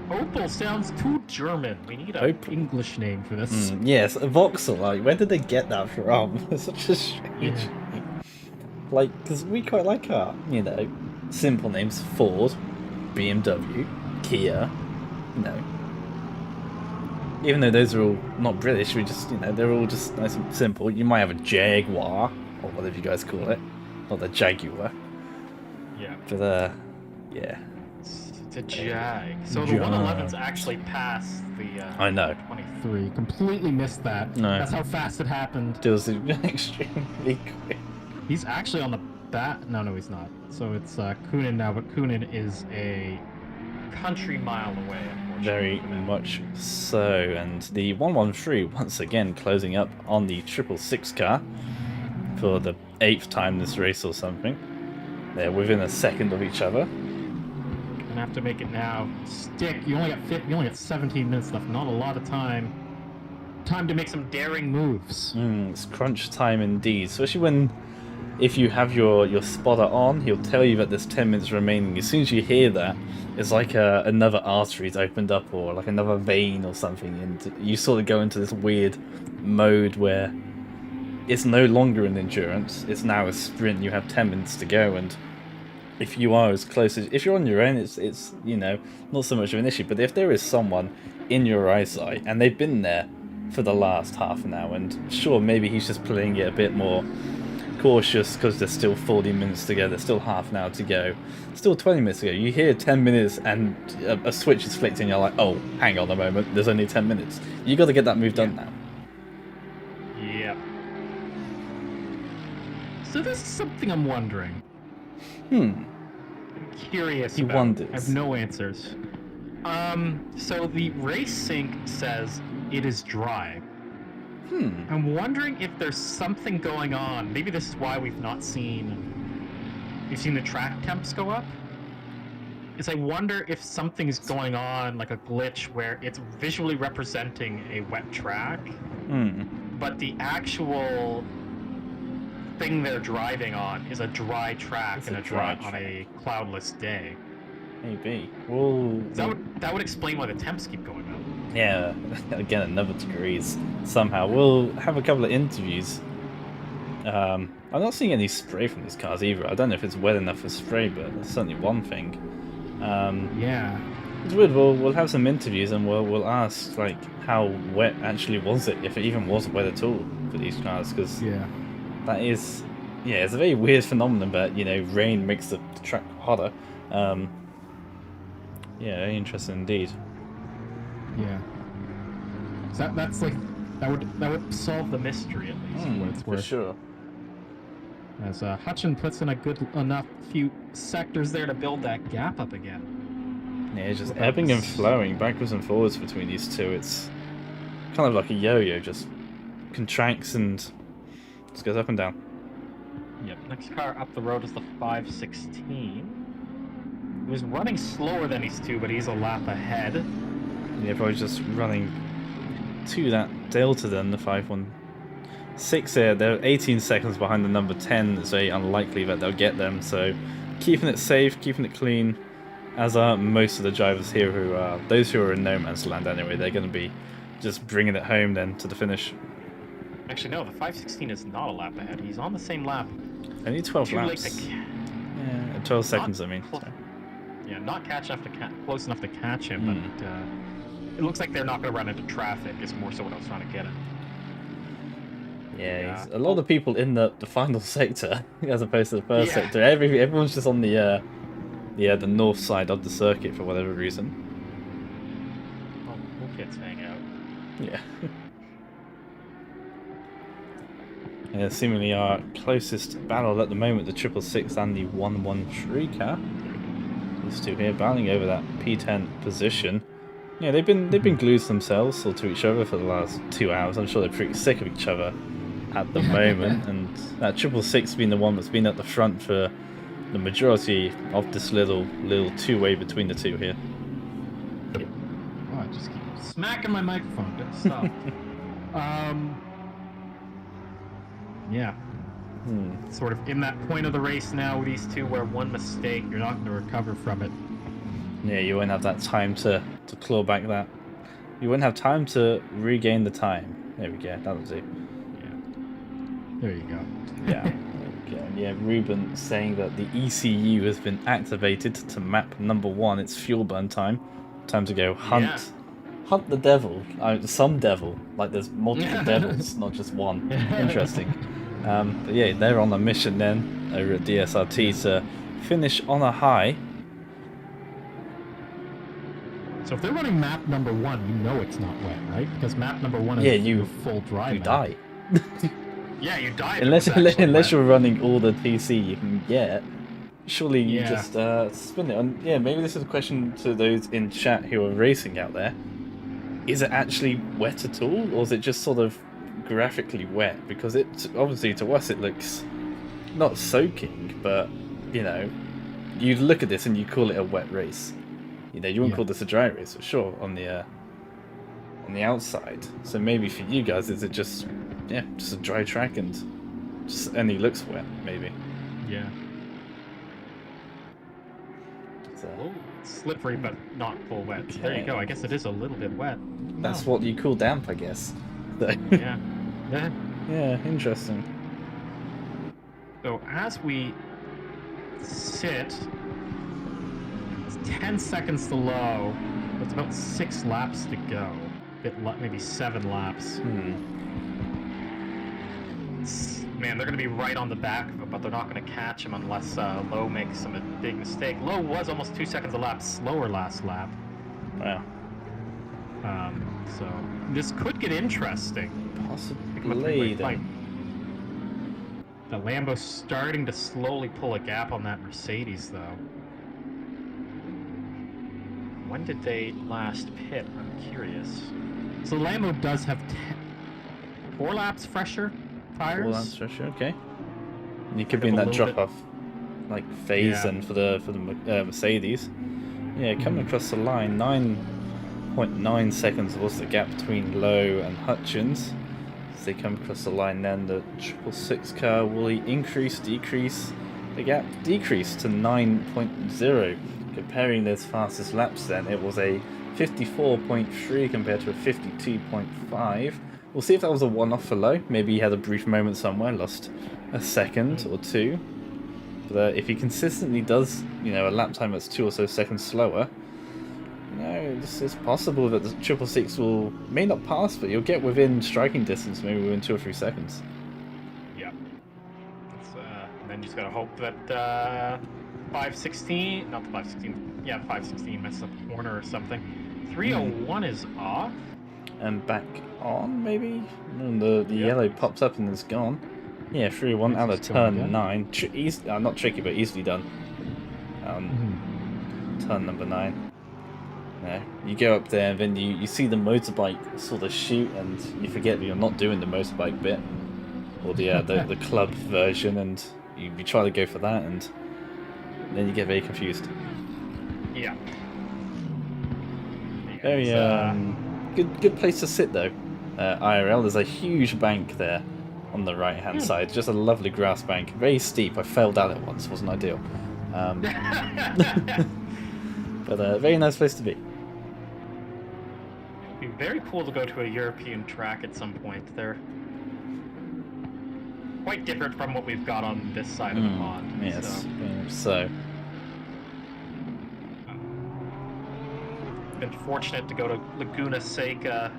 Opel sounds too German. We need an English name for this. Yes, Vauxhall. Like, where did they get that from? It's such a strange. Like, because we quite like our, simple names: Ford, BMW, Kia. Even though those are all not British, we just, they're all just nice and simple. You might have a Jaguar, or whatever you guys call it, not the Jaguar. Yeah. But yeah. It's a Jag. So the 111's actually passed the. I know. 23. Completely missed that. No. That's how fast it happened. It was extremely quick. He's actually on the back. No, he's not. So it's Kunin now, but Kunin is a country mile away. Very much so. And the 113 once again closing up on the 666 car for the 8th time this race or something. They're within a second of each other. Gonna have to make it now. Stick. You only got 17 minutes left. Not a lot of time. Time to make some daring moves. It's crunch time indeed. Especially when, if you have your spotter on, he'll tell you that there's 10 minutes remaining. As soon as you hear that, it's like another artery's opened up, or like another vein or something, and you sort of go into this weird mode where it's no longer an endurance, it's now a sprint. You have 10 minutes to go, and if you are as close as, if you're on your own, it's not so much of an issue. But if there is someone in your eyesight and they've been there for the last half an hour, and sure, maybe he's just playing it a bit more cautious because there's still 40 minutes to go, there's still half an hour to go, still 20 minutes to go. You hear 10 minutes and a switch is flicked and you're like, oh, hang on a moment, there's only 10 minutes. You got to get that move done now. Yeah. So this is something I'm wondering. I'm curious he about. wonders. I have no answers. So the race sync says it is dry. I'm wondering if there's something going on. Maybe this is why we've seen the track temps go up. Is I wonder if something's going on, like a glitch where it's visually representing a wet track, but the actual thing they're driving on is a dry track on a cloudless day. Maybe. Well, that would explain why the temps keep going up. Yeah, again, another degrees somehow. We'll have a couple of interviews. I'm not seeing any spray from these cars either. I don't know if it's wet enough for spray, but that's certainly one thing. Yeah. It's weird. We'll have some interviews and we'll ask like how wet actually was it, if it even was wet at all for these cars, because that is, it's a very weird phenomenon. But rain makes the track hotter. Very interesting indeed. Yeah. So that's like that would solve the mystery at least. What it's worth. For sure. As Hutchin puts in a good enough few sectors there to build that gap up again. Yeah, just ebbing and flowing backwards and forwards between these two. It's kind of like a yo-yo, just contracts and just goes up and down. Yep. Next car up the road is the 516. He was running slower than these two, but he's a lap ahead. Yeah, probably just running to that delta then, the 516 there. They're 18 seconds behind the number 10. It's very unlikely that they'll get them, so keeping it safe, keeping it clean, as are most of the drivers here who are, those who are in no man's land anyway. They're going to be just bringing it home then to the finish. Actually, no, the 516 is not a lap ahead. He's on the same lap. Only 12 laps. Yeah, 12 seconds, I mean. Yeah, not close enough to catch him, but it looks like they're not going to run into traffic, is more so what I was trying to get at. Yeah, a lot of people in the final sector, as opposed to the first sector. Everyone's just on the north side of the circuit for whatever reason. Oh, cool kids hang out. Yeah. Yeah, seemingly our closest battle at the moment, the 666 and the 113 car. These two here battling over that P10 position. Yeah, they've been glued to themselves or to each other for the last 2 hours. I'm sure they're pretty sick of each other at the moment, and that 666 being the one that's been at the front for the majority of this little two-way between the two here. Oh, I just keep smacking my microphone. Good stuff. Yeah. Sort of in that point of the race now with these two where one mistake, you're not going to recover from it. Yeah, you won't have that time to claw back that. You won't have time to regain the time. There we go, that'll do. Yeah. There you go. Yeah. Okay. Yeah, Ruben saying that the ECU has been activated to map number 1. It's fuel burn time. Time to go hunt hunt the devil. Some devil. Like there's multiple devils, not just one. Interesting. But yeah, they're on a mission then over at DSRT to finish on a high. So if they're running map number 1, you know it's not wet, right? Because map number 1 is you full dry. You map. die. Yeah, you die. Unless you're running all the TC you can get. Surely you just spin it. And yeah, maybe this is a question to those in chat who are racing out there. Is it actually wet at all, or is it just sort of graphically wet? Because it obviously to us it looks not soaking, but you know, you look at this and you call it a wet race. You know, you wouldn't call this a dry race for sure on the outside. So maybe for you guys, is it just a dry track and just only looks wet, maybe? Yeah. So, It's slippery, but not full wet. So there you go. I guess it is a little bit wet. that's what you call damp, I guess. So, Yeah. Yeah. yeah, interesting. So as we sit, it's 10 seconds to low. It's about 6 laps to go. Maybe 7 laps. Man, they're going to be right on the back of it, but they're not going to catch him unless Lowe makes a big mistake. Lowe was almost 2 seconds a lap slower last lap. Wow. So this could get interesting. Possibly. The Lambo's starting to slowly pull a gap on that Mercedes, though. When did they last pit? I'm curious. So the Lambo does have 4 laps fresher tires. 4 laps fresher, okay. And you could be in A that little drop-off phase then for the Mercedes. Yeah, coming across the line, 9.9 seconds was the gap between Lowe and Hutchins. As they come across the line, then the 666 car will increase, decrease. The gap decreased to 9.0. Comparing those fastest laps, then it was a 54.3 compared to a 52.5. We'll see if that was a one-off for Lowe. Maybe he had a brief moment somewhere, lost a second or two. But if he consistently does, a lap time that's 2 or so seconds slower, it's possible that the 666 may not pass, but you'll get within striking distance, maybe within 2 or 3 seconds. Yeah. And then you just gotta hope that 516, not the 516, yeah, 516 messed up a corner or something. 301 is off. And back on, maybe? And the yellow pops up and is gone. Yeah, 301 out of turn 9. Not tricky, but easily done. Turn number 9. Yeah, you go up there and then you see the motorbike sort of shoot, and you forget that you're not doing the motorbike bit. Or the club version, and you try to go for that, and then you get very confused. Yeah. Very good place to sit though. IRL, there's a huge bank there on the right hand side, just a lovely grass bank, very steep. I fell down it once, wasn't ideal. But a very nice place to be. It'd be very cool to go to a European track at some point. They're quite different from what we've got on this side of the pond. Yes, so. Been fortunate to go to Laguna Seca,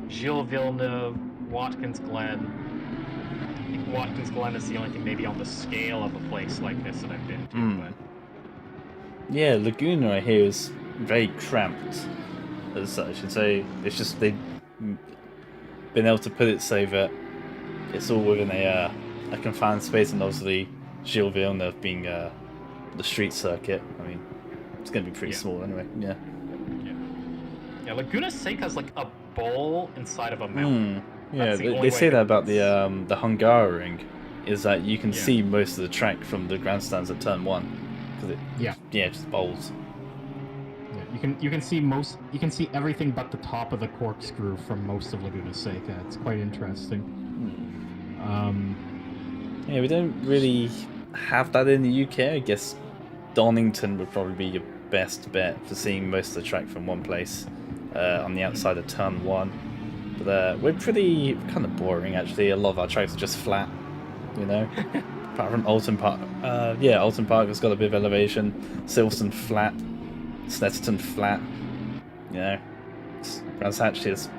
Gilles Villeneuve, Watkins Glen. I think Watkins Glen is the only thing maybe on the scale of a place like this that I've been to. But yeah, Laguna I hear is very cramped as such, and so it's just they've been able to put it so that it's all within a confined space, and obviously Gilles Villeneuve being the street circuit. I mean, it's going to be pretty small anyway. Yeah. Yeah, Laguna Seca's like a bowl inside of a mountain. Yeah, they say that about the Hungaroring, is that you can see most of the track from the grandstands at turn 1, because it just bowls. Yeah, you can see everything but the top of the corkscrew from most of Laguna Seca. It's quite interesting. Yeah, we don't really have that in the UK. I guess Donington would probably be your best bet for seeing most of the track from one place on the outside of turn 1. But we're pretty kind of boring actually. A lot of our tracks are just flat, you know. Apart from Alton Park. Alton Park has got a bit of elevation. Silverstone flat. Snetterton flat. You know. Brands Hatch is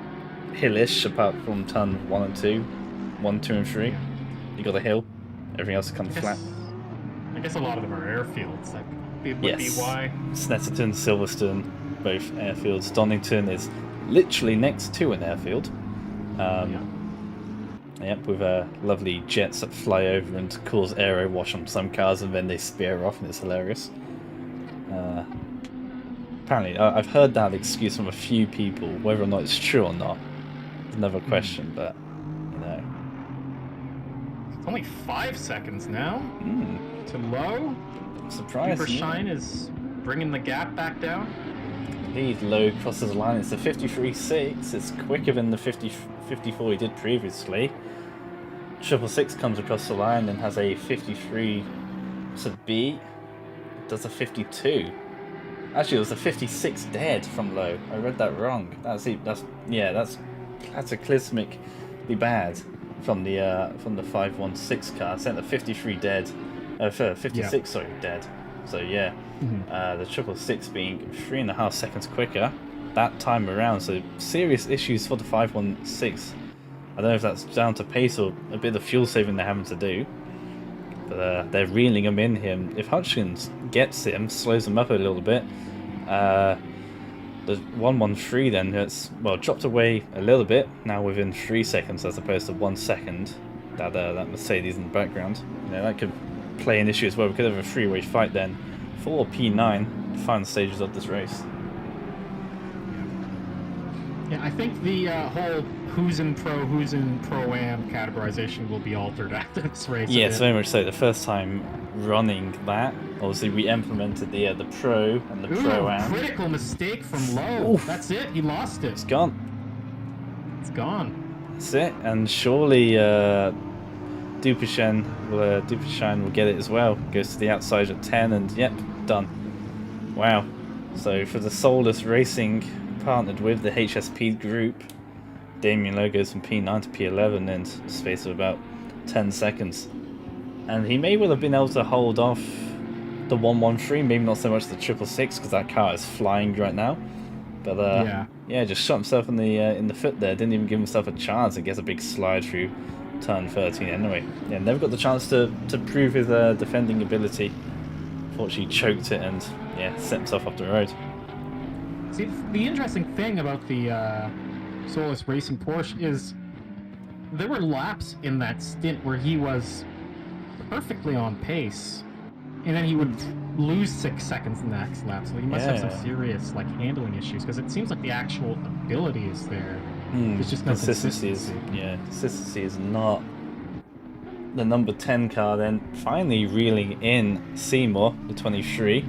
hillish apart from turn 1 and 2. 1, 2 and 3. You got a hill. Everything else comes flat. I guess a lot of them are airfields. That would be why. Snetterton, Silverstone, both airfields. Donington is literally next to an airfield. Yep, with lovely jets that fly over and cause aero wash on some cars, and then they spear off, and it's hilarious. Apparently, I've heard that excuse from a few people. Whether or not it's true or not is another question, but you know. It's only 5 seconds now. To low. Surprised. Shine is bringing the gap back down. Indeed, low crosses the line. It's a 53.6. It's quicker than the 54 he did previously. 666 comes across the line and has a 53 to beat. Does a 52. Actually, it was a 56 dead from low. I read that wrong. That's cataclysmically bad from the 516 car. I sent a 53 dead. 56, sorry, dead. So yeah, the 666 being 3.5 seconds quicker that time around. So serious issues for the 516. I don't know if that's down to pace or a bit of fuel saving they're having to do. But they're reeling him in here. If Hutchins gets him, slows him up a little bit. The 113 then it's dropped away a little bit now within 3 seconds as opposed to 1 second. That Mercedes in the background, you know, that could play an issue as well. We could have a three-way fight then for P9 final stages of this race. Yeah, I think the whole who's in pro-am categorization will be altered after this race. Yes, very much so. The first time running that, obviously we implemented the pro and the pro-am. Critical mistake from Lowe. Oof. That's it. He lost it. It's gone. It's gone. That's it. And surely Dupichin will get it as well. Goes to the outside at 10 and yep, done. Wow. So for the Solus Racing partnered with the HSP group, Damien Lowe goes from P9 to P11 in the space of about 10 seconds. And he may well have been able to hold off the 113, maybe not so much the 666 because that car is flying right now. But just shot himself in the foot there. Didn't even give himself a chance. And gets a big slide through turn 13 anyway. Yeah, never got the chance to prove his defending ability. Fortunately choked it and set himself off the road. See, the interesting thing about the Solus Racing Porsche is there were laps in that stint where he was perfectly on pace, and then he would lose 6 seconds in the next lap. So he must have some serious handling issues because it seems like the actual ability is there. There's just no consistency. Consistency is not. The number 10 car then finally reeling in Seymour, the 23,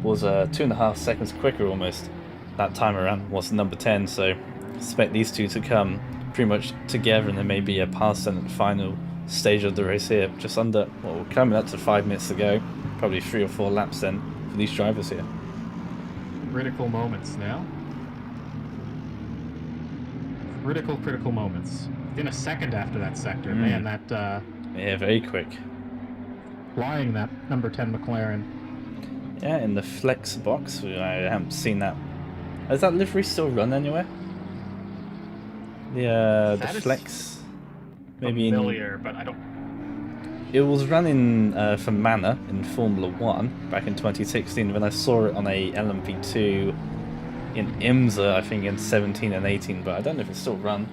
was 2.5 seconds quicker almost that time around, was number 10, so expect these two to come pretty much together and there may be a pass then at the final stage of the race here, just under, we're coming up to 5 minutes to go, probably 3 or 4 laps then for these drivers here. Critical moments now. Critical moments. Within a second after that sector, man, that... yeah, very quick. Flying that number 10 McLaren. Yeah, in the flex box, I haven't seen that. Is that livery still run anywhere? The flex, maybe familiar, but I don't. It was running for Manor in Formula 1 back in 2016. When I saw it on a LMP2 in IMSA, I think in 17 and 18, but I don't know if it's still run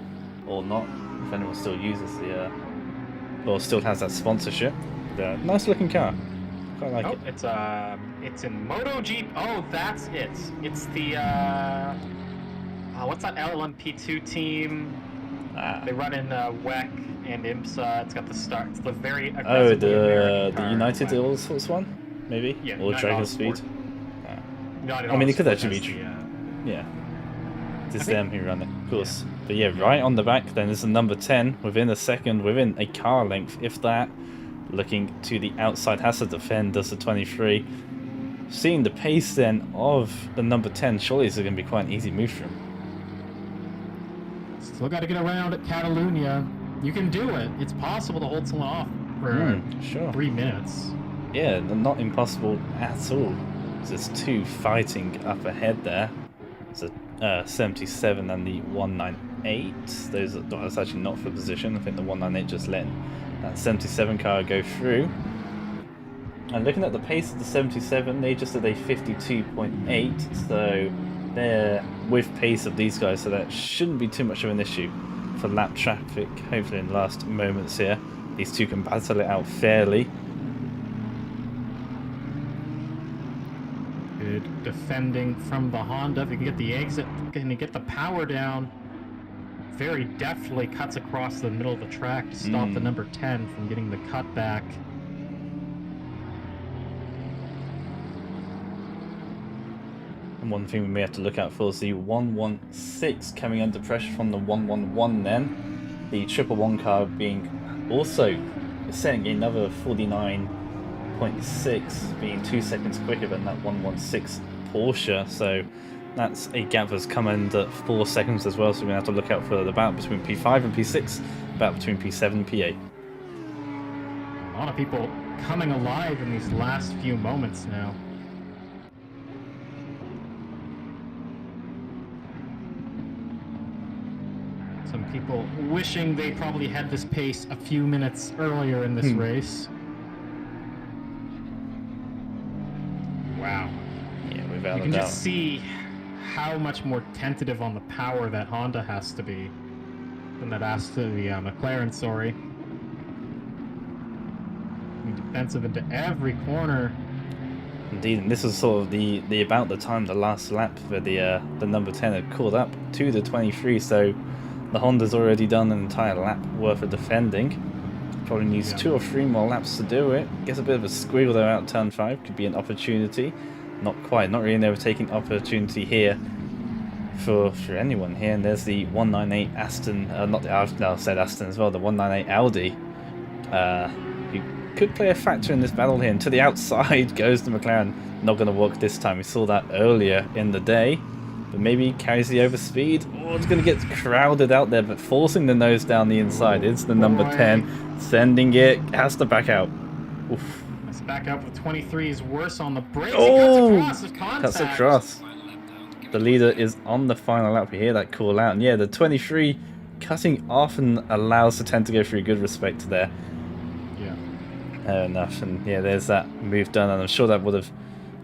or not. If anyone still uses or still has that sponsorship. Nice looking car. Quite like Oh, it. it's in MotoGP. Oh, that's it. It's the what's that LMP2 team? They run in WEC and IMSA. It's got the start. It's the very aggressively American the car, United but- All Sorts one, maybe, Yeah, or United Dragon Autosport. Speed. United I mean, it could Autosport actually has be the, Yeah, it's think- them who run it, of course. But yeah, right on the back then is the number 10 within a second, within a car length, if that. Looking to the outside, has to defend, does the 23. Seeing the pace then of the number 10, surely it's going to be quite an easy move for him. Still got to get around at Catalunya. You can do it. It's possible to hold someone off for Sure. 3 minutes. Yeah, not impossible at all. There's two fighting up ahead there. It's a 77 and the 198. That's actually not for position. I think the 198 just letting that 77 car go through. And looking at the pace of the 77, they just did a 52.8, so they're with pace of these guys, so that shouldn't be too much of an issue for lap traffic. Hopefully in the last moments here, these two can battle it out fairly. Good defending from the Honda. If you can get the exit, can you get the power down? Very deftly cuts across the middle of the track to stop the number 10 from getting the cutback. And one thing we may have to look out for is the 116 coming under pressure from the 111 then. The 111 car being also setting another 49.6, being 2 seconds quicker than that 116 Porsche. So that's a gap that's come under 4 seconds as well. So we're going to have to look out for the battle between P5 and P6, battle between P7 and P8. A lot of people coming alive in these last few moments now. Some people wishing they probably had this pace a few minutes earlier in this race. Wow. Yeah, You without a can doubt. just see how much more tentative on the power that Honda has to be than that Aston, the McLaren, sorry. Being defensive into every corner. Indeed, and this was sort of the about the time the last lap where the number 10 had caught up to the 23, so the Honda's already done an entire lap worth of defending. Probably needs 2 or 3 more laps to do it. Gets a bit of a squiggle though out turn 5, could be an opportunity. Not quite, not really an overtaking opportunity here for anyone here. And there's the 198 Aston, not the I said Aston as well, the 198 Audi. Who could play a factor in this battle here. And to the outside goes the McLaren. Not going to work this time. We saw that earlier in the day. But maybe carries the overspeed. Oh, it's going to get crowded out there, but forcing the nose down the inside. It's the number 10. Sending it. Has to back out. Oof. Let's back up with 23 is worse on the brakes. Oh! He cuts across his contact. Cuts across. The leader is on the final lap. We hear that call out. And yeah, the 23 cutting off and allows the 10 to go through. Good respect there. Yeah. Enough. And yeah, there's that move done. And I'm sure that would have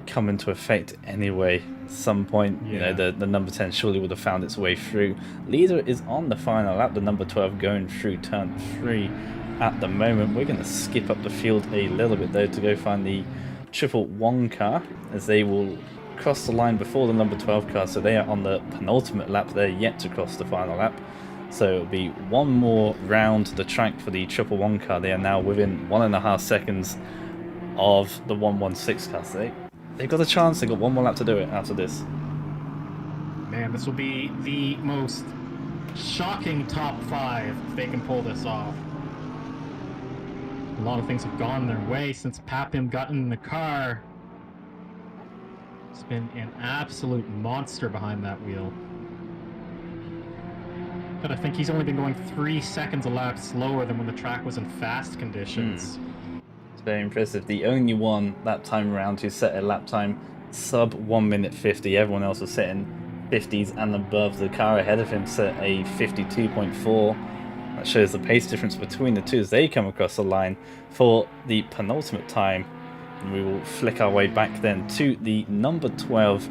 come into effect anyway. At some point, you know, the number 10 surely would have found its way through. Leader is on the final lap. The number 12 going through turn 3 at the moment. We're going to skip up the field a little bit though to go find the 111 car, as they will cross the line before the number 12 car, so they are on the penultimate lap. They're yet to cross the final lap, so it'll be one more round the track for the 111 car. They are now within 1.5 seconds of the 116 car, so they've got a chance. They've got one more lap to do it after this. Man, this will be the most shocking top 5 if they can pull this off. A lot of things have gone their way since Papim got in the car. He's been an absolute monster behind that wheel. But I think he's only been going 3 seconds a lap slower than when the track was in fast conditions. It's very impressive. The only one that time around who set a lap time sub 1 minute 50. Everyone else was setting 50s and above. The car ahead of him set a 52.4. That shows the pace difference between the two as they come across the line for the penultimate time. And we will flick our way back then to the number 12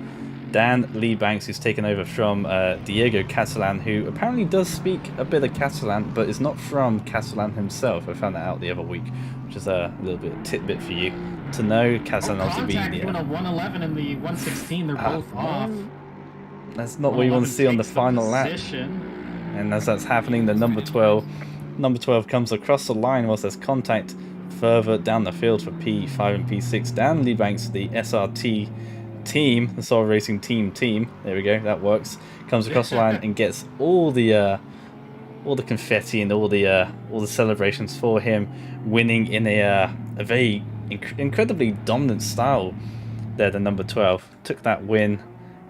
Dan Lee Banks, who's taken over from Diego Catalan, who apparently does speak a bit of Catalan, but is not from Catalan himself. I found that out the other week, which is a little bit of tidbit for you to know. Catalan obviously Contact being between a 111 and the 116. They're both off. That's not what you want to see on the final lap. And as that's happening, the number 12 comes across the line whilst there's contact further down the field for P5 and P6. Dan Lee Banks, the SRT team, the Soul Racing team. There we go, that works. Comes across the line and gets all the confetti and all the celebrations for him winning in a very incredibly dominant style. There, the number 12 took that win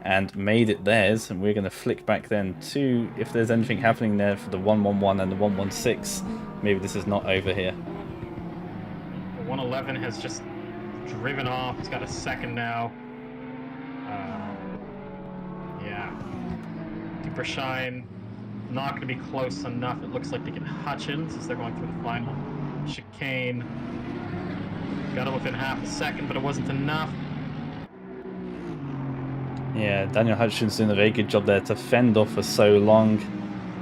and made it theirs, and we're going to flick back then to if there's anything happening there for the 111 and the 116. Maybe this is not over here. The 111 has just driven off. It's got a second now. Yeah. Super Shine, not going to be close enough. It looks like they get Hutchins as they're going through the final. Chicane got it within half a second, but it wasn't enough. Yeah, Daniel Hutchins doing a very good job there to fend off for so long.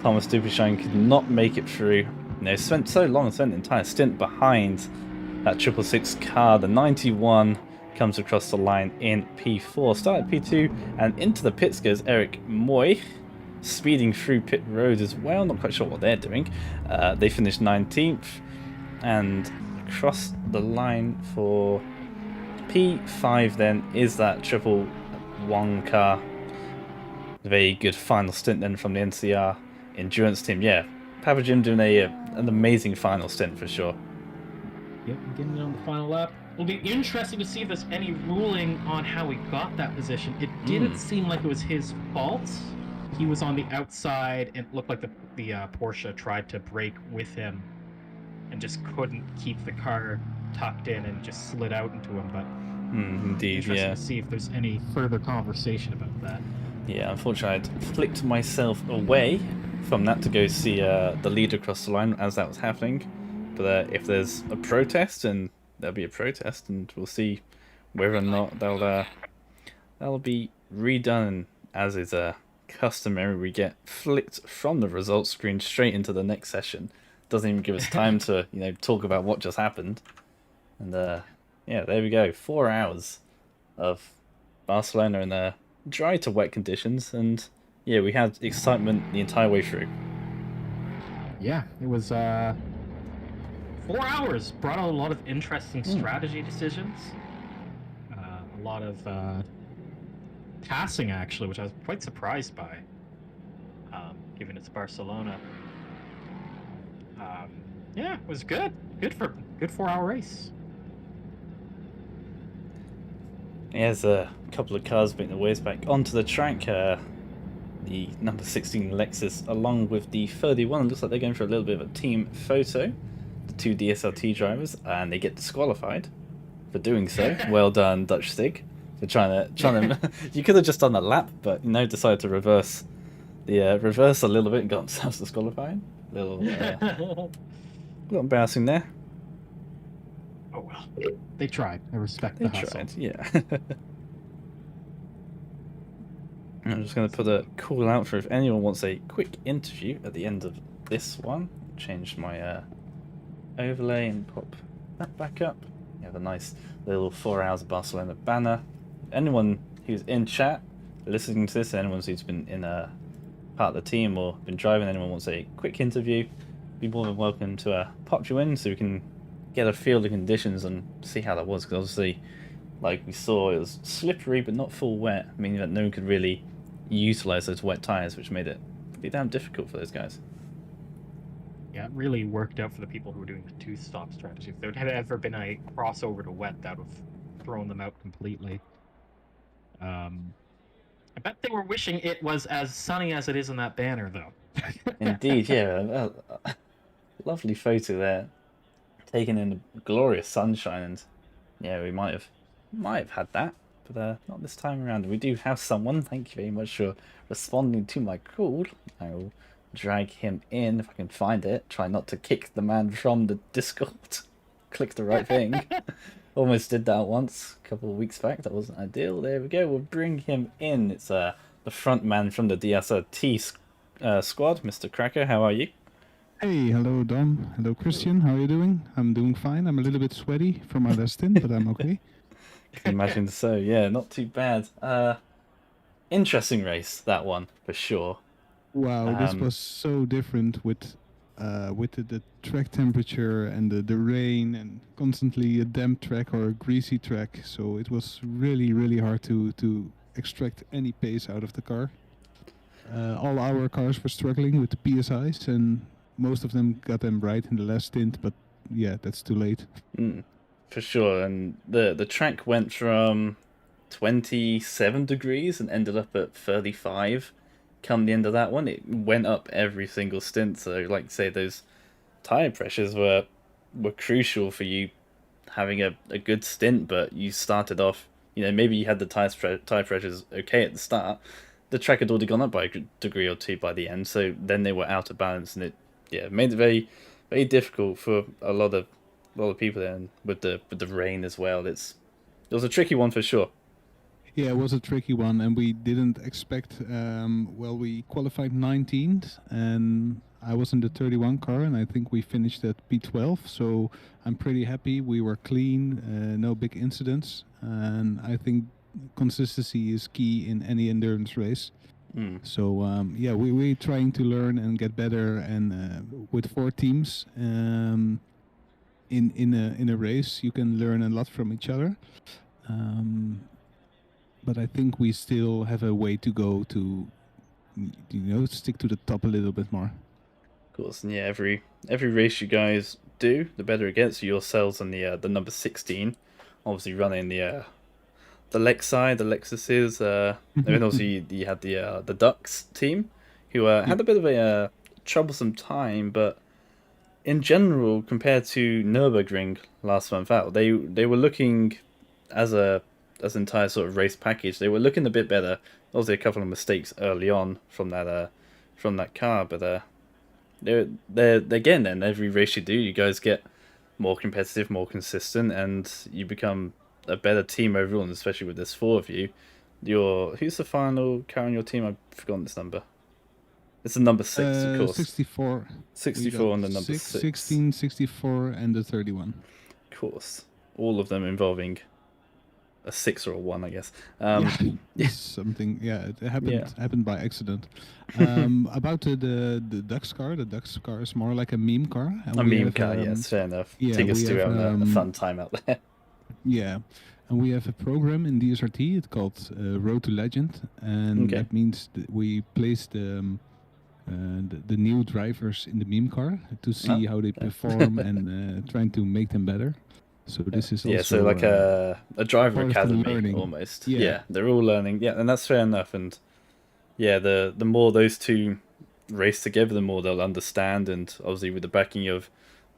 Thomas Dupershine could not make it through. You know, spent so long, spent an entire stint behind that 666 car. The 91 comes across the line in P4. Started P2 and into the pits goes Eric Moy, speeding through pit road as well. Not quite sure what they're doing. They finished 19th and across the line for P5 then is that 111 car. A very good final stint then from the NCR endurance team. Yeah, Papa Jim doing an amazing final stint for sure. Yep, getting it on the final lap. It'll be interesting to see if there's any ruling on how he got that position. It didn't seem like it was his fault. He was on the outside, and it looked like the Porsche tried to brake with him and just couldn't keep the car tucked in and just slid out into him. But indeed, interesting yeah. to see if there's any further conversation about that. Yeah, unfortunately, I'd flicked myself away from that to go see the lead across the line as that was happening. But if there's a protest, then there'll be a protest, and we'll see whether or not that'll be redone. As is customary, we get flicked from the results screen straight into the next session. Doesn't even give us time to talk about what just happened. And yeah, there we go. 4 hours of Barcelona in dry to wet conditions, and yeah, we had excitement the entire way through. Yeah, it was 4 hours. Brought out a lot of interesting strategy decisions. A lot of passing, actually, which I was quite surprised by, given it's Barcelona. Yeah, it was good. Good 4-hour race. There's a couple of cars making their ways back onto the track. The number 16 Lexus along with the 31. Looks like they're going for a little bit of a team photo. The two DSLT drivers, and they get disqualified for doing so. Well done, Dutch Stig, for trying to. You could have just done a lap, but decided to reverse a little bit and got themselves disqualified. Little embarrassing there. Oh well, they tried. I respect the hustle. Tried, yeah. I'm just going to put a call out for if anyone wants a quick interview at the end of this one. Change my overlay and pop that back up. You have a nice little 4 Hours of Barcelona banner. Anyone who's in chat listening to this, anyone who's been in a part of the team or been driving, anyone wants a quick interview, be more than welcome to pop you in so we can get a feel of the conditions and see how that was. Because obviously, like we saw, it was slippery but not full wet, meaning that no one could really utilize those wet tires, which made it pretty damn difficult for those guys. Yeah, it really worked out for the people who were doing the two-stop strategy. If there had ever been a crossover to wet, that would have thrown them out completely. I bet they were wishing it was as sunny as it is in that banner, though. Indeed, yeah. Lovely photo there, taken in the glorious sunshine, and yeah, we might have had that, but not this time around. We do have someone. Thank you very much for responding to my call. I will drag him in if I can find it. Try not to kick the man from the Discord. Click the right thing. Almost did that once a couple of weeks back. That wasn't ideal. There we go. We'll bring him in. It's the front man from the DSRT squad, Mr. Cracker. How are you? Hey, hello Dom. Hello Christian. How are you doing? I'm doing fine. I'm a little bit sweaty from my last stint, but I'm okay. Can imagine so. Yeah, not too bad. Interesting race, that one for sure. Wow, this was so different with the track temperature and the rain and constantly a damp track or a greasy track. So it was really hard to extract any pace out of the car. All our cars were struggling with the PSIs, and most of them got them right in the last stint, but yeah, that's too late. For sure. And the track went from 27 degrees and ended up at 35 come the end of that one. It went up every single stint, so like say those tire pressures were crucial for you having a good stint, but you started off, maybe you had the tire pressures okay at the start. The track had already gone up by a degree or two by the end, so then they were out of balance, and it made it very difficult for a lot of people there, and with the rain as well. It was a tricky one for sure. Yeah, it was a tricky one, and we didn't expect. We qualified 19th, and I was in the 31 car, and I think we finished at P12. So I'm pretty happy. We were clean, no big incidents, and I think consistency is key in any endurance race. So we're trying to learn and get better, and with 4 teams in a race, you can learn a lot from each other. But I think we still have a way to go to, stick to the top a little bit more. Of course, and yeah, every race you guys do, the better it gets. Yourselves on the number 16, obviously running the Lexi, the Lexuses, and then also you had the Ducks team, who had a bit of a troublesome time, but in general, compared to Nürburgring last month out, they were looking as an entire sort of race package. They were looking a bit better. Obviously, a couple of mistakes early on from that car, but they're getting there. And every race you do, you guys get more competitive, more consistent, and you become a better team overall. And especially with this 4 of you, who's the final car on your team? I've forgotten this number. It's the number 6, of course. 64. 64 on the number 6. 16, 64, and the 31. Of course, all of them involving a 6 or a 1, I guess. Something. Yeah, it happened by accident. About the Dux car. The Dux car is more like a meme car. A meme car, yes, fair enough. Yeah, Take us to a fun time out there. Yeah, and we have a program in DSRT. It's called Road to Legend, and that means that we place the new drivers in the meme car to see how they perform and trying to make them better. So this is also so like a driver academy almost. Yeah, they're all learning. Yeah, and that's fair enough. And yeah, the more those two race together, the more they'll understand. And obviously with the backing of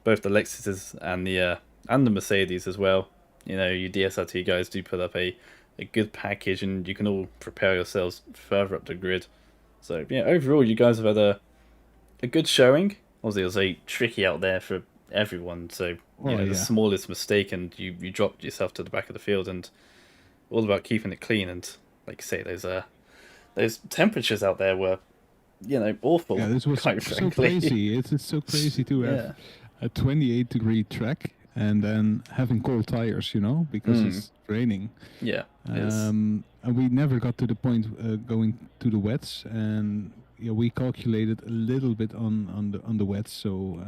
both the Lexuses and the Mercedes as well, you DSRT guys do put up a good package, and you can all prepare yourselves further up the grid. So yeah, overall you guys have had a good showing. Obviously it was a tricky out there for everyone, so the smallest mistake and you dropped yourself to the back of the field, and all about keeping it clean. And like I say, those temperatures out there were awful. Yeah, this was so crazy. It's so crazy to have a 28-degree track and then having cold tires, because it's raining. Yeah. And we never got to the point going to the wets, and we calculated a little bit on the wets. So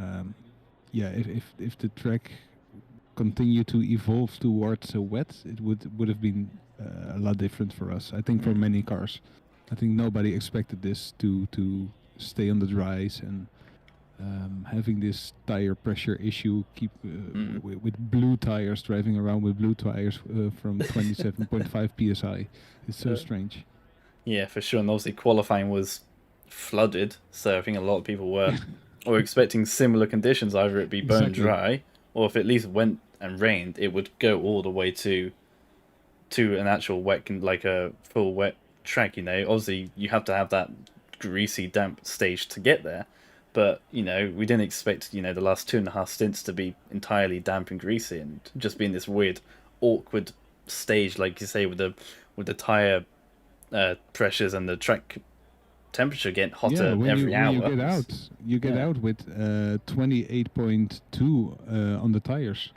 if the track continued to evolve towards a wet, it would have been a lot different for us. I think for many cars, I think nobody expected this to stay on the dries, and having this tire pressure issue, with blue tires, driving around with blue tires from 27.5 psi. It's so strange. Yeah, for sure. And obviously qualifying was flooded, so I think a lot of people were expecting similar conditions, either it be bone dry, or if it at least went and rained, it would go all the way to an actual wet, like a full wet track. Obviously you have to have that greasy, damp stage to get there. But, we didn't expect, the last 2.5 stints to be entirely damp and greasy and just be in this weird awkward stage, like you say, with the tire pressures and the track temperature getting hotter when every when you hour. get out, you get Yeah. out with 28.2 on the tires.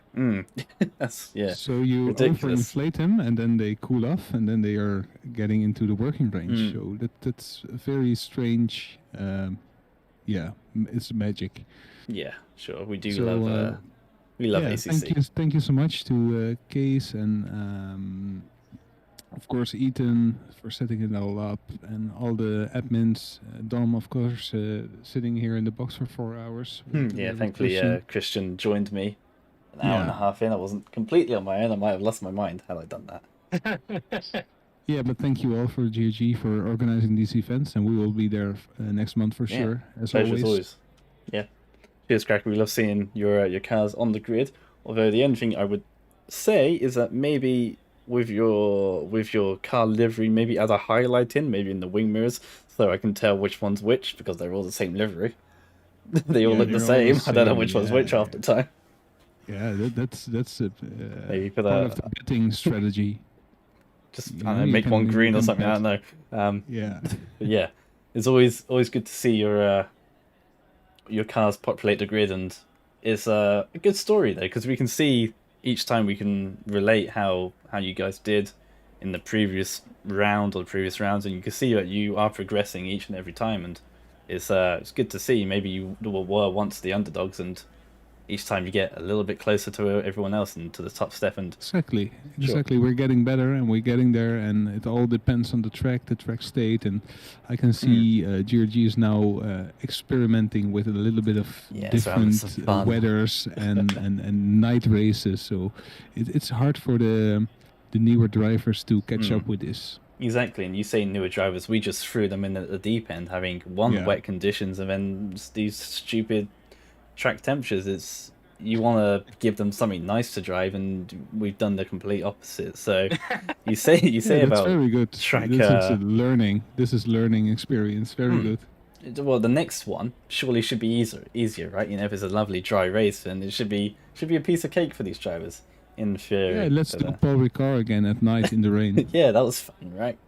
That's So you ridiculous. overinflate them, and then they cool off, and then they are getting into the working range. So that's a very strange. It's magic. Yeah, sure. We do So, love we love ACC. thank you so much to Case and of course Ethan for setting it all up, and all the admins. Dom, of course, sitting here in the box for 4 hours. Yeah, with thankfully Christian. Christian joined me an hour and a Yeah. half in. I wasn't completely on my own. I might have lost my mind had I done that. Yeah, but thank you all for GRG for organizing these events, and we will be there next month for sure, as Pleasure as always. Yeah. Cheers, Cracker. We love seeing your cars on the grid. Although the only thing I would say is that maybe with your car livery, maybe add a highlight in, maybe in the wing mirrors, so I can tell which one's which, because they're all the same livery. They all Yeah, look the they're all same. the I don't know same, which one's which yeah. half the time. Yeah, that's a Maybe put part a of the betting strategy. just You I don't know, know, you make one can- green you or can something. I don't bet. know. Yeah. But yeah, it's always good to see your cars populate the grid, and it's a good story though, because we can see each time we can relate how you guys did in the previous round or the previous rounds, and you can see that you are progressing each and every time, and it's good to see. Maybe you were once the underdogs, and each time you get a little bit closer to everyone else and to the top step, and Exactly. Sure. Exactly. We're getting better, and we're getting there, and it all depends on the track state, and I can see GRG is now experimenting with a little bit of Yeah, so having some different fun. weathers and night races. So it's hard for the newer drivers to catch up with this. Exactly, and you say newer drivers, we just threw them in at the deep end, having Yeah. wet conditions and then these stupid track temperatures. It's you want to give them something nice to drive, and we've done the complete opposite. So you say Yeah, that's about very good. track. This is a learning. This is learning experience. Very good. Well, the next one surely should be easier, right? You know, if it's a lovely dry race, then it should be a piece of cake for these drivers. In theory. Yeah, let's do Paul Ricard again at night in the rain. Yeah, that was fun, right?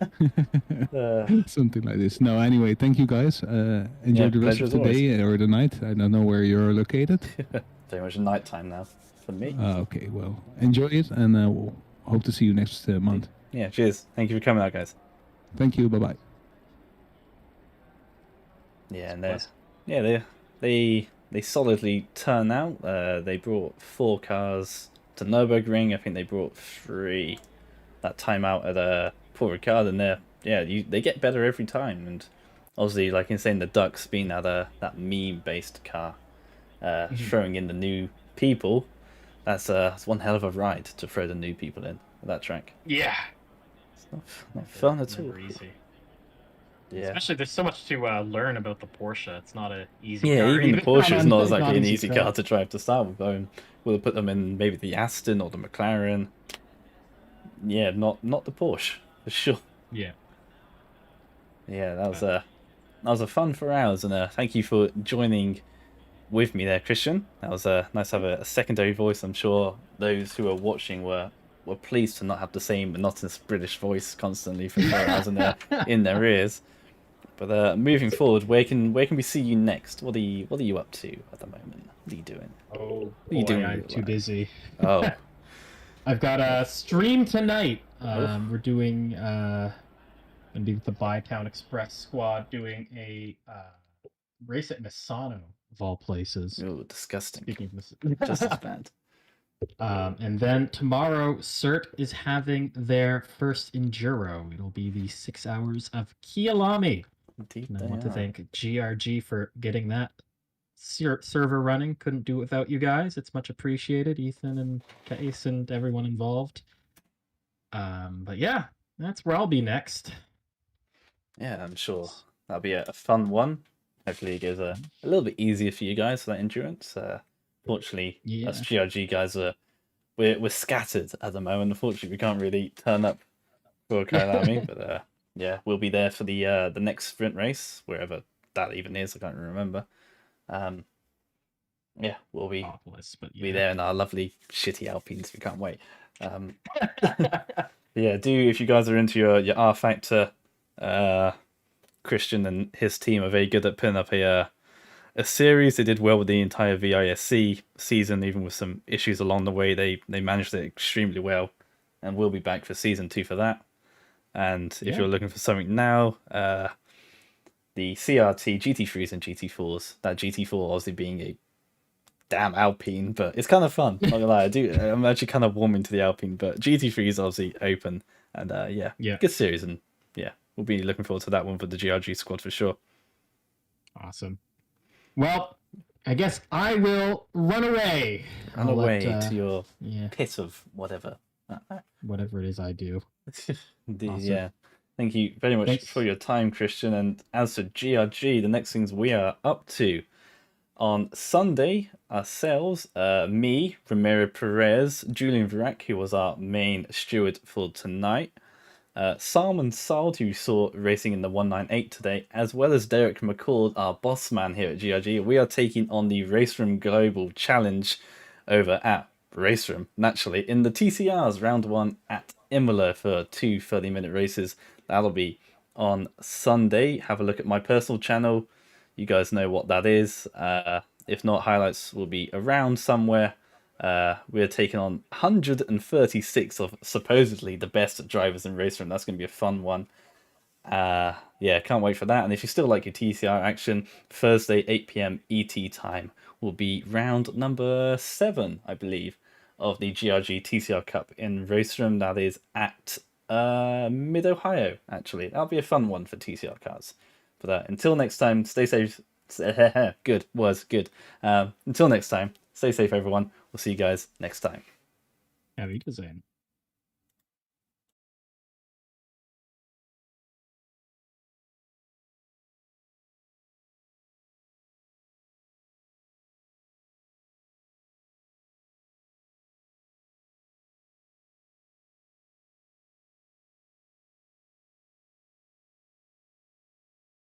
Something like this. No, anyway, thank you guys. Enjoy the rest pleasure of as the always. day or the night. I don't know where you're located. Very much night time now for me. Okay, well, enjoy it, and we'll hope to see you next month. Yeah, cheers. Thank you for coming out, guys. Thank you. Bye bye. Yeah, and they solidly turn out. They brought 4 cars to Nürburgring. I think they brought 3 that time out at Paul Ricard, and they get better every time. And obviously, like in saying, the Ducks being that meme-based car, throwing in the new people, that's one hell of a ride to throw the new people in that track. Yeah. It's not fun at all. Never easy. Yeah. Especially, there's so much to learn about the Porsche. It's not an easy Yeah, car. even the Porsche is not exactly an easy easy car to drive to start with. We'll put them in maybe the Aston or the McLaren. Yeah, not the Porsche for sure. Yeah. Yeah, that was a fun 4 hours, and thank you for joining with me there, Christian. That was nice to have a secondary voice. I'm sure those who are watching were pleased to not have the same monotonous British voice constantly for 4 hours in their ears. But moving forward, where can we see you next? What are you up to at the moment? What are you doing? Oh, What are you doing I'm with too your life? busy. Oh, I've got a stream tonight. Oh. We're doing gonna be with the Bytown Express squad doing a race at Misano of all places. oh, disgusting. Speaking of Just as bad. and then tomorrow, CERT is having their first enduro. It'll be the 6 hours of Kialami. Indeed, And I they want to are. thank GRG for getting that server running. Couldn't do it without you guys. It's much appreciated, Ethan and Case and everyone involved. But yeah, that's where I'll be next. Yeah, I'm sure that'll be a fun one. Hopefully, it goes a little bit easier for you guys for that endurance. Fortunately, Yeah. us GRG guys we're scattered at the moment. Unfortunately, we can't really turn up for Kailami, but yeah, we'll be there for the next sprint race, wherever that even is. I can't remember. Yeah, we'll be Topless, but be yeah. there in our lovely shitty Alpines. We can't wait. Yeah, if you guys are into your R Factor, Christian and his team are very good at putting up a series. They did well with the entire VISC season, even with some issues along the way. They managed it extremely well, and we'll be back for season 2 for that. And if Yeah. you're looking for something now, the CRT GT3s and GT4s, that GT4 obviously being a damn Alpine, but it's kind of fun. Not gonna lie, I'm actually kind of warming to the Alpine, but GT3 is obviously open, and Yeah. good series, and yeah, we'll be looking forward to that one for the GRG squad for sure. Awesome. Well, I guess I will run away. Run I'll away let, to your yeah, pit of whatever. whatever it is I do. Indeed, Awesome. yeah. Thank you very much Thanks. for your time, Christian. And as for GRG, the next things we are up to on Sunday, ourselves, me, Ramiro Perez, Julian Virac, who was our main steward for tonight, Salman Sald, who you saw racing in the 198 today, as well as Derek McCord, our boss man here at GRG. We are taking on the Race Room Global Challenge over at Race Room, naturally, in the TCRs round 1 at Imola for 2 30-minute races. That'll be on Sunday. Have a look at my personal channel. You guys know what that is. If not, highlights will be around somewhere. We're taking on 136 of supposedly the best drivers in Race Room. That's going to be a fun one. Yeah, can't wait for that. And if you still like your TCR action, Thursday 8 p.m. ET time will be round number 7, I believe, of the GRG TCR Cup in Race Room. That is at Mid-Ohio, actually. That'll be a fun one for TCR cars. But until next time, stay safe. Good, was good. Until next time, stay safe, everyone. We'll see you guys next time. Have you, Kazan?